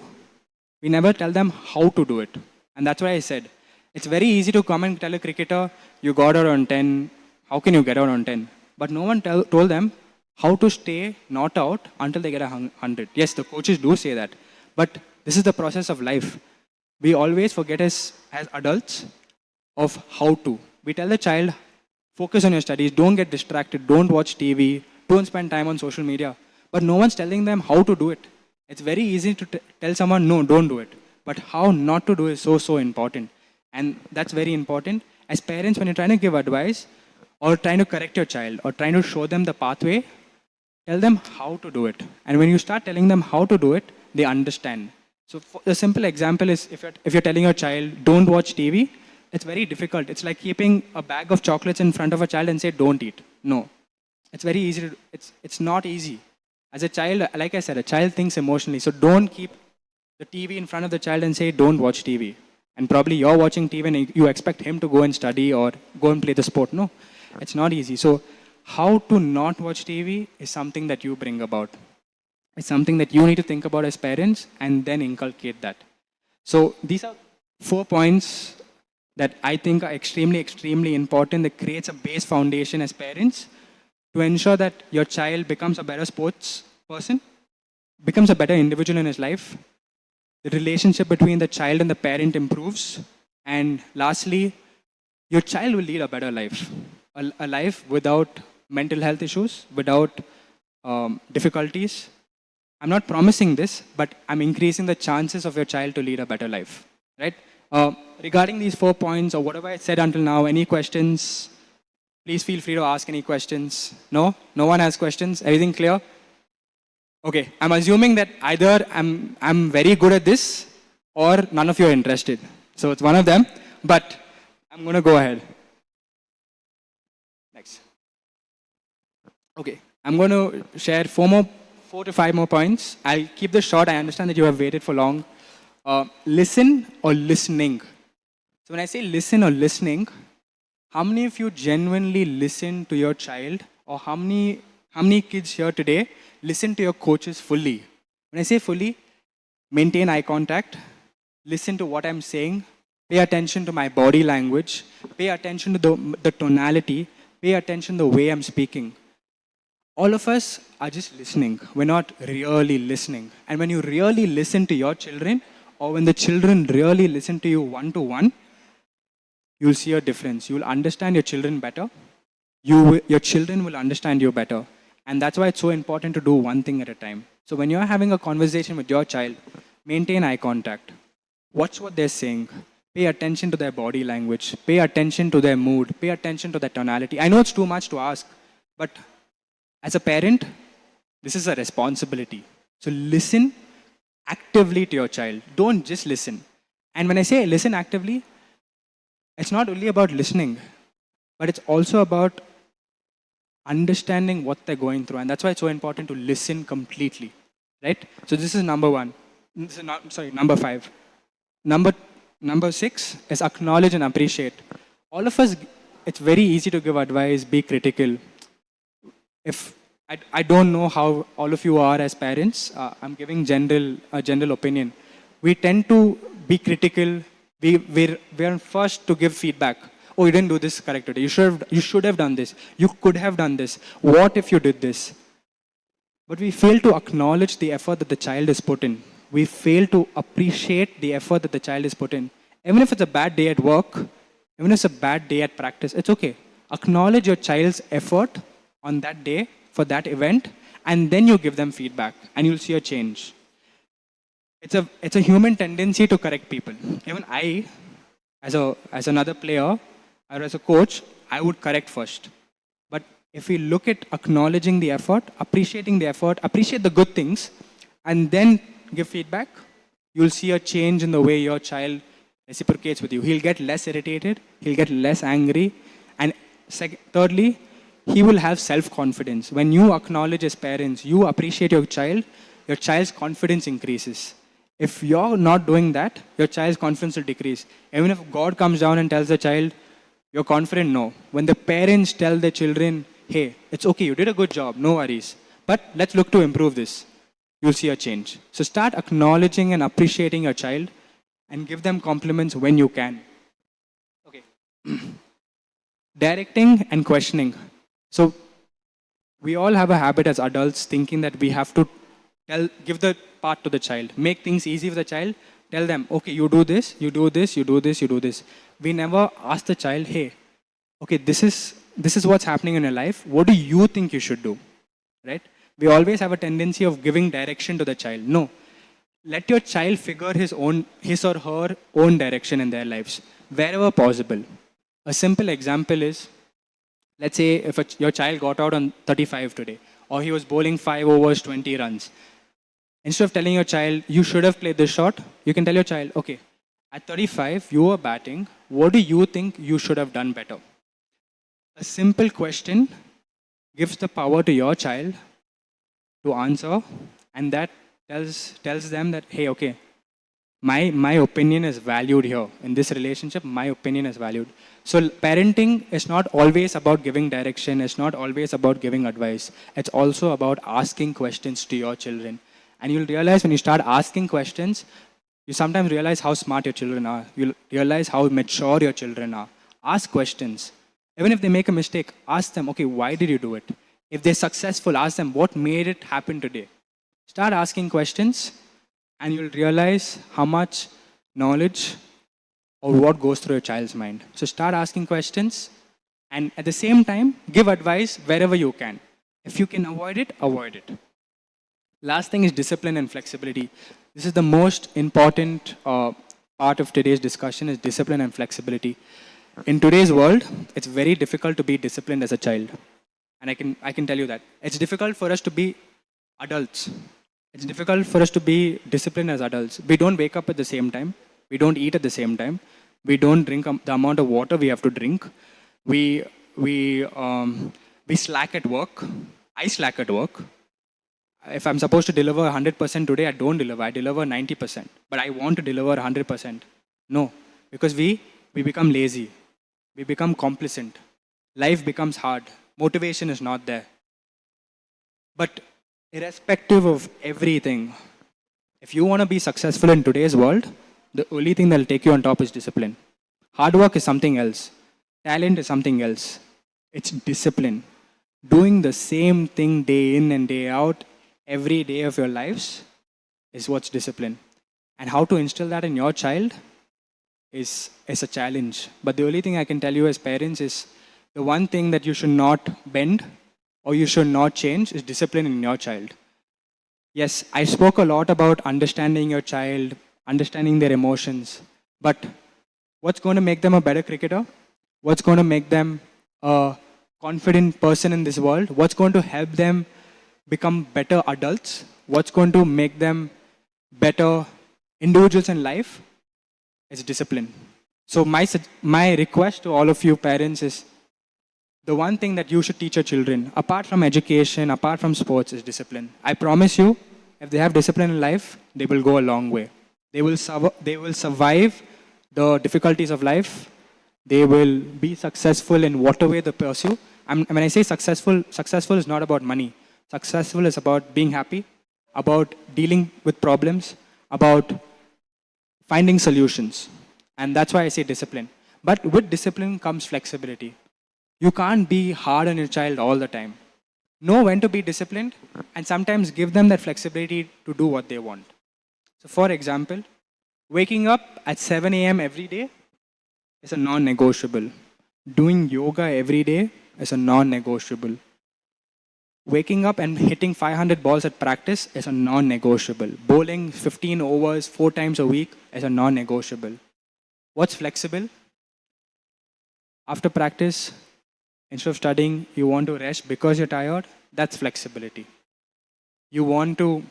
We never tell them how to do it. And that's why I said, it's very easy to come and tell a cricketer, you got out on 10. How can you get out on 10? But no one told them how to stay not out until they get 100. Yes, the coaches do say that. But this is the process of life. We always forget as adults of how to. We tell the child, focus on your studies, don't get distracted, don't watch TV, don't spend time on social media. But no one's telling them how to do it. It's very easy to tell someone, no, don't do it. But how not to do is so important. And that's very important. As parents, when you're trying to give advice or trying to correct your child or trying to show them the pathway, tell them how to do it. And when you start telling them how to do it, they understand. So a simple example is if you're telling your child, don't watch TV, it's very difficult. It's like keeping a bag of chocolates in front of a child and say, don't eat. No. It's very easy. It's not easy. As a child, like I said, a child thinks emotionally. So don't keep the TV in front of the child and say, don't watch TV. And probably you're watching TV and you expect him to go and study or go and play the sport. No, it's not easy. So how to not watch TV is something that you bring about. It's something that you need to think about as parents and then inculcate that. So these are 4 points that I think are extremely important, that creates a base foundation as parents to ensure that your child becomes a better sports person, becomes a better individual in his life, the relationship between the child and the parent improves, and lastly, your child will lead a better life. A life without mental health issues, without difficulties. I'm not promising this, but I'm increasing the chances of your child to lead a better life, right? Regarding these 4 points or whatever I said until now, any questions? Please feel free to ask any questions. No? No one has questions? Everything clear? Okay, I'm assuming that either I'm very good at this or none of you are interested. So it's one of them, but I'm going to go ahead. Next. Okay, I'm going to share 4 to 5 more points. I'll keep this short. I understand that you have waited for long. Listen or listening. So when I say listen or listening, how many of you genuinely listen to your child, or how many kids here today listen to your coaches fully? When I say fully, maintain eye contact, listen to what I'm saying, pay attention to my body language, pay attention to the tonality, pay attention to the way I'm speaking. All of us are just listening. We're not really listening. And when you really listen to your children, or when the children really listen to you one-to-one, you'll see a difference. You'll understand your children better. Your children will understand you better. And that's why it's so important to do one thing at a time. So when you're having a conversation with your child, maintain eye contact. Watch what they're saying. Pay attention to their body language. Pay attention to their mood. Pay attention to their tonality. I know it's too much to ask, but as a parent, this is a responsibility. So listen actively to your child. Don't just listen. And when I say listen actively, it's not only about listening, but it's also about understanding what they're going through. And that's why it's so important to listen completely, right? So this is number 1. This is number 5. Number 6 is acknowledge and appreciate. All of us, it's very easy to give advice, be critical. If I don't know how all of you are as parents, I'm giving a general opinion. We tend to be critical. We're first to give feedback. Oh, you didn't do this correct today. You should have done this. You could have done this. What if you did this? But we fail to acknowledge the effort that the child has put in. We fail to appreciate the effort that the child has put in. Even if it's a bad day at work, even if it's a bad day at practice, it's okay. Acknowledge your child's effort on that day for that event, and then you give them feedback, and you'll see a change. It's a human tendency to correct people. Even I, as another player, or as a coach, I would correct first. But if we look at acknowledging the effort, appreciating the effort, appreciate the good things, and then give feedback, you'll see a change in the way your child reciprocates with you. He'll get less irritated, he'll get less angry, and thirdly, he will have self-confidence. When you acknowledge as parents, you appreciate your child's confidence increases. If you're not doing that, your child's confidence will decrease. Even if God comes down and tells the child, you're confident, no. When the parents tell their children, hey, it's okay, you did a good job, no worries, but let's look to improve this, you'll see a change. So start acknowledging and appreciating your child and give them compliments when you can. Okay. Directing and questioning. So we all have a habit as adults thinking that we have to give the part to the child, make things easy for the child, tell them, okay, you do this, you do this, you do this, you do this. We never ask the child, hey, okay, this is this is what's happening in your life. What do you think you should do? Right? We always have a tendency of giving direction to the child. No. Let your child figure his or her own direction in their lives, wherever possible. A simple example is, let's say if your child got out on 35 today, or he was bowling 5 overs, 20 runs. Instead of telling your child, you should have played this shot, you can tell your child, okay, at 35, you were batting. What do you think you should have done better? A simple question gives the power to your child to answer, and that tells them that, hey, okay, my opinion is valued here. In this relationship, my opinion is valued. So parenting is not always about giving direction. It's not always about giving advice. It's also about asking questions to your children. And you'll realize when you start asking questions, you sometimes realize how smart your children are. You'll realize how mature your children are. Ask questions. Even if they make a mistake, ask them, okay, why did you do it? If they're successful, ask them, what made it happen today? Start asking questions, and you'll realize how much knowledge or what goes through your child's mind. So start asking questions, and at the same time, give advice wherever you can. If you can avoid it, avoid it. Last thing is discipline and flexibility. This is the most important part of today's discussion, is discipline and flexibility. In today's world, it's very difficult to be disciplined as a child. And I can tell you that. It's difficult for us to be adults. It's difficult for us to be disciplined as adults. We don't wake up at the same time. We don't eat at the same time. We don't drink the amount of water we have to drink. We slack at work. I slack at work. If I'm supposed to deliver 100% today, I don't deliver. I deliver 90%. But I want to deliver 100%. No, because we become lazy. We become complacent. Life becomes hard. Motivation is not there. But irrespective of everything, if you want to be successful in today's world, the only thing that will take you on top is discipline. Hard work is something else. Talent is something else. It's discipline. Doing the same thing day in and day out, every day of your lives, is what's discipline. And how to instill that in your child is a challenge. But the only thing I can tell you as parents is, the one thing that you should not bend or you should not change is discipline in your child. Yes, I spoke a lot about understanding your child, understanding their emotions. But what's going to make them a better cricketer? What's going to make them a confident person in this world? What's going to help them become better adults? What's going to make them better individuals in life? Is discipline. So my request to all of you parents is, the one thing that you should teach your children, apart from education, apart from sports, is discipline. I promise you, if they have discipline in life, they will go a long way. They will survive the difficulties of life. They will be successful in whatever way they pursue. When I say successful is not about money. Successful is about being happy, about dealing with problems, about finding solutions. And that's why I say discipline. But with discipline comes flexibility. You can't be hard on your child all the time. Know when to be disciplined, and sometimes give them that flexibility to do what they want. So for example, waking up at 7 a.m. every day is a non-negotiable. Doing yoga every day is a non-negotiable. Waking up and hitting 500 balls at practice is a non-negotiable. Bowling 15 overs 4 times a week is a non-negotiable. What's flexible? After practice, instead of studying, you want to rest because you're tired, that's flexibility. You want to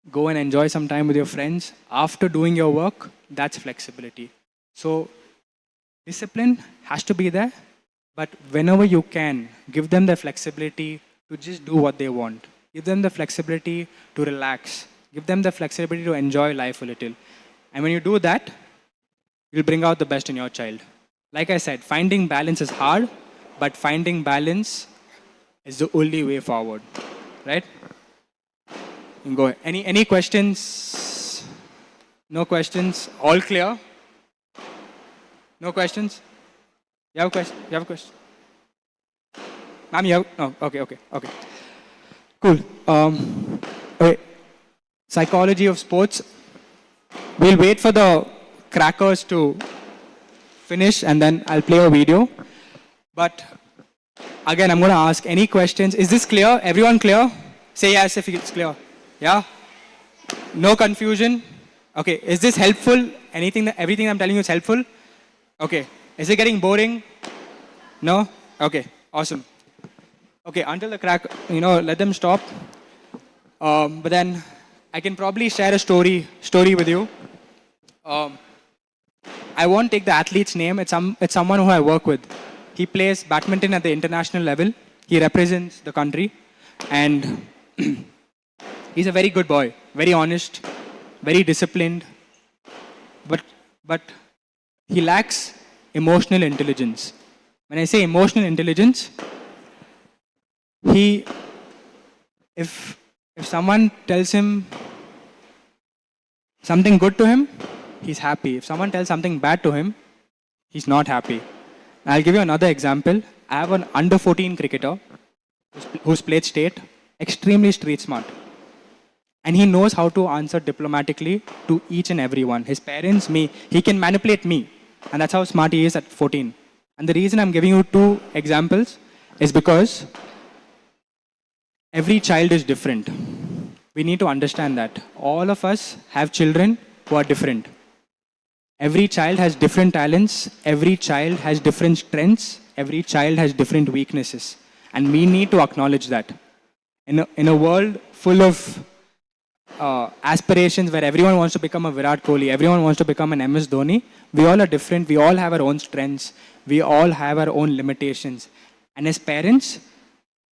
go and enjoy some time with your friends after doing your work, that's flexibility. So discipline has to be there, but whenever you can, give them the flexibility to just do what they want. Give them the flexibility to relax. Give them the flexibility to enjoy life a little. And when you do that, you'll bring out the best in your child. Like I said, finding balance is hard, but finding balance is the only way forward, right? You can go ahead. Any questions? No questions? All clear? No questions? You have a question? You have a question? Ma'am, you have? No, okay. Cool. Okay. Psychology of sports. We'll wait for the crackers to finish and then I'll play a video. But Again, I'm going to ask any questions. Is this clear? Everyone clear? Say yes if it's clear. Yeah? No confusion? Okay. Is this helpful? Everything I'm telling you is helpful? Okay. Is it getting boring? No? Okay. Awesome. Okay. Until the crack, let them stop. But then I can probably share a story with you. I won't take the athlete's name. It's someone who I work with. He plays badminton at the international level. He represents the country. And he's a very good boy. Very honest. Very disciplined. But he lacks emotional intelligence. When I say emotional intelligence, if someone tells him something good to him, he's happy. If someone tells something bad to him, he's not happy. I'll give you another example. I have an under 14 cricketer who's played state, extremely street smart. And he knows how to answer diplomatically to each and everyone. His parents, me. He can manipulate me. And that's how smart he is at 14. And the reason I'm giving you two examples is because every child is different. We need to understand that. All of us have children who are different. Every child has different talents. Every child has different strengths. Every child has different weaknesses. And we need to acknowledge that. In a world full of aspirations where everyone wants to become a Virat Kohli, everyone wants to become an MS Dhoni, we all are different. We all have our own strengths. We all have our own limitations. And as parents,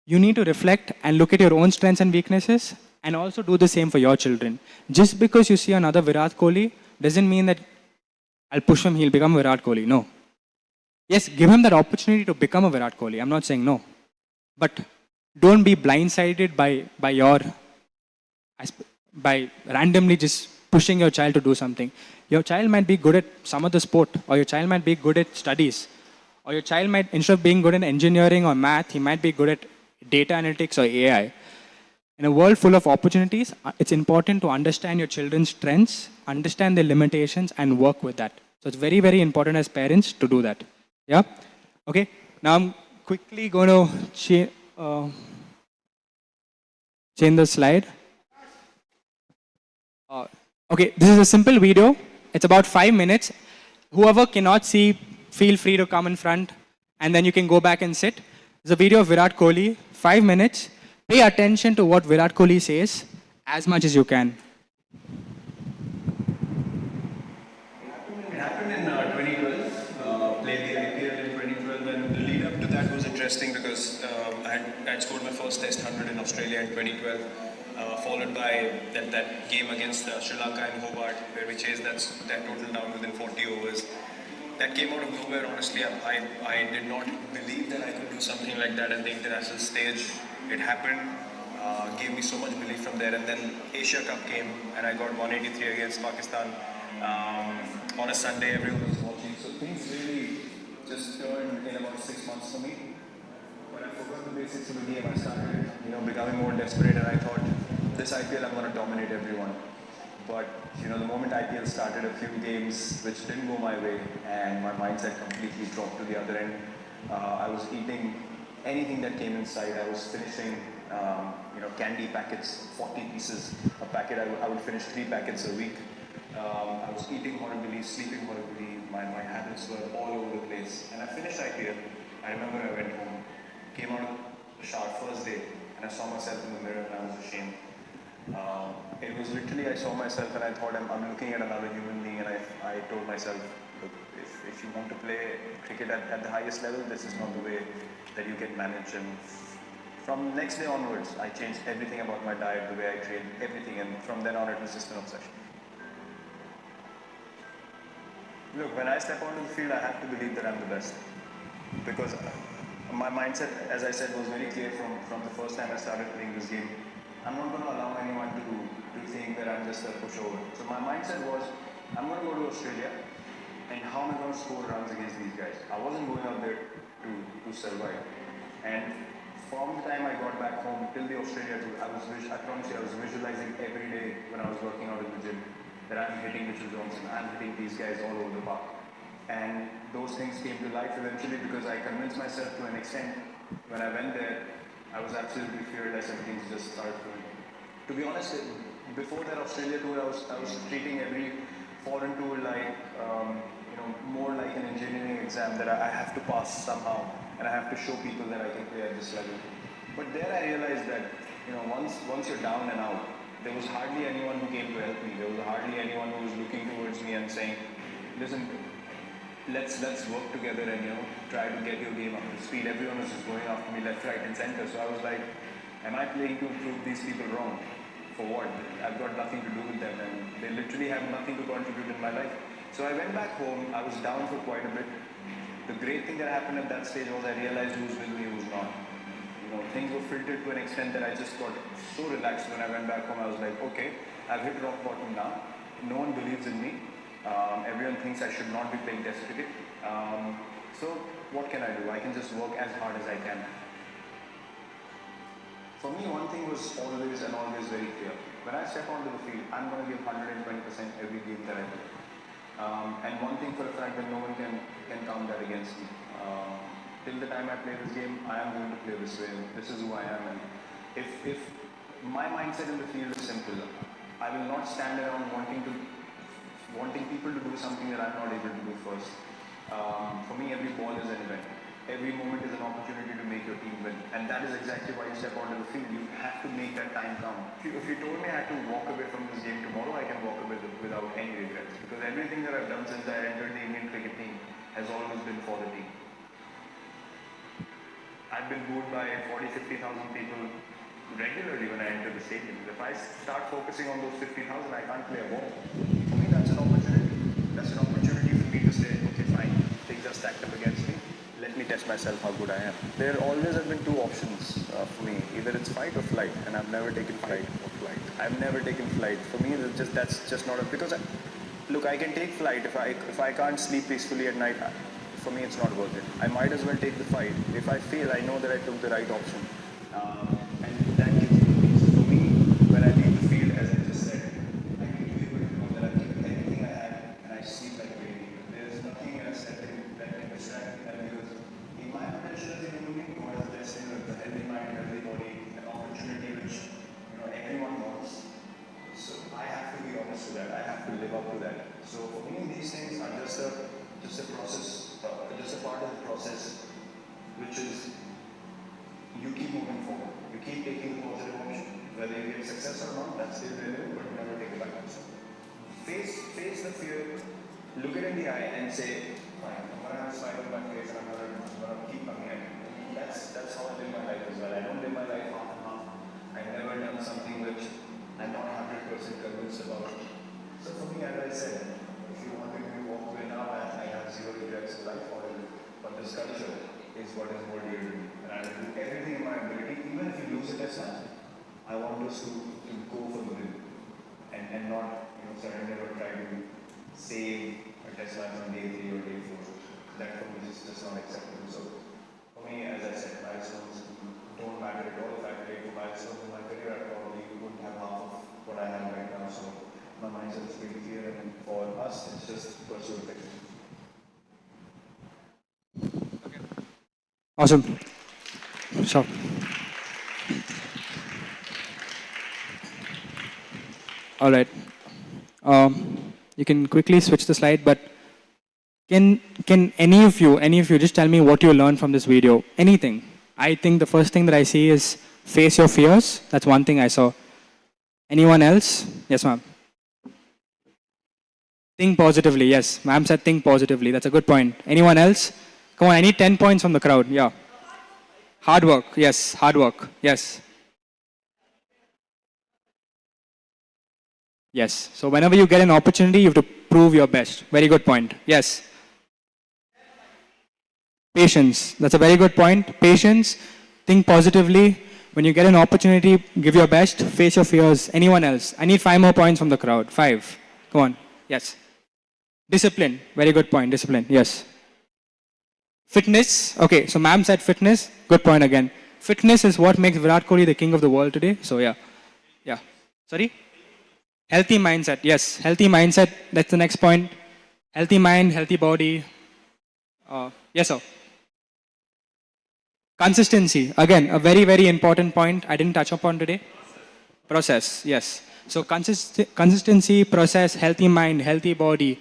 you need to reflect and look at your own strengths and weaknesses and also do the same for your children. Just because you see another Virat Kohli doesn't mean that I'll push him, he'll become Virat Kohli. No. Yes, give him that opportunity to become a Virat Kohli. I'm not saying no. But don't be blindsided by randomly just pushing your child to do something. Your child might be good at some other sport, or your child might be good at studies, or your child might, instead of being good in engineering or math, he might be good at data analytics or AI. In a world full of opportunities, it's important to understand your children's strengths, understand their limitations, and work with that. So it's very, very important as parents to do that. Yeah? Okay? Now I'm quickly going to change the slide. Okay, this is a simple video. It's about 5 minutes. Whoever cannot see, feel free to come in front, and then you can go back and sit. It's a video of Virat Kohli, 5 minutes. Pay attention to what Virat Kohli says as much as you can. It happened in 2012. Played the IPL in 2012, and the lead up to that was interesting because I had scored my first Test 100 in Australia in 2012, followed by that game against Sri Lanka in Hobart, where we chased that total down within 40 overs. That came out of nowhere. Honestly, I did not believe that I could do something like that at the international stage. It happened, gave me so much belief from there, and then Asia Cup came, and I got 183 against Pakistan on a Sunday. Everyone was watching, so things really just turned in about 6 months for me. When I forgot the basics of the game, I started, becoming more desperate, and I thought, this IPL, I'm going to dominate everyone. But, the moment IPL started, a few games which didn't go my way, and my mindset completely dropped to the other end. I was eating anything that came inside. I was finishing, candy packets, 40 pieces a packet. I would finish 3 packets a week. I was eating horribly, sleeping horribly. My habits were all over the place. And I finished IPL. I remember I went home, came out of the shower first day, and I saw myself in the mirror, and I was ashamed. It was literally, I saw myself and I thought, I'm looking at another human being, and I told myself, look, if you want to play cricket at the highest level, this is not the way that you can manage. And from next day onwards, I changed everything about my diet, the way I trained, everything, and from then on it was just an obsession. Look, when I step onto the field, I have to believe that I'm the best, because my mindset, as I said, was very clear from the first time I started playing this game. I'm not going to allow anyone to think that I'm just a pushover. So my mindset was, I'm going to go to Australia, and how am I going to score runs against these guys? I wasn't going out there to survive. And from the time I got back home till the Australia tour, I promise you, I was visualizing every day when I was working out in the gym that I'm hitting Mitchell Johnson, I'm hitting these guys all over the park. And those things came to life eventually because I convinced myself to an extent when I went there, I was absolutely fearless and things just started flowing. To be honest, before that Australia tour, I was treating every foreign tour like, more like an engineering exam that I have to pass somehow, and I have to show people that I can play at this level. But there I realized that, once you're down and out, there was hardly anyone who came to help me. There was hardly anyone who was looking towards me and saying, listen, let's work together and try to get your game up to speed. Everyone was just going after me left, right, and center. So I was like, am I playing to prove these people wrong? For what? I've got nothing to do with them, and they literally have nothing to contribute in my life. So I went back home. I was down for quite a bit. The great thing that happened at that stage was I realized who's with me, who's not. Things were filtered to an extent that I just got so relaxed when I went back home. I was like, okay, I've hit rock bottom now. No one believes in me. Everyone thinks I should not be playing Test cricket. So what can I do? I can just work as hard as I can. For me, one thing was always and always very clear. When I step onto the field, I'm going to give 120% every game that I play. And one thing for a fact that no one can count that against me. Till the time I play this game, I am going to play this way. This is who I am. And if my mindset in the field is simple, I will not stand around wanting people to do something that I'm not able to do first. For me, every ball is an event. Every moment is an opportunity to make your team win. And that is exactly why you step onto the field. You have to make that time count. If you told me I had to walk away from this game tomorrow, I can walk away without any regrets. Because everything that I've done since I entered the Indian cricket team has always been for the team. I've been booed by 40-50,000 people regularly when I enter the stadium. If I start focusing on those 50,000, I can't play a ball. For me, that's an opportunity. That's an opportunity for me to say, okay, fine, things are stacked up against me. Let me test myself how good I am. There always have been two options for me. Either it's fight or flight, and I've never taken flight. I've never taken flight. For me, that's just not a... Because, look, I can take flight if I can't sleep peacefully at night. For me, it's not worth it. I might as well take the fight. If I fail, I know that I took the right option. And that gives me peace. For me, when I leave the field, as I just said, I need to be able to know that I've given everything I have and I sleep like a baby. There's nothing else that can distract me. Because in my potential as a human being, God has blessed me with a healthy mind, healthy body, an opportunity which everyone wants. So I have to be honest with that. I have to live up to that. So for me, these things are just a process. Just a part of the process, which is you keep moving forward. You keep taking the positive option. Whether you get success or not, that's still relevant, but never take it back. Face the fear, look it in the eye and say, fine, I'm going to have a smile on my face and I'm going to keep coming at it. That's how I live my life as well. I don't live my life half and half. I've never done something which I'm not 100% convinced about. So for me, as I said, if you want me to walk away now, I have zero regrets in life. But this culture is what is more dear to me. And I will do everything in my ability, even if you lose a test match, I want us to go for the win. And not, surrender or try to save a test match on day 3 or day 4. That for me is just not acceptable. So for me, as I said, milestones don't matter at all. If I played for milestones in my career, I probably wouldn't have half of what I have right now. So my mindset is pretty clear, and for us, it's just pursue it. Awesome. Sure. All right. You can quickly switch the slide, but can any of you just tell me what you learned from this video? Anything. I think the first thing that I see is face your fears. That's one thing I saw. Anyone else? Yes, ma'am. Think positively. Yes, ma'am said think positively. That's a good point. Anyone else? Come on, I need 10 points from the crowd. Yeah. Hard work. Yes, hard work. Yes. Yes. So whenever you get an opportunity, you have to prove your best. Very good point. Yes. Patience. That's a very good point. Patience. Think positively. When you get an opportunity, give your best. Face your fears. Anyone else? I need 5 more points from the crowd. 5. Come on. Yes. Discipline. Very good point. Discipline. Yes. Fitness. Okay, so ma'am said fitness. Good point again. Fitness is what makes Virat Kohli the king of the world today. So yeah. Yeah. Sorry? Healthy mindset. Yes, healthy mindset. That's the next point. Healthy mind, healthy body. Yes, sir. Consistency. Again, a very, very important point I didn't touch upon today. Process, yes. So consistency, process, healthy mind, healthy body,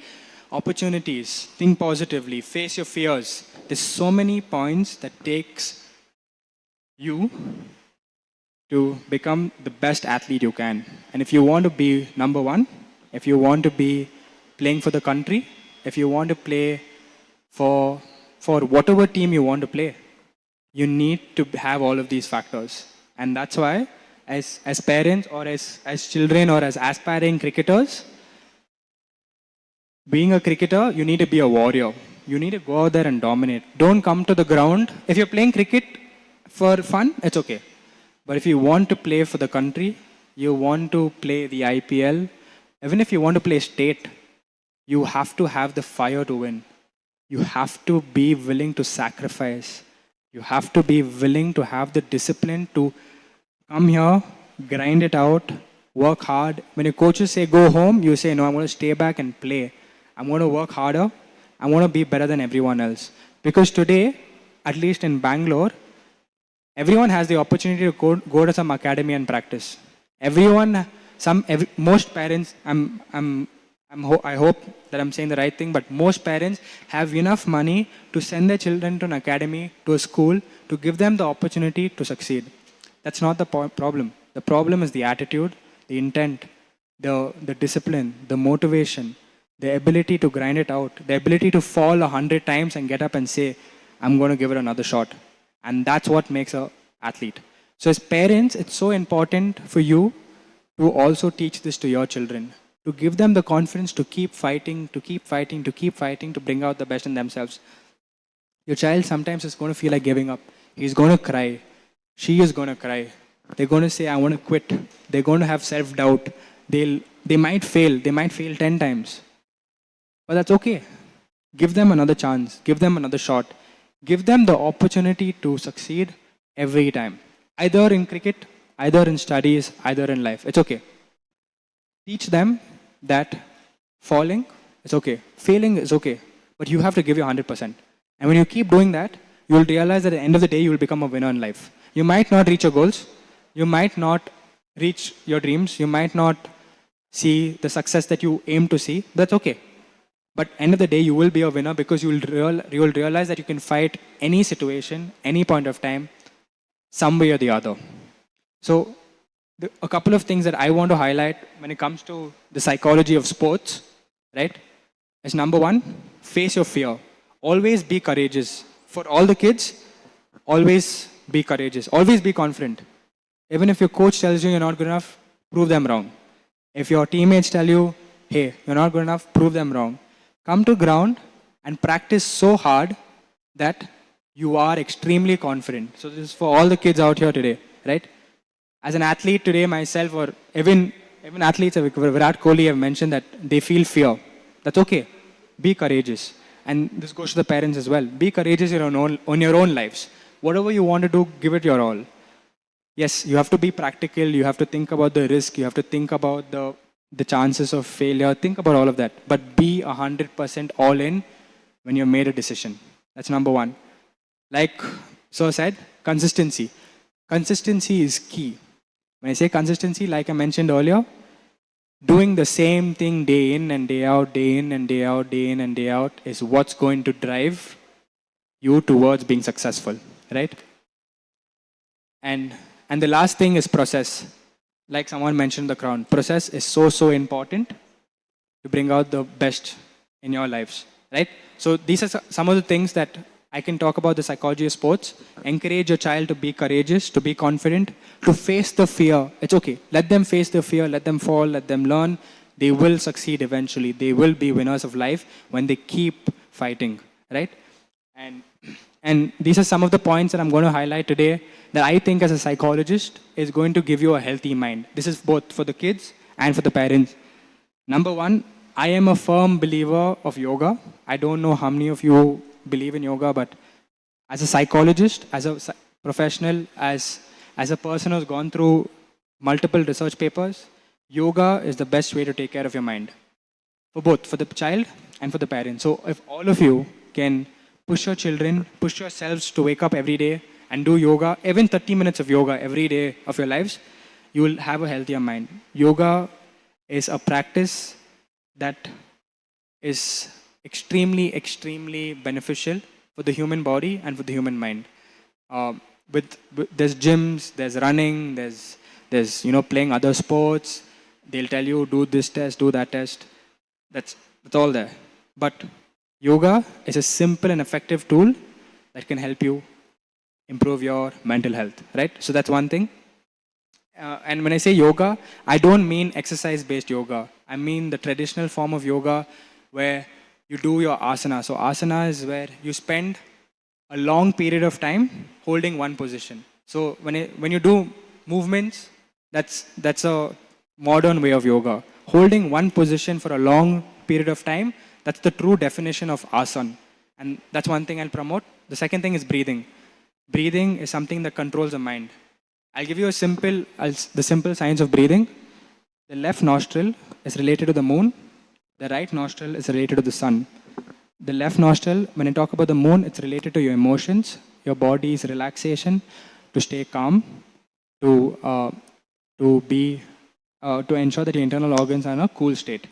opportunities, think positively, face your fears. There's so many points that takes you to become the best athlete you can. And if you want to be number one, if you want to be playing for the country, if you want to play for whatever team you want to play, you need to have all of these factors. And that's why as parents or as children or as aspiring cricketers, being a cricketer, you need to be a warrior. You need to go out there and dominate. Don't come to the ground. If you're playing cricket for fun, it's okay. But if you want to play for the country, you want to play the IPL, even if you want to play state, you have to have the fire to win. You have to be willing to sacrifice. You have to be willing to have the discipline to come here, grind it out, work hard. When your coaches say go home, you say, no, I'm going to stay back and play. I'm going to work harder. I want to be better than everyone else. Because today, at least in Bangalore, everyone has the opportunity to go to some academy and practice. Most parents, I hope that I'm saying the right thing, but most parents have enough money to send their children to an academy, to a school, to give them the opportunity to succeed. That's not the problem. The problem is the attitude, the intent, the discipline, the motivation, the ability to grind it out, the ability to fall 100 times and get up and say, I'm going to give it another shot. And that's what makes an athlete. So as parents, it's so important for you to also teach this to your children, to give them the confidence to keep fighting, to keep fighting, to keep fighting, to bring out the best in themselves. Your child sometimes is going to feel like giving up. He's going to cry. She is going to cry. They're going to say, I want to quit. They're going to have self-doubt. They might fail. They might fail 10 times. But that's okay. Give them another chance. Give them another shot. Give them the opportunity to succeed every time. Either in cricket, either in studies, either in life. It's okay. Teach them that falling is okay. Failing is okay. But you have to give your 100%. And when you keep doing that, you will realize that at the end of the day, you will become a winner in life. You might not reach your goals. You might not reach your dreams. You might not see the success that you aim to see. That's okay. But end of the day, you will be a winner because you will realize that you can fight any situation, any point of time, some way or the other. So a couple of things that I want to highlight when it comes to the psychology of sports, right? Is number one, face your fear. Always be courageous. For all the kids, always be courageous. Always be confident. Even if your coach tells you you're not good enough, prove them wrong. If your teammates tell you, hey, you're not good enough, prove them wrong. Come to ground and practice so hard that you are extremely confident. So this is for all the kids out here today, right? As an athlete today, myself, or even athletes like Virat Kohli have mentioned that they feel fear. That's okay. Be courageous. And this goes to the parents as well. Be courageous on your own lives. Whatever you want to do, give it your all. Yes, you have to be practical. You have to think about the risk. You have to think about the chances of failure. Think about all of that. But be 100% all in when you've made a decision. That's number one. Like Sir said, consistency. Consistency is key. When I say consistency, like I mentioned earlier, doing the same thing day in and day out, day in and day out, day in and day out is what's going to drive you towards being successful, right? And the last thing is process. Like someone mentioned the crown. Process is so important to bring out the best in your lives, right? So these are some of the things that I can talk about the psychology of sports. Encourage your child to be courageous, to be confident, to face the fear. It's okay. Let them face the fear, let them fall, let them learn. They will succeed eventually. They will be winners of life when they keep fighting, right? And these are some of the points that I'm going to highlight today that I think as a psychologist is going to give you a healthy mind. This is both for the kids and for the parents. Number one, I am a firm believer of yoga. I don't know how many of you believe in yoga, but as a psychologist, as a professional, as a person who's gone through multiple research papers, yoga is the best way to take care of your mind. For both, for the child and for the parent. So if all of you can push your children, push yourselves to wake up every day and do yoga, even 30 minutes of yoga every day of your lives, you will have a healthier mind. Yoga is a practice that is extremely beneficial for the human body and for the human mind. There's gyms, there's running, there's playing other sports. They'll tell you do this test, do that test. That's all there. But yoga is a simple and effective tool that can help you improve your mental health, right? So that's one thing. And when I say yoga, I don't mean exercise-based yoga. I mean the traditional form of yoga where you do your asana. So asana is where you spend a long period of time holding one position. So when you do movements, that's a modern way of yoga. Holding one position for a long period of time, that's the true definition of asana. And that's one thing I'll promote. The second thing is breathing. Breathing is something that controls the mind. I'll give you the simple science of breathing. The left nostril is related to the moon. The right nostril is related to the sun. The left nostril, when I talk about the moon, it's related to your emotions, your body's relaxation, to stay calm, to ensure that your internal organs are in a cool state.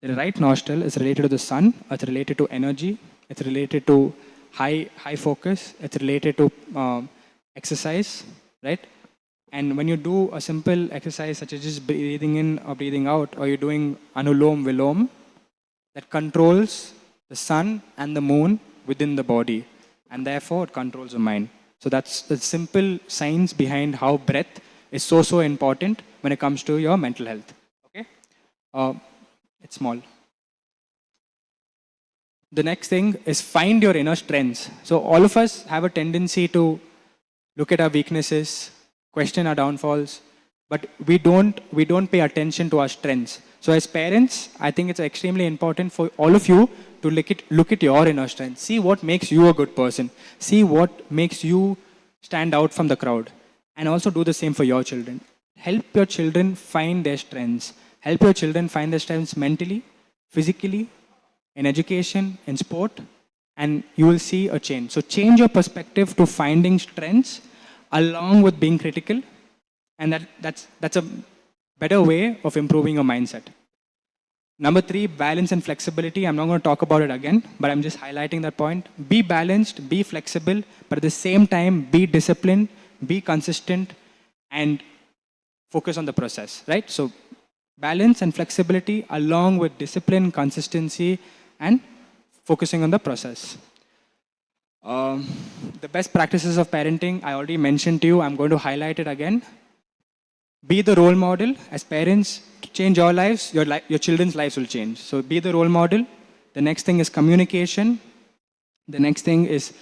The right nostril is related to the sun. It's related to energy. It's related to high focus. It's related to exercise, right? And when you do a simple exercise such as just breathing in or breathing out, or you're doing anulom vilom, that controls the sun and the moon within the body, and therefore it controls the mind. So that's the simple science behind how breath is so important when it comes to your mental health. Okay, it's small. The next thing is find your inner strengths. So all of us have a tendency to look at our weaknesses, question our downfalls, but we don't pay attention to our strengths. So as parents, I think it's extremely important for all of you to look at your inner strengths. See what makes you a good person. See what makes you stand out from the crowd. And also do the same for your children. Help your children find their strengths. Help your children find their strengths mentally, physically, in education, in sport, and you will see a change. So change your perspective to finding strengths along with being critical, and that's a better way of improving your mindset. Number 3, balance and flexibility. I'm not going to talk about it again, but I'm just highlighting that point. Be balanced, be flexible, but at the same time, be disciplined, be consistent, and focus on the process, right? So balance and flexibility along with discipline, consistency, and focusing on the process. The best practices of parenting, I already mentioned to you. I'm going to highlight it again. Be the role model. As parents, to change your lives, your children's lives will change. So be the role model. The next thing is communication. The next thing is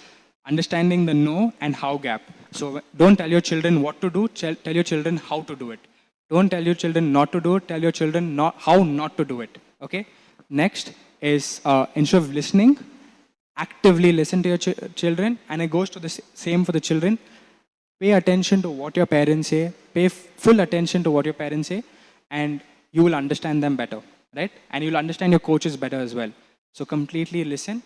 understanding the no and how gap. So don't tell your children what to do, tell your children how to do it. Don't tell your children not to do it, tell your children how not to do it. Okay? Next is instead of listening, actively listen to your children, and it goes to the same for the children. Pay attention to what your parents say, pay full attention to what your parents say, and you will understand them better, right? And you will understand your coaches better as well. So completely listen.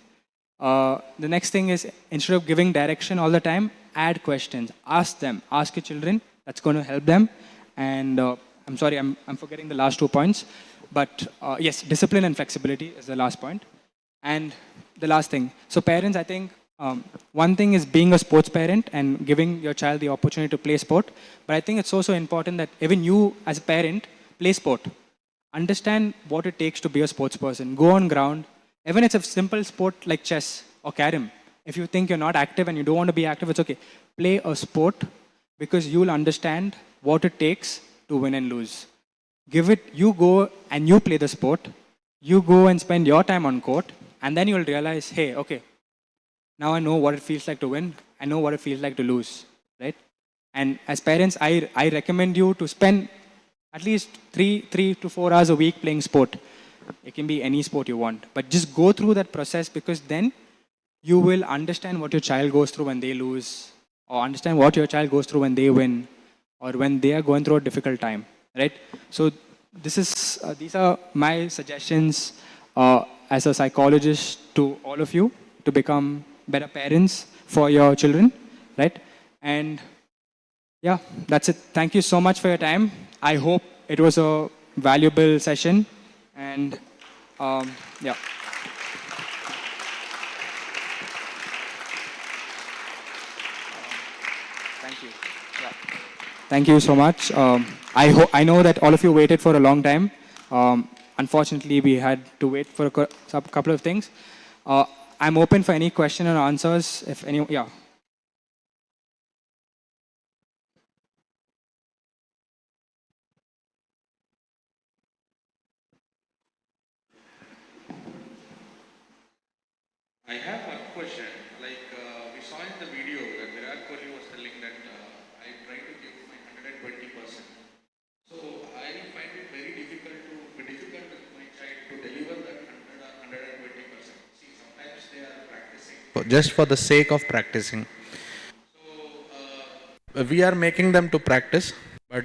The next thing is, instead of giving direction all the time, add questions. Ask them. Ask your children. That's going to help them. And I'm sorry, I'm forgetting the last 2 points. But yes, discipline and flexibility is the last point. And the last thing. So parents, I think one thing is being a sports parent and giving your child the opportunity to play sport. But I think it's also important that even you as a parent play sport. Understand what it takes to be a sports person. Go on ground. Even it's a simple sport like chess or carom. If you think you're not active and you don't want to be active, it's okay. Play a sport because you'll understand what it takes to win and lose. You go and you play the sport. You go and spend your time on court, and then you'll realize, hey, okay, now I know what it feels like to win. I know what it feels like to lose, right? And as parents, I recommend you to spend at least 3 to 4 hours a week playing sport. It can be any sport you want, but just go through that process, because then you will understand what your child goes through when they lose, or understand what your child goes through when they win, or when they are going through a difficult time, right? So these are my suggestions as a psychologist to all of you to become better parents for your children, right? And yeah, that's it. Thank you so much for your time. I hope it was a valuable session. And yeah. Thank you. Yeah. Thank you so much. I know that all of you waited for a long time. Unfortunately, we had to wait for a couple of things. I'm open for any question and answers. If any, yeah. I have one question. Like we saw in the video that Virat Kohli was telling that I try to give my 120%. So I find it very difficult with my child to deliver that 100 or 120%. See, sometimes they are practicing just for the sake of practicing. So we are making them to practice, but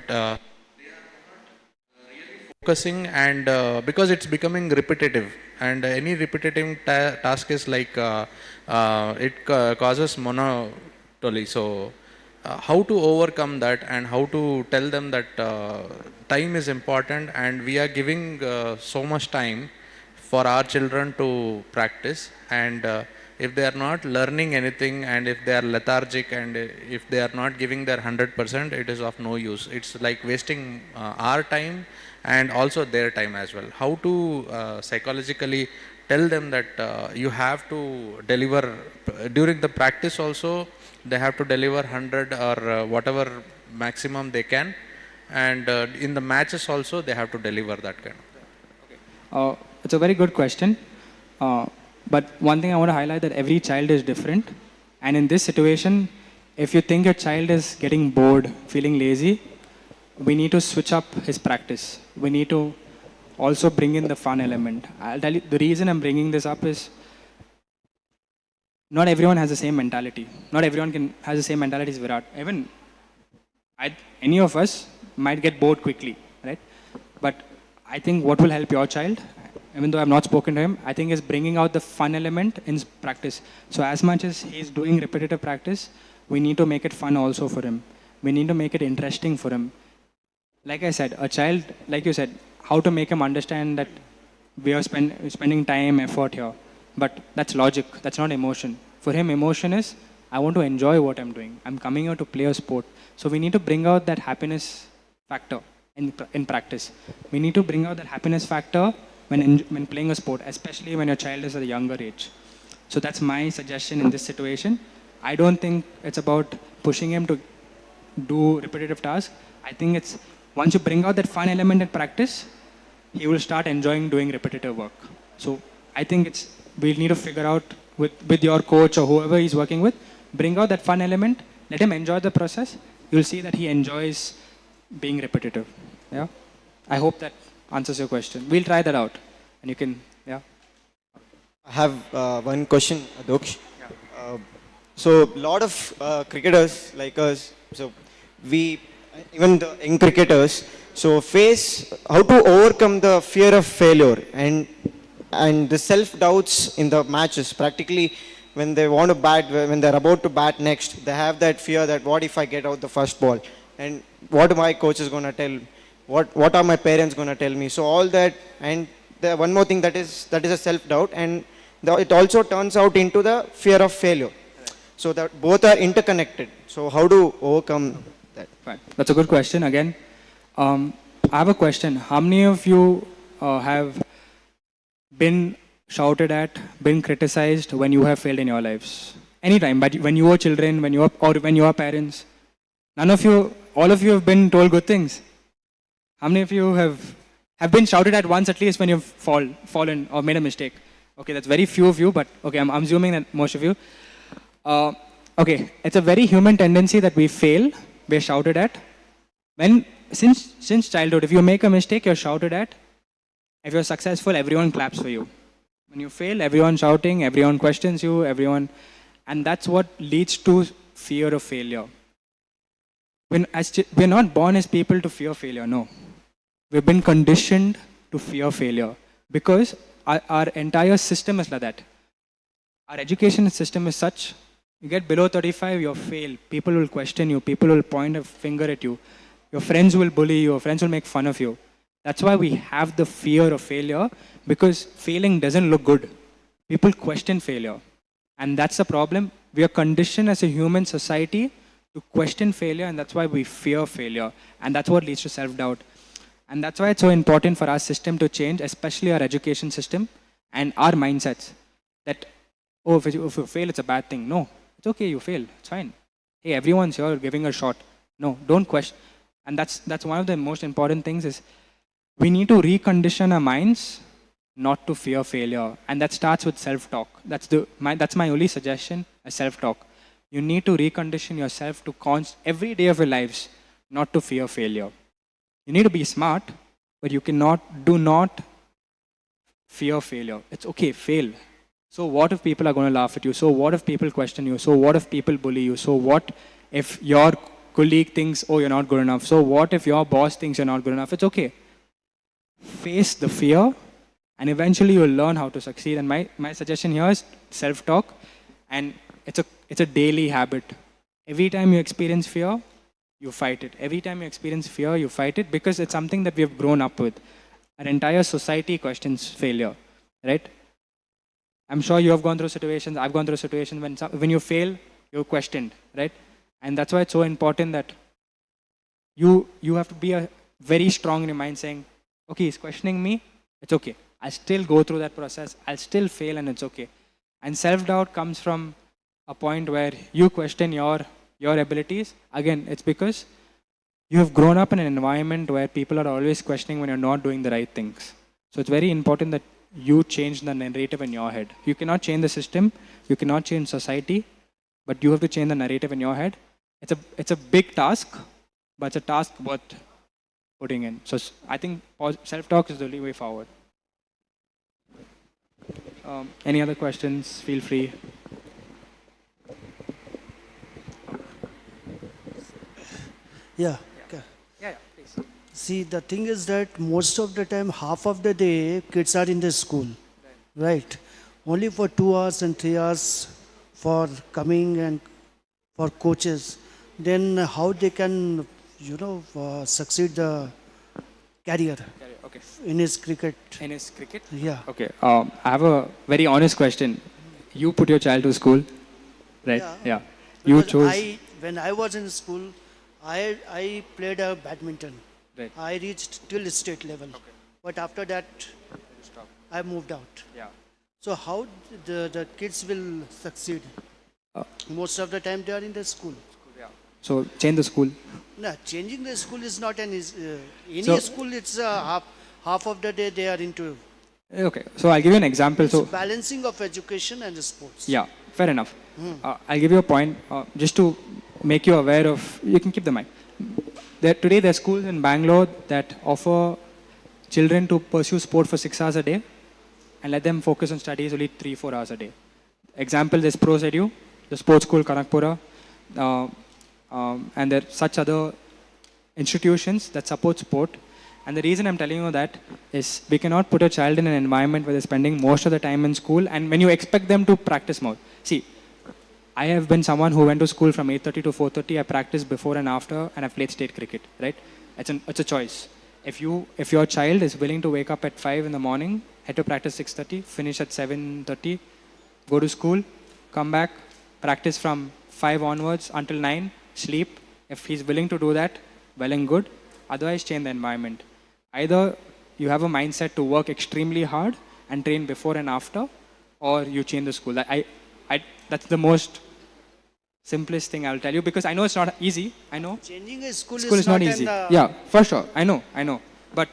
focusing and because it's becoming repetitive and any repetitive task is like causes monotony. So how to overcome that and how to tell them that time is important and we are giving so much time for our children to practice, and if they are not learning anything and if they are lethargic and if they are not giving their 100%, it is of no use. It's like wasting our time and also their time as well. How to psychologically tell them that you have to deliver during the practice also, they have to deliver 100 or whatever maximum they can, and in the matches also they have to deliver that kind of. It's a very good question. But one thing I want to highlight that every child is different. And in this situation, if you think your child is getting bored, feeling lazy, we need to switch up his practice. We need to also bring in the fun element. I'll tell you, the reason I'm bringing this up is not everyone has the same mentality. Not everyone has the same mentality as Virat. Even any of us might get bored quickly, right? But I think what will help your child, even though I've not spoken to him, I think is bringing out the fun element in practice. So as much as he's doing repetitive practice, we need to make it fun also for him. We need to make it interesting for him. Like I said, a child, like you said, how to make him understand that we are spending time, effort here. But that's logic, that's not emotion. For him, emotion is, I want to enjoy what I'm doing. I'm coming here to play a sport. So we need to bring out that happiness factor in practice. We need to bring out that happiness factor when playing a sport, especially when your child is at a younger age. So that's my suggestion in this situation. I don't think it's about pushing him to do repetitive tasks. I think it's once you bring out that fun element in practice, he will start enjoying doing repetitive work. So I think we'll need to figure out with your coach or whoever he's working with, bring out that fun element, let him enjoy the process. You'll see that he enjoys being repetitive. Yeah. I hope that answers your question. We'll try that out, and you can, yeah. I have one question, Adoksh. Yeah. So a lot of cricketers like us, so even the young cricketers, so face how to overcome the fear of failure and the self-doubts in the matches. Practically, when they want to bat, when they're about to bat next, they have that fear that what if I get out the first ball, and what my coach is going to tell, what are my parents going to tell me. So all that, and the one more thing that is a self-doubt, and it also turns out into the fear of failure. So that both are interconnected. So how to overcome that? Fine. That's a good question. Again, I have a question. How many of you have been shouted at, been criticized when you have failed in your lives? Anytime, but when you were children, when you were parents? None of you, all of you have been told good things. How many of you have been shouted at once at least when you've fallen or made a mistake? Okay, that's very few of you, but okay, I'm assuming that most of you. Okay, it's a very human tendency that we fail, we're shouted at. Since childhood, if you make a mistake, you're shouted at. If you're successful, everyone claps for you. When you fail, everyone's shouting, everyone questions you, and that's what leads to fear of failure. We're not born as people to fear failure, no. We've been conditioned to fear failure because our entire system is like that. Our education system is such You get below 35, you'll fail. People will question you. People will point a finger at you. Your friends will bully you. Your friends will make fun of you. That's why we have the fear of failure, because failing doesn't look good. People question failure. And that's the problem. We are conditioned as a human society to question failure, and that's why we fear failure. And that's what leads to self-doubt. And that's why it's so important for our system to change, especially our education system and our mindsets. That, oh, if you fail, it's a bad thing. No, it's okay, you fail. It's fine. Hey, everyone's here giving a shot. No, don't question. And that's one of the most important things is we need to recondition our minds not to fear failure. And that starts with self-talk. That's my only suggestion, a self-talk. You need to recondition yourself to every day of your lives not to fear failure. You need to be smart, but you do not fear failure. It's okay, fail. So what if people are going to laugh at you? So what if people question you? So what if people bully you? So what if your colleague thinks, oh, you're not good enough? So what if your boss thinks you're not good enough? It's okay. Face the fear, and eventually you'll learn how to succeed. And my suggestion here is self-talk, and it's a daily habit. Every time you experience fear, you fight it. Every time you experience fear, you fight it, because it's something that we have grown up with. Our entire society questions failure, right? I'm sure you have gone through situations, I've gone through situations when you fail, you're questioned, right? And that's why it's so important that you have to be very strong in your mind saying, okay, he's questioning me, it's okay. I'll still go through that process, I'll still fail, and it's okay. And self-doubt comes from a point where you question your abilities. Again, it's because you have grown up in an environment where people are always questioning when you're not doing the right things. So it's very important that you change the narrative in your head. You cannot change the system, you cannot change society, but you have to change the narrative in your head. It's a big task, but it's a task worth putting in. So I think self-talk is the only way forward. Any other questions? Feel free. Yeah. Okay. Yeah, please. See, the thing is that most of the time, half of the day, kids are in the school, right? Only for 2 hours and 3 hours for coming and for coaches. Then how they can, succeed the career Okay. in his cricket? In his cricket? Yeah. Okay. I have a very honest question. You put your child to school, right? Yeah. You Because chose. when I was in school, I played badminton. Right. I reached till state level. But after that, I moved out. Yeah. So how the kids will succeed? Most of the time they are in the school. So change the school. No, changing the school is not any So- school. It's half of the day they are into. Okay. So I'll give you an example. It's So balancing of education and sports. yeah, fair enough. I'll give you a point just to make you aware of. You can keep the mic. Today there are schools in Bangalore that offer children to pursue sport for 6 hours a day and let them focus on studies only 3-4 hours a day. Example, there's Pros Edu, the sports school Kanakpura, and there are such other institutions that support sport. And the reason I'm telling you that is we cannot put a child in an environment where they're spending most of the time in school, and when you expect them to practice more. See, I have been someone who went to school from 8:30 to 4:30. I practiced before and after, and I've played state cricket, right? It's a choice. If your child is willing to wake up at 5 in the morning, head to practice 6:30, finish at 7:30, go to school, come back, practice from 5 onwards until 9, sleep. If he's willing to do that, well and good. Otherwise, change the environment. Either you have a mindset to work extremely hard and train before and after, or you change the school. That's the most simplest thing I'll tell you, because I know it's not easy. I know. Changing a school School is not easy. Yeah, for sure. I know. But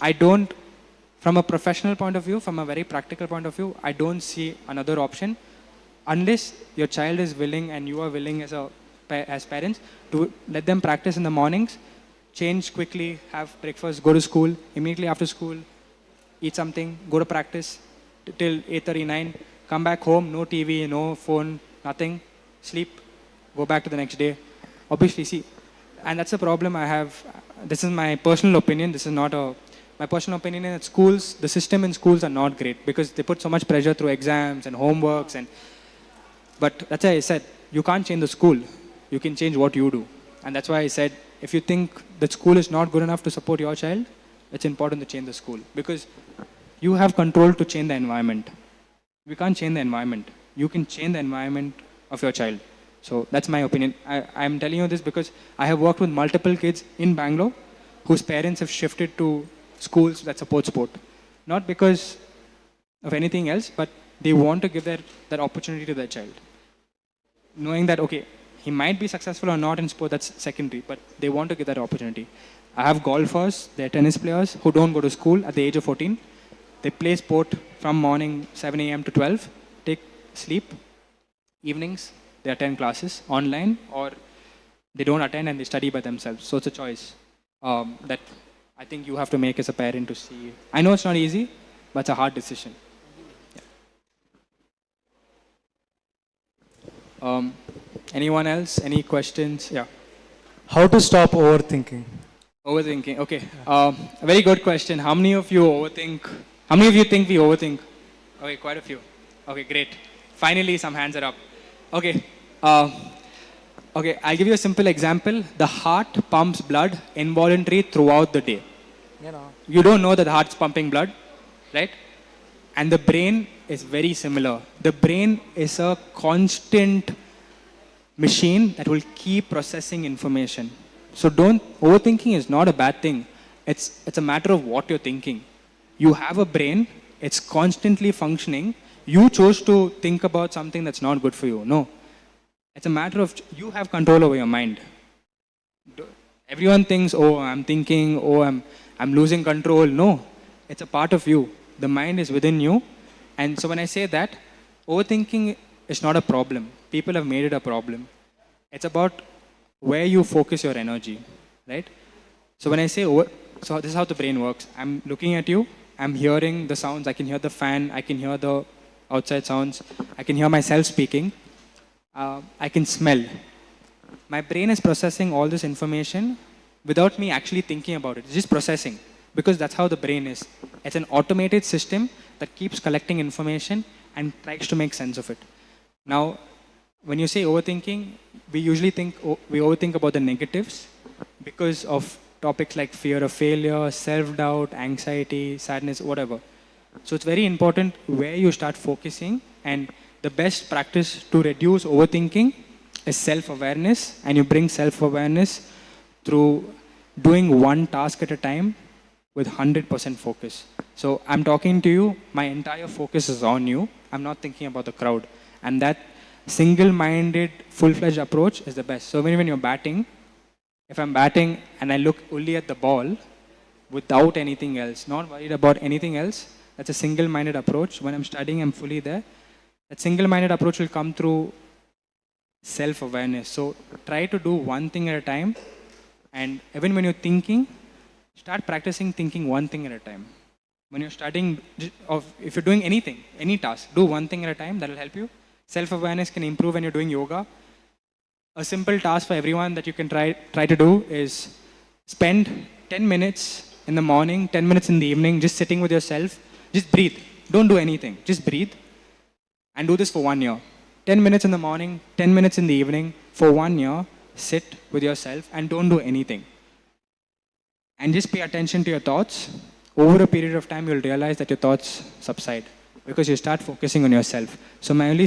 I don't, from a professional point of view, from a very practical point of view, I don't see another option unless your child is willing and you are willing as parents to let them practice in the mornings, change quickly, have breakfast, go to school, immediately after school, eat something, go to practice till 8:39, come back home, no TV, no phone, nothing, sleep, go back to the next day. Obviously, see, and that's the problem I have. This is my personal opinion. This is not my personal opinion is that the system in schools are not great because they put so much pressure through exams and homeworks, and But that's why I said, you can't change the school. You can change what you do. And that's why I said, if you think that school is not good enough to support your child, it's important to change the school. Because you have control to change the environment. We can't change the environment. You can change the environment of your child. So that's my opinion. I'm telling you this because I have worked with multiple kids in Bangalore whose parents have shifted to schools that support sport. Not because of anything else, but they want to give that opportunity to their child. Knowing that, okay, he might be successful or not in sport, that's secondary, but they want to give that opportunity. I have golfers, they're tennis players who don't go to school at the age of 14. They play sport from morning 7 a.m. to 12, take sleep, evenings, they attend classes online, or they don't attend and they study by themselves. So it's a choice that I think you have to make as a parent to see. I know it's not easy, but it's a hard decision. Yeah. Anyone else? Any questions? Yeah. How to stop overthinking? Overthinking. Okay. A very good question. How many of you overthink? How many of you think we overthink? Okay, quite a few. Okay, great. Finally, some hands are up. Okay. Okay, I'll give you a simple example. The heart pumps blood involuntary throughout the day. You don't know that the heart's pumping blood, right? And the brain is very similar. The brain is a constant machine that will keep processing information. So overthinking is not a bad thing. It's a matter of what you're thinking. You have a brain, it's constantly functioning. You chose to think about something that's not good for you. No. It's a matter of you have control over your mind. Everyone thinks, oh, I'm thinking, oh, I'm losing control. No, it's a part of you. The mind is within you. And so when I say that, overthinking is not a problem. People have made it a problem. It's about where you focus your energy, right? So when I say so this is how the brain works. I'm looking at you, I'm hearing the sounds, I can hear the fan, I can hear the outside sounds, I can hear myself speaking, I can smell. My brain is processing all this information without me actually thinking about it. It's just processing, because that's how the brain is. It's an automated system that keeps collecting information and tries to make sense of it. Now, when you say overthinking, we usually we overthink about the negatives because of topics like fear of failure, self-doubt, anxiety, sadness, whatever. So it's very important where you start focusing, and the best practice to reduce overthinking is self-awareness, and you bring self-awareness through doing one task at a time with 100% focus. So I'm talking to you, my entire focus is on you. I'm not thinking about the crowd. And that single-minded, full-fledged approach is the best. So when you're batting, if I'm batting and I look only at the ball without anything else, not worried about anything else, that's a single-minded approach. When I'm studying, I'm fully there. That single-minded approach will come through self-awareness. So try to do one thing at a time, and even when you're thinking, start practicing thinking one thing at a time. When you're studying, if you're doing anything, any task, do one thing at a time. That will help you. Self-awareness can improve when you're doing yoga. A simple task for everyone that you can try to do is spend 10 minutes in the morning, 10 minutes in the evening, just sitting with yourself. Just breathe. Don't do anything. Just breathe. And do this for 1 year. 10 minutes in the morning, 10 minutes in the evening, for 1 year, sit with yourself and don't do anything. And just pay attention to your thoughts. Over a period of time, you'll realize that your thoughts subside because you start focusing on yourself. So my only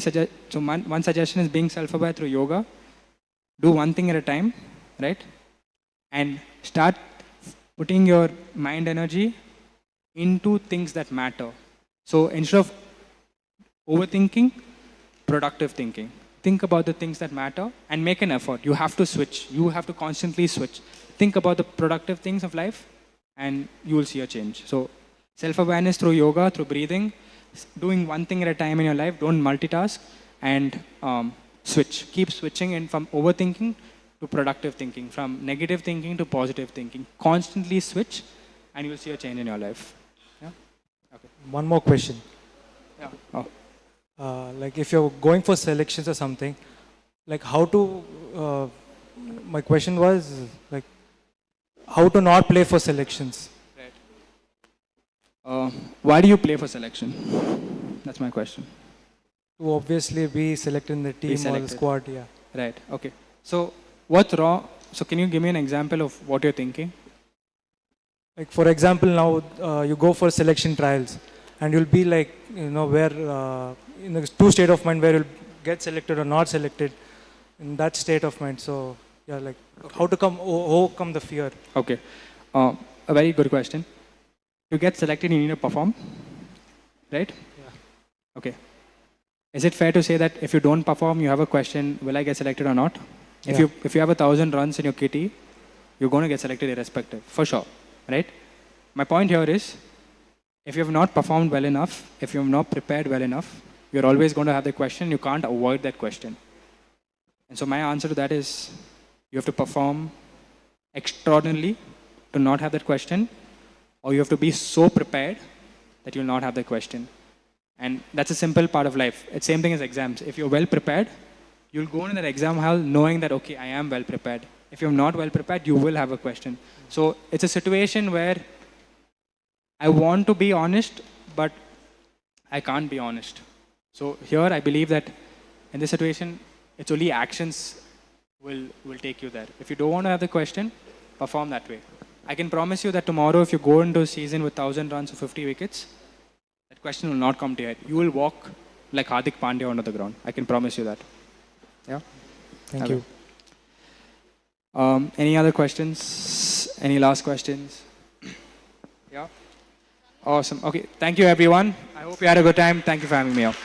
one suggestion is being self-aware through yoga. Do one thing at a time, right? And start putting your mind energy into things that matter. So instead of overthinking, productive thinking. Think about the things that matter and make an effort. You have to switch. You have to constantly switch. Think about the productive things of life and you will see a change. So self-awareness through yoga, through breathing, doing one thing at a time in your life, don't multitask, and switch. Keep switching in from overthinking to productive thinking, from negative thinking to positive thinking. Constantly switch and you will see a change in your life. Yeah? Okay. One more question. Yeah. Oh. Like if you're going for selections or something, like how to, my question was like, how to not play for selections. Right. Why do you play for selection? That's my question. to obviously be selected in the team or the selected. squad. Yeah. Right. Okay. So what's wrong? So can you give me an example of what you're thinking? Like for example, now you go for selection trials, and you'll be like, where in the two state of mind where you'll get selected or not selected, in that state of mind. So yeah, like how to overcome the fear. Okay. A very good question. To get selected, you need to perform, right? Yeah. Okay. Is it fair to say that if you don't perform, you have a question, will I get selected or not? If Yeah. you have 1,000 runs in your kitty, you're going to get selected irrespective, for sure, right? My point here is, if you have not performed well enough, if you have not prepared well enough, you're always going to have the question. You can't avoid that question. And so my answer to that is, you have to perform extraordinarily to not have that question, or you have to be so prepared that you'll not have that question. And that's a simple part of life. It's same thing as exams. If you're well prepared, you'll go in that exam hall knowing that, okay, I am well prepared. If you're not well prepared, you will have a question. So it's a situation where I want to be honest, but I can't be honest. So here I believe that in this situation, it's only actions will take you there. If you don't want to have the question, perform that way. I can promise you that tomorrow, if you go into a season with 1,000 runs or 50 wickets, that question will not come to your head. You will walk like Hardik Pandya onto the ground. I can promise you that. Yeah. Thank you. Any other questions? Any last questions? Yeah. Awesome. Okay. Thank you, everyone. I hope you had a good time. Thank you for having me out.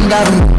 Calm down.